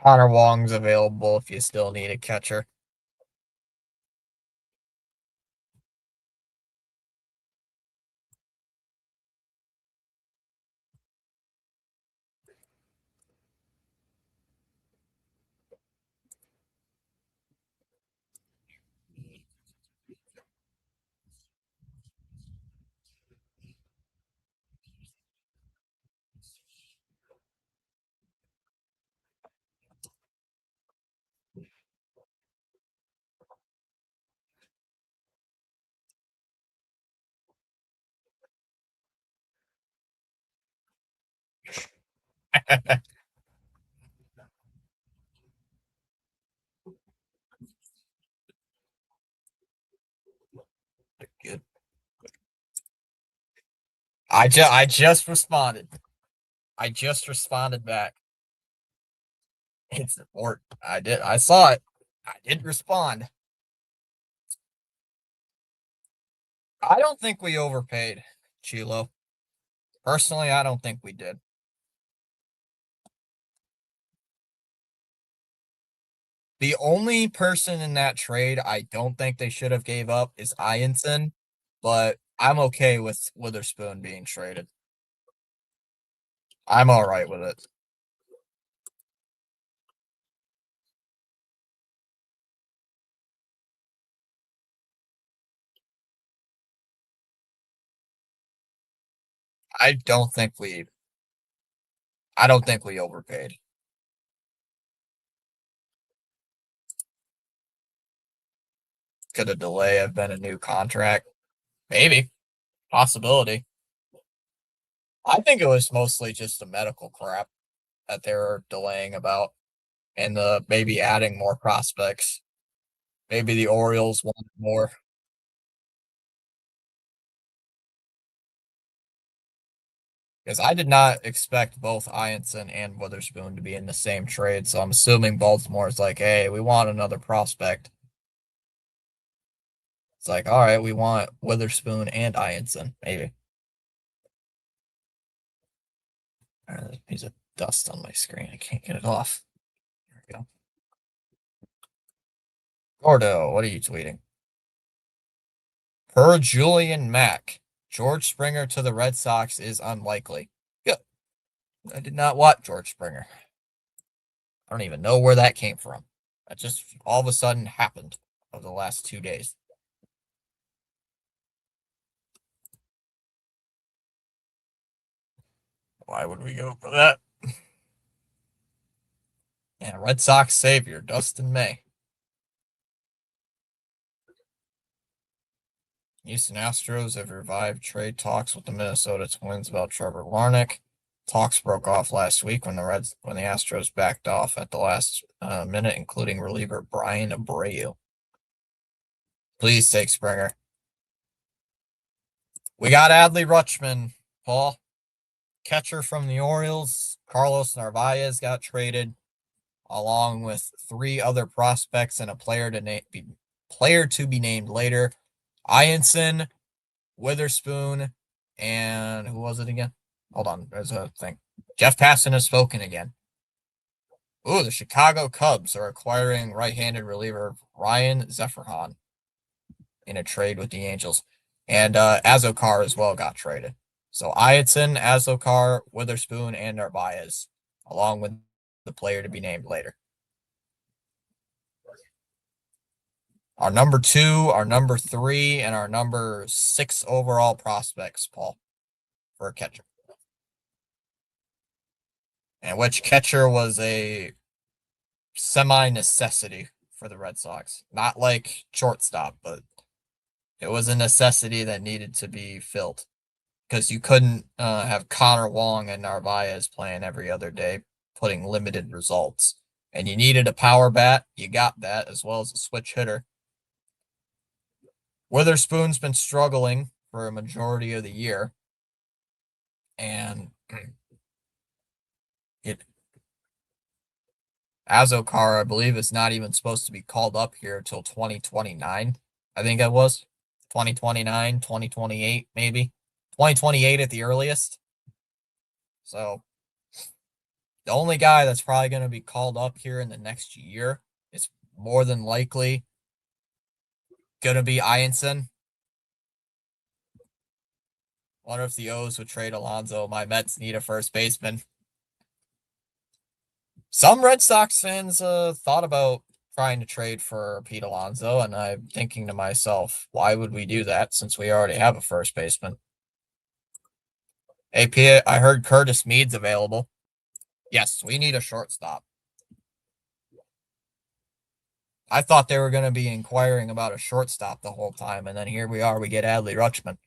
Connor Wong's available if you still need a catcher. Good. I just responded. I just responded back. It's important. I saw it. I did respond. I don't think we overpaid, Chilo. Personally, I don't think we did. The only person in that trade I don't think they should have gave up is Ianson, but I'm okay with Witherspoon being traded. I'm all right with it. I don't think we overpaid. Could a delay have been a new contract? Maybe. Possibility. I think it was mostly just the medical crap that they were delaying about and maybe adding more prospects. Maybe the Orioles wanted more. Because I did not expect both Ianson and Witherspoon to be in the same trade, so I'm assuming Baltimore is like, hey, we want another prospect. It's like, all right, we want Witherspoon and Ianson, maybe. There's a piece of dust on my screen. I can't get it off. There we go. Gordo, what are you tweeting? Per Julian Mack, George Springer to the Red Sox is unlikely. Good. I did not watch George Springer. I don't even know where that came from. That just all of a sudden happened over the last 2 days. Why would we go for that? Yeah, Red Sox savior, Dustin May. Houston Astros have revived trade talks with the Minnesota Twins about Trevor Larnach. Talks broke off last week when the Astros backed off at the last minute, including reliever Brian Abreu. Please take Springer. We got Adley Rutschman, Paul. Catcher from the Orioles. Carlos Narvaez got traded, along with 3 other prospects and a player to be named later. Ianson, Witherspoon, and who was it again? Hold on, there's a thing. Jeff Passan has spoken again. Ooh, the Chicago Cubs are acquiring right-handed reliever Ryan Zefferhan in a trade with the Angels. And Azokar as well got traded. So Ianson, Azokar, Witherspoon, and Narvaez, along with the player to be named later. Our number 2, our number 3, and our number 6 overall prospects, Paul, for a catcher. And which catcher was a semi-necessity for the Red Sox. Not like shortstop, but it was a necessity that needed to be filled. Because you couldn't have Connor Wong and Narvaez playing every other day, putting limited results. And you needed a power bat. You got that, as well as a switch hitter. Witherspoon's been struggling for a majority of the year. And Azokar, I believe, is not even supposed to be called up here until 2029. I think it was 2029, 2028, maybe 2028 at the earliest. So the only guy that's probably going to be called up here in the next year is more than likely going to be Ianson. Wonder if the O's would trade Alonso. My Mets need a first baseman. Some Red Sox fans thought about trying to trade for Pete Alonso, and I'm thinking to myself, why would we do that since we already have a first baseman? AP, I heard Curtis Mead's available. Yes, we need a shortstop. I thought they were going to be inquiring about a shortstop the whole time, and then here we are, we get Adley Rutschman.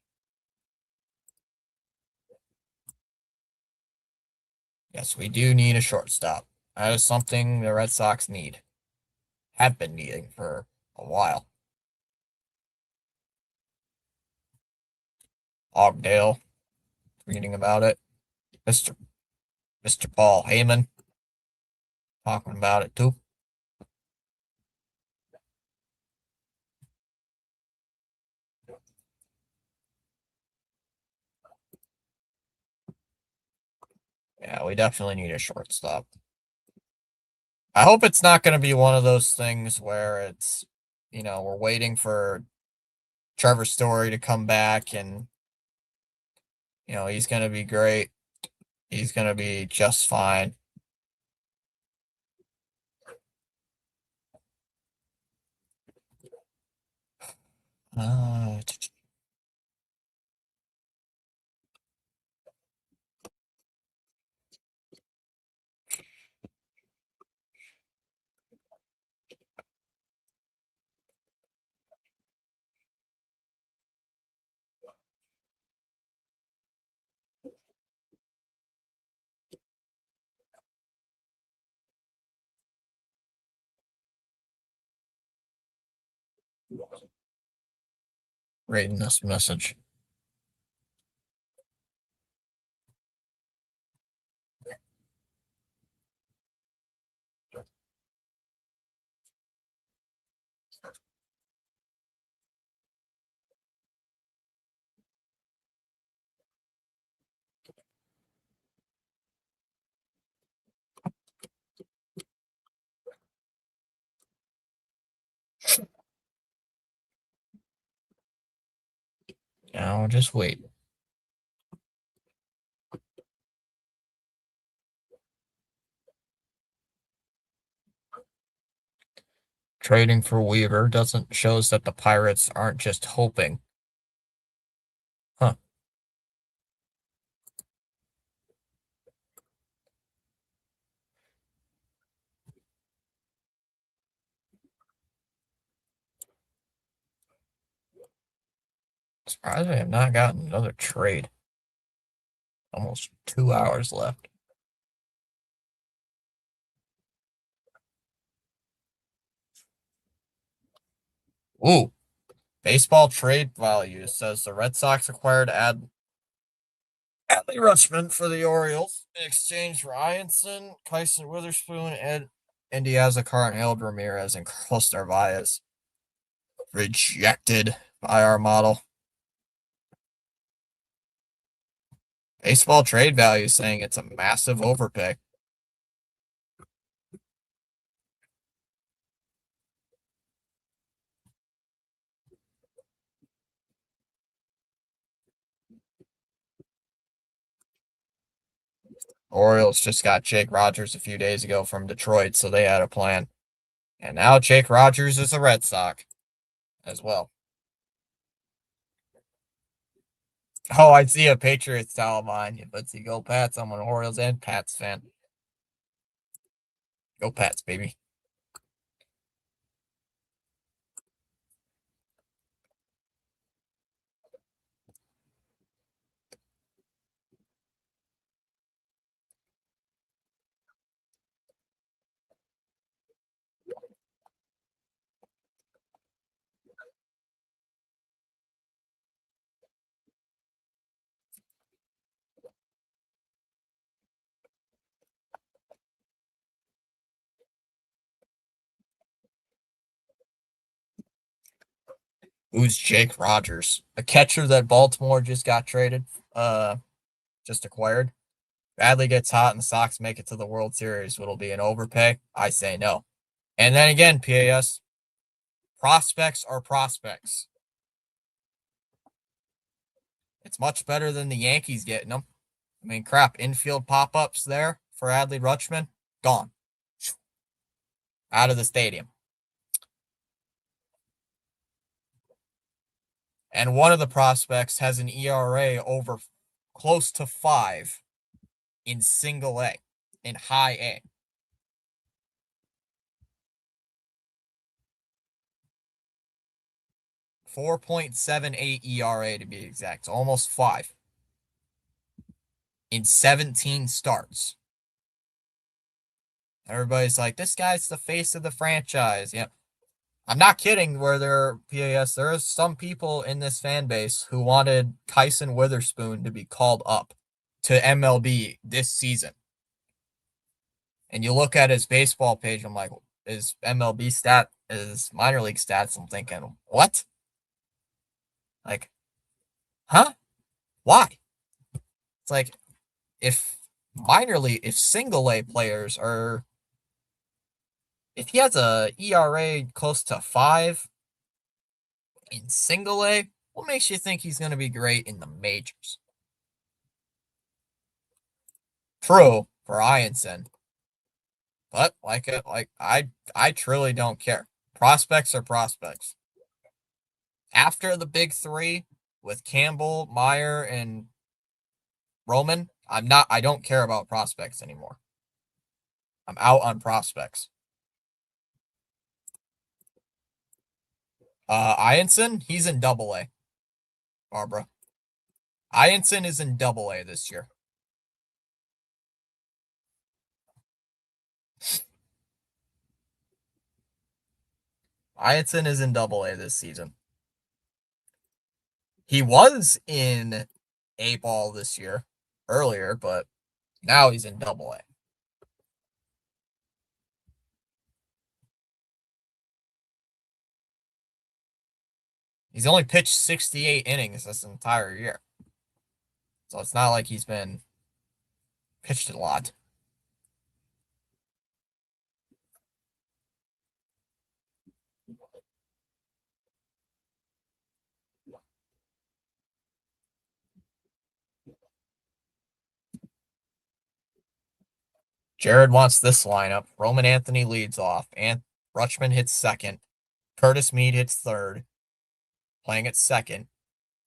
Yes, we do need a shortstop. That is something the Red Sox need. Have been needing for a while. Ogdale, reading about it. Mr. Paul Heyman, talking about it too. Yeah, we definitely need a shortstop. I hope it's not going to be one of those things where it's, we're waiting for Trevor Story to come back and, he's going to be great. He's going to be just fine. Reading this message. Now just wait. Trading for Weaver doesn't shows that the Pirates aren't just hoping. Huh. Surprised I have not gotten another trade. Almost 2 hours left. Ooh. Baseball trade value says the Red Sox acquired Adley Rutschman for the Orioles in exchange for Ianson, Kyson Witherspoon, Ed Diaz-Car, and Harold Ramirez, and Carlos Narvaez. Rejected by our model. Baseball trade value saying it's a massive overpay. Orioles just got Jake Rogers a few days ago from Detroit, so they had a plan. And now Jake Rogers is a Red Sox as well. Oh, I see a Patriots style line. Let's see, go Pats. I'm an Orioles and Pats fan. Go Pats, baby. Who's Jake Rogers? A catcher that Baltimore just got traded, just acquired. Badly gets hot and the Sox make it to the World Series. Will it be an overpay? I say no. And then again, PAS, prospects are prospects. It's much better than the Yankees getting them. I mean, crap, infield pop-ups there for Adley Rutschman, gone. Out of the stadium. And one of the prospects has an ERA over close to 5 in single A, in high A. .78 ERA to be exact, almost 5 in 17 starts. Everybody's like, this guy's the face of the franchise. Yep. I'm not kidding where there PAS. There are some people in this fan base who wanted Kyson Witherspoon to be called up to MLB this season. And you look at his baseball page, I'm like, his MLB stat is minor league stats. I'm thinking, what? Like, huh? Why? It's like, if single A players are, if he has a ERA close to 5 in single A, what makes you think he's going to be great in the majors? True for Ianson, but I truly don't care. Prospects are prospects. After the big 3 with Campbell, Meyer, and Roman, I don't care about prospects anymore. I'm out on prospects. Ianson, he's in Double A. Barbara. Ianson is in Double A this year. Ianson is in Double A this season. He was in A ball this year earlier, but now he's in Double A. He's only pitched 68 innings this entire year. So it's not like he's been pitched a lot. Jared wants this lineup. Roman Anthony leads off. Rutschman hits second. Curtis Mead hits third, playing at second.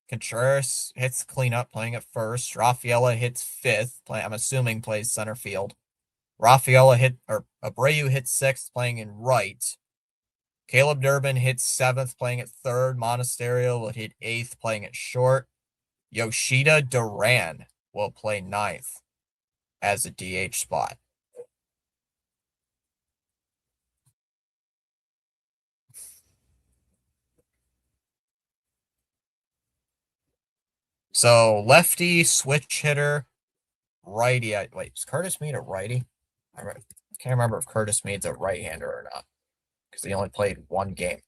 Contreras hits cleanup, playing at first. Rafaela hits fifth, I'm assuming plays center field. Abreu hits sixth, playing in right. Caleb Durbin hits seventh, playing at third. Monasterio will hit eighth, playing at short. Yoshida Duran will play ninth as a DH spot. So lefty, switch hitter, righty. Wait, is Curtis Mead a righty? I can't remember if Curtis Mead's a right-hander or not, because he only played one game.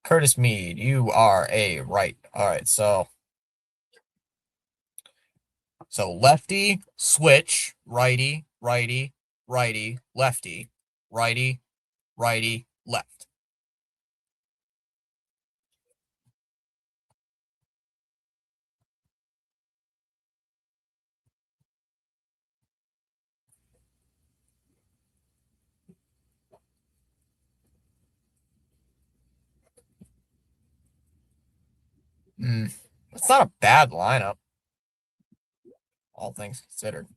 Curtis Mead, you are a right. All right, so lefty, switch, righty, righty, righty, lefty, righty, righty, left. It's not a bad lineup, all things considered.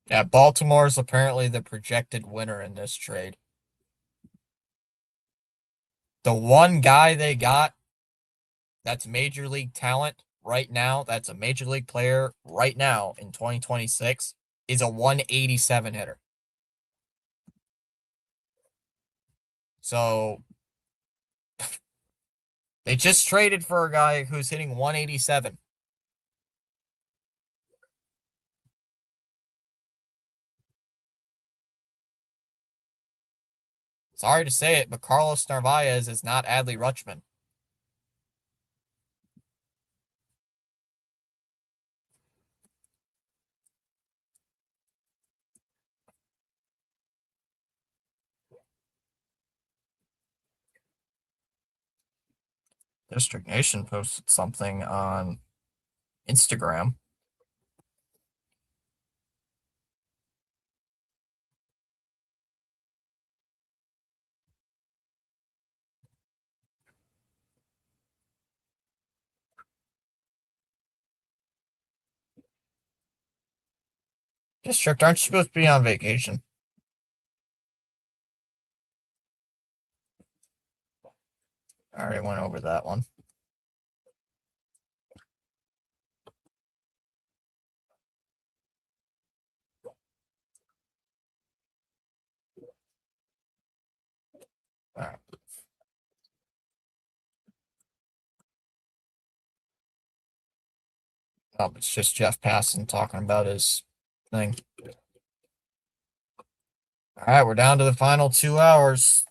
Yeah, Baltimore's apparently the projected winner in this trade. The one guy they got that's major league talent right now, that's a major league player right now in 2026, is a 187 hitter. So they just traded for a guy who's hitting 187. Sorry to say it, but Carlos Narvaez is not Adley Rutschman. District Nation posted something on Instagram. District, aren't you supposed to be on vacation? I already went over that one. All right. Oh, it's just Jeff Passan talking about his thing. All right, we're down to the final 2 hours.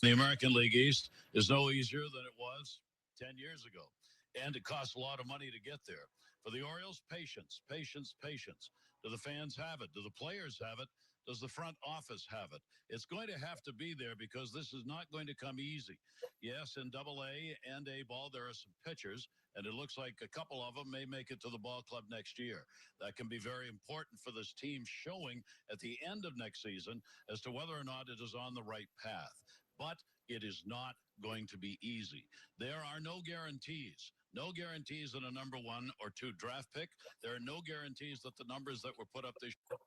The American League East is no easier than it was 10 years ago. And it costs a lot of money to get there. For the Orioles, patience, patience, patience. Do the fans have it? Do the players have it? Does the front office have it? It's going to have to be there because this is not going to come easy. Yes, in AA and A ball, there are some pitchers, and it looks like a couple of them may make it to the ball club next year. That can be very important for this team showing at the end of next season as to whether or not it is on the right path. But it is not going to be easy. There are no guarantees. No guarantees in a number 1 or 2 draft pick. There are no guarantees that the numbers that were put up this year.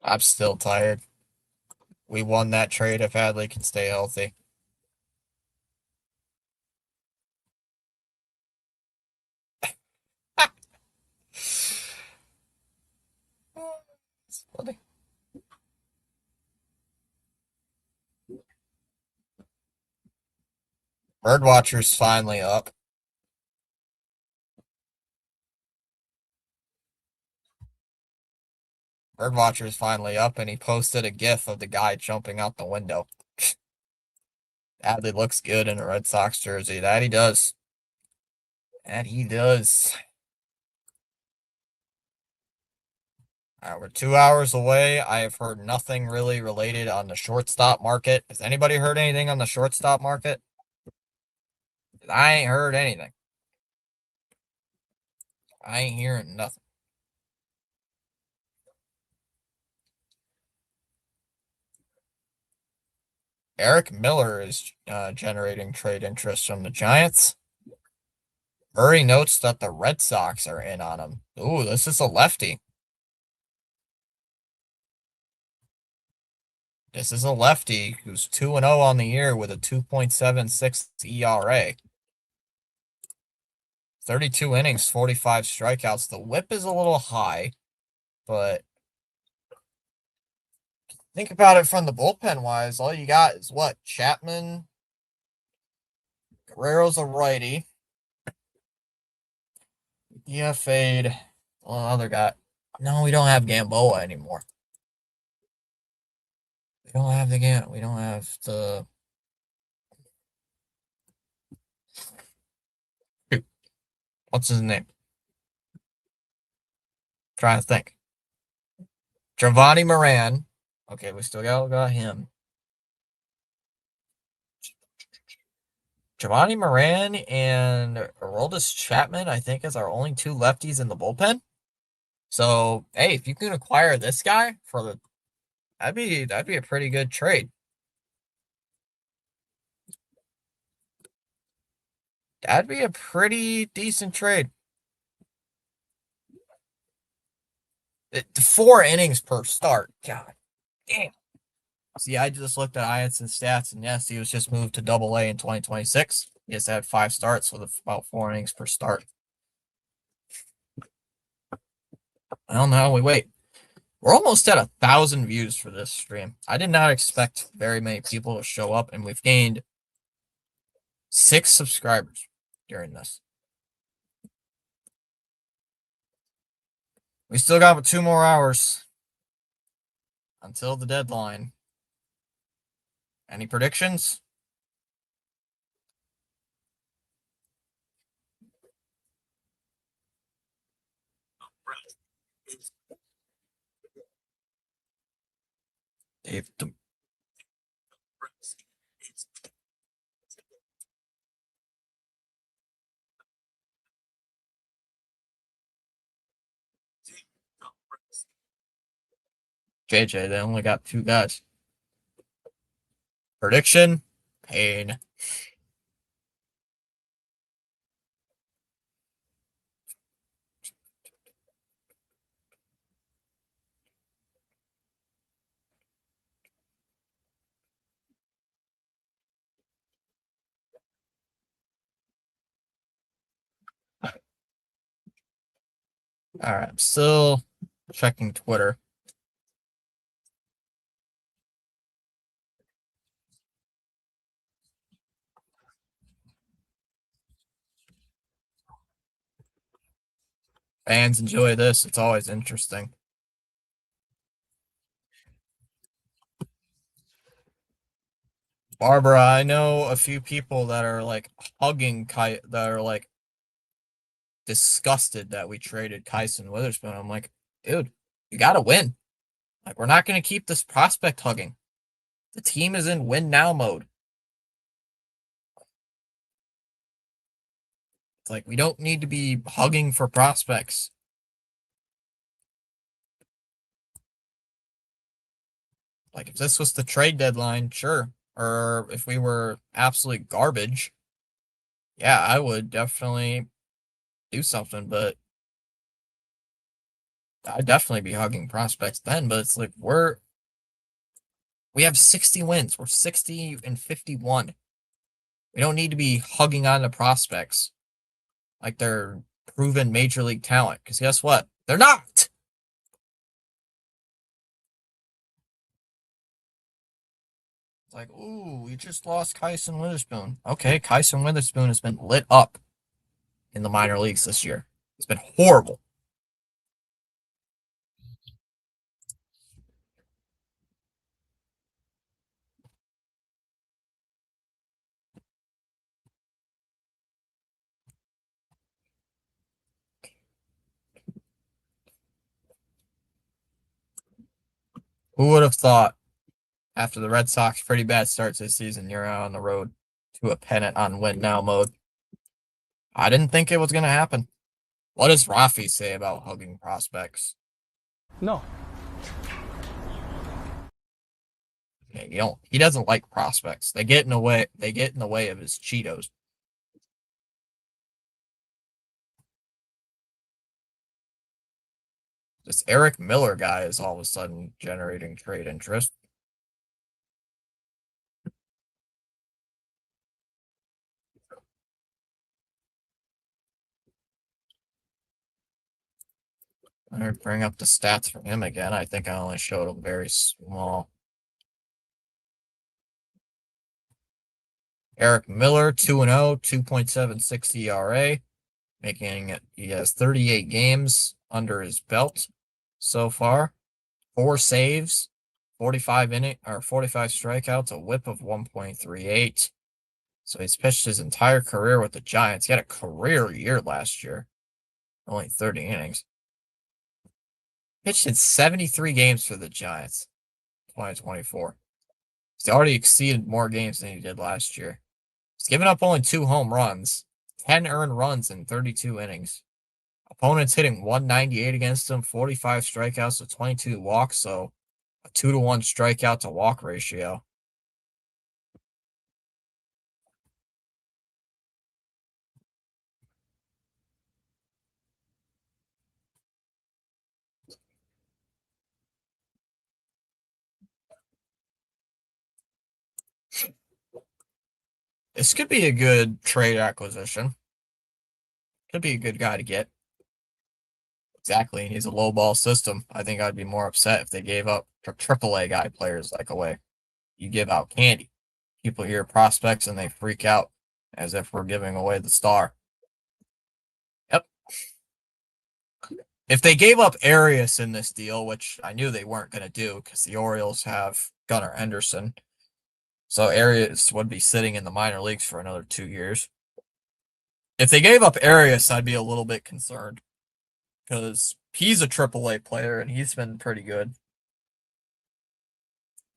I'm still tired. We won that trade if Adley can stay healthy. It's funny. Birdwatcher's finally up. Birdwatcher's finally up, and he posted a GIF of the guy jumping out the window. Adley looks good in a Red Sox jersey. That he does. And he does. We're 2 hours away. I have heard nothing really related on the shortstop market. Has anybody heard anything on the shortstop market? I ain't heard anything. I ain't hearing nothing. Eric Miller is generating trade interest from the Giants. Murray notes that the Red Sox are in on him. Ooh, this is a lefty. This is a lefty who's 2-0 on the year with a 2.76 ERA. 32 innings, 45 strikeouts. The whip is a little high, but think about it from the bullpen wise. All you got is what? Chapman. Guerrero's a righty. DFA'd. Well, other guy. No, we don't have Gamboa anymore. We don't have we don't have the. What's his name? Trying to think. Giovanni Moran. Okay, we still got him. Giovanni Moran and Aroldis Chapman, I think, is our only two lefties in the bullpen. So, hey, if you can acquire this guy for the, that'd be a pretty good trade. That'd be a pretty decent trade. 4 innings per start. God damn. See, I just looked at Ianson stats, and yes, he was just moved to Double-A in 2026. He has had 5 starts with about 4 innings per start. Well, now we wait. We're almost at 1,000 views for this stream. I did not expect very many people to show up, and we've gained 6 subscribers during this. We still got 2 more hours until the deadline. Any predictions? Dave. JJ, they only got 2 guys. Prediction? Pain. All right, I'm still checking Twitter. Fans enjoy this. It's always interesting. Barbara, I know a few people that are like hugging that are like disgusted that we traded Kyson Witherspoon. I'm like, dude, you gotta win. Like, we're not gonna keep this prospect hugging. The team is in win now mode. It's like we don't need to be hugging for prospects. Like, if this was the trade deadline, sure. Or if we were absolute garbage, yeah, I would definitely do something, but I'd definitely be hugging prospects then. But it's like we have 60 wins. We're 60-51. We don't need to be hugging on the prospects like they're proven major league talent. Because guess what? They're not. It's like, ooh, we just lost Kyson Witherspoon. Okay, Kyson Witherspoon has been lit up in the minor leagues this year. It's been horrible. Who would have thought after the Red Sox pretty bad starts this season, you're out on the road to a pennant on win now mode? I didn't think it was going to happen. What does Rafi say about hugging prospects? No. Yeah, he doesn't like prospects. They get in the way of his Cheetos. This Eric Miller guy is all of a sudden generating trade interest. I'm going to bring up the stats for him again. I think I only showed him very small. Eric Miller, 2-0, 2.76 ERA, making it, he has 38 games under his belt so far. 4 saves, 45 strikeouts, a whip of 1.38. So he's pitched his entire career with the Giants. He had a career year last year. Only 30 innings. Pitched in 73 games for the Giants, 2024. He's already exceeded more games than he did last year. He's given up only 2 home runs, 10 earned runs in 32 innings. Opponents hitting 198 against him, 45 strikeouts to 22 walks, so a 2-to-1 strikeout to walk ratio. This could be a good trade acquisition. Could be a good guy to get. Exactly, and he's a low ball system. I think I'd be more upset if they gave up AAA guy players like away. You give out candy. People hear prospects and they freak out as if we're giving away the star. Yep. If they gave up Arias in this deal, which I knew they weren't going to do because the Orioles have Gunnar Henderson, so Arias would be sitting in the minor leagues for another 2 years. If they gave up Arias, I'd be a little bit concerned because he's a AAA player and he's been pretty good.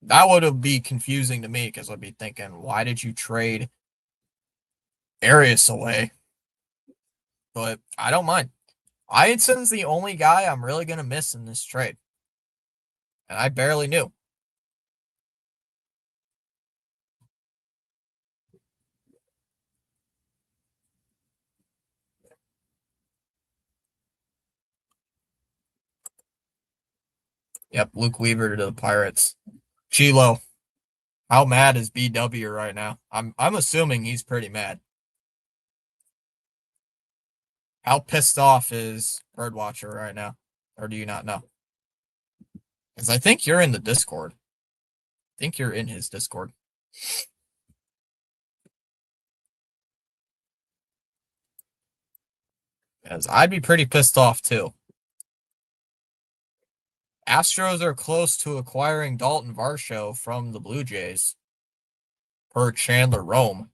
That would be confusing to me because I'd be thinking, why did you trade Arias away? But I don't mind. Ianson's the only guy I'm really going to miss in this trade. And I barely knew. Yep, Luke Weaver to the Pirates. Chilo, how mad is BW right now? I'm assuming he's pretty mad. How pissed off is Birdwatcher right now? Or do you not know? Because I think you're in the Discord. I think you're in his Discord. Because I'd be pretty pissed off too. Astros are close to acquiring Dalton Varsho from the Blue Jays per Chandler Rome.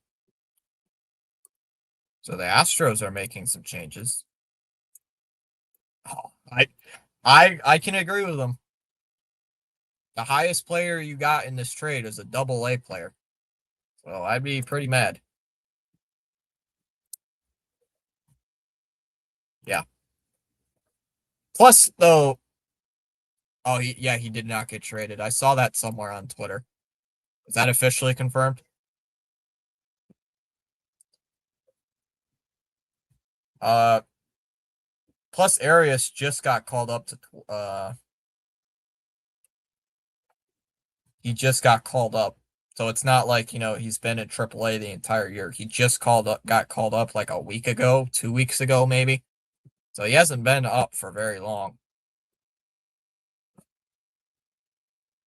So the Astros are making some changes. Oh, I can agree with them. The highest player you got in this trade is a AA player. So I'd be pretty mad. Yeah. Plus, though, oh, he did not get traded. I saw that somewhere on Twitter. Is that officially confirmed? Plus Arias just got called up to he just got called up. So it's not like, he's been at AAA the entire year. He just got called up like a week ago, 2 weeks ago maybe. So he hasn't been up for very long.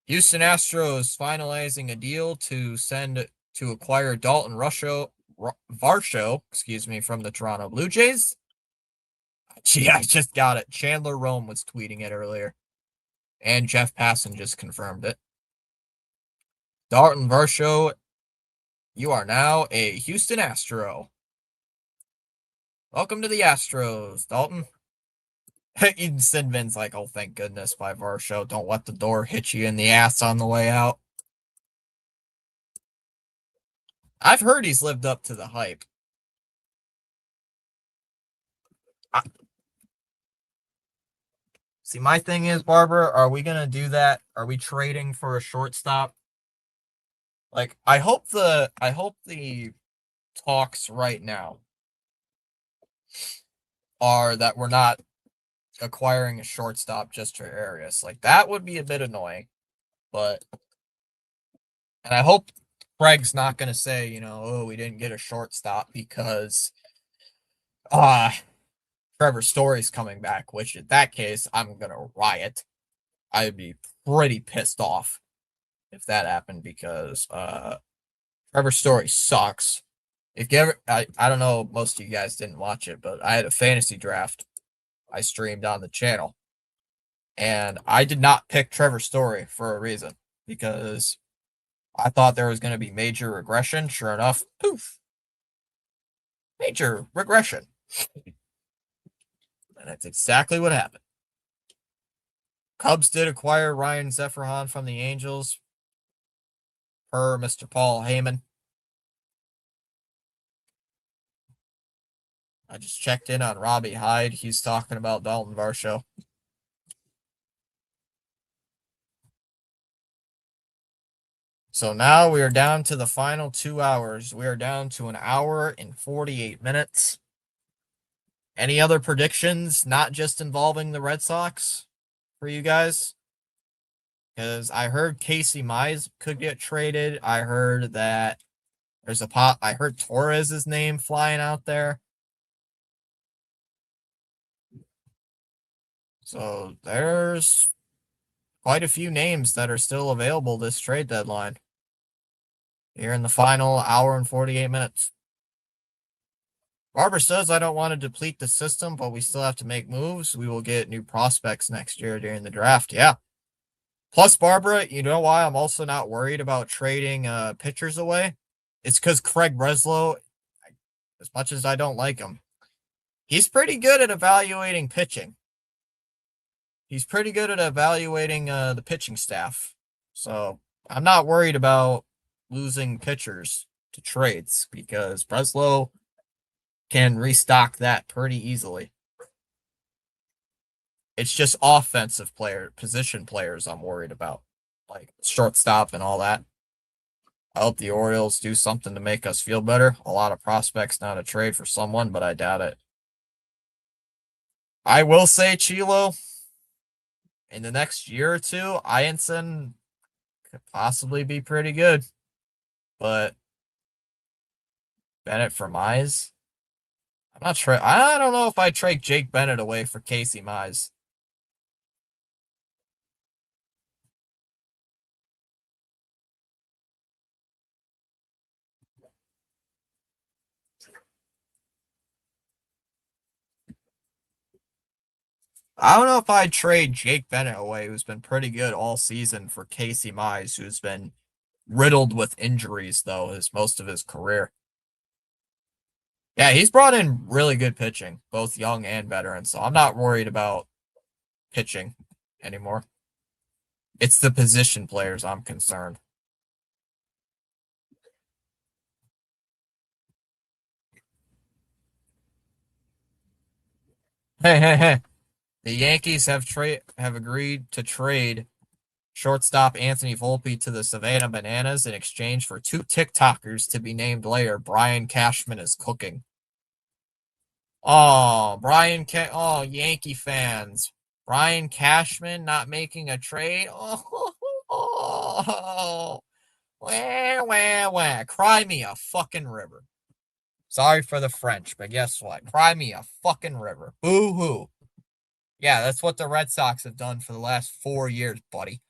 Houston Astros finalizing a deal to acquire Dalton Varsho, from the Toronto Blue Jays. Gee, I just got it. Chandler Rome was tweeting it earlier. And Jeff Passan just confirmed it. Dalton Varsho, you are now a Houston Astro. Welcome to the Astros, Dalton. Sid Vin's like, oh, thank goodness, by Varsho. Don't let the door hit you in the ass on the way out. I've heard he's lived up to the hype. See, my thing is, Barbara, are we going to do that? Are we trading for a shortstop? Like, I hope the talks right now are that we're not acquiring a shortstop just for Arias. Like, that would be a bit annoying. But, and I hope Craig's not going to say, you know, oh, we didn't get a shortstop because Trevor Story's coming back, which in that case, I'm going to riot. I'd be pretty pissed off if that happened because Trevor Story sucks. If you ever, I don't know, most of you guys didn't watch it, but I had a fantasy draft I streamed on the channel. And I did not pick Trevor Story for a reason because I thought there was going to be major regression. Sure enough, poof. Major regression. And that's exactly what happened. Cubs did acquire Ryan Zefferhan from the Angels, per Mr. Paul Heyman. I just checked in on Robbie Hyde. He's talking about Dalton Varsho. So now we are down to the final 2 hours. We are down to 1 hour and 48 minutes. Any other predictions, not just involving the Red Sox, for you guys? Because I heard Casey Mize could get traded. I heard that there's I heard Torres' name flying out there. So there's quite a few names that are still available this trade deadline. Here in the final hour and 48 minutes. Barbara says, I don't want to deplete the system, but we still have to make moves. We will get new prospects next year during the draft. Yeah. Plus, Barbara, you know why I'm also not worried about trading pitchers away? It's because Craig Breslow, as much as I don't like him, he's pretty good at evaluating pitching. He's pretty good at evaluating the pitching staff. So I'm not worried about losing pitchers to trades because Breslow can restock that pretty easily. It's just offensive position players I'm worried about, like shortstop and all that. I hope the Orioles do something to make us feel better. A lot of prospects now to trade for someone, but I doubt it. I will say, Chilo, in the next year or two, Ianson could possibly be pretty good. But Bennett for Mize? I'm not sure. I don't know if I'd trade Jake Bennett away for Casey Mize. I don't know if I'd trade Jake Bennett away, who's been pretty good all season, for Casey Mize, who's been riddled with injuries, though, most of his career. Yeah, he's brought in really good pitching, both young and veteran, so I'm not worried about pitching anymore. It's the position players I'm concerned. Hey. The Yankees have agreed to trade shortstop Anthony Volpe to the Savannah Bananas in exchange for 2 TikTokers to be named later. Brian Cashman is cooking. Oh, Yankee fans. Brian Cashman not making a trade? Oh, wah. Cry me a fucking river. Sorry for the French, but guess what? Cry me a fucking river. Boo-hoo. Yeah, that's what the Red Sox have done for the last 4 years, buddy.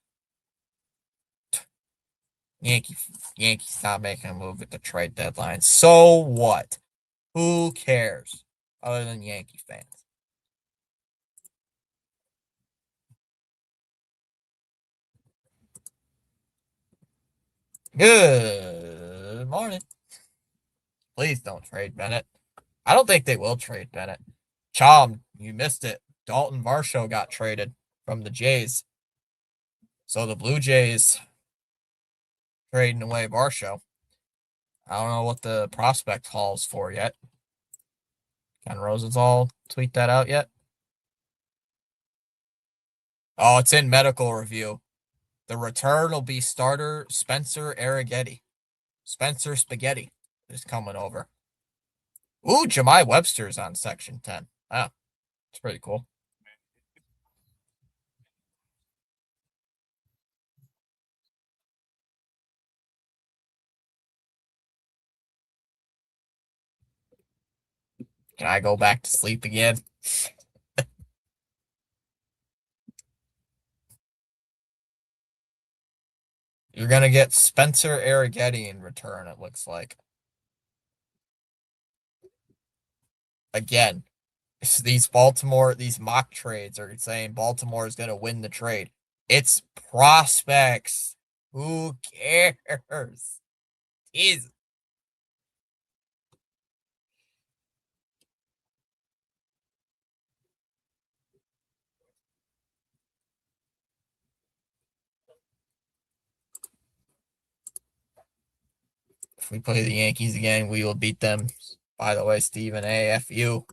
Yankees not making a move at the trade deadline. So what? Who cares? Other than Yankee fans. Good morning. Please don't trade Bennett. I don't think they will trade Bennett. Chom, you missed it. Dalton Varsho got traded from the Jays. So the Blue Jays trading away Varsho. I don't know what the prospect haul's for yet. Ken Rosenthal tweet that out yet? Oh, it's in medical review. The return will be starter Spencer Arrighetti. Spencer Spaghetti is coming over. Ooh, Jemai Webster's on Section 10. Wow, it's pretty cool. Can I go back to sleep again? You're going to get Spencer Arrighetti in return, it looks like. Again, these mock trades are saying Baltimore is going to win the trade. It's prospects. Who cares? Is if we play the Yankees again, we will beat them. By the way, Stephen A. F you.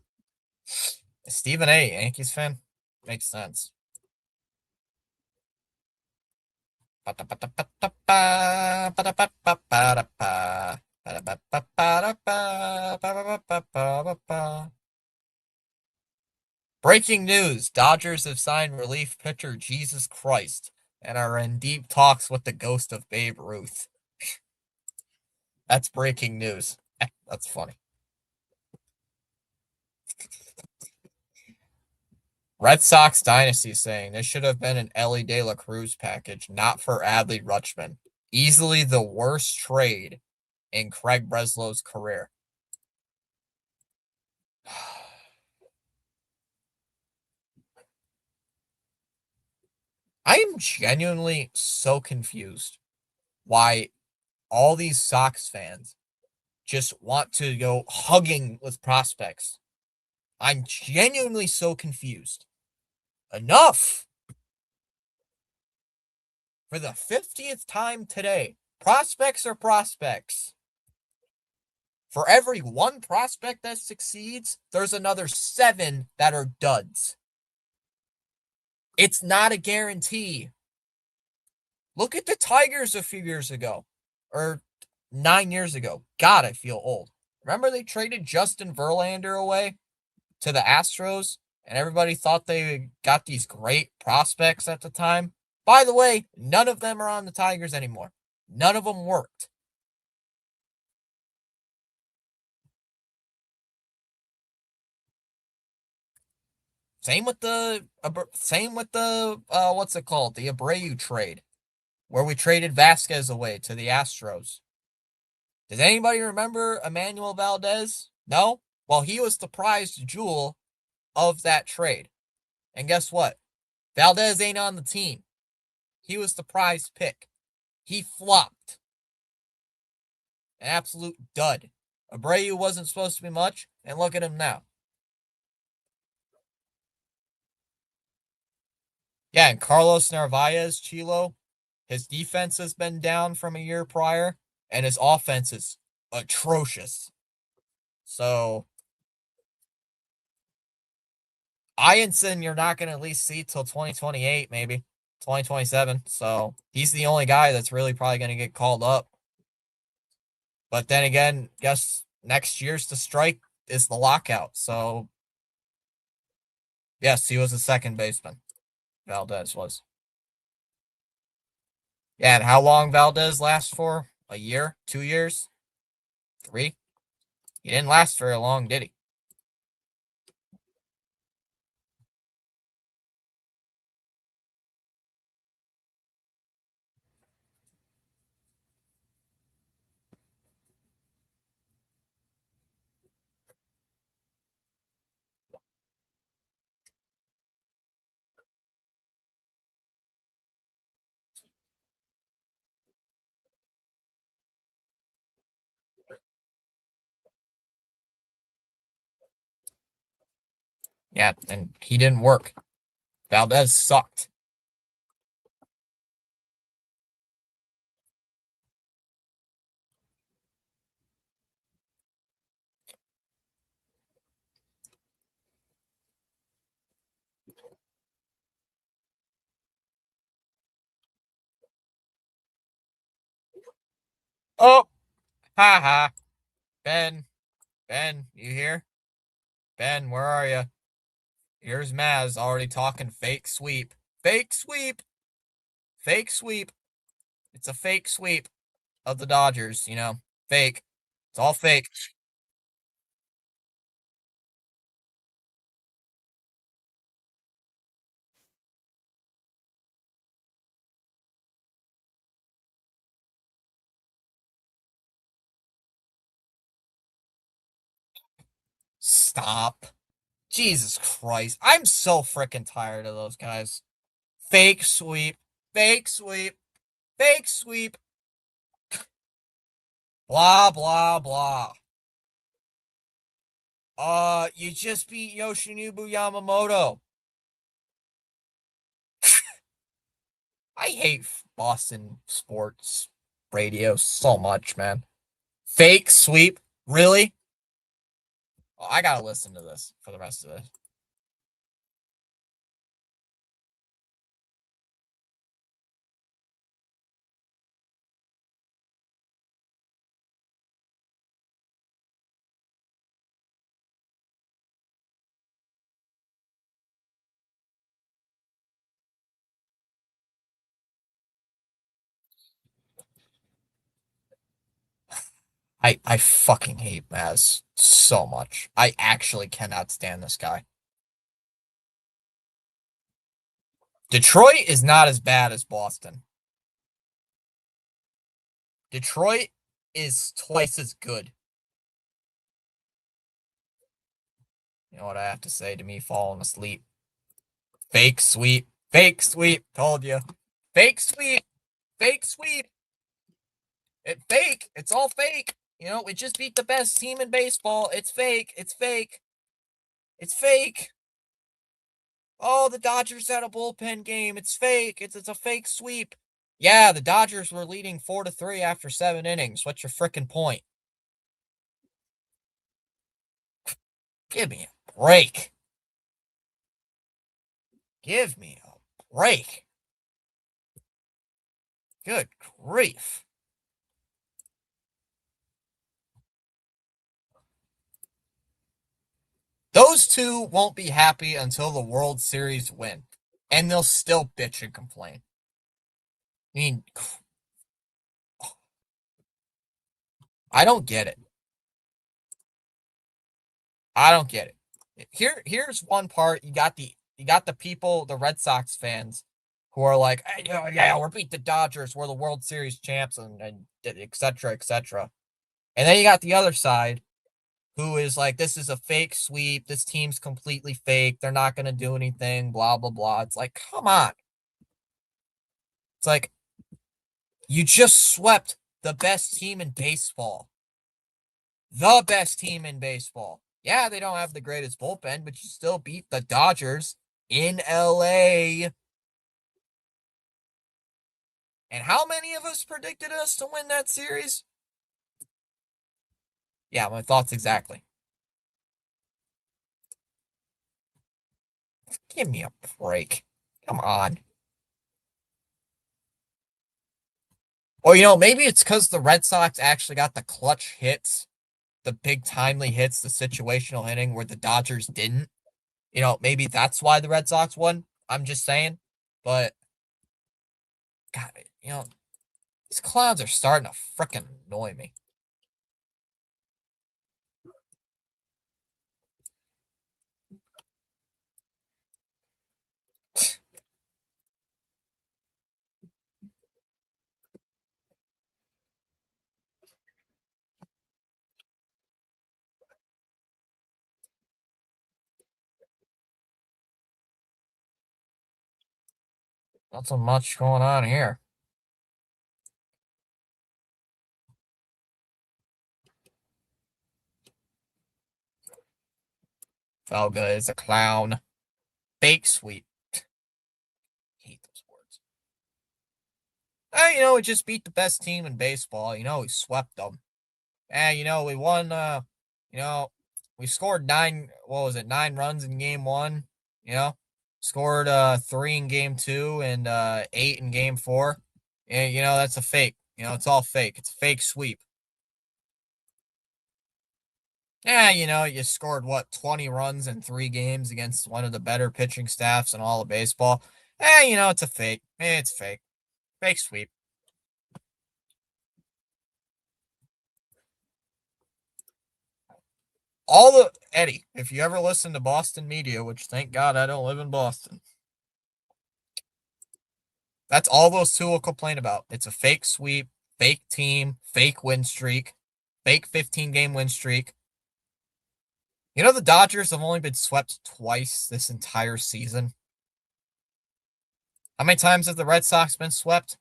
Stephen A. Yankees fan? Makes sense. Breaking news. Dodgers have signed relief pitcher Jesus Christ and are in deep talks with the ghost of Babe Ruth. That's breaking news. That's funny. Red Sox Dynasty saying this should have been an Ellie De La Cruz package, not for Adley Rutschman. Easily the worst trade in Craig Breslow's career. I am genuinely so confused why all these Sox fans just want to go hugging with prospects. I'm genuinely so confused. Enough! For the 50th time today, prospects are prospects. For every one prospect that succeeds, there's another 7 that are duds. It's not a guarantee. Look at the Tigers a few years ago, or 9 years ago. God, I feel old. Remember they traded Justin Verlander away to the Astros, and everybody thought they got these great prospects at the time? By the way, none of them are on the Tigers anymore. None of them worked. Same with the what's it called? The Abreu trade, where we traded Vasquez away to the Astros. Does anybody remember Emmanuel Valdez? No? Well, he was the prized jewel of that trade. And guess what? Valdez ain't on the team. He was the prized pick. He flopped. An absolute dud. Abreu wasn't supposed to be much, and look at him now. Yeah, and Carlos Narvaez, Chilo, his defense has been down from a year prior, and his offense is atrocious. So, Ianson, you're not going to at least see till 2028, maybe 2027. So, he's the only guy that's really probably going to get called up. But then again, guess next year's the strike is the lockout. So, yes, he was a second baseman. Valdez was. Yeah, and how long Valdez lasts for? A year? 2 years? 3? He didn't last very long, did he? Yeah, and he didn't work. Valdez sucked. Oh, ha ha. Ben, you here? Ben, where are you? Here's Maz already talking fake sweep. Fake sweep. Fake sweep. It's a fake sweep of the Dodgers, Fake. It's all fake. Stop. Jesus Christ. I'm so freaking tired of those guys. Fake sweep. Fake sweep. Fake sweep. Blah, blah, blah. You just beat Yoshinobu Yamamoto. I hate Boston sports radio so much, man. Fake sweep? Really? Oh, I gotta listen to this for the rest of it. I fucking hate Maz so much. I actually cannot stand this guy. Detroit is not as bad as Boston. Detroit is twice as good. You know what I have to say to me falling asleep? Fake sweep. Fake sweep. Told you. Fake sweep. Fake sweep. Fake. It's all fake. We just beat the best team in baseball. It's fake. It's fake. It's fake. Oh, the Dodgers had a bullpen game. It's fake. It's a fake sweep. Yeah, the Dodgers were leading 4-3 after 7 innings. What's your frickin' point? Give me a break. Give me a break. Good grief. Those two won't be happy until the World Series win. And they'll still bitch and complain. I mean, I don't get it. I don't get it. Here's one part. You got the people, the Red Sox fans, who are like, hey, yeah, we're beat the Dodgers, we're the World Series champs, and et cetera, et cetera. And then you got the other side, who is like, this is a fake sweep. This team's completely fake. They're not going to do anything, blah, blah, blah. It's like, come on. It's like, you just swept the best team in baseball. The best team in baseball. Yeah, they don't have the greatest bullpen, but you still beat the Dodgers in LA. And how many of us predicted us to win that series? Yeah, my thoughts exactly. Give me a break. Come on. Or, maybe it's because the Red Sox actually got the clutch hits, the big timely hits, the situational hitting where the Dodgers didn't. Maybe that's why the Red Sox won. I'm just saying. But, God, these clowns are starting to frickin' annoy me. Not so much going on here. Felga is a clown. Fake sweep. Hate those words. We just beat the best team in baseball. We swept them. We won. We scored 9 runs in game 1. Scored 3 in game 2 and 8 in game 4. And that's a fake. It's all fake. It's a fake sweep. Yeah, you scored 20 runs in 3 games against one of the better pitching staffs in all of baseball. It's a fake. It's fake. Fake sweep. Eddie, if you ever listen to Boston media, which thank God I don't live in Boston, that's all those two will complain about. It's a fake sweep, fake team, fake win streak, fake 15-game win streak. The Dodgers have only been swept twice this entire season. How many times have the Red Sox been swept?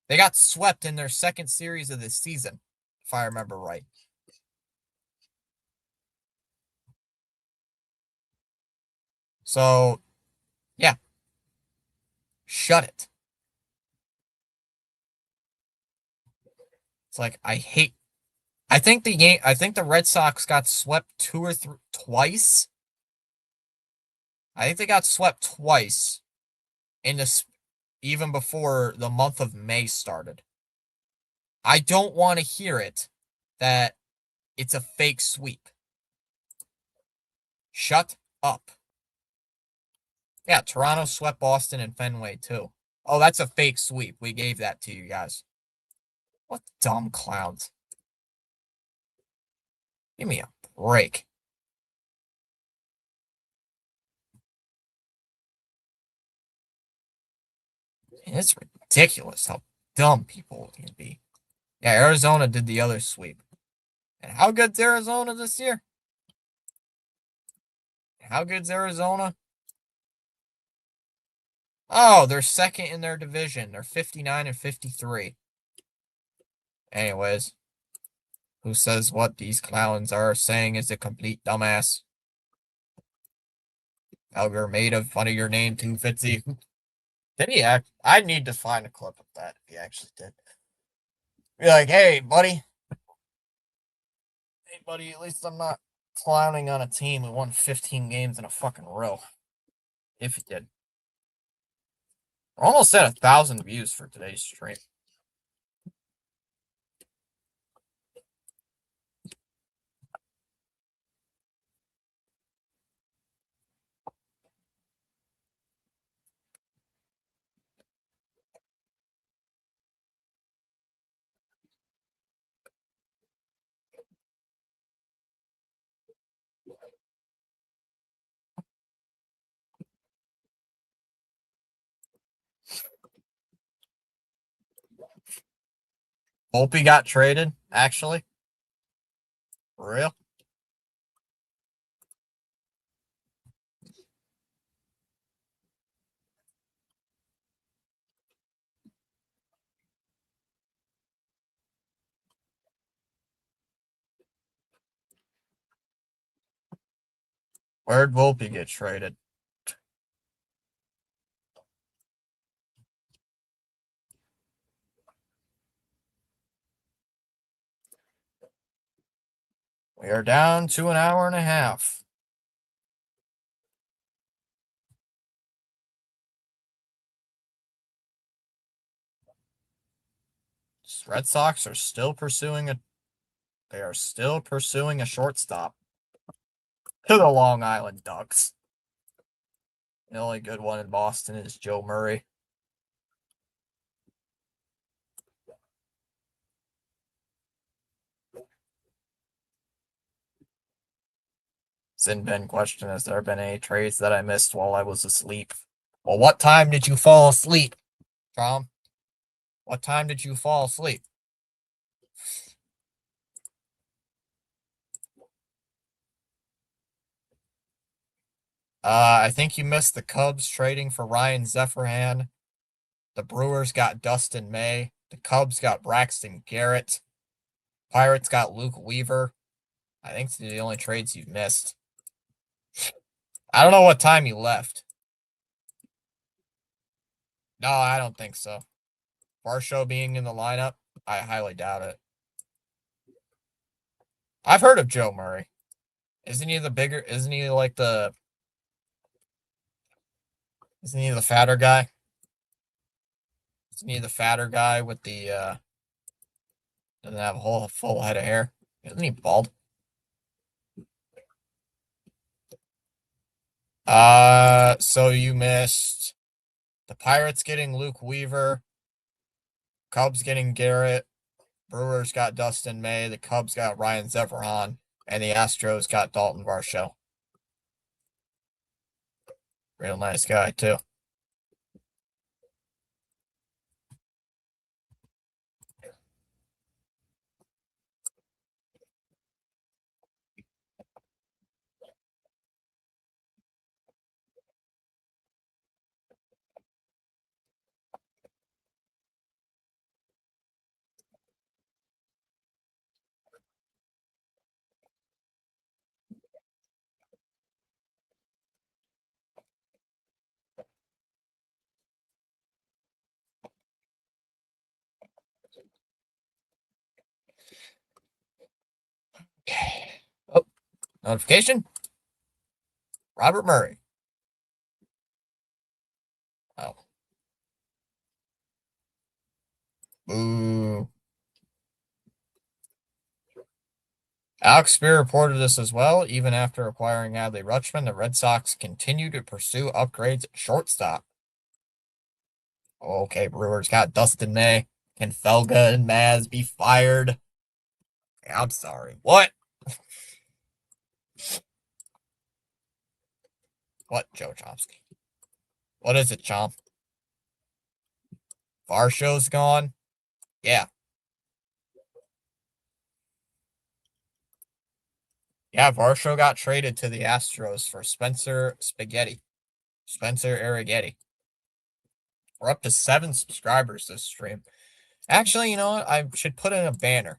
They got swept in their second series of this season, if I remember right. So, yeah. Shut it. It's like, I think the Red Sox got swept twice. I think they got swept twice in this, even before the month of May started. I don't want to hear it that it's a fake sweep. Shut up. Yeah, Toronto swept Boston and Fenway too. Oh, that's a fake sweep. We gave that to you guys. What dumb clowns. Give me a break. It's ridiculous how dumb people can be. Yeah, Arizona did the other sweep. And how good's Arizona this year? How good's Arizona? Oh, they're second in their division. They're 59 and 53. Anyways, who says what these clowns are saying is a complete dumbass? Elgar made of fun of your name too, Fitzy. Did he act? I need to find a clip of that if he actually did. Be like, hey, buddy. Hey, buddy, at least I'm not clowning on a team who won 15 games in a fucking row. If he did. We're almost at 1,000 views for today's stream. Volpe got traded, actually. For real? Where'd Volpe get traded? We are down to an hour and a half. Red Sox are still pursuing a shortstop to the Long Island Ducks. The only good one in Boston is Joe Murray. Sinbin question, has there been any trades that I missed while I was asleep? Well, what time did you fall asleep, Tom? What time did you fall asleep? I think you missed the Cubs trading for Ryan Zefferhan. The Brewers got Dustin May. The Cubs got Braxton Garrett. Pirates got Luke Weaver. I think they're the only trades you've missed. I don't know what time he left. No, I don't think so. Varsho being in the lineup, I highly doubt it. I've heard of Joe Murray. Isn't he the bigger? Isn't he like the? Isn't he the fatter guy? Isn't he the fatter guy with the? Doesn't have a whole full head of hair. Isn't he bald? So you missed the Pirates getting Luke Weaver, Cubs getting Garrett, Brewers got Dustin May, the Cubs got Ryan Zeverhahn, and the Astros got Dalton Varsho. Real nice guy, too. Oh, notification. Robert Murray. Oh. Boo. Alex Spear reported this as well. Even after acquiring Adley Rutschman, the Red Sox continue to pursue upgrades at shortstop. Okay, Brewers got Dustin May. Can Felga and Maz be fired? I'm sorry. What? What, Joe Chomsky? What is it, Chomp? Varsho's gone? Yeah. Yeah, Varsho got traded to the Astros for Spencer Arrighetti. We're up to 7 subscribers this stream. Actually, you know what? I should put in a banner.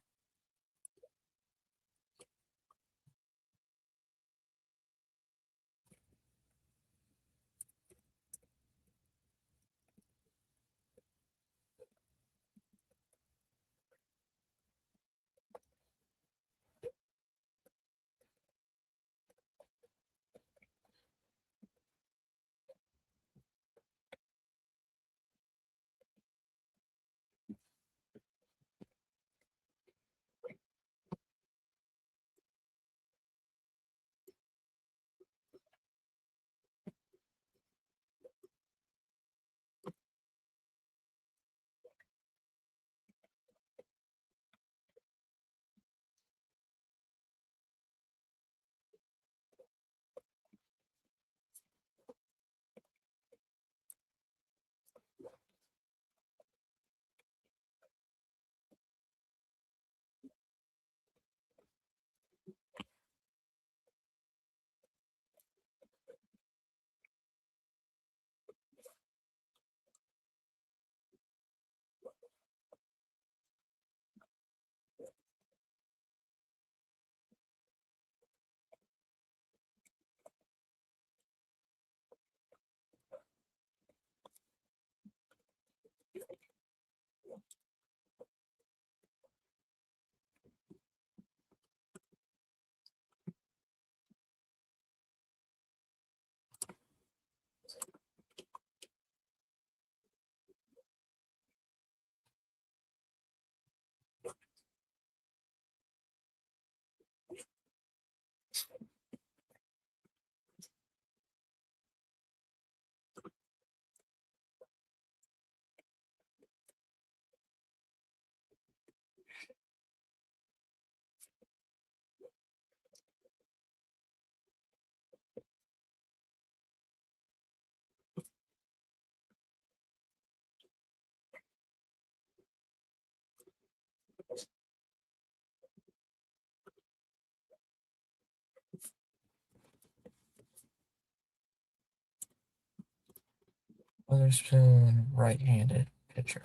Witherspoon, right-handed pitcher.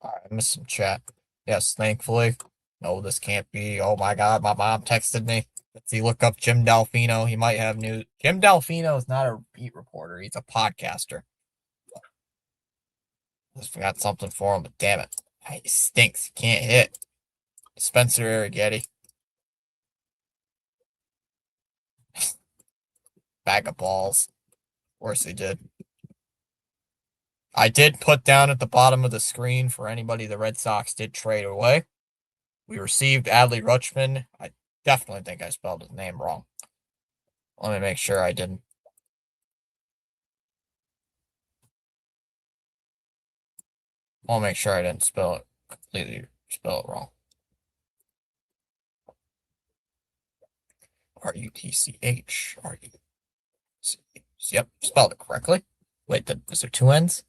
All right, I missed some chat. Yes, thankfully. No, this can't be. Oh my God, my mom texted me. Let's see, look up Jim Delfino. He might have news. Jim Delfino is not a beat reporter. He's a podcaster. Just forgot something for him, but damn it. He stinks. He can't hit. Spencer Arrighetti. Bag of balls. Of course he did. I did put down at the bottom of the screen for anybody the Red Sox did trade away. We received Adley Rutschman. I definitely think I spelled his name wrong. Let me make sure I didn't. I'll make sure I didn't completely spell it wrong. Rutch. Yep, spelled it correctly. Wait, is there two N's?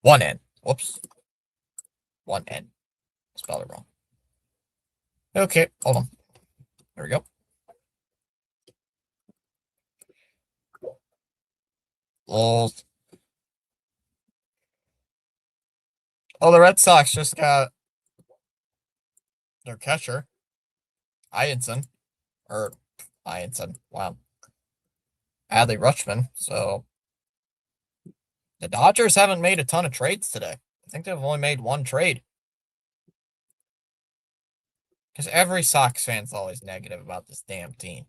One N. Whoops. One N. Spelled it wrong. Okay, hold on. There we go. Lols. Oh, the Red Sox just got their catcher, Ianson. Wow. Adley Rutschman. So the Dodgers haven't made a ton of trades today. I think they've only made one trade. Because every Sox fan's always negative about this damn team.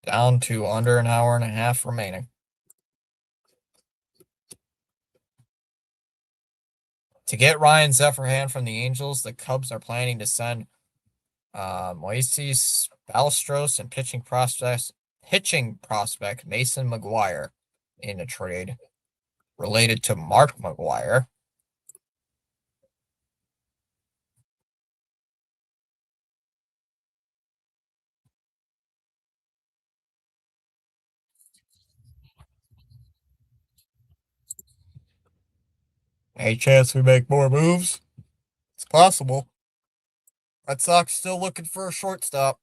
Down to under an hour and a half remaining. To get Ryan Zephyrhan from the Angels, the Cubs are planning to send Moises Balstros and pitching prospect Mason McGuire in a trade related to Mark McGuire. Any chance we make more moves? It's possible. Red Sox still looking for a shortstop.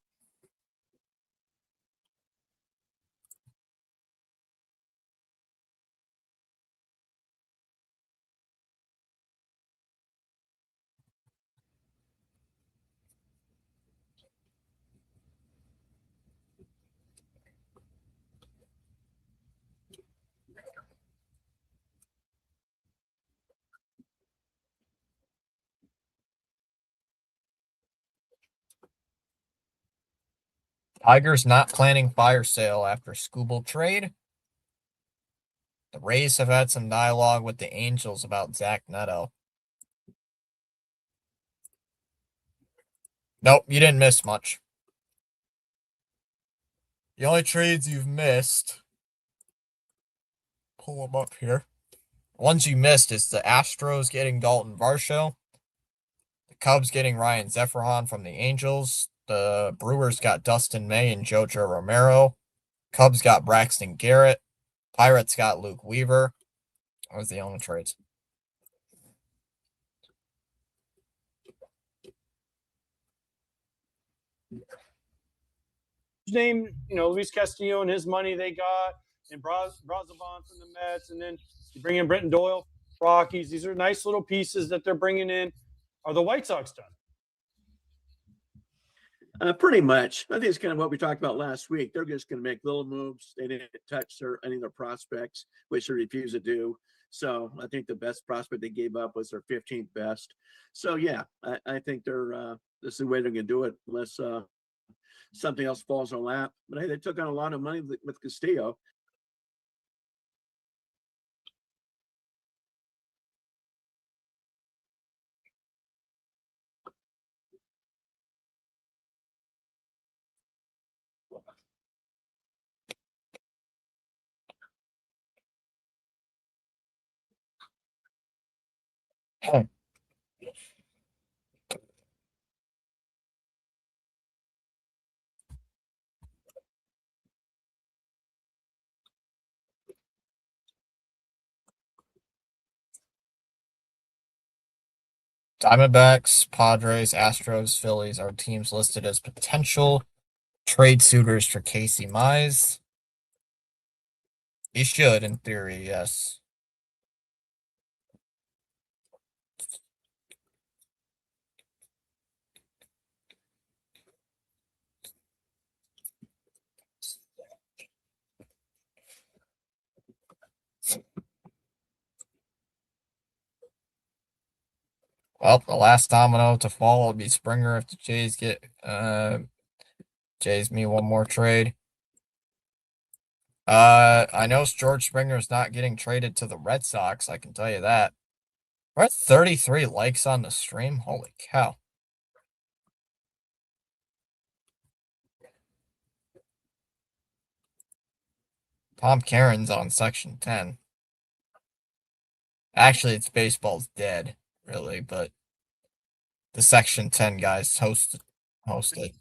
Tigers not planning fire sale after Skubal trade. The Rays have had some dialogue with the Angels about Zach Neto. Nope, you didn't miss much. The only trades you've missed, pull them up here. Ones you missed is the Astros getting Dalton Varsho, the Cubs getting Ryan Zephyrhan from the Angels, the Brewers got Dustin May and Jojo Romero, Cubs got Braxton Garrett, Pirates got Luke Weaver. That was the only trades. Name, Luis Castillo and his money they got, and Brazovan from the Mets, and then you bring in Brenton Doyle, Rockies. These are nice little pieces that they're bringing in. Are the White Sox done? Pretty much. I think it's kind of what we talked about last week. They're just going to make little moves. They didn't touch any of their prospects, which they refuse to do. So I think the best prospect they gave up was their 15th best. So yeah, I think they're this is the way they're going to do it, unless something else falls on lap. But hey, they took on a lot of money with Castillo. Hey. Diamondbacks, Padres, Astros, Phillies are teams listed as potential trade suitors for Casey Mize. He should, in theory, yes. Well, the last domino to fall will be Springer if the Jays get Jays me one more trade. I know George Springer's not getting traded to the Red Sox, I can tell you that. We're at 33 likes on the stream. Holy cow. Tom Karen's on section 10. Actually, it's baseball's dead, really, but the section 10 guys host it.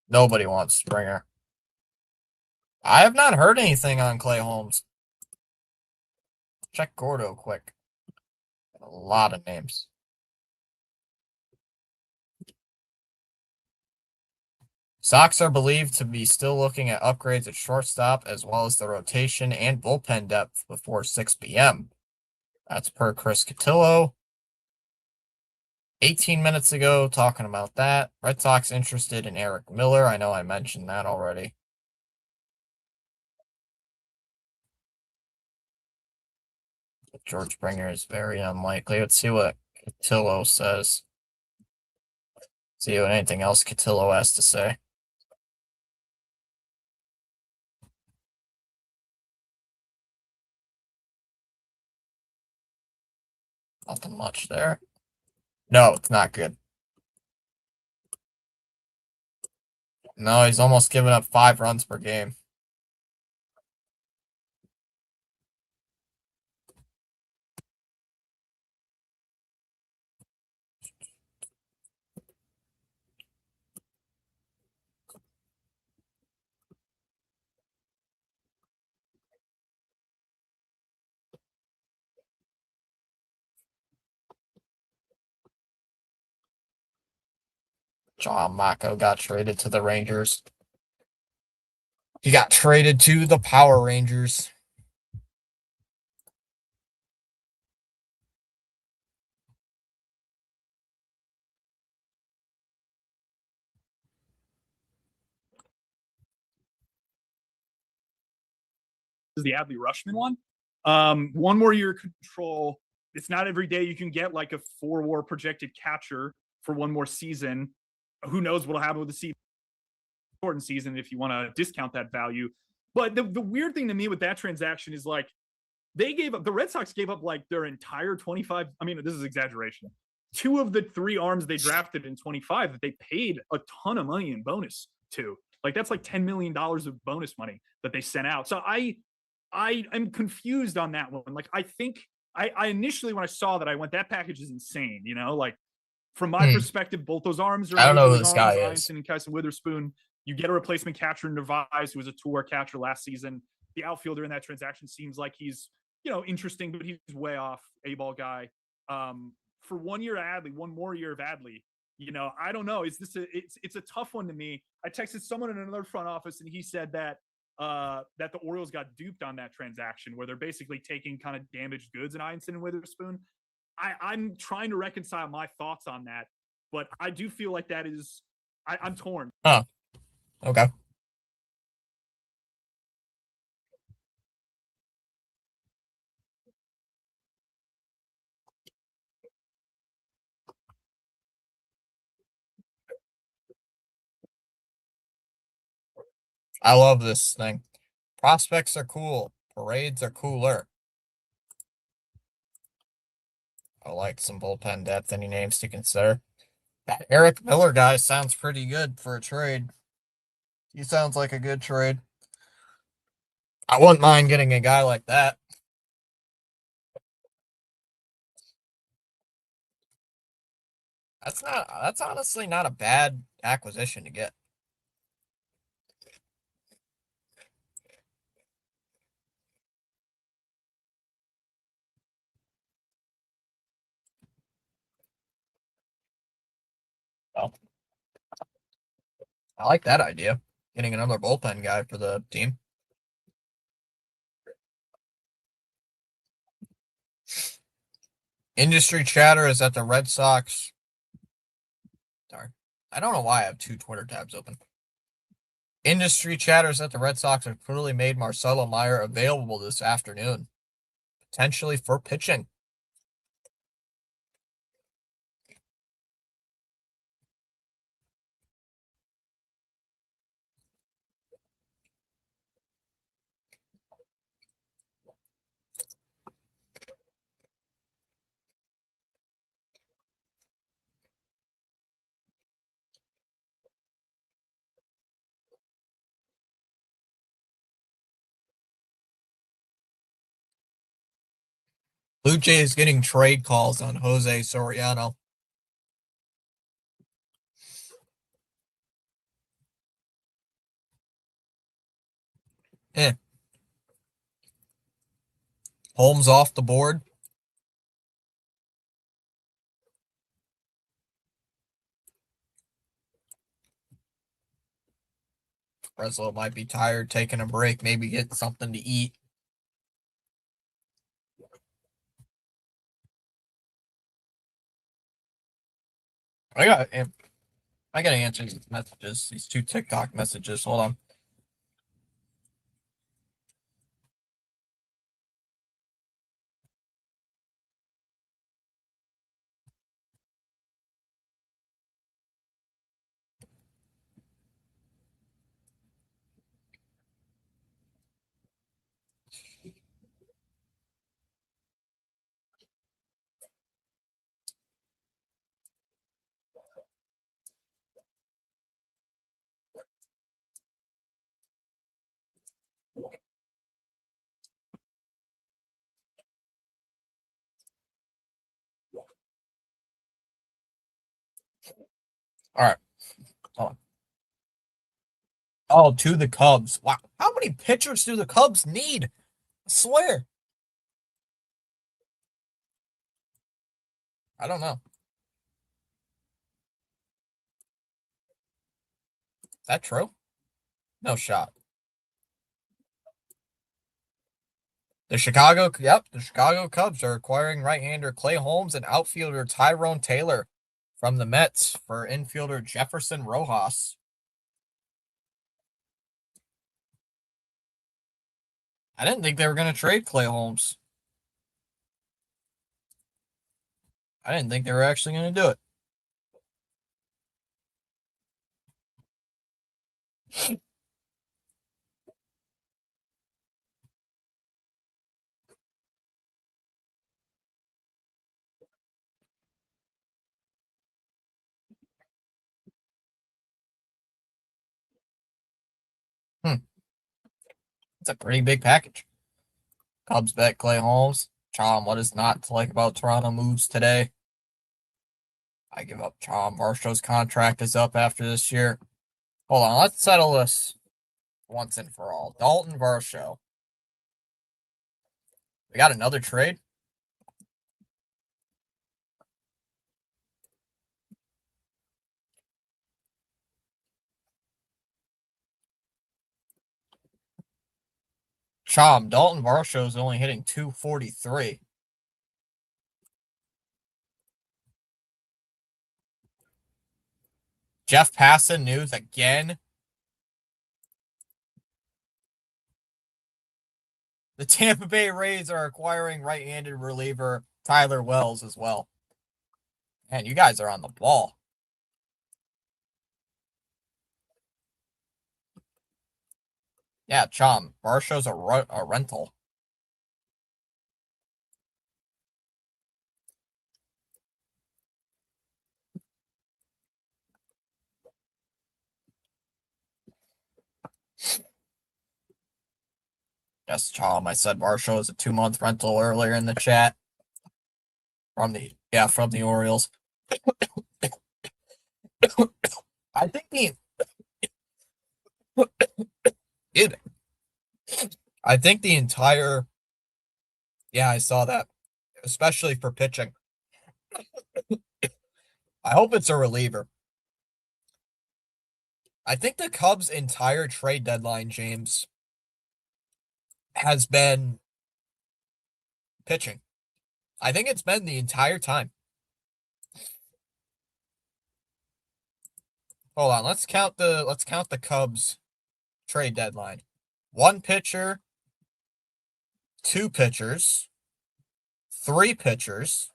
Nobody wants Springer. I have not heard anything on Clay Holmes. Check Gordo quick. A lot of names. Sox are believed to be still looking at upgrades at shortstop as well as the rotation and bullpen depth before 6 p.m. That's per Chris Cotillo. 18 minutes ago, talking about that. Red Sox interested in Eric Miller. I know I mentioned that already. George Springer is very unlikely. Let's see what Cotillo says. See what anything else Cotillo has to say. Nothing much there. No, it's not good. No, he's almost given up 5 runs per game. John Mako got traded to the Rangers. He got traded to the Power Rangers. Is the Adley Rutschman one. One more year control. It's not every day you can get like a 4-WAR projected catcher for one more season. Who knows what'll happen with the shortened season if you want to discount that value. But the weird thing to me with that transaction is like the Red Sox gave up like their entire 25. I mean, this is exaggeration. 2 of the 3 arms they drafted in 25 that they paid a ton of money in bonus to. Like that's like $10 million of bonus money that they sent out. So I am confused on that one. Like I think I initially when I saw that I went, that package is insane. You know, like from my perspective, both those arms are. I don't know who this guy is. And Kyson Witherspoon. You get a replacement catcher in Nervais, who was a 2-WAR catcher last season. The outfielder in that transaction seems like he's, interesting, but he's way off. A-ball guy. For 1 year of Adley, one more year of Adley, I don't know. It's a tough one to me. I texted someone in another front office, and he said that the Orioles got duped on that transaction, where they're basically taking kind of damaged goods in Einstein and Witherspoon. I'm trying to reconcile my thoughts on that, but I do feel like that is I'm torn. Huh. Okay. I love this thing. Prospects are cool. Parades are cooler. I like some bullpen depth. Any names to consider? That Eric Miller guy sounds pretty good for a trade. He sounds like a good trade. I wouldn't mind getting a guy like that. That's honestly not a bad acquisition to get. Well, I like that idea. Getting another bullpen guy for the team. Industry chatter is that the Red Sox. Darn. I don't know why I have two Twitter tabs open. Industry chatter is that the Red Sox have clearly made Marcelo Meyer available this afternoon, potentially for pitching. Blue Jays getting trade calls on Jose Soriano. Holmes off the board. Breslow might be tired, taking a break, maybe get something to eat. I gotta answer these messages, these two TikTok messages. Hold on. All right. Hold on. Oh, to the Cubs. Wow. How many pitchers do the Cubs need? I swear. I don't know. Is that true? No shot. The Chicago Cubs are acquiring right-hander Clay Holmes and outfielder Tyrone Taylor from the Mets for infielder Jefferson Rojas. I didn't think they were going to trade Clay Holmes. I didn't think they were actually going to do it. It's a pretty big package. Cubs bet Clay Holmes. Chom, what is not to like about Toronto moves today? I give up Chom. Varshow's contract is up after this year. Hold on, let's settle this once and for all. Dalton Varsho. We got another trade. Chom, Dalton Varsho is only hitting 243. Jeff Passan news again. The Tampa Bay Rays are acquiring right-handed reliever Tyler Wells as well. Man, you guys are on the ball. Yeah, Chom, Varsho's a rental. Yes, Chom, I said Varsho is a 2-month rental earlier in the chat. From the Orioles. I think the entire. Yeah, I saw that, especially for pitching. I hope it's a reliever. I think the Cubs' entire trade deadline, James, has been pitching. I think it's been the entire time. Hold on, let's count the Cubs trade deadline. 1 pitcher, 2 pitchers, 3 pitchers.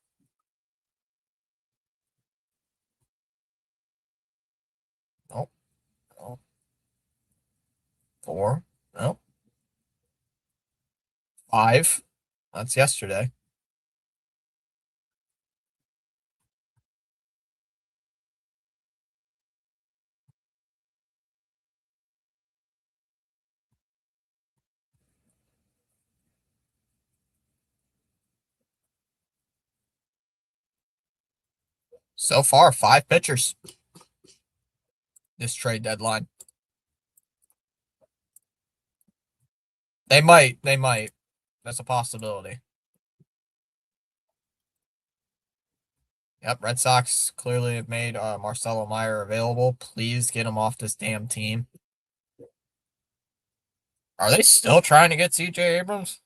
Nope. Nope. 4. Nope. 5. That's yesterday. So far, 5 pitchers. This trade deadline. They might. That's a possibility. Yep, Red Sox clearly have made Marcelo Meyer available. Please get him off this damn team. Are they still trying to get CJ Abrams?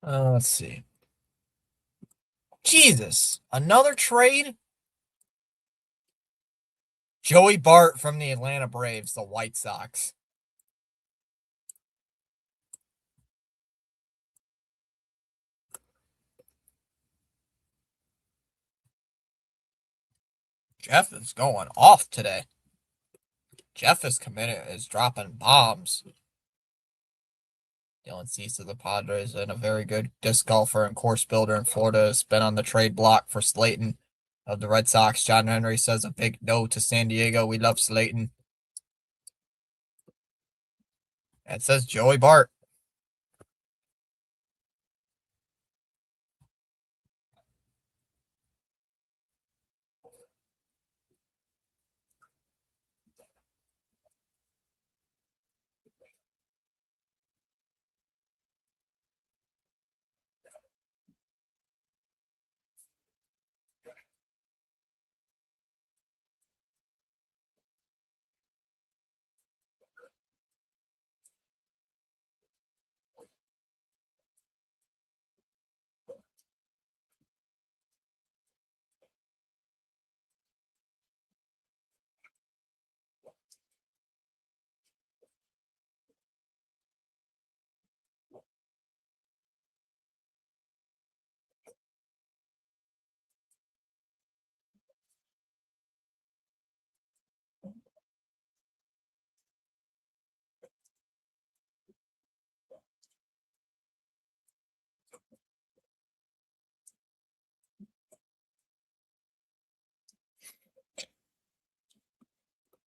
Let's see. Jesus, another trade? Joey Bart from the Atlanta Braves, the White Sox. Jeff is going off today. Jeff is dropping bombs. Dylan Cease of the Padres and a very good disc golfer and course builder in Florida has been on the trade block for Slayton of the Red Sox. John Henry says a big no to San Diego. We love Slayton. It says Joey Bart.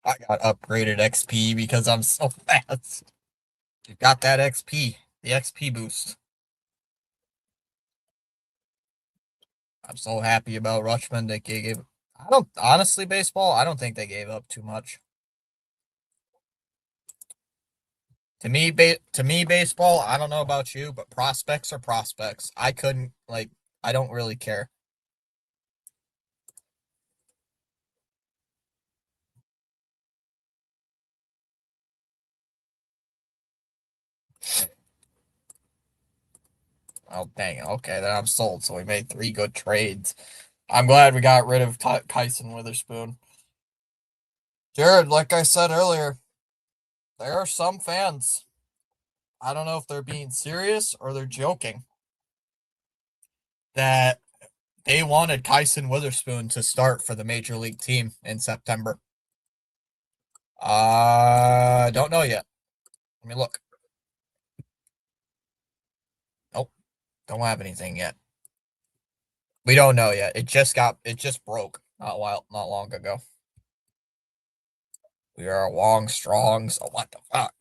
I got upgraded XP because I'm so fast. You got that XP, the XP boost. I'm so happy about Rutschman that they gave. Honestly, baseball, I don't think they gave up too much. To me, baseball, I don't know about you, but prospects are prospects. I don't really care. Oh, dang it. Okay, then I'm sold. So we made 3 good trades. I'm glad we got rid of Kyson Witherspoon. Jared, like I said earlier, there are some fans, I don't know if they're being serious or they're joking, that they wanted Kyson Witherspoon to start for the major league team in September. Don't know yet. Let me look. Nope. Don't have anything yet. We don't know yet. It just broke not long ago. We are long strong, so what the fuck?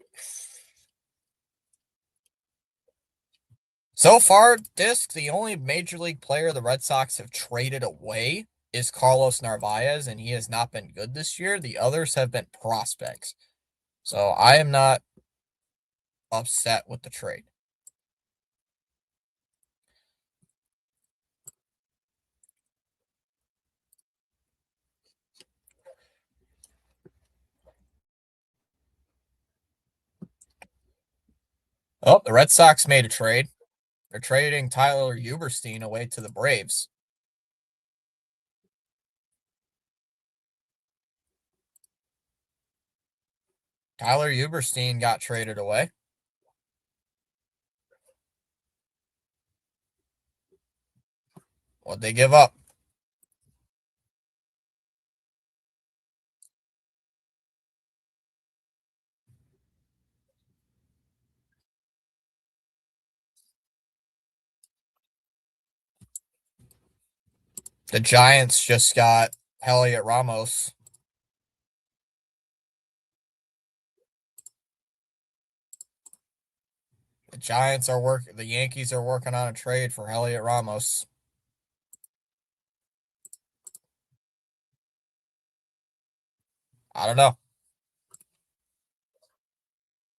So far, Disc, the only major league player the Red Sox have traded away is Carlos Narvaez, and he has not been good this year. The others have been prospects. So I am not upset with the trade. Oh, the Red Sox made a trade. They're trading Tyler Huberstein away to the Braves. Tyler Huberstein got traded away. What'd they give up? The Giants just got Elliot Ramos. The Yankees are working on a trade for Elliot Ramos. I don't know.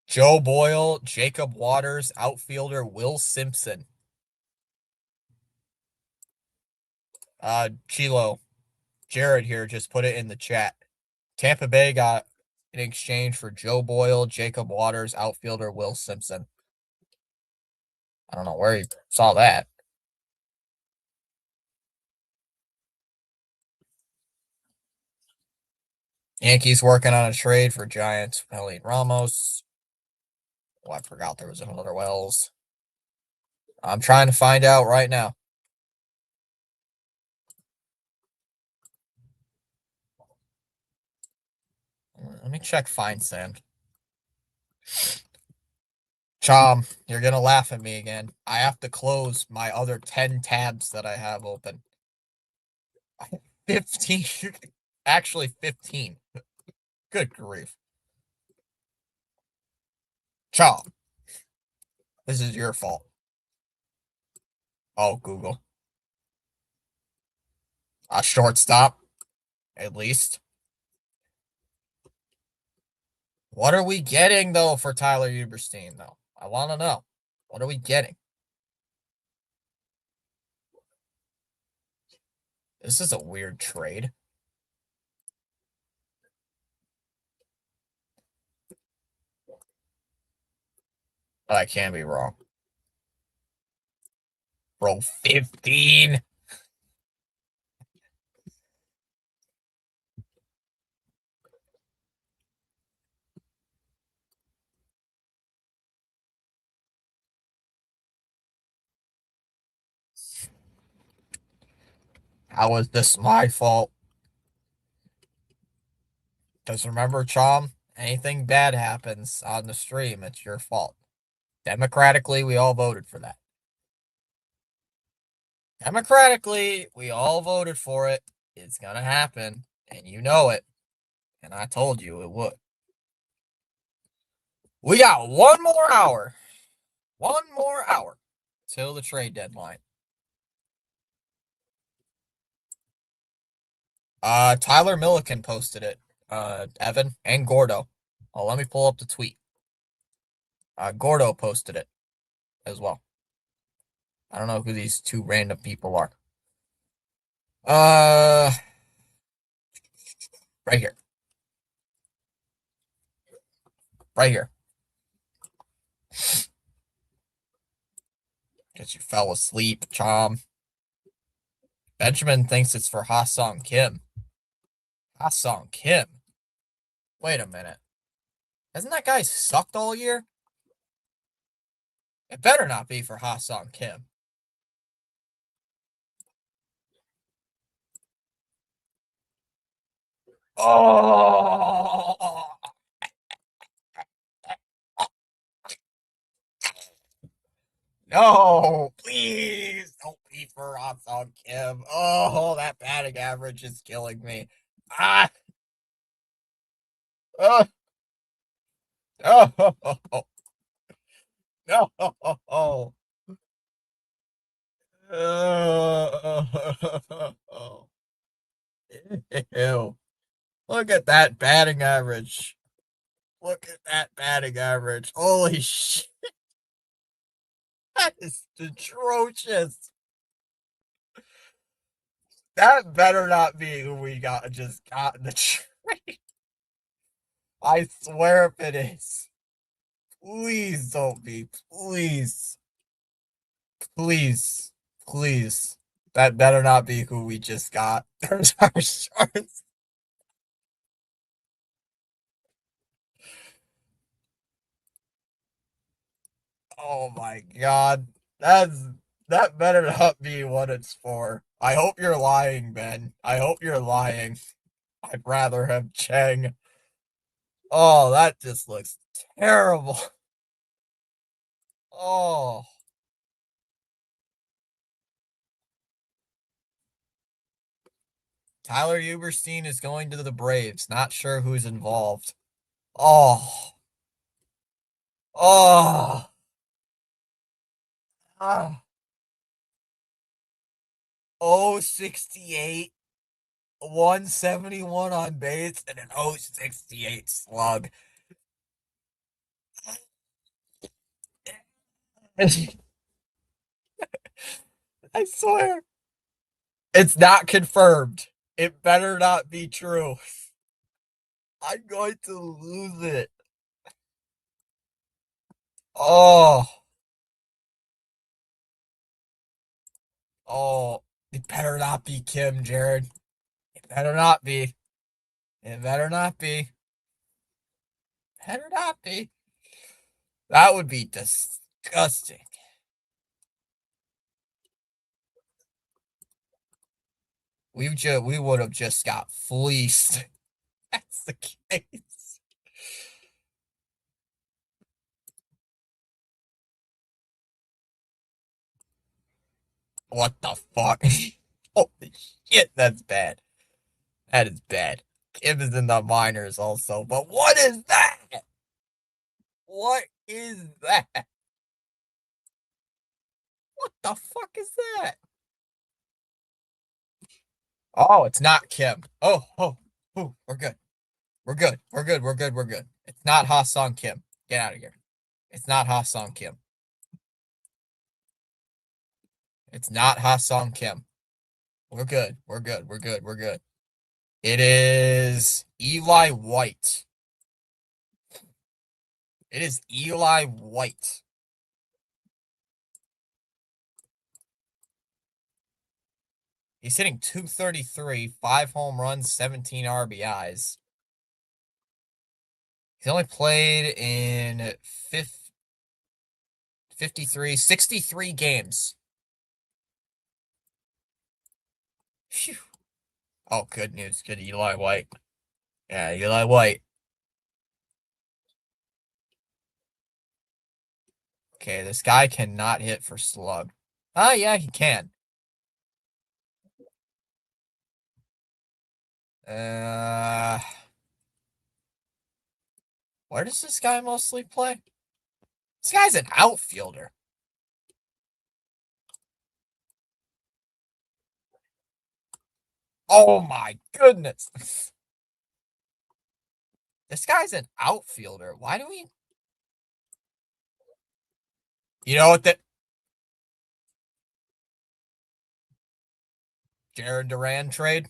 Joe Boyle, Jacob Waters, outfielder Will Simpson. Chilo, Jared here just put it in the chat. Tampa Bay got in exchange for Joe Boyle, Jacob Waters, outfielder Will Simpson. I don't know where he saw that. Yankees working on a trade for Giants, Elliot Ramos. Oh, I forgot there was another Wells. I'm trying to find out right now. Let me check FineSand. Chom, you're going to laugh at me again. I have to close my other 10 tabs that I have open. 15. Actually, 15. Good grief. Chom, this is your fault. Oh, Google. A shortstop, at least. What are we getting, though, for Tyler Huberstein, though? I want to know. What are we getting? This is a weird trade. But I can't be wrong. Bro, 15. How is this my fault? Because remember, Chom, anything bad happens on the stream, it's your fault. Democratically, we all voted for that. Democratically, we all voted for it. It's going to happen, and you know it. And I told you it would. We got one more hour. One more hour till the trade deadline. Tyler Milliken posted it. Evan and Gordo. Oh, let me pull up the tweet. Gordo posted it as well. I don't know who these two random people are. Right here. Right here. Guess you fell asleep, Chom. Benjamin thinks it's for Ha-Sung Kim. Ha-Sung Kim? Wait a minute. Hasn't that guy sucked all year? It better not be for Ha-Sung Kim. Oh! No, please don't be for Ha-Sung Kim. Oh, that batting average is killing me. Ah! Oh! Oh! No! Oh! Ew. Look at that batting average. Look at that batting average. Holy shit. That is atrocious. That better not be who we got in the trade. I swear if it is. Please don't be. Please. Please. Please. That better not be who we just got. There's our shorts. Oh my god. That better not be what it's for. I hope you're lying, Ben. I hope you're lying. I'd rather have Cheng. Oh, that just looks terrible. Oh. Tyler Uberstein is going to the Braves. Not sure who's involved. Oh. Oh. Ah. 068, 171 on base, and an 068 slug. I swear. It's not confirmed. It better not be true. I'm going to lose it. Oh. Oh. It better not be Kim, Jared. It better not be. It better not be. Better not be. That would be disgusting. We would have just got fleeced. That's the case. What the fuck? Holy shit, that's bad. That is bad. Kim is in the minors also, but what is that? What is that? What the fuck is that? Oh, it's not Kim. Oh, we're good. We're good. We're good. We're good. We're good. It's not Ha-Sung Kim. Get out of here. It's not Ha-Sung Kim. It's not Ha-Sung Kim. We're good. We're good. We're good. We're good. It is Eli White. It is Eli White. He's hitting 233, 5 home runs, 17 RBIs. He's only played in 63 games. Phew. Oh, good news. Good Eli White. Yeah, Eli White. Okay, this guy cannot hit for slug. Oh, yeah, he can. Where does this guy mostly play? This guy's an outfielder. Oh my goodness. This guy's an outfielder. Why do we... You know what the... Jared Duran trade?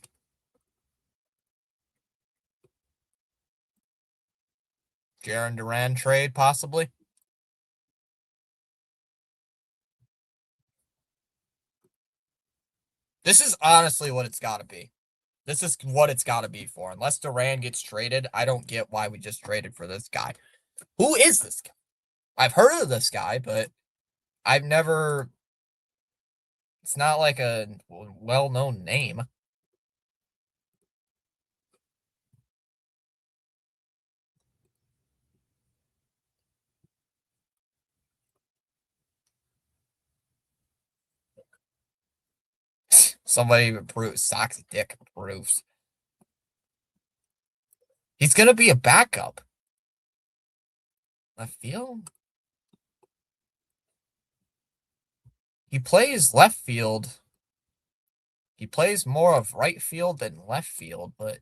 Jaron Duran trade, possibly? This is honestly what it's got to be. This is what it's got to be for. Unless Duran gets traded, I don't get why we just traded for this guy. Who is this guy? I've heard of this guy, but I've never. It's not like a well-known name. Somebody proves Sock's dick proves. He's gonna be a backup. Left field. He plays left field. He plays more of right field than left field, but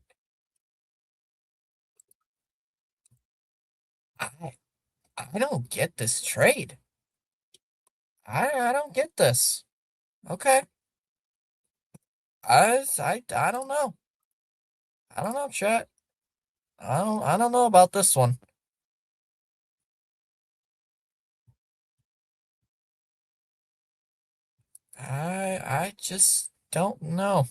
I don't get this trade. I don't get this. Okay. I don't know. I don't know, chat. I don't know about this one. I just don't know.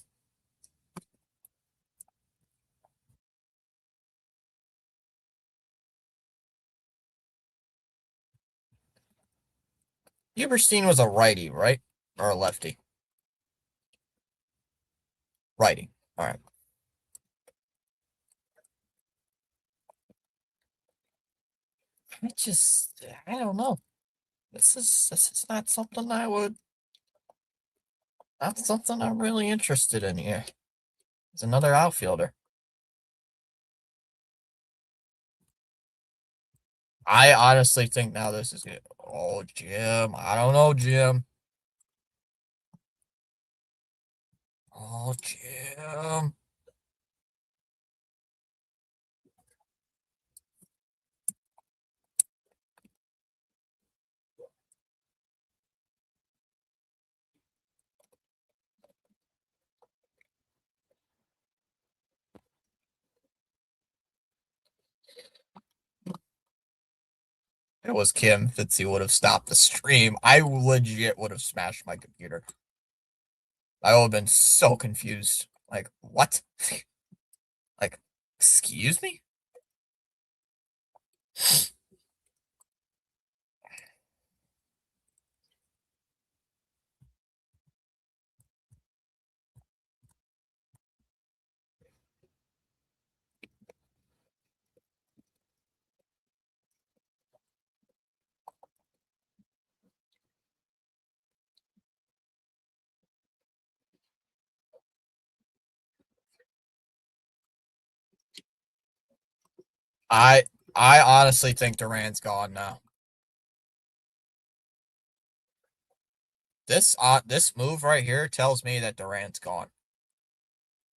Huberstein was a righty, right? Or a lefty? Righty. All right. I don't know. This is not something not something I'm really interested in here. It's another outfielder. I honestly think now this is it. Oh, Jim. I don't know, Jim. Oh, Jim. It was Kim Fitzy would have stopped the stream. I legit would have smashed my computer. I would have been so confused. Like, what? Like, excuse me? I honestly think Duran's gone now. This move right here tells me that Duran's gone.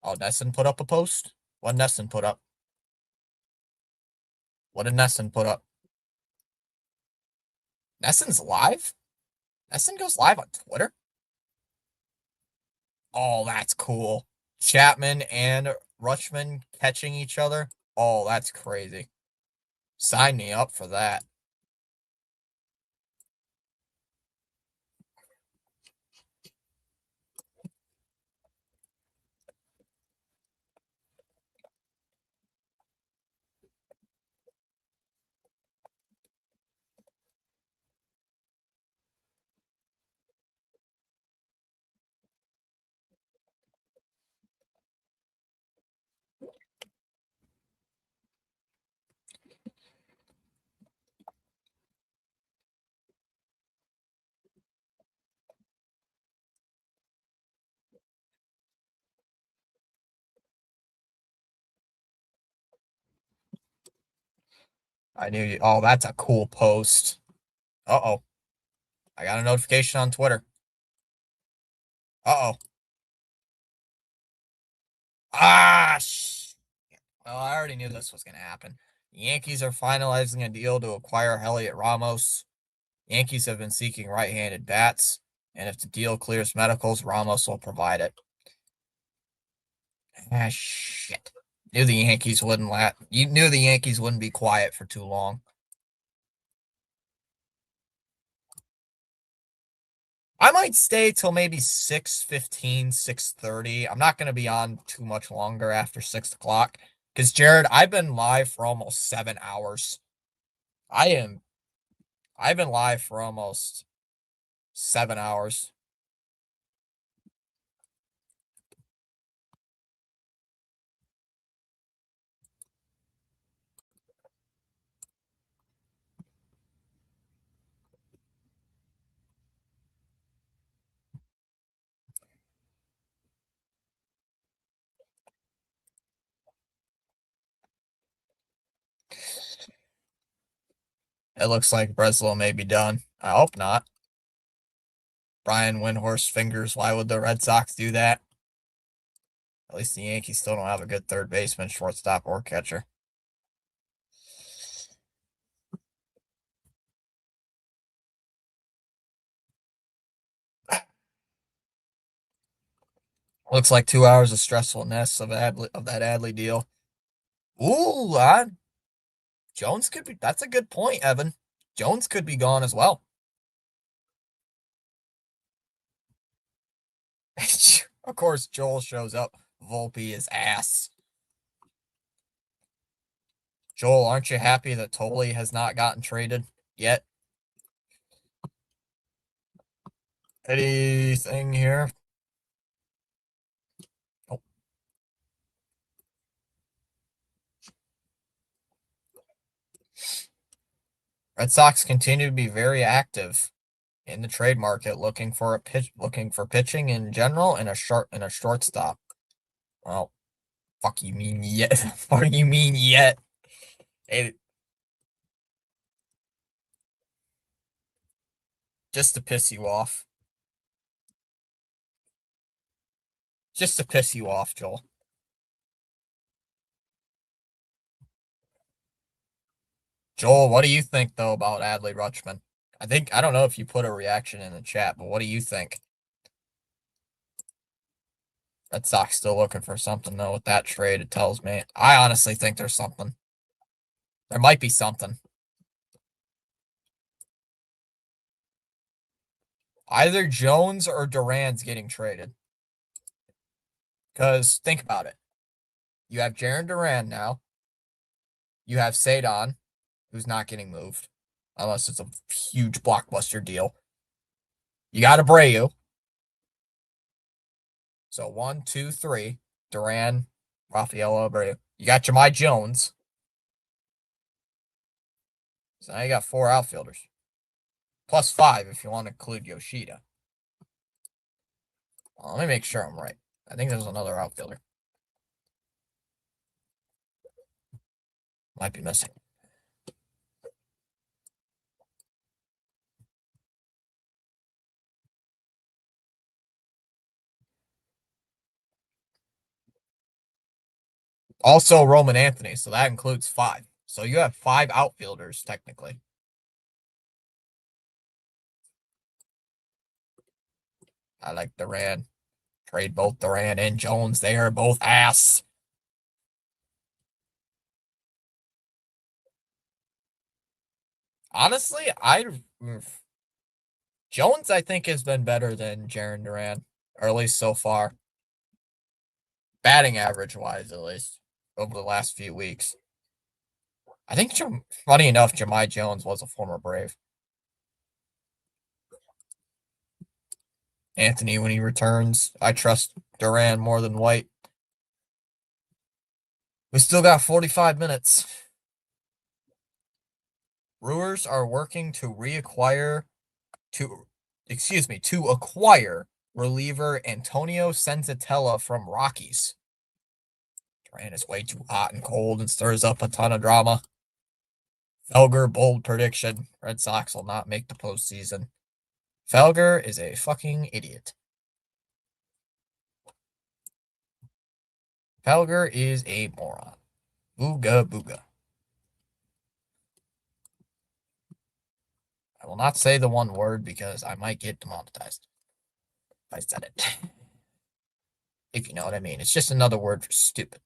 Oh, Nesson put up a post? What did Nesson put up? What did Nesson put up? Nesson's live? Nesson goes live on Twitter? Oh, that's cool. Chapman and Rutschman catching each other? Oh, that's crazy. Sign me up for that. I knew you. Oh, that's a cool post. Uh-oh. I got a notification on Twitter. Uh-oh. Ah, well, I already knew this was going to happen. The Yankees are finalizing a deal to acquire Heliot Ramos. Yankees have been seeking right-handed bats, and if the deal clears medicals, Ramos will provide it. Ah, shit. You knew the Yankees wouldn't be quiet for too long. I might stay till maybe 6:15, 6:30. I'm not going to be on too much longer after 6 o'clock. Because, Jared, I've been live for almost 7 hours. I've been live for almost 7 hours. It looks like Breslow may be done. I hope not. Brian Windhorst fingers. Why would the Red Sox do that? At least the Yankees still don't have a good third baseman, shortstop, or catcher. Looks like 2 hours of stressfulness of that Adley deal. Ooh, Jones could be. That's a good point, Evan. Jones could be gone as well. Of course, Joel shows up. Volpe is ass. Joel, aren't you happy that Tolley has not gotten traded yet? Anything here? Nope. Red Sox continue to be very active in the trade market, looking for pitching in general and a shortstop. Well, fuck you mean yet? What do you mean yet? Hey, just to piss you off. Just to piss you off, Joel. Joel, what do you think though about Adley Rutschman? I don't know if you put a reaction in the chat, but what do you think? Red Sox still looking for something though with that trade, it tells me. I honestly think there's something. There might be something. Either Jones or Duran's getting traded. Because think about it. You have Jarren Duran now. You have Cedon, who's not getting moved. Unless it's a huge blockbuster deal. You got Abreu. So 1, 2, 3. Duran, Rafael Abreu. You got Jahmai Jones. So now you got 4 outfielders. Plus 5 if you want to include Yoshida. Well, let me make sure I'm right. I think there's another outfielder. Might be missing. Also Roman Anthony, so that includes 5. So you have 5 outfielders, technically. I like Duran. Trade both Duran and Jones. They are both ass. Honestly, Jones, I think, has been better than Jarren Duran, or at least so far. Batting average-wise, at least, over the last few weeks. I think, funny enough, Jahmai Jones was a former Brave. Anthony, when he returns, I trust Duran more than White. We still got 45 minutes. Brewers are working to acquire reliever Antonio Senzatella from Rockies. Duran is way too hot and cold and stirs up a ton of drama. Felger, bold prediction. Red Sox will not make the postseason. Felger is a fucking idiot. Felger is a moron. Booga booga. I will not say the one word because I might get demonetized if I said it. If you know what I mean. It's just another word for stupid.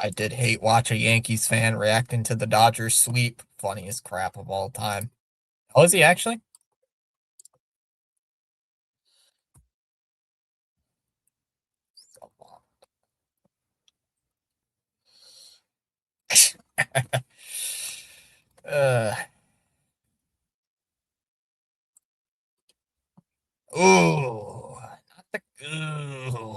I did hate watch a Yankees fan reacting to the Dodgers sweep. Funniest crap of all time. Oh, is he actually? uh, ooh, not the ooh.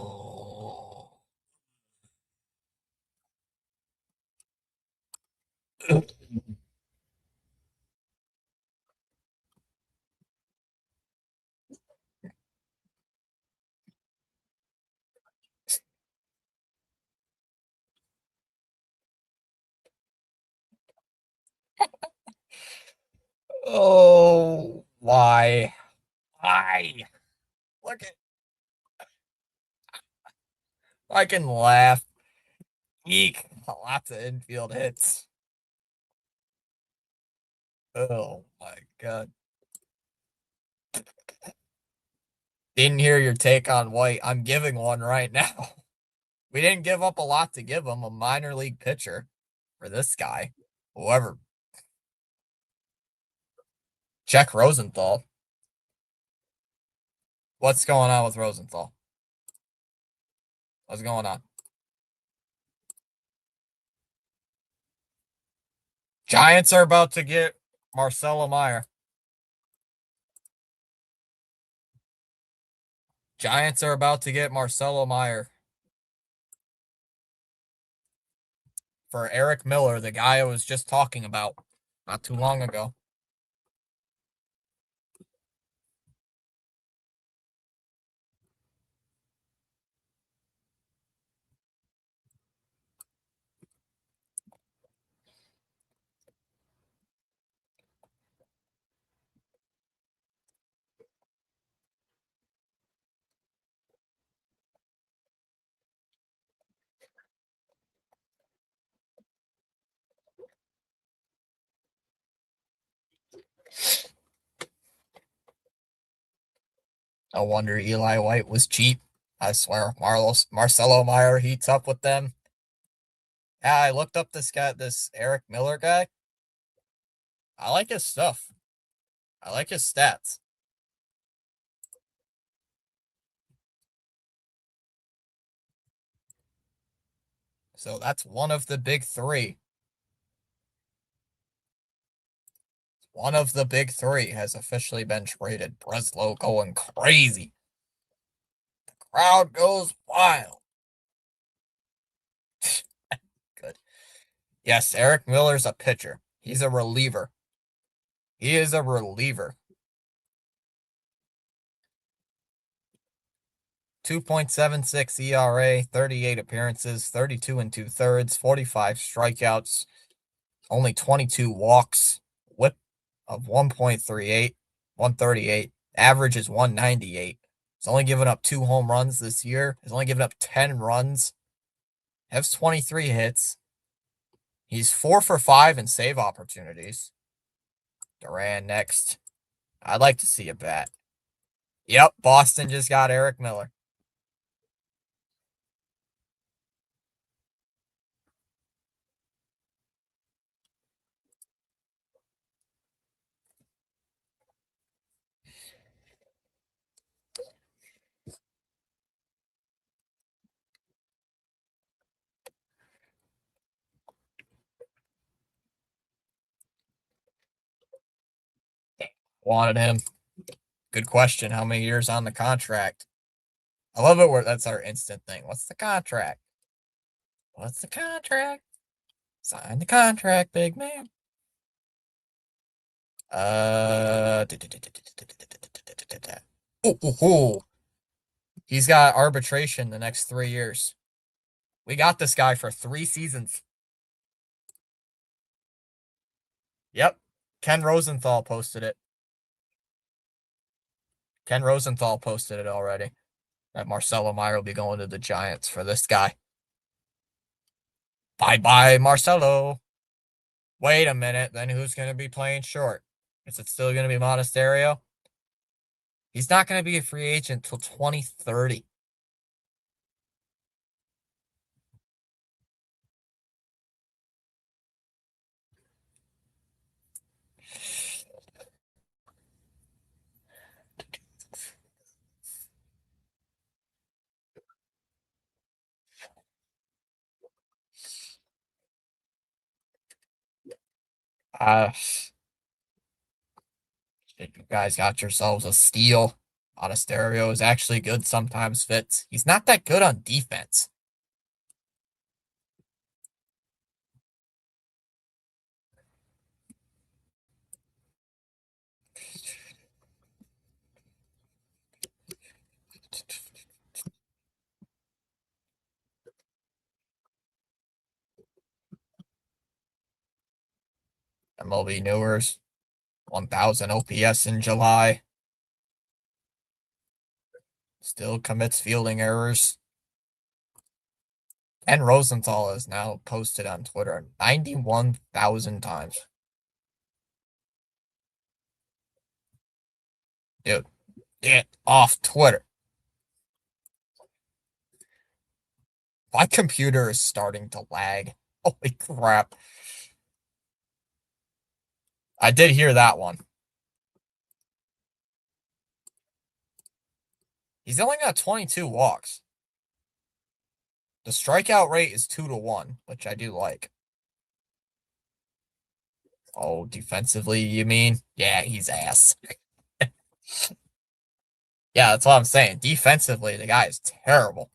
Oh, why? Why? Look at. I can laugh. Eek. Lots of infield hits. Oh my god. Didn't hear your take on White. I'm giving one right now. We didn't give up a lot to give him a minor league pitcher for this guy. Whoever. Check Rosenthal. What's going on with Rosenthal? What's going on? Giants are about to get Marcelo Meyer. Giants are about to get Marcelo Meyer. For Eric Miller, the guy I was just talking about not too long ago. No wonder Eli White was cheap. I swear, Marcelo Meyer heats up with them. Yeah, I looked up this guy, this Eric Miller guy. I like his stuff. I like his stats. So that's one of the big three. One of the big three has officially been traded. Breslow going crazy. The crowd goes wild. Good. Yes, Eric Miller's a pitcher. He's a reliever. He is a reliever. 2.76 ERA, 38 appearances, 32 2/3, 45 strikeouts, only 22 walks, whip of 1.38, 138. Average is 198. He's only given up 2 home runs this year. He's only given up 10 runs. Has 23 hits. He's 4 for 5 in save opportunities. Duran next. I'd like to see a bat. Yep, Boston just got Eric Miller. Wanted him. Good question. How many years on the contract? I love it where that's our instant thing. What's the contract? What's the contract? Sign the contract, big man. He's got arbitration the next 3 years. We got this guy for 3 seasons. Yep. Ken Rosenthal posted it. Ken Rosenthal posted it already. That Marcelo Meyer will be going to the Giants for this guy. Bye-bye, Marcelo. Wait a minute. Then who's going to be playing short? Is it still going to be Monasterio? He's not going to be a free agent till 2030. You guys got yourselves a steal. Monasterio is actually good sometimes, Fitz. He's not that good on defense. MLB Newers, 1,000 OPS in July. Still commits fielding errors. Ken Rosenthal is now posted on Twitter 91,000 times. Dude, get off Twitter. My computer is starting to lag. Holy crap. I did hear that one. He's only got 22 walks. The strikeout rate is 2-1, which I do like. Oh, defensively, you mean? Yeah, he's ass. Yeah, that's what I'm saying. Defensively, the guy is terrible.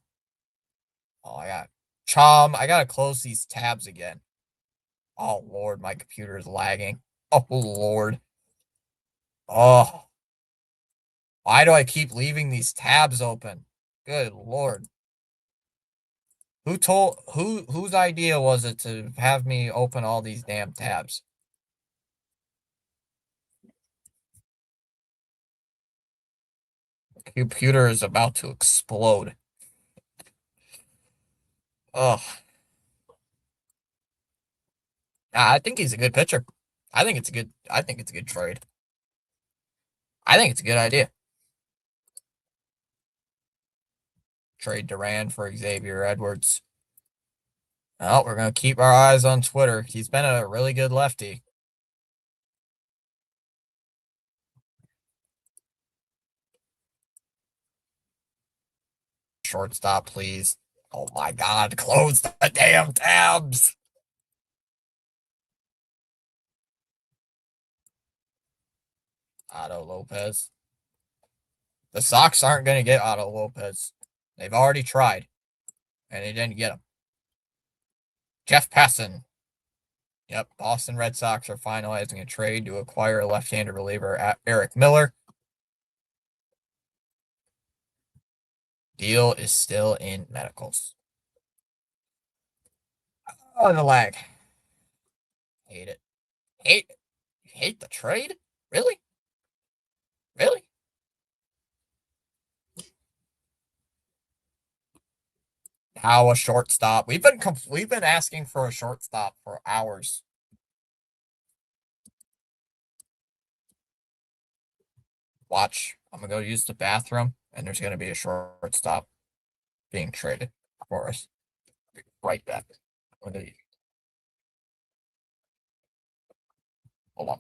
Oh, I got Chom. I gotta close these tabs again. Oh, Lord, my computer is lagging. Oh, Lord. Oh. Why do I keep leaving these tabs open? Good Lord. Whose idea was it to have me open all these damn tabs? The computer is about to explode. Ugh. I think he's a good pitcher. I think it's a good trade. I think it's a good idea. Trade Duran for Xavier Edwards. Well, we're going to keep our eyes on Twitter. He's been a really good lefty. Shortstop, please. Oh my God, close the damn tabs. Otto Lopez. The Sox aren't going to get Otto Lopez. They've already tried, and they didn't get him. Jeff Passan. Yep, Boston Red Sox are finalizing a trade to acquire a left-handed reliever, Eric Miller. Deal is still in medicals. Oh, the lag. Hate it. Hate the trade? Really? Really? How a shortstop? We've been asking for a shortstop for hours. Watch. I'm gonna go use the bathroom, and there's gonna be a shortstop being traded for us. Be right back. Hold on.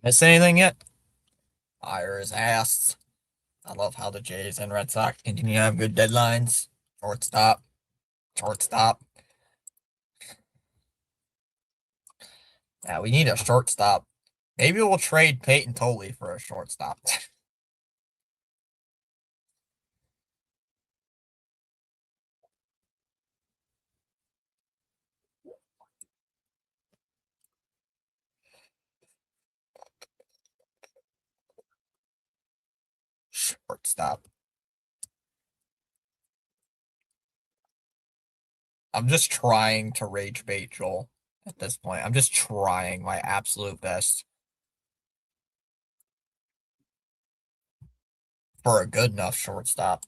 Miss anything yet? Fire is asked. I love how the Jays and Red Sox continue to have good deadlines. Shortstop. Shortstop. Yeah, we need a shortstop. Maybe we'll trade Peyton Tolley for a shortstop. Shortstop. I'm just trying to rage bait Joel at this point. I'm just trying my absolute best for a good enough shortstop.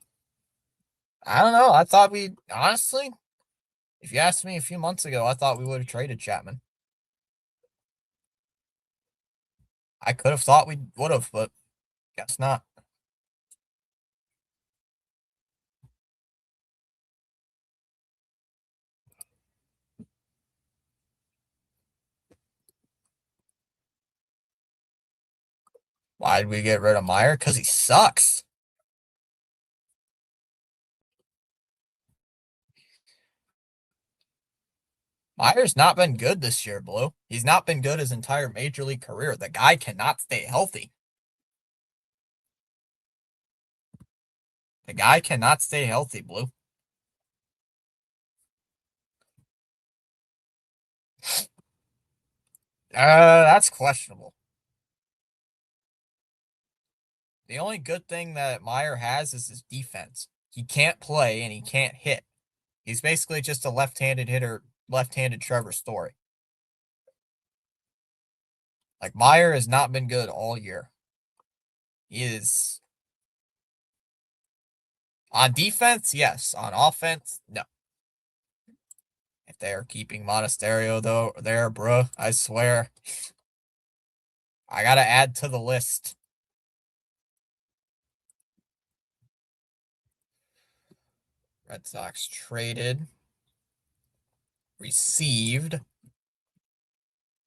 I don't know. I thought honestly, if you asked me a few months ago, I thought we would have traded Chapman. I could have thought we would have, but guess not. Why did we get rid of Meyer? Because he sucks. Meyer's not been good this year, Blue. He's not been good his entire major league career. The guy cannot stay healthy. The guy cannot stay healthy, Blue. That's questionable. The only good thing that Meyer has is his defense. He can't play and he can't hit. He's basically just a left-handed hitter, left-handed Trevor Story. Like, Meyer has not been good all year. He is... On defense, yes. On offense, no. If they are keeping Monasterio, though, there, bruh, I swear. I gotta add to the list. Red Sox traded. Received.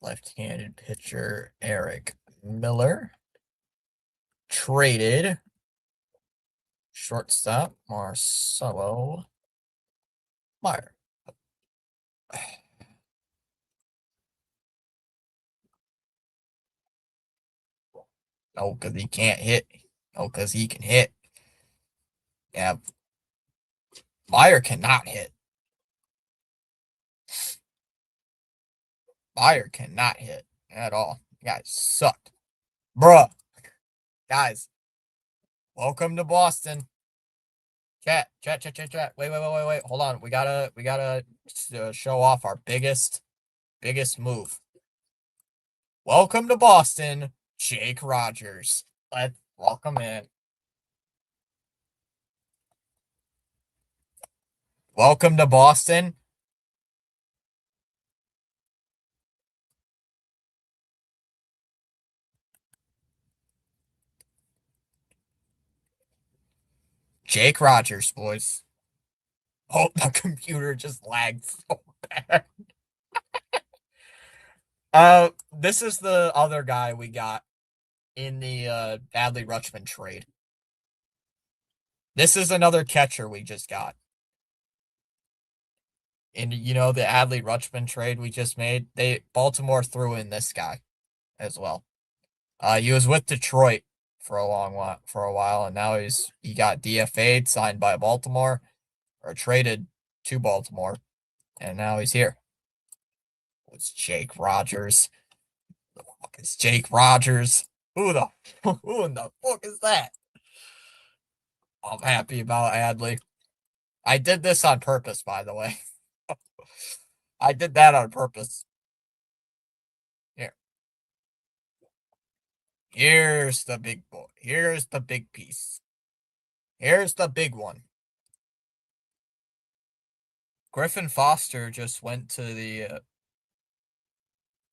Left-handed pitcher Eric Miller. Traded. Shortstop Marcelo Meyer. No, because he can't hit. No, because he can hit. Yeah. Meyer cannot hit. Meyer cannot hit at all. You guys sucked. Bruh. Guys. Welcome to Boston. Chat. Wait. Hold on. We gotta show off our biggest move. Welcome to Boston, Jake Rogers. Let's welcome in. Welcome to Boston. Jake Rogers, boys. Oh, the computer just lagged so bad. This is the other guy we got in the Adley Rutschman trade. This is another catcher we just got. And you know the Adley Rutschman trade we just made? Baltimore threw in this guy as well. He was with Detroit for a while, and now he got DFA'd, signed by Baltimore, or traded to Baltimore, and now he's here. It's Jake Rogers. Who the fuck is Jake Rogers? Who in the fuck is that? I'm happy about Adley. I did this on purpose, by the way. I did that on purpose. Here. Here's the big boy. Here's the big piece. Here's the big one. Griffin Foster just went to the...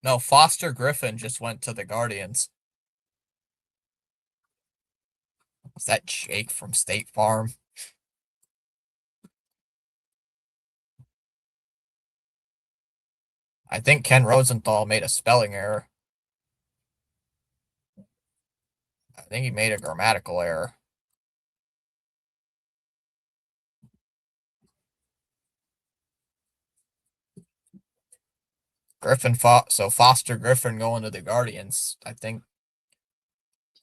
No, Foster Griffin just went to the Guardians. Is that Jake from State Farm? I think Ken Rosenthal made a spelling error. think he made a grammatical error. So Foster Griffin going to the Guardians. I think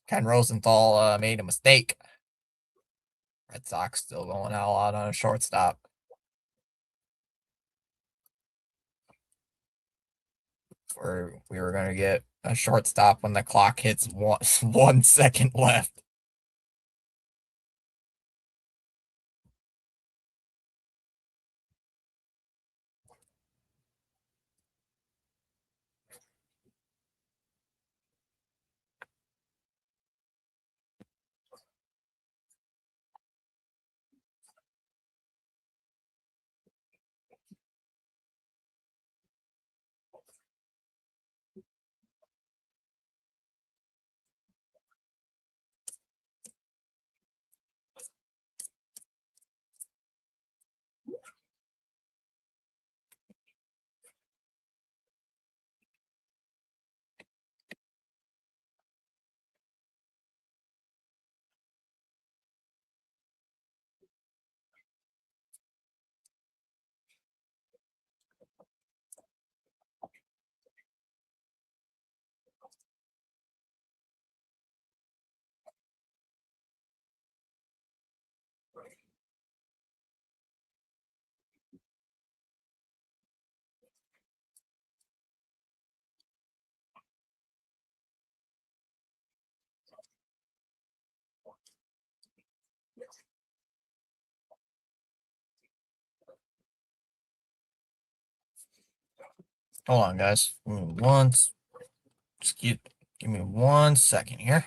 Ken Rosenthal made a mistake. Red Sox still going out on a shortstop. We were going to get a shortstop when the clock hits 1 second left. Hold on, guys. Give me 1 second here.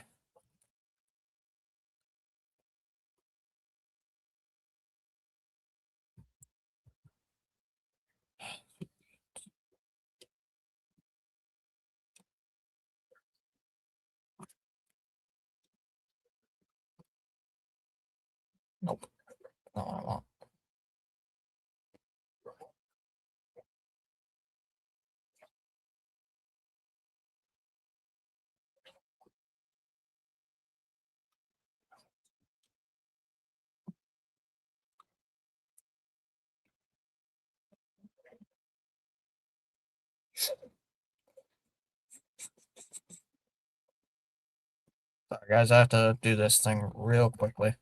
Nope. Not what I want. Sorry, guys. I have to do this thing real quickly.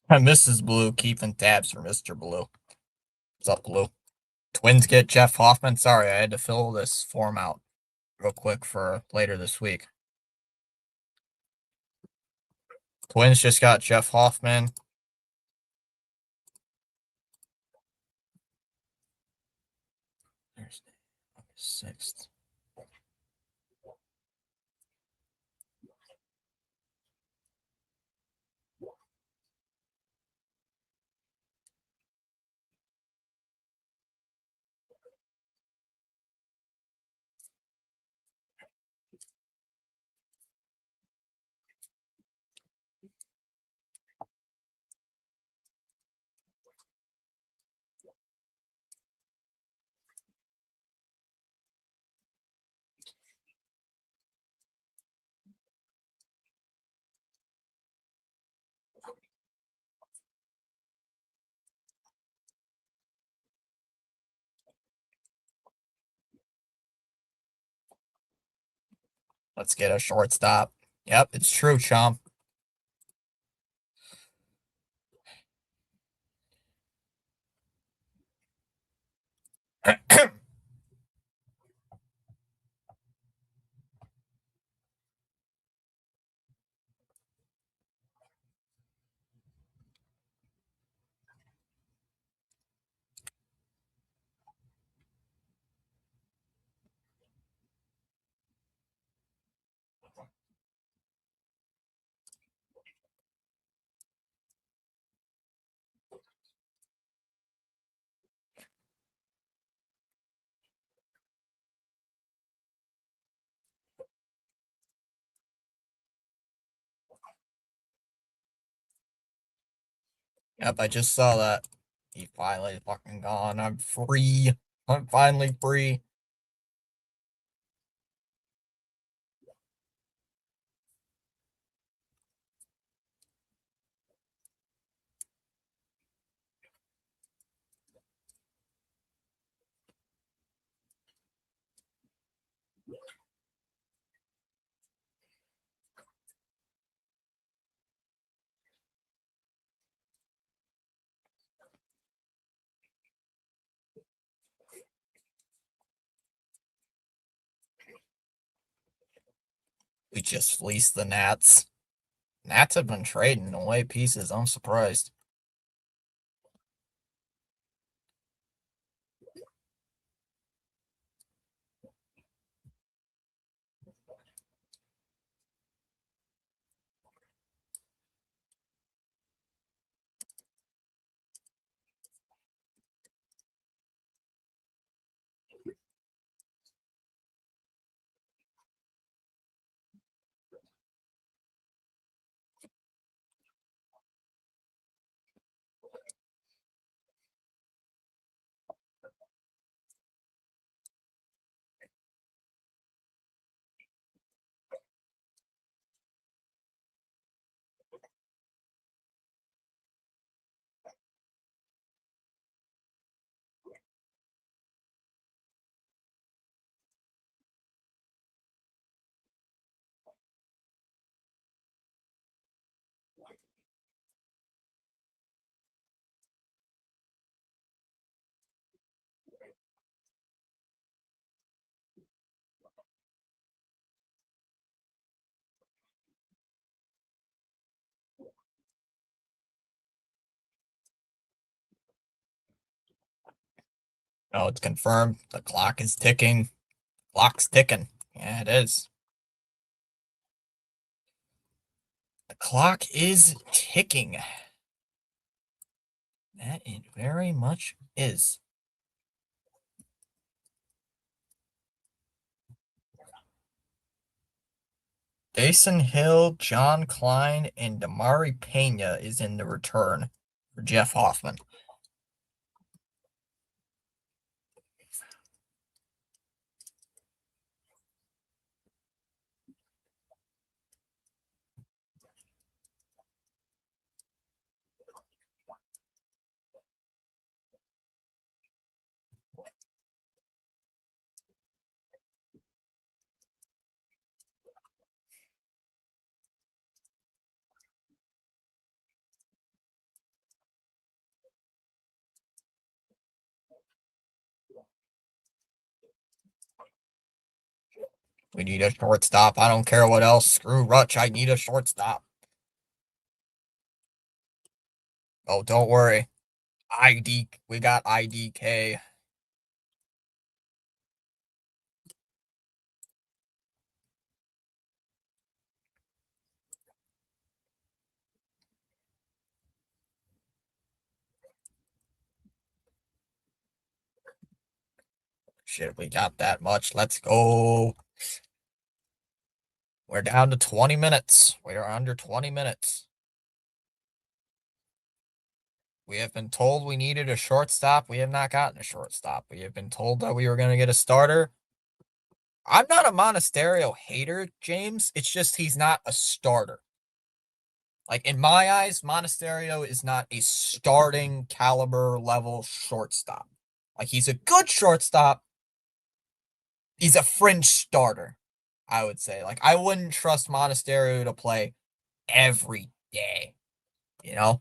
And Mrs. Blue keeping tabs for Mr. Blue. What's up, Blue? Twins get Jeff Hoffman. Sorry, I had to fill this form out real quick for later this week. Twins just got Jeff Hoffman. Thursday, August 6th. Let's get a shortstop. Yep, it's true, chum. Yep, I just saw that. He finally fucking gone. I'm free. I'm finally free. We just fleeced the Nats. Nats have been trading away pieces. I'm surprised. Oh, it's confirmed. The clock is ticking. Clock's ticking. Yeah, it is. The clock is ticking. That it very much is. Jason Hill, John Klein, and Damari Pena is in the return for Jeff Hoffman. We need a shortstop. I don't care what else. Screw Rutch. I need a shortstop. Oh, don't worry. We got IDK. Shit, we got that much. Let's go. We're down to 20 minutes. We are under 20 minutes. We have been told we needed a shortstop. We have not gotten a shortstop. We have been told that we were going to get a starter. I'm not a Monasterio hater, James. It's just he's not a starter. Like, in my eyes, Monasterio is not a starting caliber level shortstop. Like, he's a good shortstop. He's a fringe starter. I would say. Like, I wouldn't trust Monasterio to play every day, you know?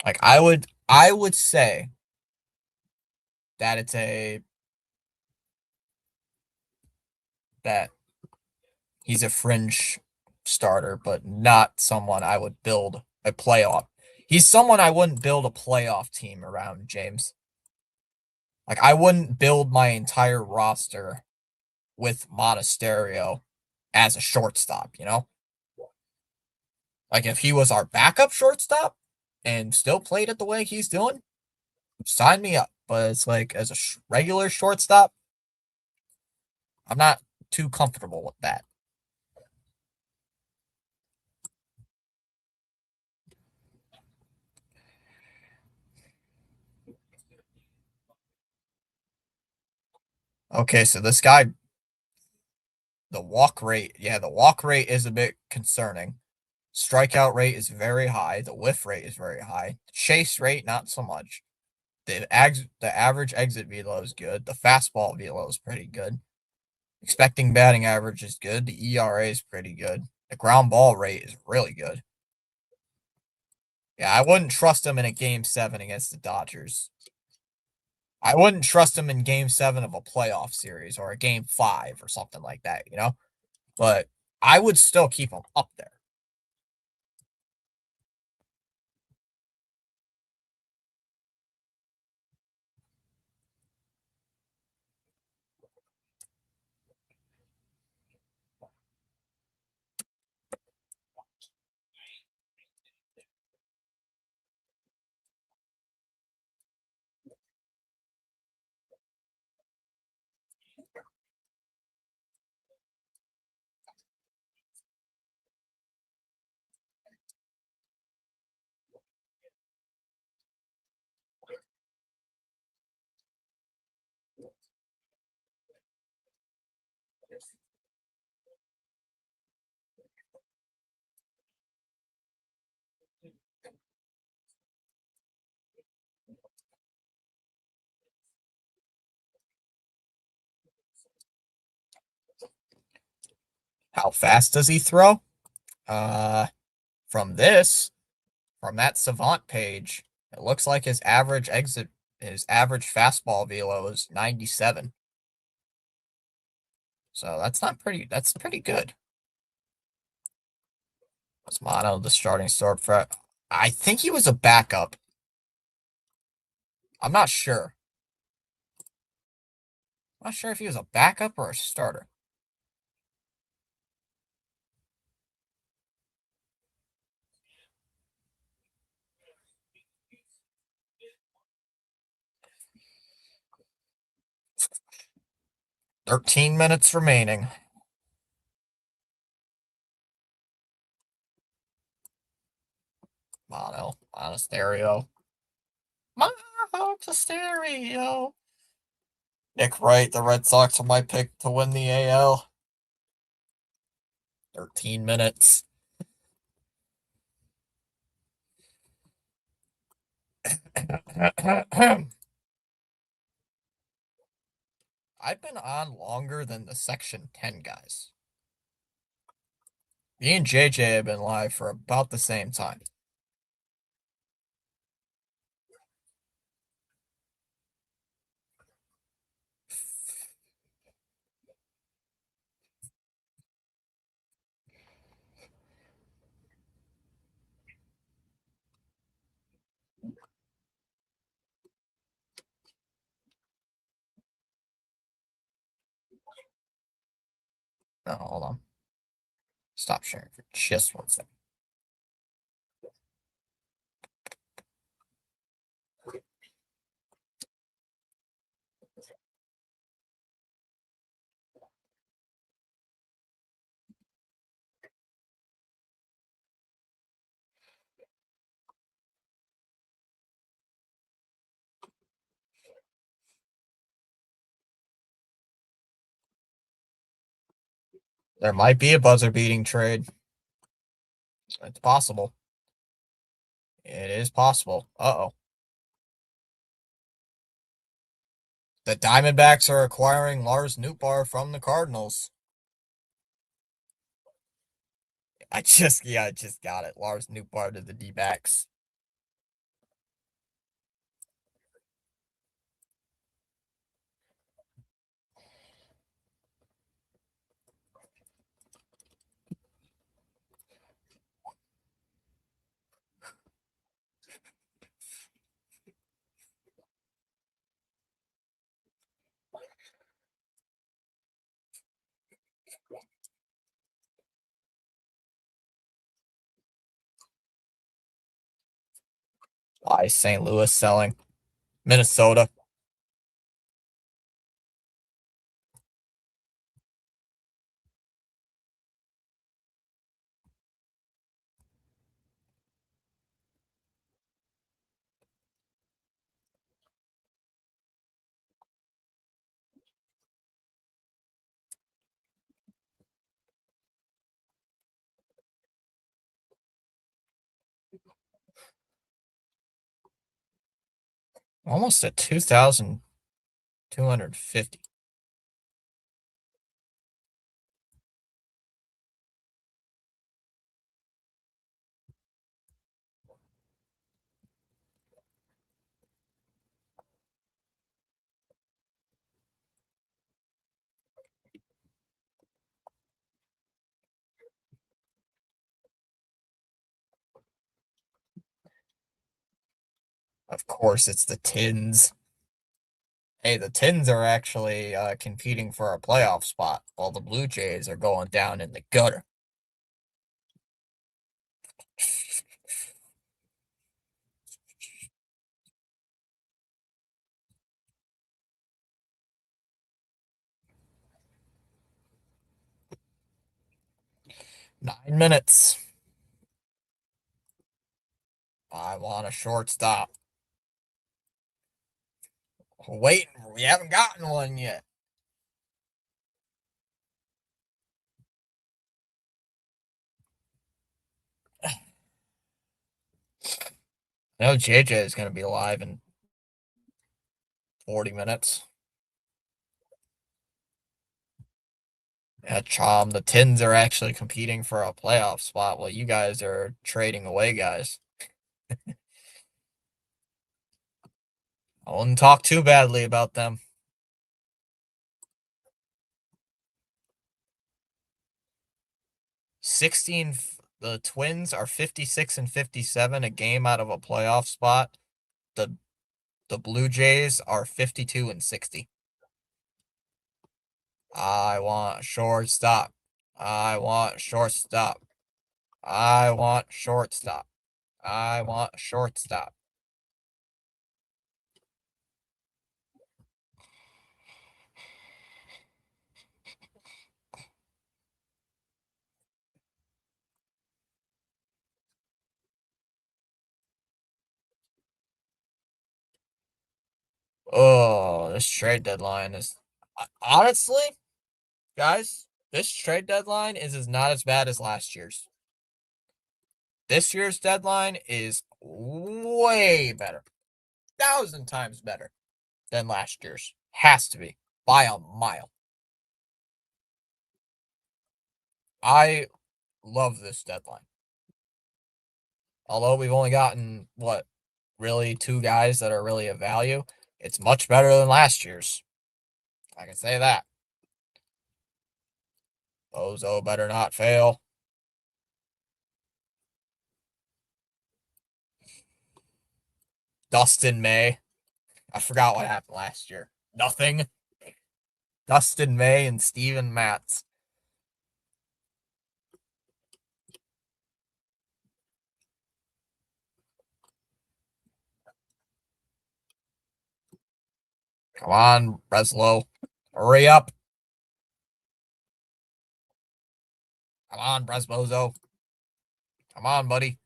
Like, I would say that that he's a fringe starter, but not someone I would build a playoff. He's someone I wouldn't build a playoff team around, James. Like, I wouldn't build my entire roster with Monasterio as a shortstop, you know? Like, if he was our backup shortstop and still played it the way he's doing, sign me up. But it's like, as a regular shortstop, I'm not too comfortable with that. Okay, so this guy, the walk rate is a bit concerning. Strikeout rate is very high. The whiff rate is very high. Chase rate, not so much. The average exit velo is good. The fastball velo is pretty good. Expecting batting average is good. The ERA is pretty good. The ground ball rate is really good. Yeah, I wouldn't trust him in a game 7 against the Dodgers. I wouldn't trust him in game 7 of a playoff series or a game 5 or something like that, you know? But I would still keep him up there. How fast does he throw? From that Savant page, it looks like his average fastball velo is 97. So that's pretty good. Was Mono the starting start for? I think he was a backup. I'm not sure. I'm not sure if he was a backup or a starter. "13 minutes remaining." Monasterio. Nick Wright, the Red Sox are my pick to win the AL. 13 minutes. I've been on longer than the Section 10 guys. Me and JJ have been live for about the same time. No, hold on. Stop sharing for just 1 second. There might be a buzzer beating trade. It's possible. It is possible. Uh-oh. The Diamondbacks are acquiring Lars Nootbaar from the Cardinals. I just got it. Lars Nootbaar to the D-backs. Why is St. Louis selling? Minnesota. Almost at 2,250. Of course, it's the Tins. Hey, the Tins are actually competing for a playoff spot, while the Blue Jays are going down in the gutter. Nine minutes. I want a shortstop. Waiting. We haven't gotten one yet. I know JJ is going to be live in 40 minutes. Yeah, Chom, the Tins are actually competing for a playoff spot while you guys are trading away guys. I wouldn't talk too badly about them. The Twins are 56 and 57, a game out of a playoff spot. The Blue Jays are 52 and 60. I want shortstop. I want shortstop. I want shortstop. I want shortstop. Oh, this trade deadline is honestly, guys, this trade deadline is not as bad as last year's. This year's deadline is way better. 1,000 times better than last year's. Has to be. By a mile. I love this deadline. Although we've only gotten, what, really 2 guys that are really of value, it's much better than last year's. I can say that. Bozo better not fail. Dustin May. I forgot what happened last year. Nothing. Dustin May and Steven Matz. Come on, Breslow. Hurry up. Come on, Bresbozo. Come on, buddy.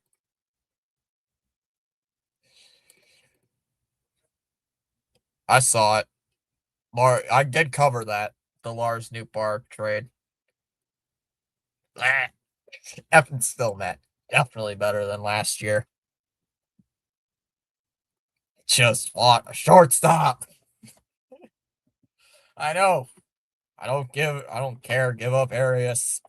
I saw it. I did cover that. The Lars Nootbaar trade. Evan's still mad. Definitely better than last year. Just fought a shortstop. I know. I don't care. Give up Arias.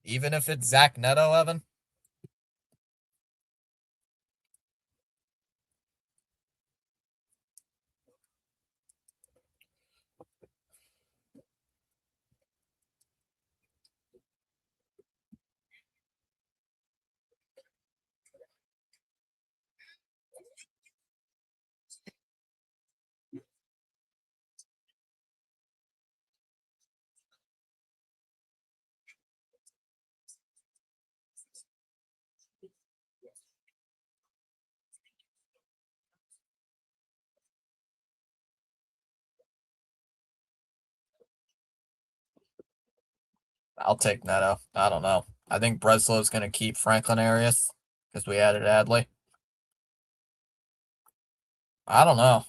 Even if it's Zach Neto, Evan. I'll take Neto. I don't know. I think Breslow's going to keep Franklin Arias because we added Adley. I don't know.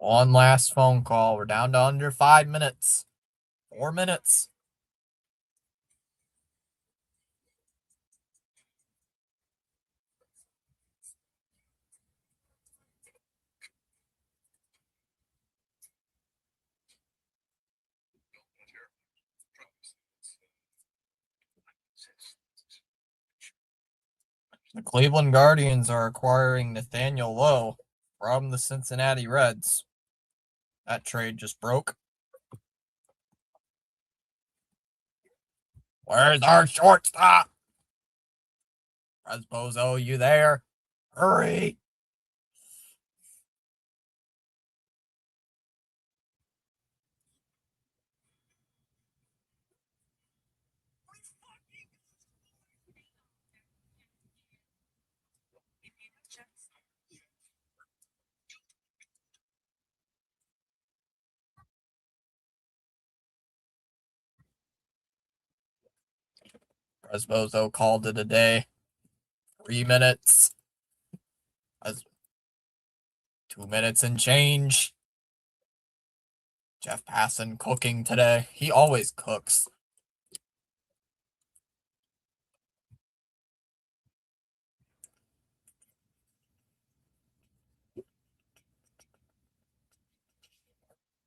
One last phone call. We're down to under 5 minutes. 4 minutes. The Cleveland Guardians are acquiring Nathaniel Lowe from the Cincinnati Reds. That trade just broke. Where's our shortstop? Resbozo, you there? Hurry! Resbozo called it a day. 3 minutes. 2 minutes and change. Jeff Passan cooking today. He always cooks.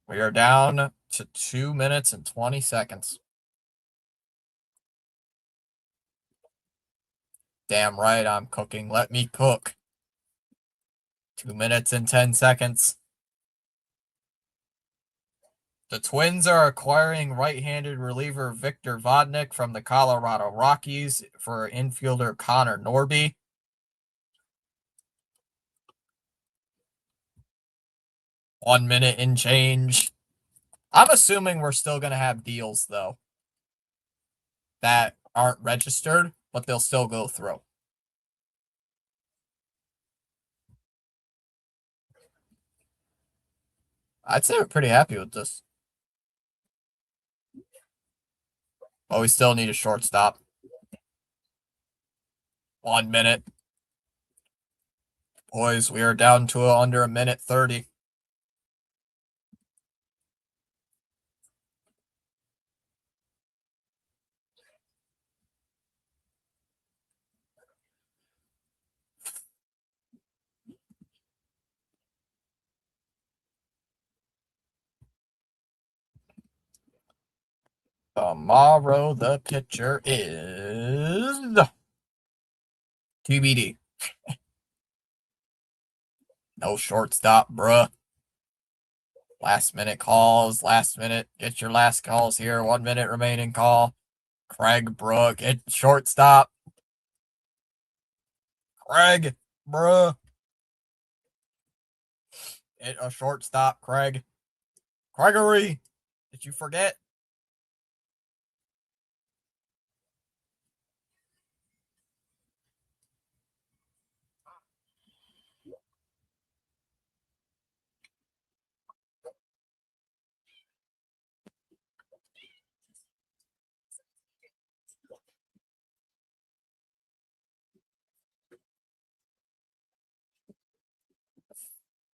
We are down to 2 minutes and 20 seconds. Damn right I'm cooking. Let me cook. 2 minutes and 10 seconds. The Twins are acquiring right-handed reliever Victor Vodnik from the Colorado Rockies for infielder Connor Norby. One minute and change. I'm assuming we're still going to have deals, though, that aren't registered, but they'll still go through. I'd say we're pretty happy with this. But we still need a shortstop. 1 minute. Boys, we are down to under a minute 30. Tomorrow the pitcher is TBD. No shortstop, bruh. Last minute calls, last minute. Get your last calls here. 1 minute remaining call. Craig Brook at shortstop. Craig, bruh. At a shortstop, Craig. Gregory, did you forget?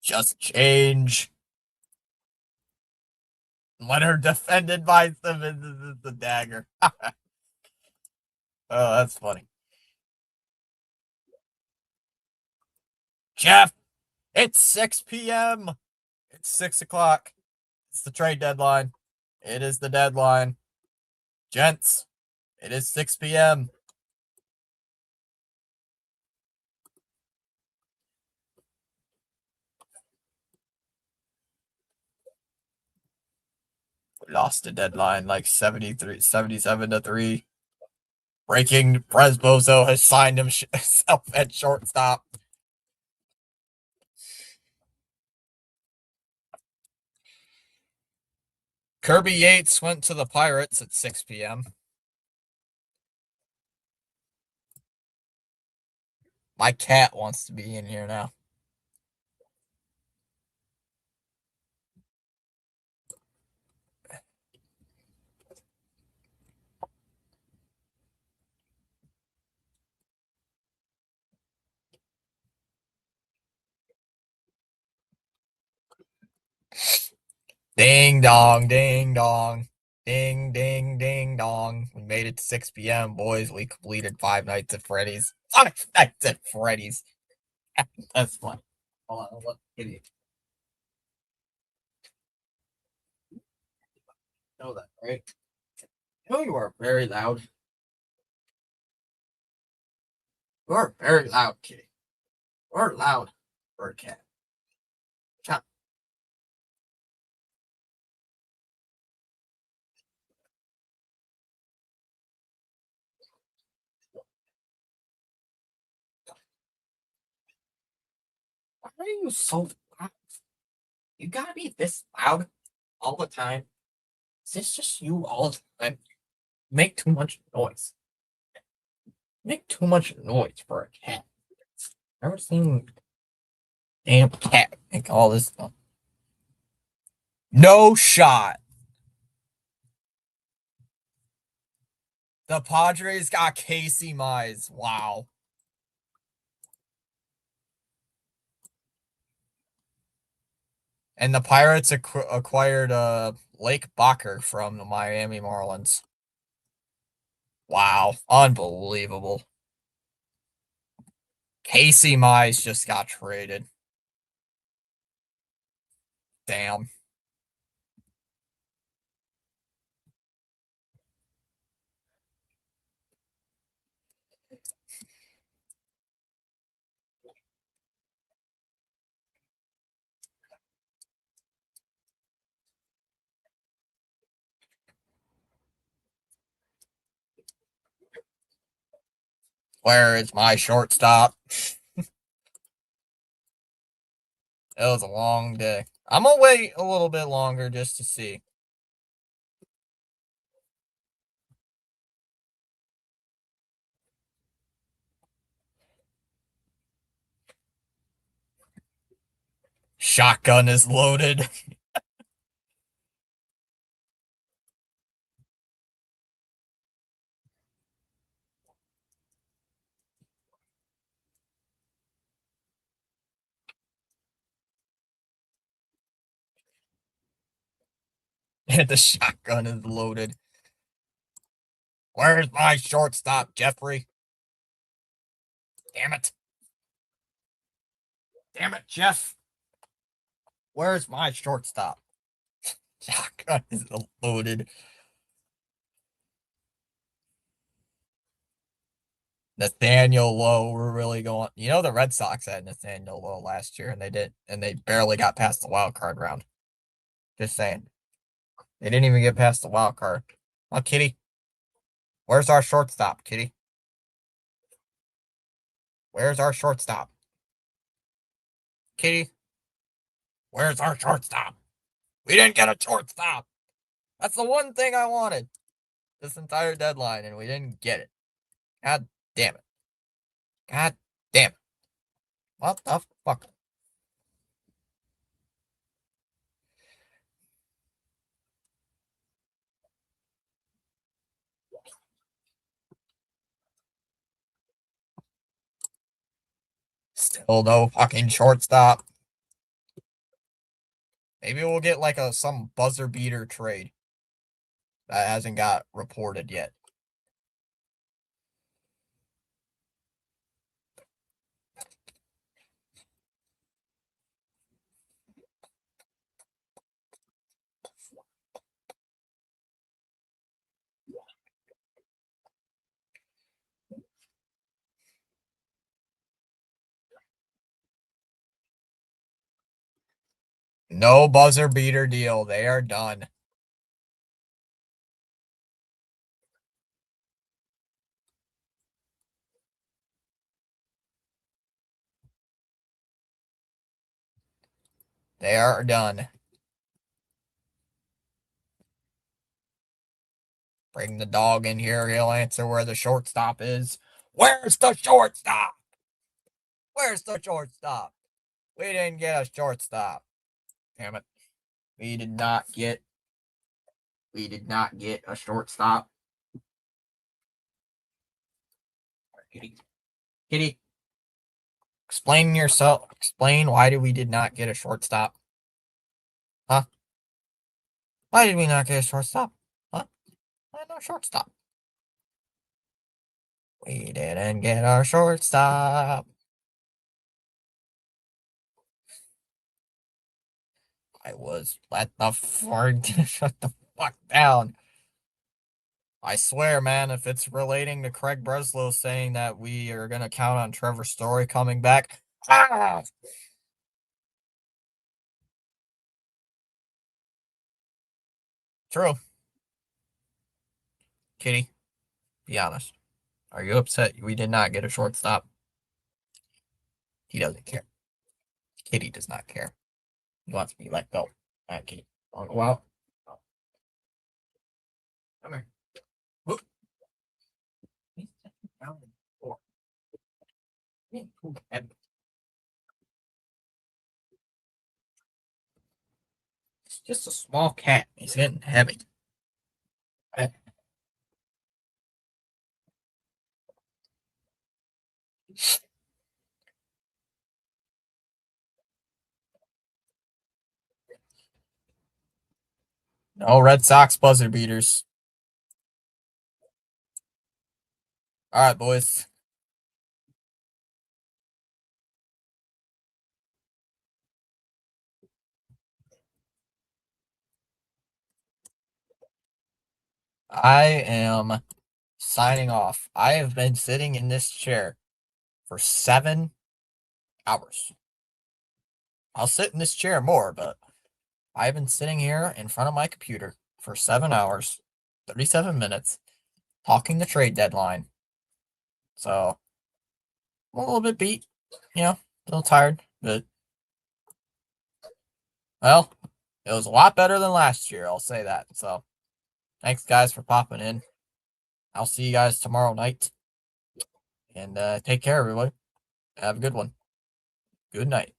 Just change. Leonard defended by the dagger. Oh, that's funny. Jeff, it's 6 p.m. It's 6 o'clock. It's the trade deadline. It is the deadline. Gents, it is 6 p.m. Lost the deadline like 77-3. Breaking, Presbozo has signed himself at shortstop. Kirby Yates went to the Pirates at 6 p.m. My cat wants to be in here now. Ding dong, ding dong. Ding, ding, ding dong. We made it to 6 p.m., boys. We completed 5 Nights at Freddy's. 5 Nights at Freddy's. That's funny. Hold on, look. Idiot. Know that, right? You know you are very loud. You are very loud, kitty. You are loud for a cat. Cat. Why are you so loud? You gotta be this loud all the time. Is this just you all the time? You make too much noise. You make too much noise for a cat. Never seen a damn cat make all this stuff. No shot. The Padres got Casey Mize. Wow. And the Pirates acquired Lake Bacher from the Miami Marlins. Wow. Unbelievable. Casey Mize just got traded. Damn. Where is my shortstop? It was a long day. I'm gonna wait a little bit longer just to see. Shotgun is loaded. And the shotgun is loaded. Where's my shortstop, Jeffrey? Damn it. Damn it, Jeff. Where's my shortstop? Shotgun is loaded. Nathaniel Lowe, we're really going. You know, the Red Sox had Nathaniel Lowe last year, and they barely got past the wild card round. Just saying, they didn't even get past the wild card. Oh, Kitty, where's our shortstop, Kitty? Where's our shortstop, Kitty? Where's our shortstop? We didn't get a shortstop. That's the one thing I wanted this entire deadline, and we didn't get it. God damn it. God damn it. What the fuck? Still no fucking shortstop. Maybe we'll get like some buzzer beater trade that hasn't got reported yet. No buzzer beater deal. They are done. They are done. Bring the dog in here. He'll answer where the shortstop is. Where's the shortstop? Where's the shortstop? We didn't get a shortstop. Damn it. We did not get a shortstop. Kitty. Kitty. Explain yourself. Explain why we did not get a shortstop. Huh? Why did we not get a shortstop? Huh? Why no shortstop? We didn't get our shortstop. Let the shut the fuck down. I swear, man, if it's relating to Craig Breslow saying that we are going to count on Trevor Story coming back. Ah! True. Kitty, be honest. Are you upset we did not get a shortstop? He doesn't care. Kitty does not care. He wants me let go. All right, Kitty. Want to go out? Come here. Whoop. It's just a small cat. He's getting heavy. No Red Sox buzzer beaters. All right, boys. I am signing off. I have been sitting in this chair for 7 hours. I'll sit in this chair more, but I've been sitting here in front of my computer for 7 hours, 37 minutes, talking the trade deadline. So, I'm a little bit beat, a little tired, but, well, it was a lot better than last year, I'll say that. So, thanks, guys, for popping in. I'll see you guys tomorrow night. And take care, everybody. Have a good one. Good night.